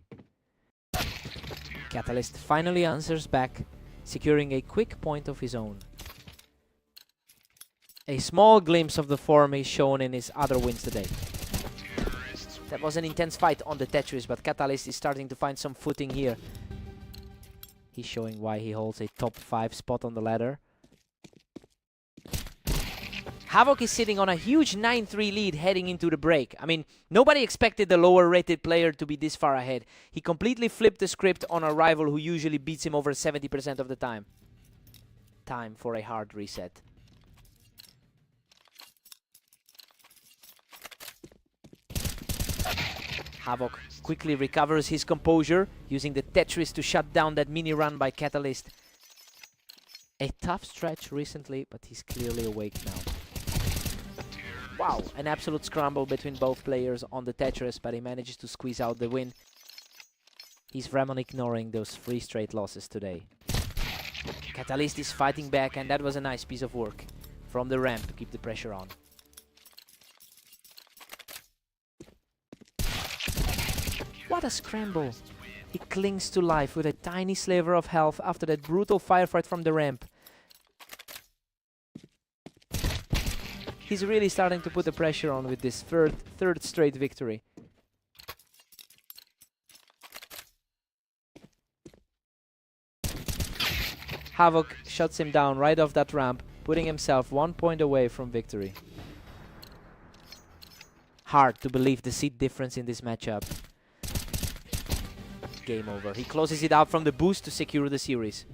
Catalyst finally answers back, securing a quick point of his own. A small glimpse of the form is shown in his other wins today. That was an intense fight on the Tetris, but Catalyst is starting to find some footing here. He's showing why he holds a top 5 spot on the ladder. Havoc is sitting on a huge 9-3 lead heading into the break. I mean, nobody expected the lower rated player to be this far ahead. He completely flipped the script on a rival who usually beats him over 70% of the time. Time for a hard reset. Havoc quickly recovers his composure, using the Tetris to shut down that mini run by Catalyst. A tough stretch recently, but he's clearly awake now. Wow, an absolute scramble between both players on the Tetris, but he manages to squeeze out the win. He's Ramon ignoring those 3 straight losses today. Catalyst is fighting back, and that was a nice piece of work from the ramp to keep the pressure on. What a scramble! He clings to life with a tiny sliver of health after that brutal firefight from the ramp. He's really starting to put the pressure on with this third straight victory. Havoc shuts him down right off that ramp, putting himself 1 point away from victory. Hard to believe the seed difference in this matchup. Game over. He closes it out from the boost to secure the series.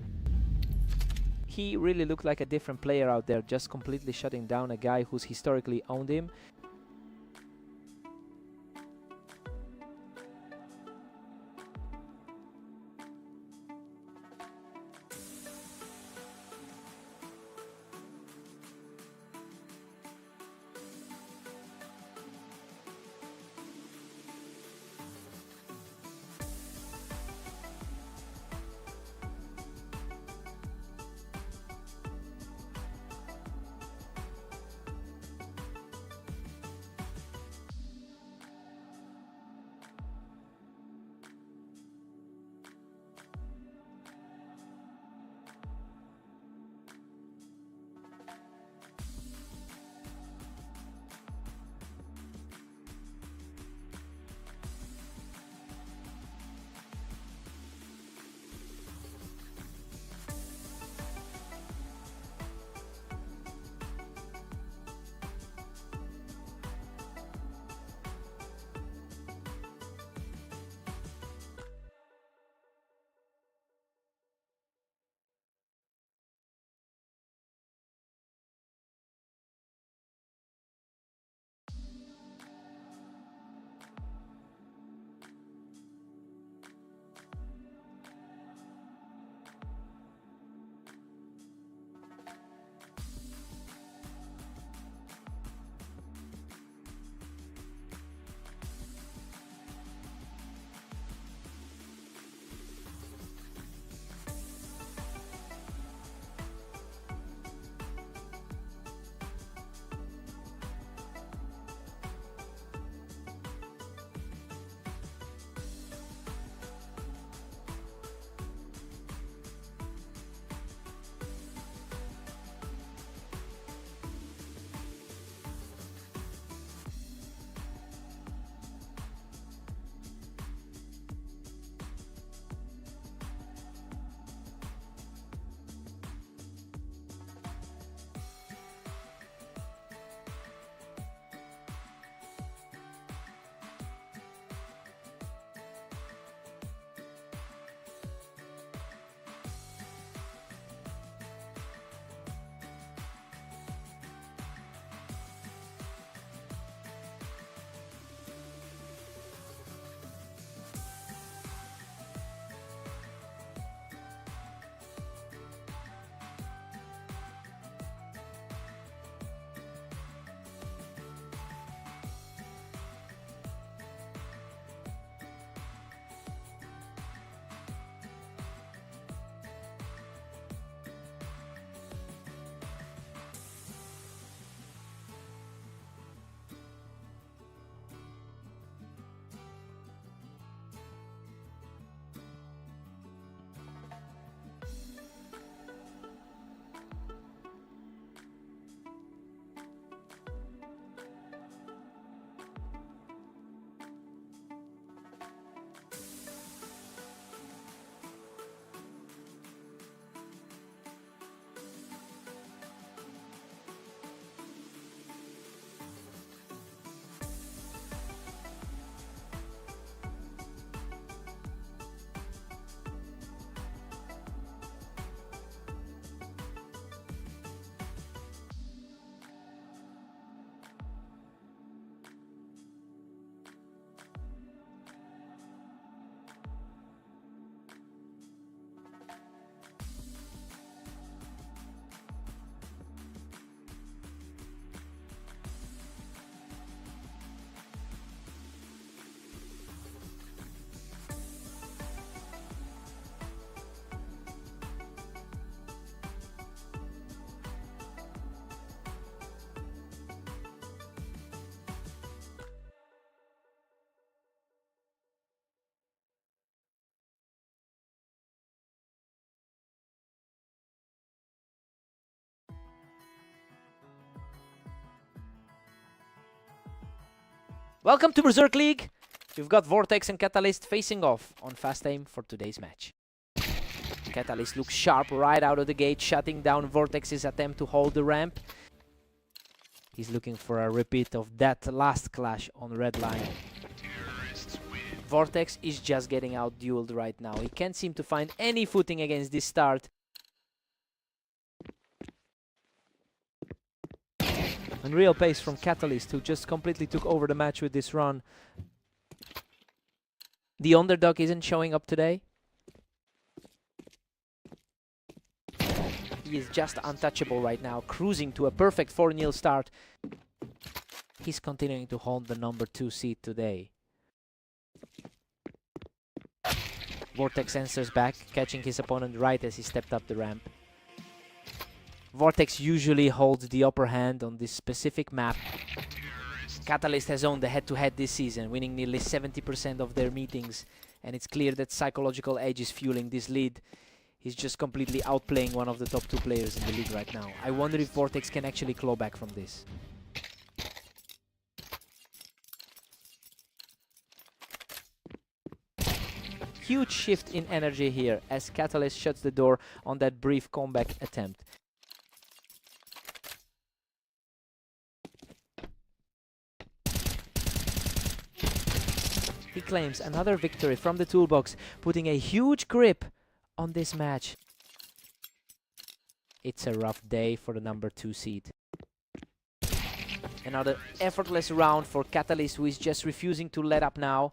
He really looked like a different player out there, just completely shutting down a guy who's historically owned him. Welcome to Berserk League. We've got Vortex and Catalyst facing off on Fast Aim for today's match. Catalyst looks sharp right out of the gate, shutting down Vortex's attempt to hold the ramp. He's looking for a repeat of that last clash on red line. Vortex is just getting out-dueled right now. He can't seem to find any footing against this start. Unreal pace from Catalyst, who just completely took over the match with this run. The underdog isn't showing up today. He is just untouchable right now, cruising to a perfect 4-0 start. He's continuing to hold the number 2 seed today. Vortex answers back, catching his opponent right as he stepped up the ramp. Vortex usually holds the upper hand on this specific map. Catalyst has owned the head-to-head this season, winning nearly 70% of their meetings, and it's clear that psychological edge is fueling this lead. He's just completely outplaying one of the top 2 players in the league right now. I wonder if Vortex can actually claw back from this. Huge shift in energy here as Catalyst shuts the door on that brief comeback attempt. He claims another victory from the toolbox, putting a huge grip on this match. It's a rough day for the number 2 seed. Another effortless round for Catalyst, who is just refusing to let up now.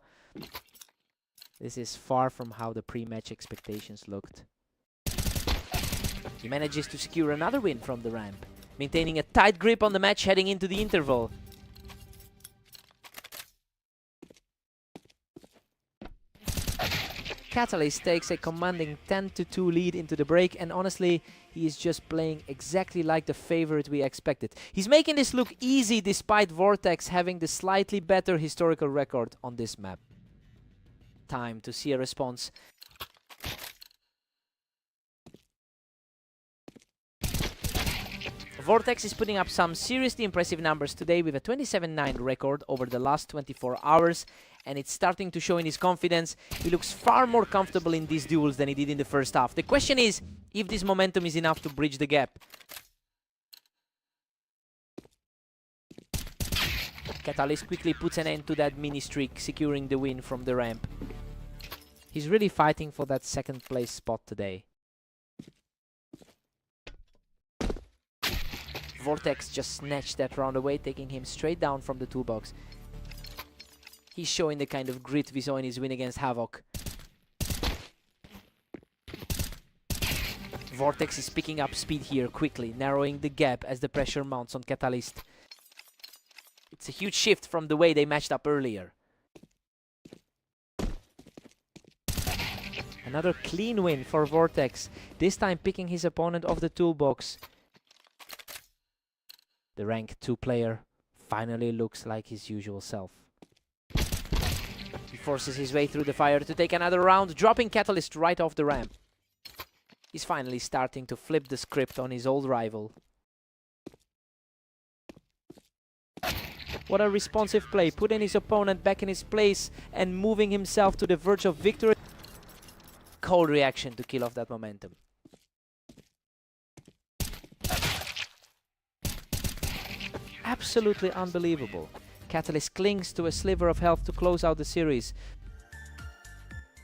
This is far from how the pre-match expectations looked. He manages to secure another win from the ramp, maintaining a tight grip on the match heading into the interval. Catalyst takes a commanding 10-2 lead into the break, and honestly, he is just playing exactly like the favorite we expected. He's making this look easy despite Vortex having the slightly better historical record on this map. Time to see a response. Vortex is putting up some seriously impressive numbers today with a 27-9 record over the last 24 hours, and it's starting to show in his confidence. He looks far more comfortable in these duels than he did in the first half. The question is if this momentum is enough to bridge the gap. Catalyst quickly puts an end to that mini streak, securing the win from the ramp. He's really fighting for that second place spot today. Vortex just snatched that round away, taking him straight down from the toolbox. He's showing the kind of grit we saw in his win against Havoc. Vortex is picking up speed here quickly, narrowing the gap as the pressure mounts on Catalyst. It's a huge shift from the way they matched up earlier. Another clean win for Vortex, this time picking his opponent off the toolbox. The rank 2 player finally looks like his usual self. He forces his way through the fire to take another round, dropping Catalyst right off the ramp. He's finally starting to flip the script on his old rival. What a responsive play, putting his opponent back in his place and moving himself to the verge of victory. Cold reaction to kill off that momentum. Absolutely unbelievable. Catalyst clings to a sliver of health to close out the series.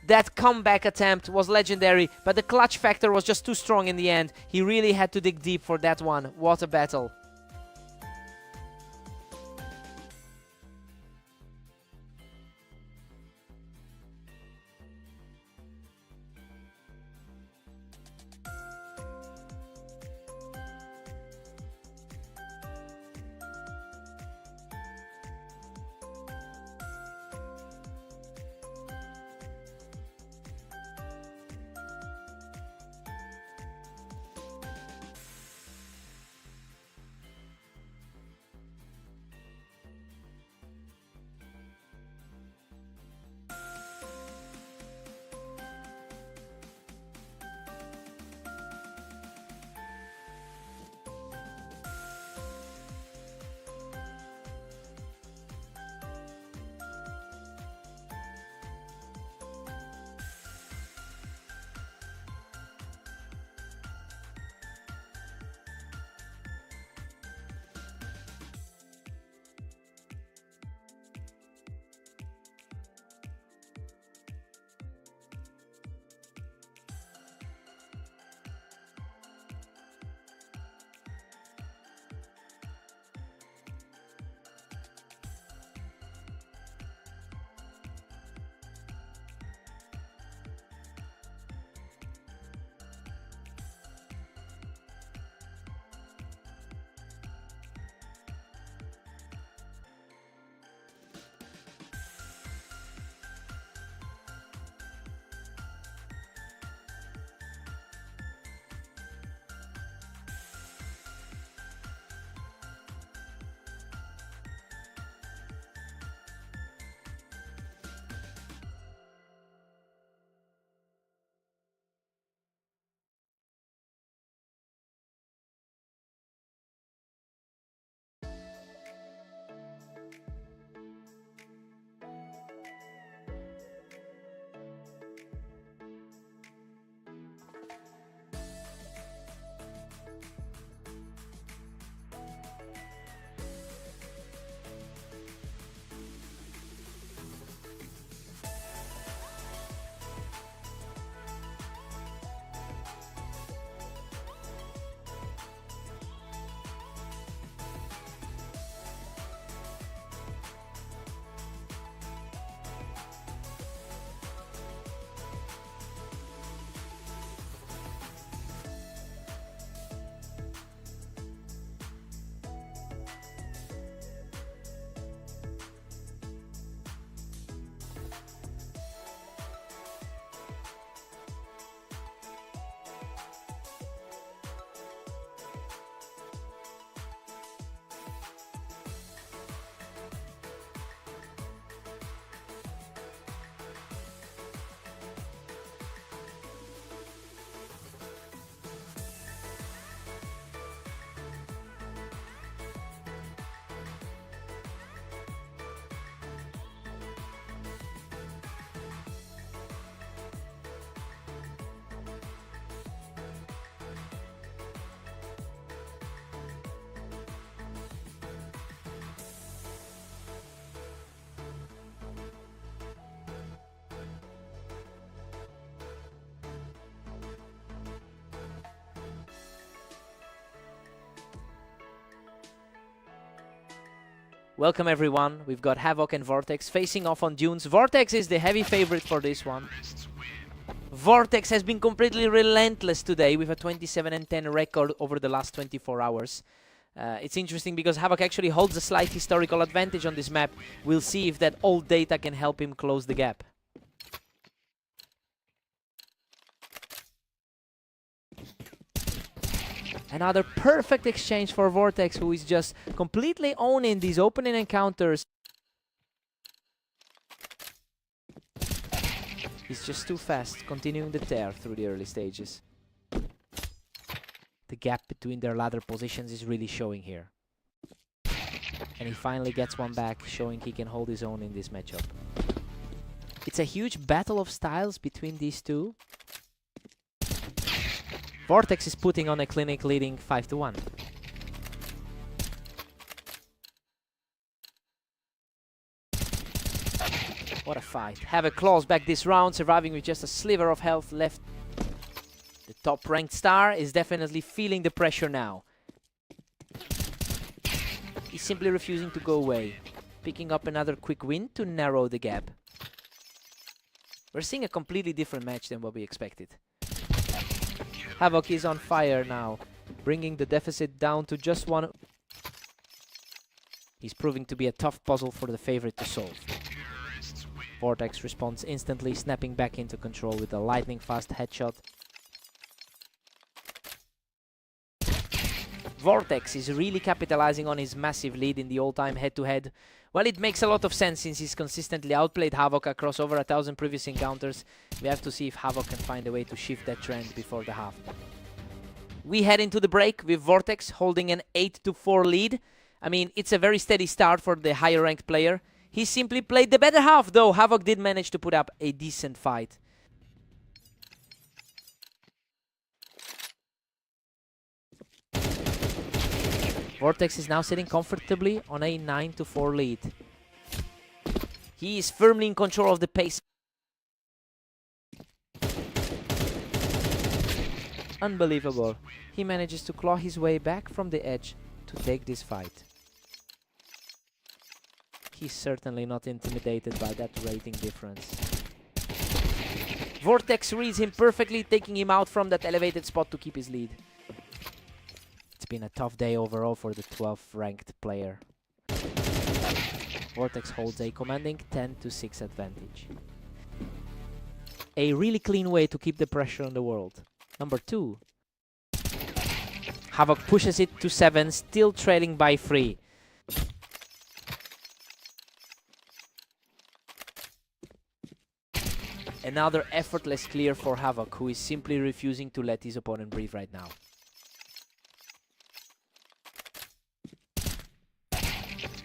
That comeback attempt was legendary, but the clutch factor was just too strong in the end. He really had to dig deep for that one. What a battle. Welcome everyone, we've got Havoc and Vortex facing off on Dunes. Vortex is the heavy favorite for this one. Vortex has been completely relentless today with a 27-10 record over the last 24 hours. It's interesting because Havoc actually holds a slight historical advantage on this map. We'll see if that old data can help him close the gap. Another perfect exchange for Vortex, who is just completely owning these opening encounters. He's just too fast, continuing the tear through the early stages. The gap between their ladder positions is really showing here. And he finally gets one back, showing he can hold his own in this matchup. It's a huge battle of styles between these two. Vortex is putting on a clinic, leading 5-1. What a fight. Havoc claws back this round, surviving with just a sliver of health left. The top-ranked star is definitely feeling the pressure now. He's simply refusing to go away, picking up another quick win to narrow the gap. We're seeing a completely different match than what we expected. Havoc is on fire now, bringing the deficit down to just one. He's proving to be a tough puzzle for the favorite to solve. Vortex responds instantly, snapping back into control with a lightning-fast headshot. Vortex is really capitalizing on his massive lead in the all-time head-to-head. Well, it makes a lot of sense since he's consistently outplayed Havoc across over 1,000 previous encounters. We have to see if Havoc can find a way to shift that trend before the half. We head into the break with Vortex holding an 8-4 lead. I mean, it's a very steady start for the higher-ranked player. He simply played the better half, though Havoc did manage to put up a decent fight. Vortex is now sitting comfortably on a 9-4 lead. He is firmly in control of the pace. Unbelievable. He manages to claw his way back from the edge to take this fight. He's certainly not intimidated by that rating difference. Vortex reads him perfectly, taking him out from that elevated spot to keep his lead. It's been a tough day overall for the 12th ranked player. Vortex holds a commanding 10-6 advantage. A really clean way to keep the pressure on the world. Number 2. Havoc pushes it to 7, still trailing by 3. Another effortless clear for Havoc, who is simply refusing to let his opponent breathe right now.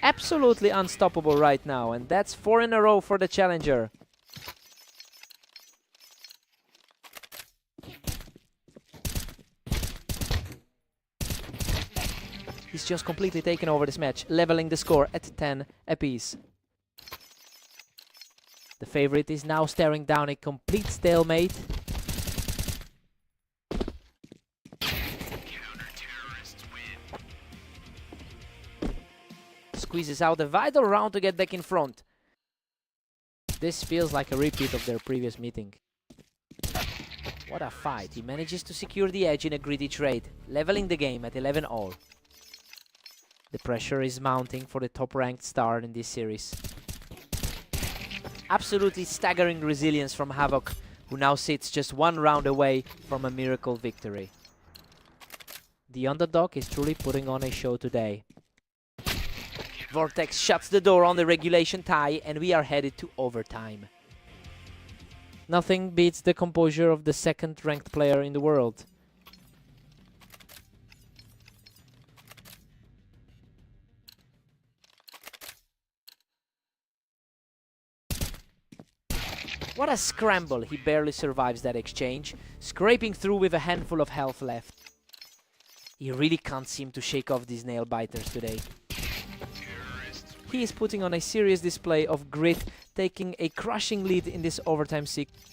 Absolutely unstoppable right now, and that's 4 in a row for the challenger. He's just completely taken over this match, leveling the score at 10 apiece. The favorite is now staring down a complete stalemate. Squeezes out a vital round to get back in front. This feels like a repeat of their previous meeting. What a fight. He manages to secure the edge in a greedy trade, leveling the game at 11-all. The pressure is mounting for the top-ranked star in this series. Absolutely staggering resilience from Havoc, who now sits just 1 round away from a miracle victory. The underdog is truly putting on a show today. Vortex shuts the door on the regulation tie, and we are headed to overtime. Nothing beats the composure of the 2nd ranked player in the world. What a scramble. He barely survives that exchange, scraping through with a handful of health left. He really can't seem to shake off these nail biters today. He is putting on a serious display of grit, taking a crushing lead in this overtime sequence.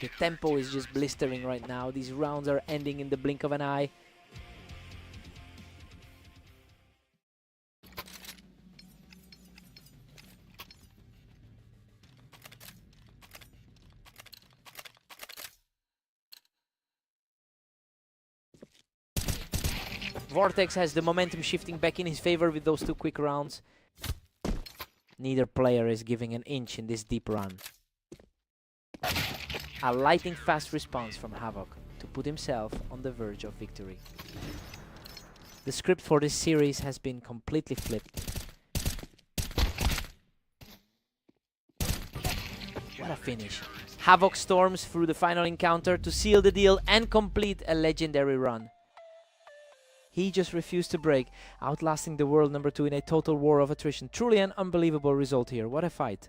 The tempo is just blistering right now. These rounds are ending in the blink of an eye. Vortex has the momentum shifting back in his favor with those 2 quick rounds. Neither player is giving an inch in this deep run. A lightning fast response from Havoc to put himself on the verge of victory. The script for this series has been completely flipped. What a finish. Havoc storms through the final encounter to seal the deal and complete a legendary run. He just refused to break, outlasting the world number 2 in a total war of attrition. Truly an unbelievable result here. What a fight.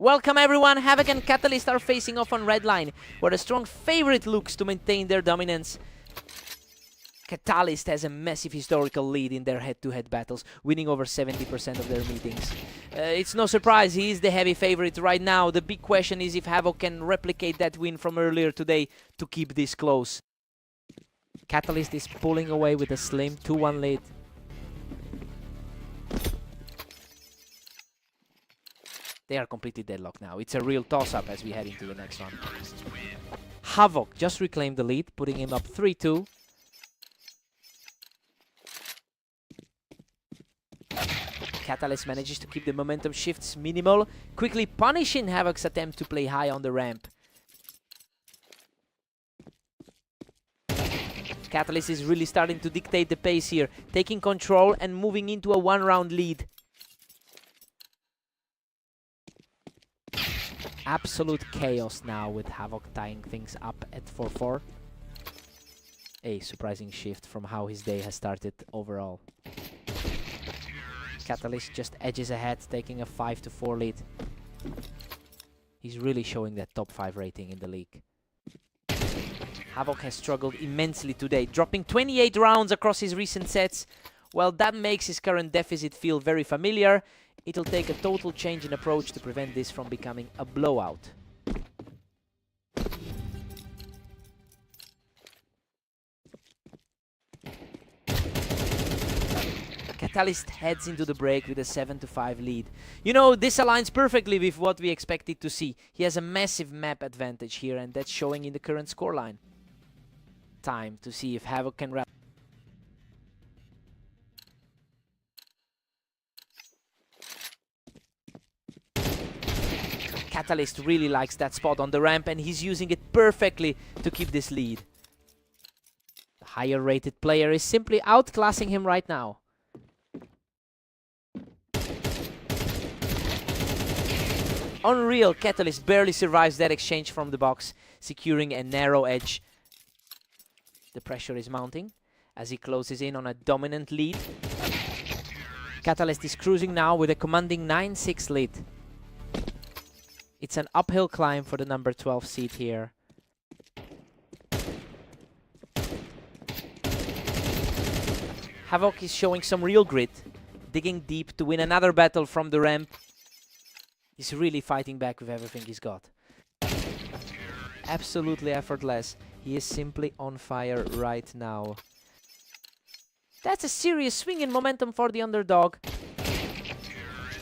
Welcome everyone, Havoc and Catalyst are facing off on red line, where a strong favorite looks to maintain their dominance. Catalyst has a massive historical lead in their head-to-head battles, winning over 70% of their meetings. It's no surprise, he is the heavy favorite right now. The big question is if Havoc can replicate that win from earlier today to keep this close. Catalyst is pulling away with a slim 2-1 lead. They are completely deadlocked now. It's a real toss-up as we head into the next one. Havoc just reclaimed the lead, putting him up 3-2. Catalyst manages to keep the momentum shifts minimal, quickly punishing Havoc's attempt to play high on the ramp. Catalyst is really starting to dictate the pace here, taking control and moving into a one-round lead. Absolute chaos now with Havoc tying things up at 4-4. A surprising shift from how his day has started overall. Catalyst just edges ahead, taking a 5-4 lead. He's really showing that top 5 rating in the league. Havoc has struggled immensely today, dropping 28 rounds across his recent sets. While that makes his current deficit feel very familiar, it'll take a total change in approach to prevent this from becoming a blowout. Catalyst heads into the break with a 7-5 lead. You know, this aligns perfectly with what we expected to see. He has a massive map advantage here, and that's showing in the current scoreline. Time to see if Havoc can wrap. Catalyst really likes that spot on the ramp, and he's using it perfectly to keep this lead. The higher rated player is simply outclassing him right now. Unreal, Catalyst barely survives that exchange from the box, securing a narrow edge. The pressure is mounting as he closes in on a dominant lead. Catalyst is cruising now with a commanding 9-6 lead. It's an uphill climb for the number 12 seed here. Havoc is showing some real grit, digging deep to win another battle from the ramp. He's really fighting back with everything he's got. Absolutely effortless. He is simply on fire right now. That's a serious swing in momentum for the underdog.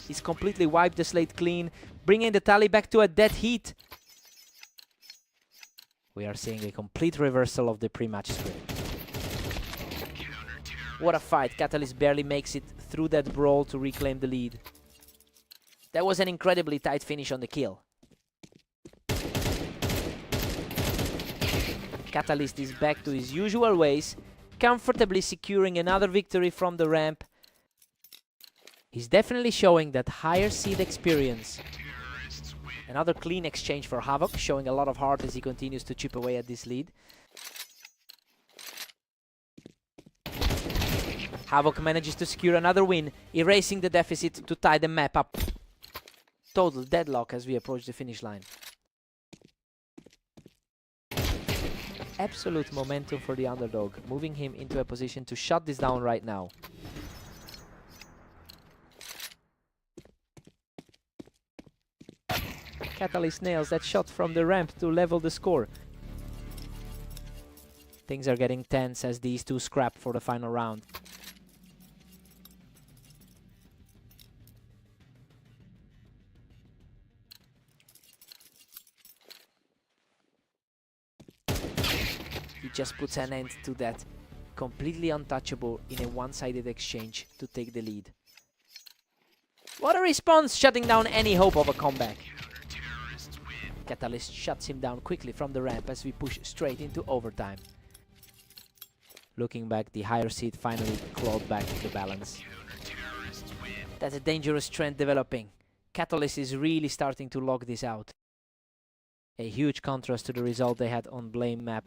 He's completely wiped the slate clean, bringing the tally back to a dead heat. We are seeing a complete reversal of the pre-match script. What a fight. Catalyst barely makes it through that brawl to reclaim the lead. That was an incredibly tight finish on the kill. Catalyst is back to his usual ways, comfortably securing another victory from the ramp. He's definitely showing that higher seed experience. Another clean exchange for Havoc, showing a lot of heart as he continues to chip away at this lead. Havoc manages to secure another win, erasing the deficit to tie the map up. Total deadlock as we approach the finish line. Absolute momentum for the underdog, moving him into a position to shut this down right now. Catalyst nails that shot from the ramp to level the score. Things are getting tense as these two scrap for the final round. He just puts an end to that. Completely untouchable in a one-sided exchange to take the lead. What a response, shutting down any hope of a comeback. Catalyst shuts him down quickly from the ramp as we push straight into overtime. Looking back, the higher seed finally clawed back the balance. That's a dangerous trend developing. Catalyst is really starting to lock this out. A huge contrast to the result they had on Blame map.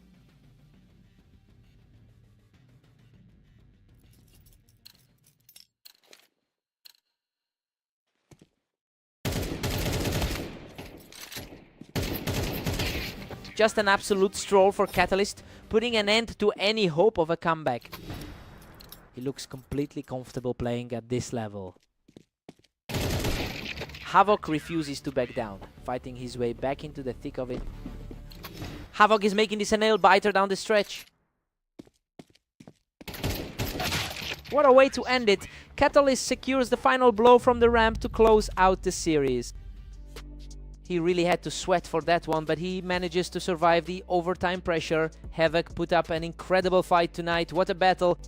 Just an absolute stroll for Catalyst, putting an end to any hope of a comeback. He looks completely comfortable playing at this level. Havoc refuses to back down, fighting his way back into the thick of it. Havoc is making this a nail-biter down the stretch. What a way to end it. Catalyst secures the final blow from the ramp to close out the series. He really had to sweat for that one, but he manages to survive the overtime pressure. Havoc put up an incredible fight tonight. What a battle.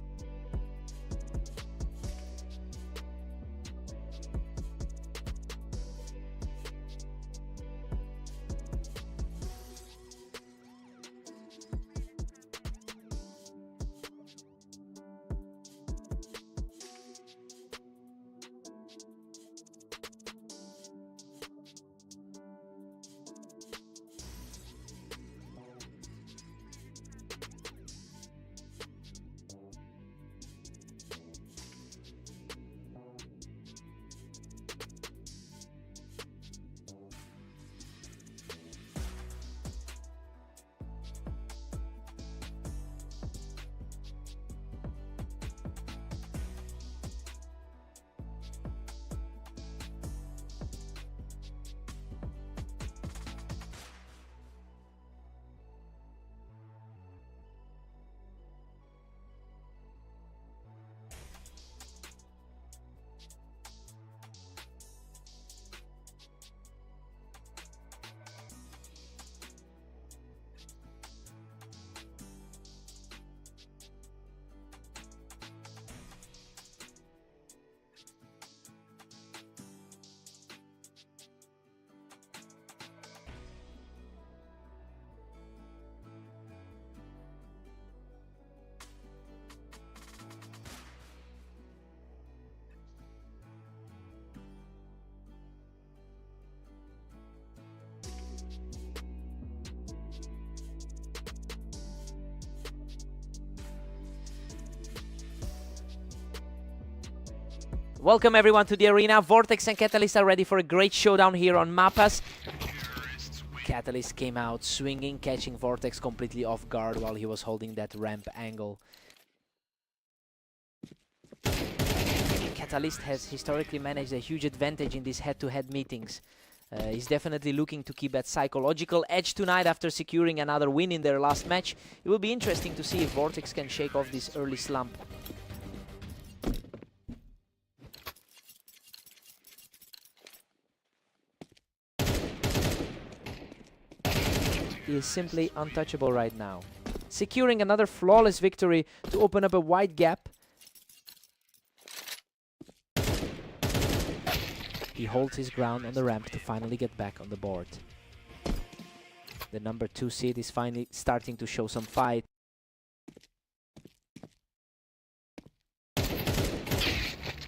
Welcome everyone to the arena. Vortex and Catalyst are ready for a great showdown here on Mapas. Catalyst came out swinging, catching Vortex completely off guard while he was holding that ramp angle. Catalyst has historically managed a huge advantage in these head-to-head meetings. He's definitely looking to keep that psychological edge tonight after securing another win in their last match. It will be interesting to see if Vortex can shake off this early slump. He is simply untouchable right now. Securing another flawless victory to open up a wide gap. He holds his ground on the ramp to finally get back on the board. The number 2 seed is finally starting to show some fight.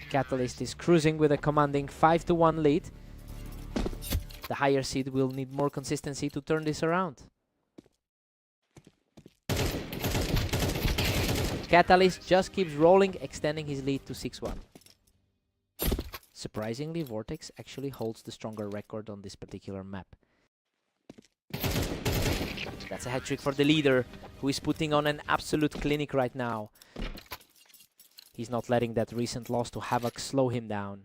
Catalyst is cruising with a commanding 5-1 lead. The higher seed will need more consistency to turn this around. Catalyst just keeps rolling, extending his lead to 6-1. Surprisingly, Vortex actually holds the stronger record on this particular map. That's a hat-trick for the leader, who is putting on an absolute clinic right now. He's not letting that recent loss to Havoc slow him down.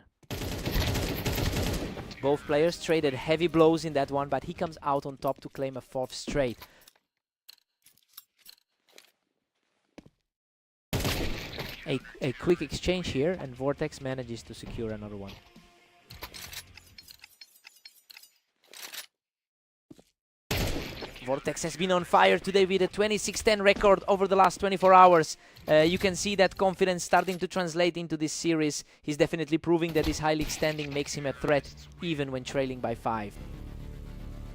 Both players traded heavy blows in that one, but he comes out on top to claim a 4th straight. A quick exchange here, and Vortex manages to secure another one. Vortex has been on fire today with a 26-10 record over the last 24 hours. You can see that confidence starting to translate into this series. He's definitely proving that his high league standing makes him a threat, even when trailing by 5.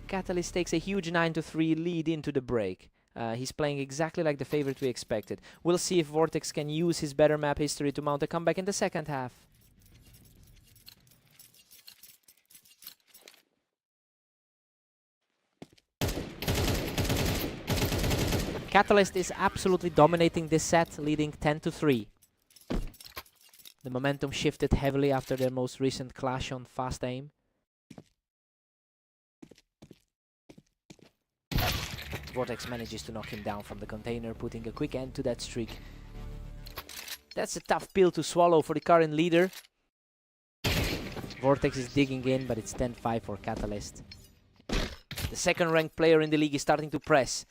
Catalyst takes a huge 9-3 lead into the break. He's playing exactly like the favorite we expected. We'll see if Vortex can use his better map history to mount a comeback in the second half. Catalyst is absolutely dominating this set, leading 10-3. The momentum shifted heavily after their most recent clash on fast aim. Vortex manages to knock him down from the container, putting a quick end to that streak. That's a tough pill to swallow for the current leader. Vortex is digging in, but it's 10-5 for Catalyst. The second ranked player in the league is starting to press.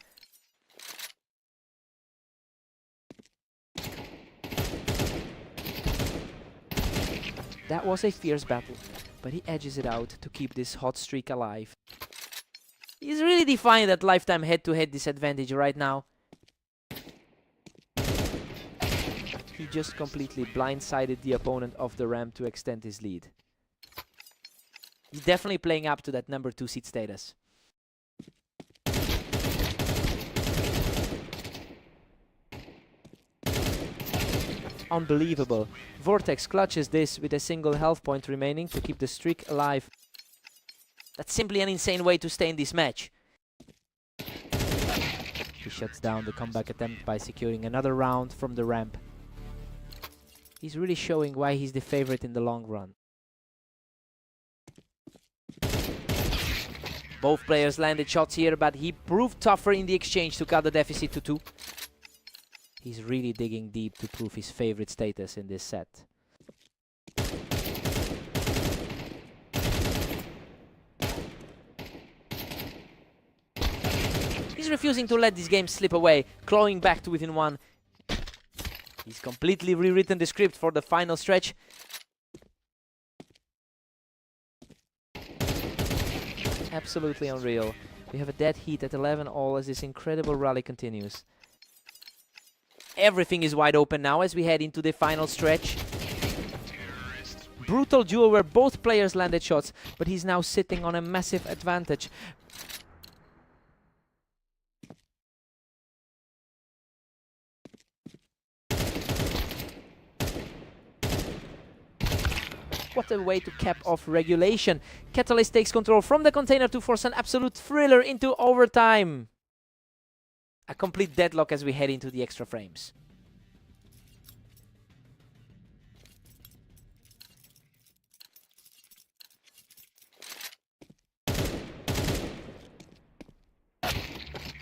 That was a fierce battle, but he edges it out to keep this hot streak alive. He's really defying that lifetime head-to-head disadvantage right now. He just completely blindsided the opponent off the ramp to extend his lead. He's definitely playing up to that number 2 seed status. Unbelievable. Vortex clutches this with a single health point remaining to keep the streak alive. That's simply an insane way to stay in this match. He shuts down the comeback attempt by securing another round from the ramp. He's really showing why he's the favorite in the long run. Both players landed shots here, but he proved tougher in the exchange to cut the deficit to 2. He's really digging deep to prove his favorite status in this set. He's refusing to let this game slip away, clawing back to within 1. He's completely rewritten the script for the final stretch. Absolutely unreal. We have a dead heat at 11-all as this incredible rally continues. Everything is wide open now as we head into the final stretch. Brutal duel where both players landed shots, but he's now sitting on a massive advantage. What a way to cap off regulation. Catalyst takes control from the container to force an absolute thriller into overtime. A complete deadlock as we head into the extra frames.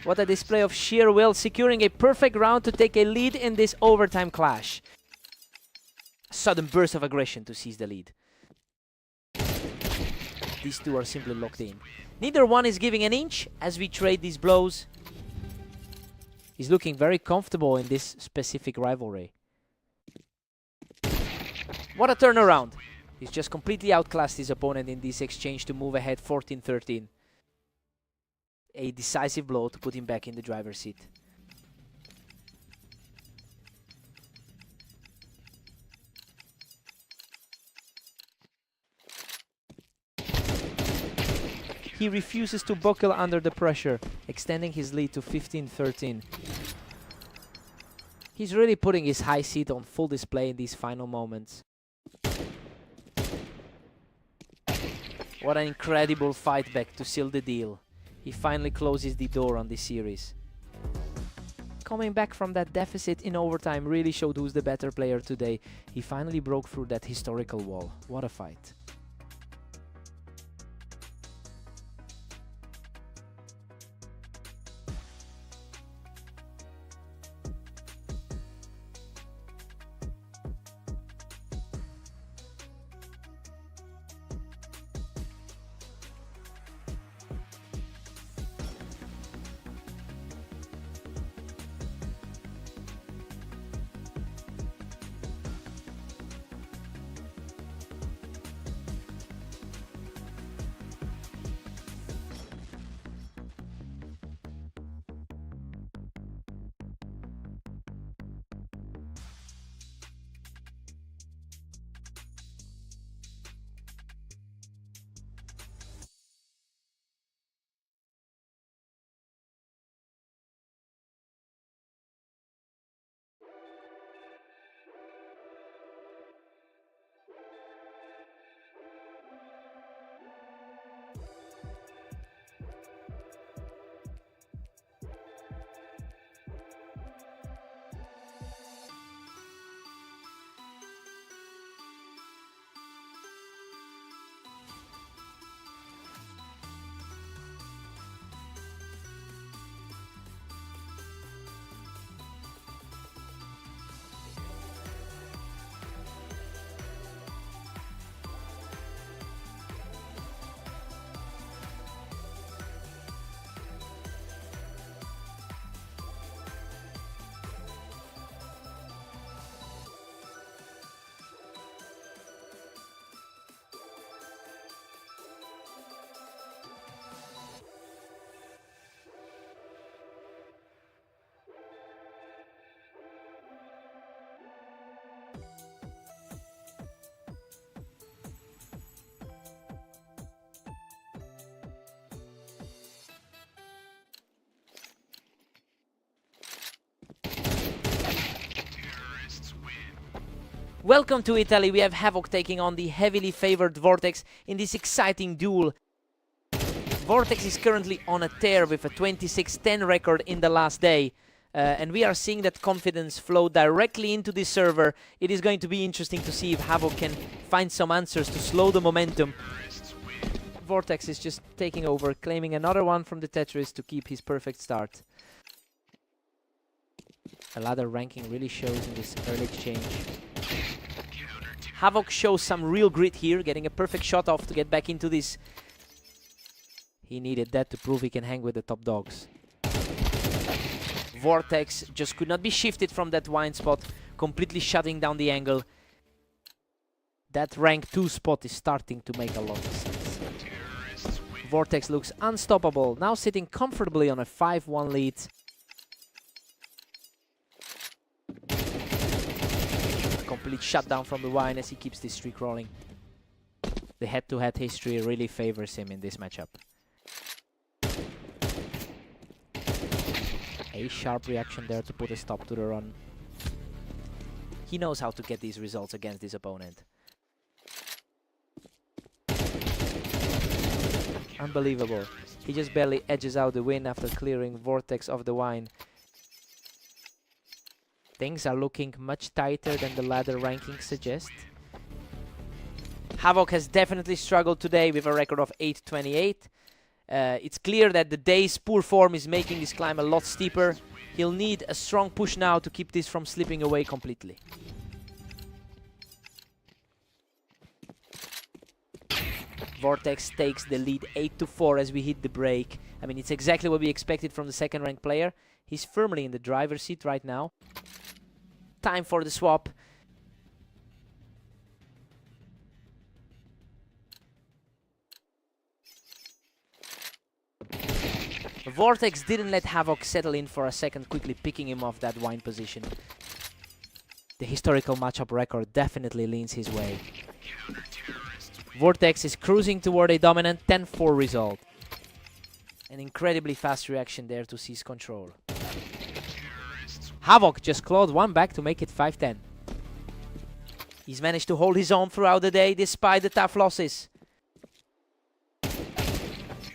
What a display of sheer will, securing a perfect round to take a lead in this overtime clash. A sudden burst of aggression to seize the lead. These two are simply locked in. Neither one is giving an inch as we trade these blows. He's looking very comfortable in this specific rivalry. What a turnaround! He's just completely outclassed his opponent in this exchange to move ahead 14-13. A decisive blow to put him back in the driver's seat. He refuses to buckle under the pressure, extending his lead to 15-13. He's really putting his high seat on full display in these final moments. What an incredible fight back to seal the deal. He finally closes the door on this series. Coming back from that deficit in overtime really showed who's the better player today. He finally broke through that historical wall. What a fight. Welcome to Italy. We have Havoc taking on the heavily favored Vortex in this exciting duel. Vortex is currently on a tear with a 26-10 record in the last day. And we are seeing that confidence flow directly into this server. It is going to be interesting to see if Havoc can find some answers to slow the momentum. Vortex is just taking over, claiming another one from the Tetris to keep his perfect start. A ladder ranking really shows in this early exchange. Havoc shows some real grit here, getting a perfect shot off to get back into this. He needed that to prove he can hang with the top dogs. Vortex just could not be shifted from that wine spot, completely shutting down the angle. That rank 2 spot is starting to make a lot of sense. Vortex looks unstoppable, now sitting comfortably on a 5-1 lead. Complete shutdown from the wine as he keeps this streak rolling. The head-to-head history really favors him in this matchup. A sharp reaction there to put a stop to the run. He knows how to get these results against his opponent. Unbelievable. He just barely edges out the win after clearing Vortex of the wine. Things are looking much tighter than the ladder rankings suggest. Havoc has definitely struggled today with a record of 8-28. It's clear that the day's poor form is making this climb a lot steeper. He'll need a strong push now to keep this from slipping away completely. Vortex takes the lead 8-4 as we hit the break. I mean, it's exactly what we expected from the second ranked player. He's firmly in the driver's seat right now. Time for the swap. Vortex didn't let Havoc settle in for a second, quickly picking him off that wine position. The historical matchup record definitely leans his way. Vortex is cruising toward a dominant 10-4 result. An incredibly fast reaction there to seize control. Havoc just clawed one back to make it 5-10. He's managed to hold his own throughout the day despite the tough losses.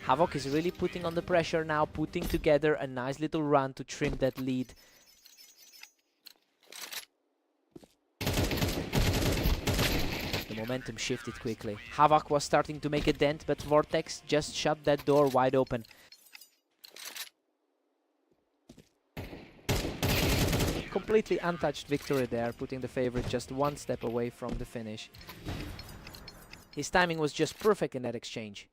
Havoc is really putting on the pressure now, putting together a nice little run to trim that lead. The momentum shifted quickly. Havoc was starting to make a dent, but Vortex just shut that door wide open. Completely untouched victory there, putting the favorite just one step away from the finish. His timing was just perfect in that exchange.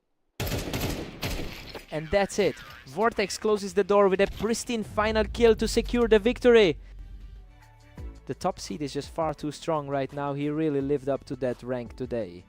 And that's it. Vortex closes the door with a pristine final kill to secure the victory. The top seed is just far too strong right now. He really lived up to that rank today.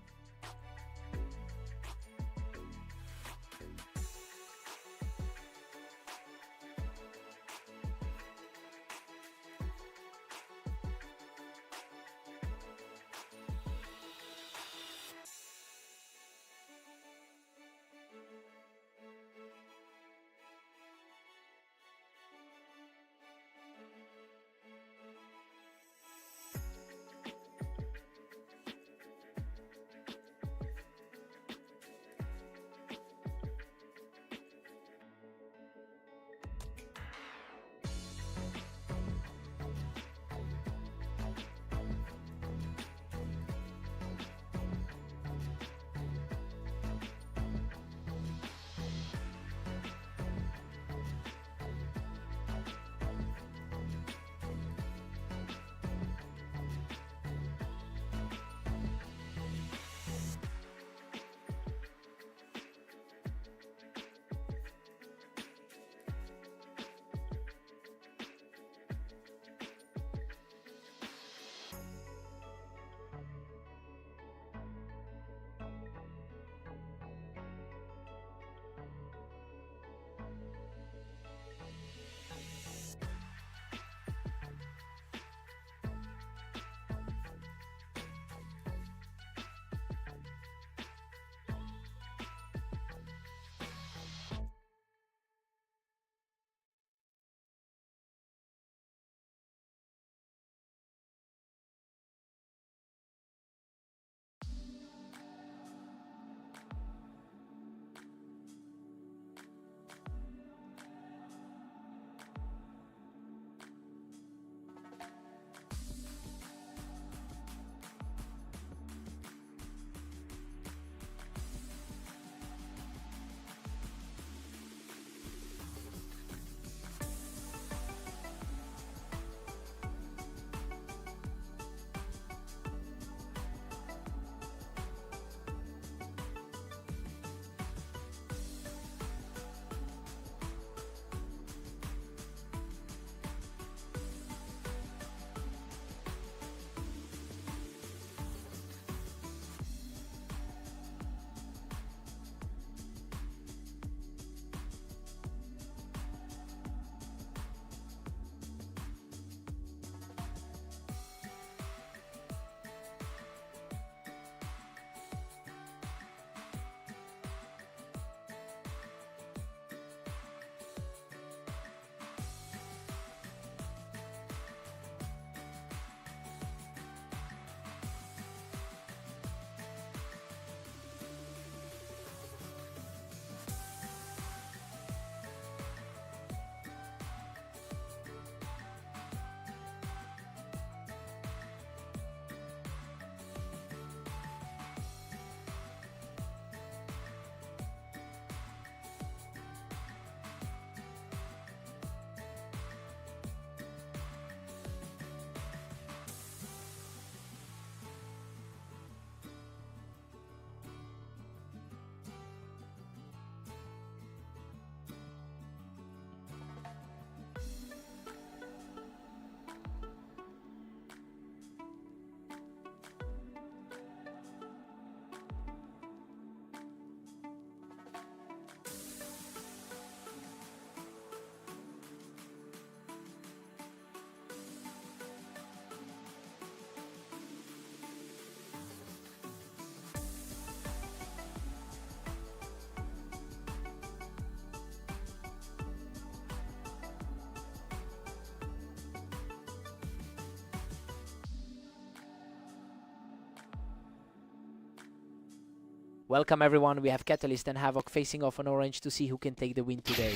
Welcome everyone, we have Catalyst and Havoc facing off on Orange to see who can take the win today.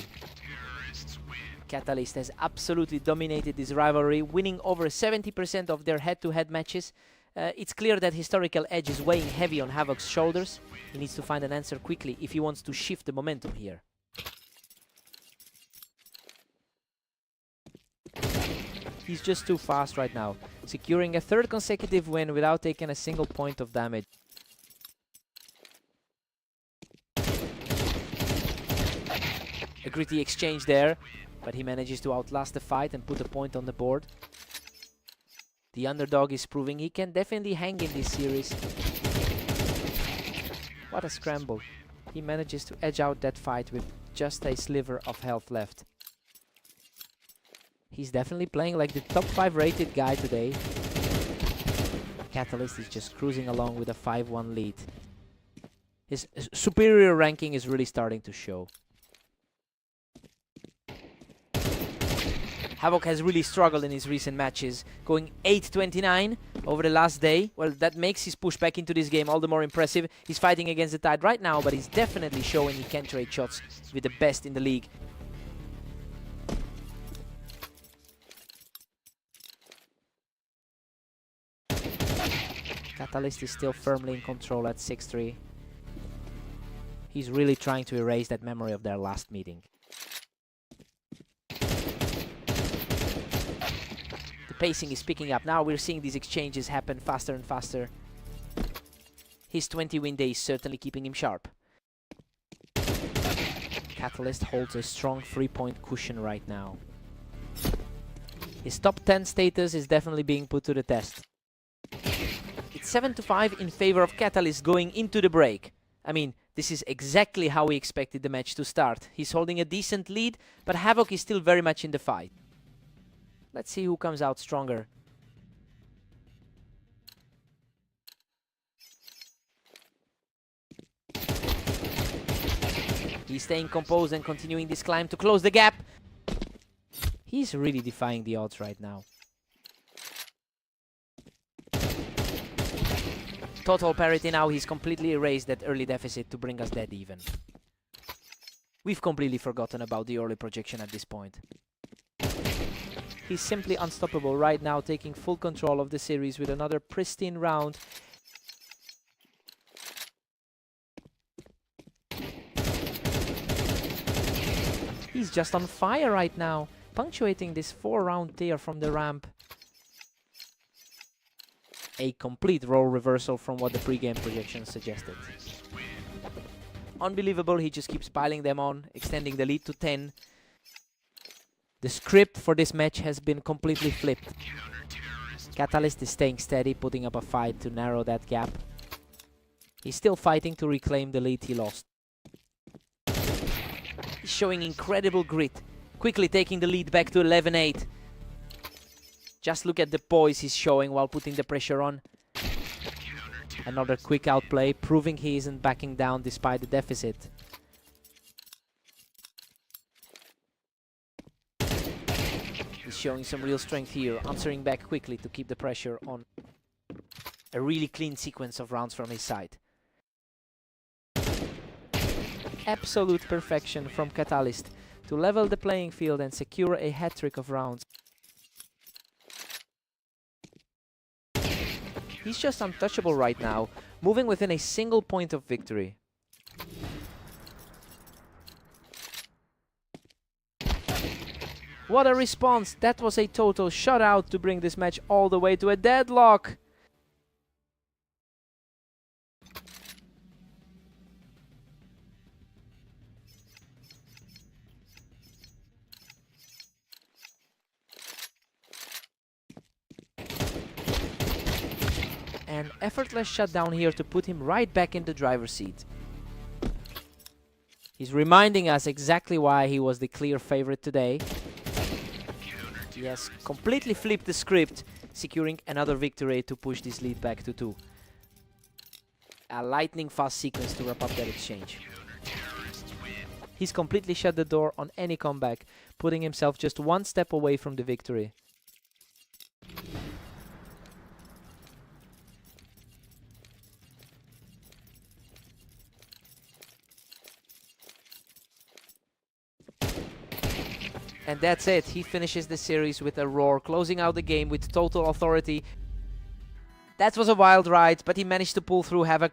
Catalyst has absolutely dominated this rivalry, winning over 70% of their head-to-head matches. It's clear that historical edge is weighing heavy on Havoc's shoulders. He needs to find an answer quickly if he wants to shift the momentum here. He's just too fast right now, securing a third consecutive win without taking a single point of damage. A gritty exchange there, but he manages to outlast the fight and put a point on the board. The underdog is proving he can definitely hang in this series. What a scramble. He manages to edge out that fight with just a sliver of health left. He's definitely playing like the top 5 rated guy today. Catalyst is just cruising along with a 5-1 lead. His superior ranking is really starting to show. Havoc has really struggled in his recent matches, going 8-29 over the last day. Well, that makes his push back into this game all the more impressive. He's fighting against the tide right now, but he's definitely showing he can trade shots with the best in the league. Catalyst is still firmly in control at 6-3. He's really trying to erase that memory of their last meeting. Pacing is picking up. Now we're seeing these exchanges happen faster and faster. His 20-win day is certainly keeping him sharp. Catalyst holds a strong 3-point cushion right now. His top 10 status is definitely being put to the test. It's 7-5 in favor of Catalyst going into the break. I mean, this is exactly how we expected the match to start. He's holding a decent lead, but Havoc is still very much in the fight. Let's see who comes out stronger. He's staying composed and continuing this climb to close the gap. He's really defying the odds right now. Total parity now. He's completely erased that early deficit to bring us dead even. We've completely forgotten about the early projection at this point. He's simply unstoppable right now, taking full control of the series with another pristine round. He's just on fire right now, punctuating this 4-round tear from the ramp. A complete role reversal from what the pre-game projection suggested. Unbelievable, he just keeps piling them on, extending the lead to 10. The script for this match has been completely flipped. Catalyst is staying steady, putting up a fight to narrow that gap. He's still fighting to reclaim the lead he lost. He's showing incredible grit, quickly taking the lead back to 11-8. Just look at the poise he's showing while putting the pressure on. Another quick outplay, proving he isn't backing down despite the deficit. He's showing some real strength here, answering back quickly to keep the pressure on. A really clean sequence of rounds from his side. Absolute perfection from Catalyst to level the playing field and secure a hat-trick of rounds. He's just untouchable right now, moving within a single point of victory. What a response! That was a total shutout to bring this match all the way to a deadlock! An effortless shutdown here to put him right back in the driver's seat. He's reminding us exactly why he was the clear favorite today. He has completely flipped the script, securing another victory to push this lead back to 2. A lightning fast sequence to wrap up that exchange. He's completely shut the door on any comeback, putting himself just one step away from the victory. And that's it. He finishes the series with a roar, closing out the game with total authority. That was a wild ride, but he managed to pull through Havoc.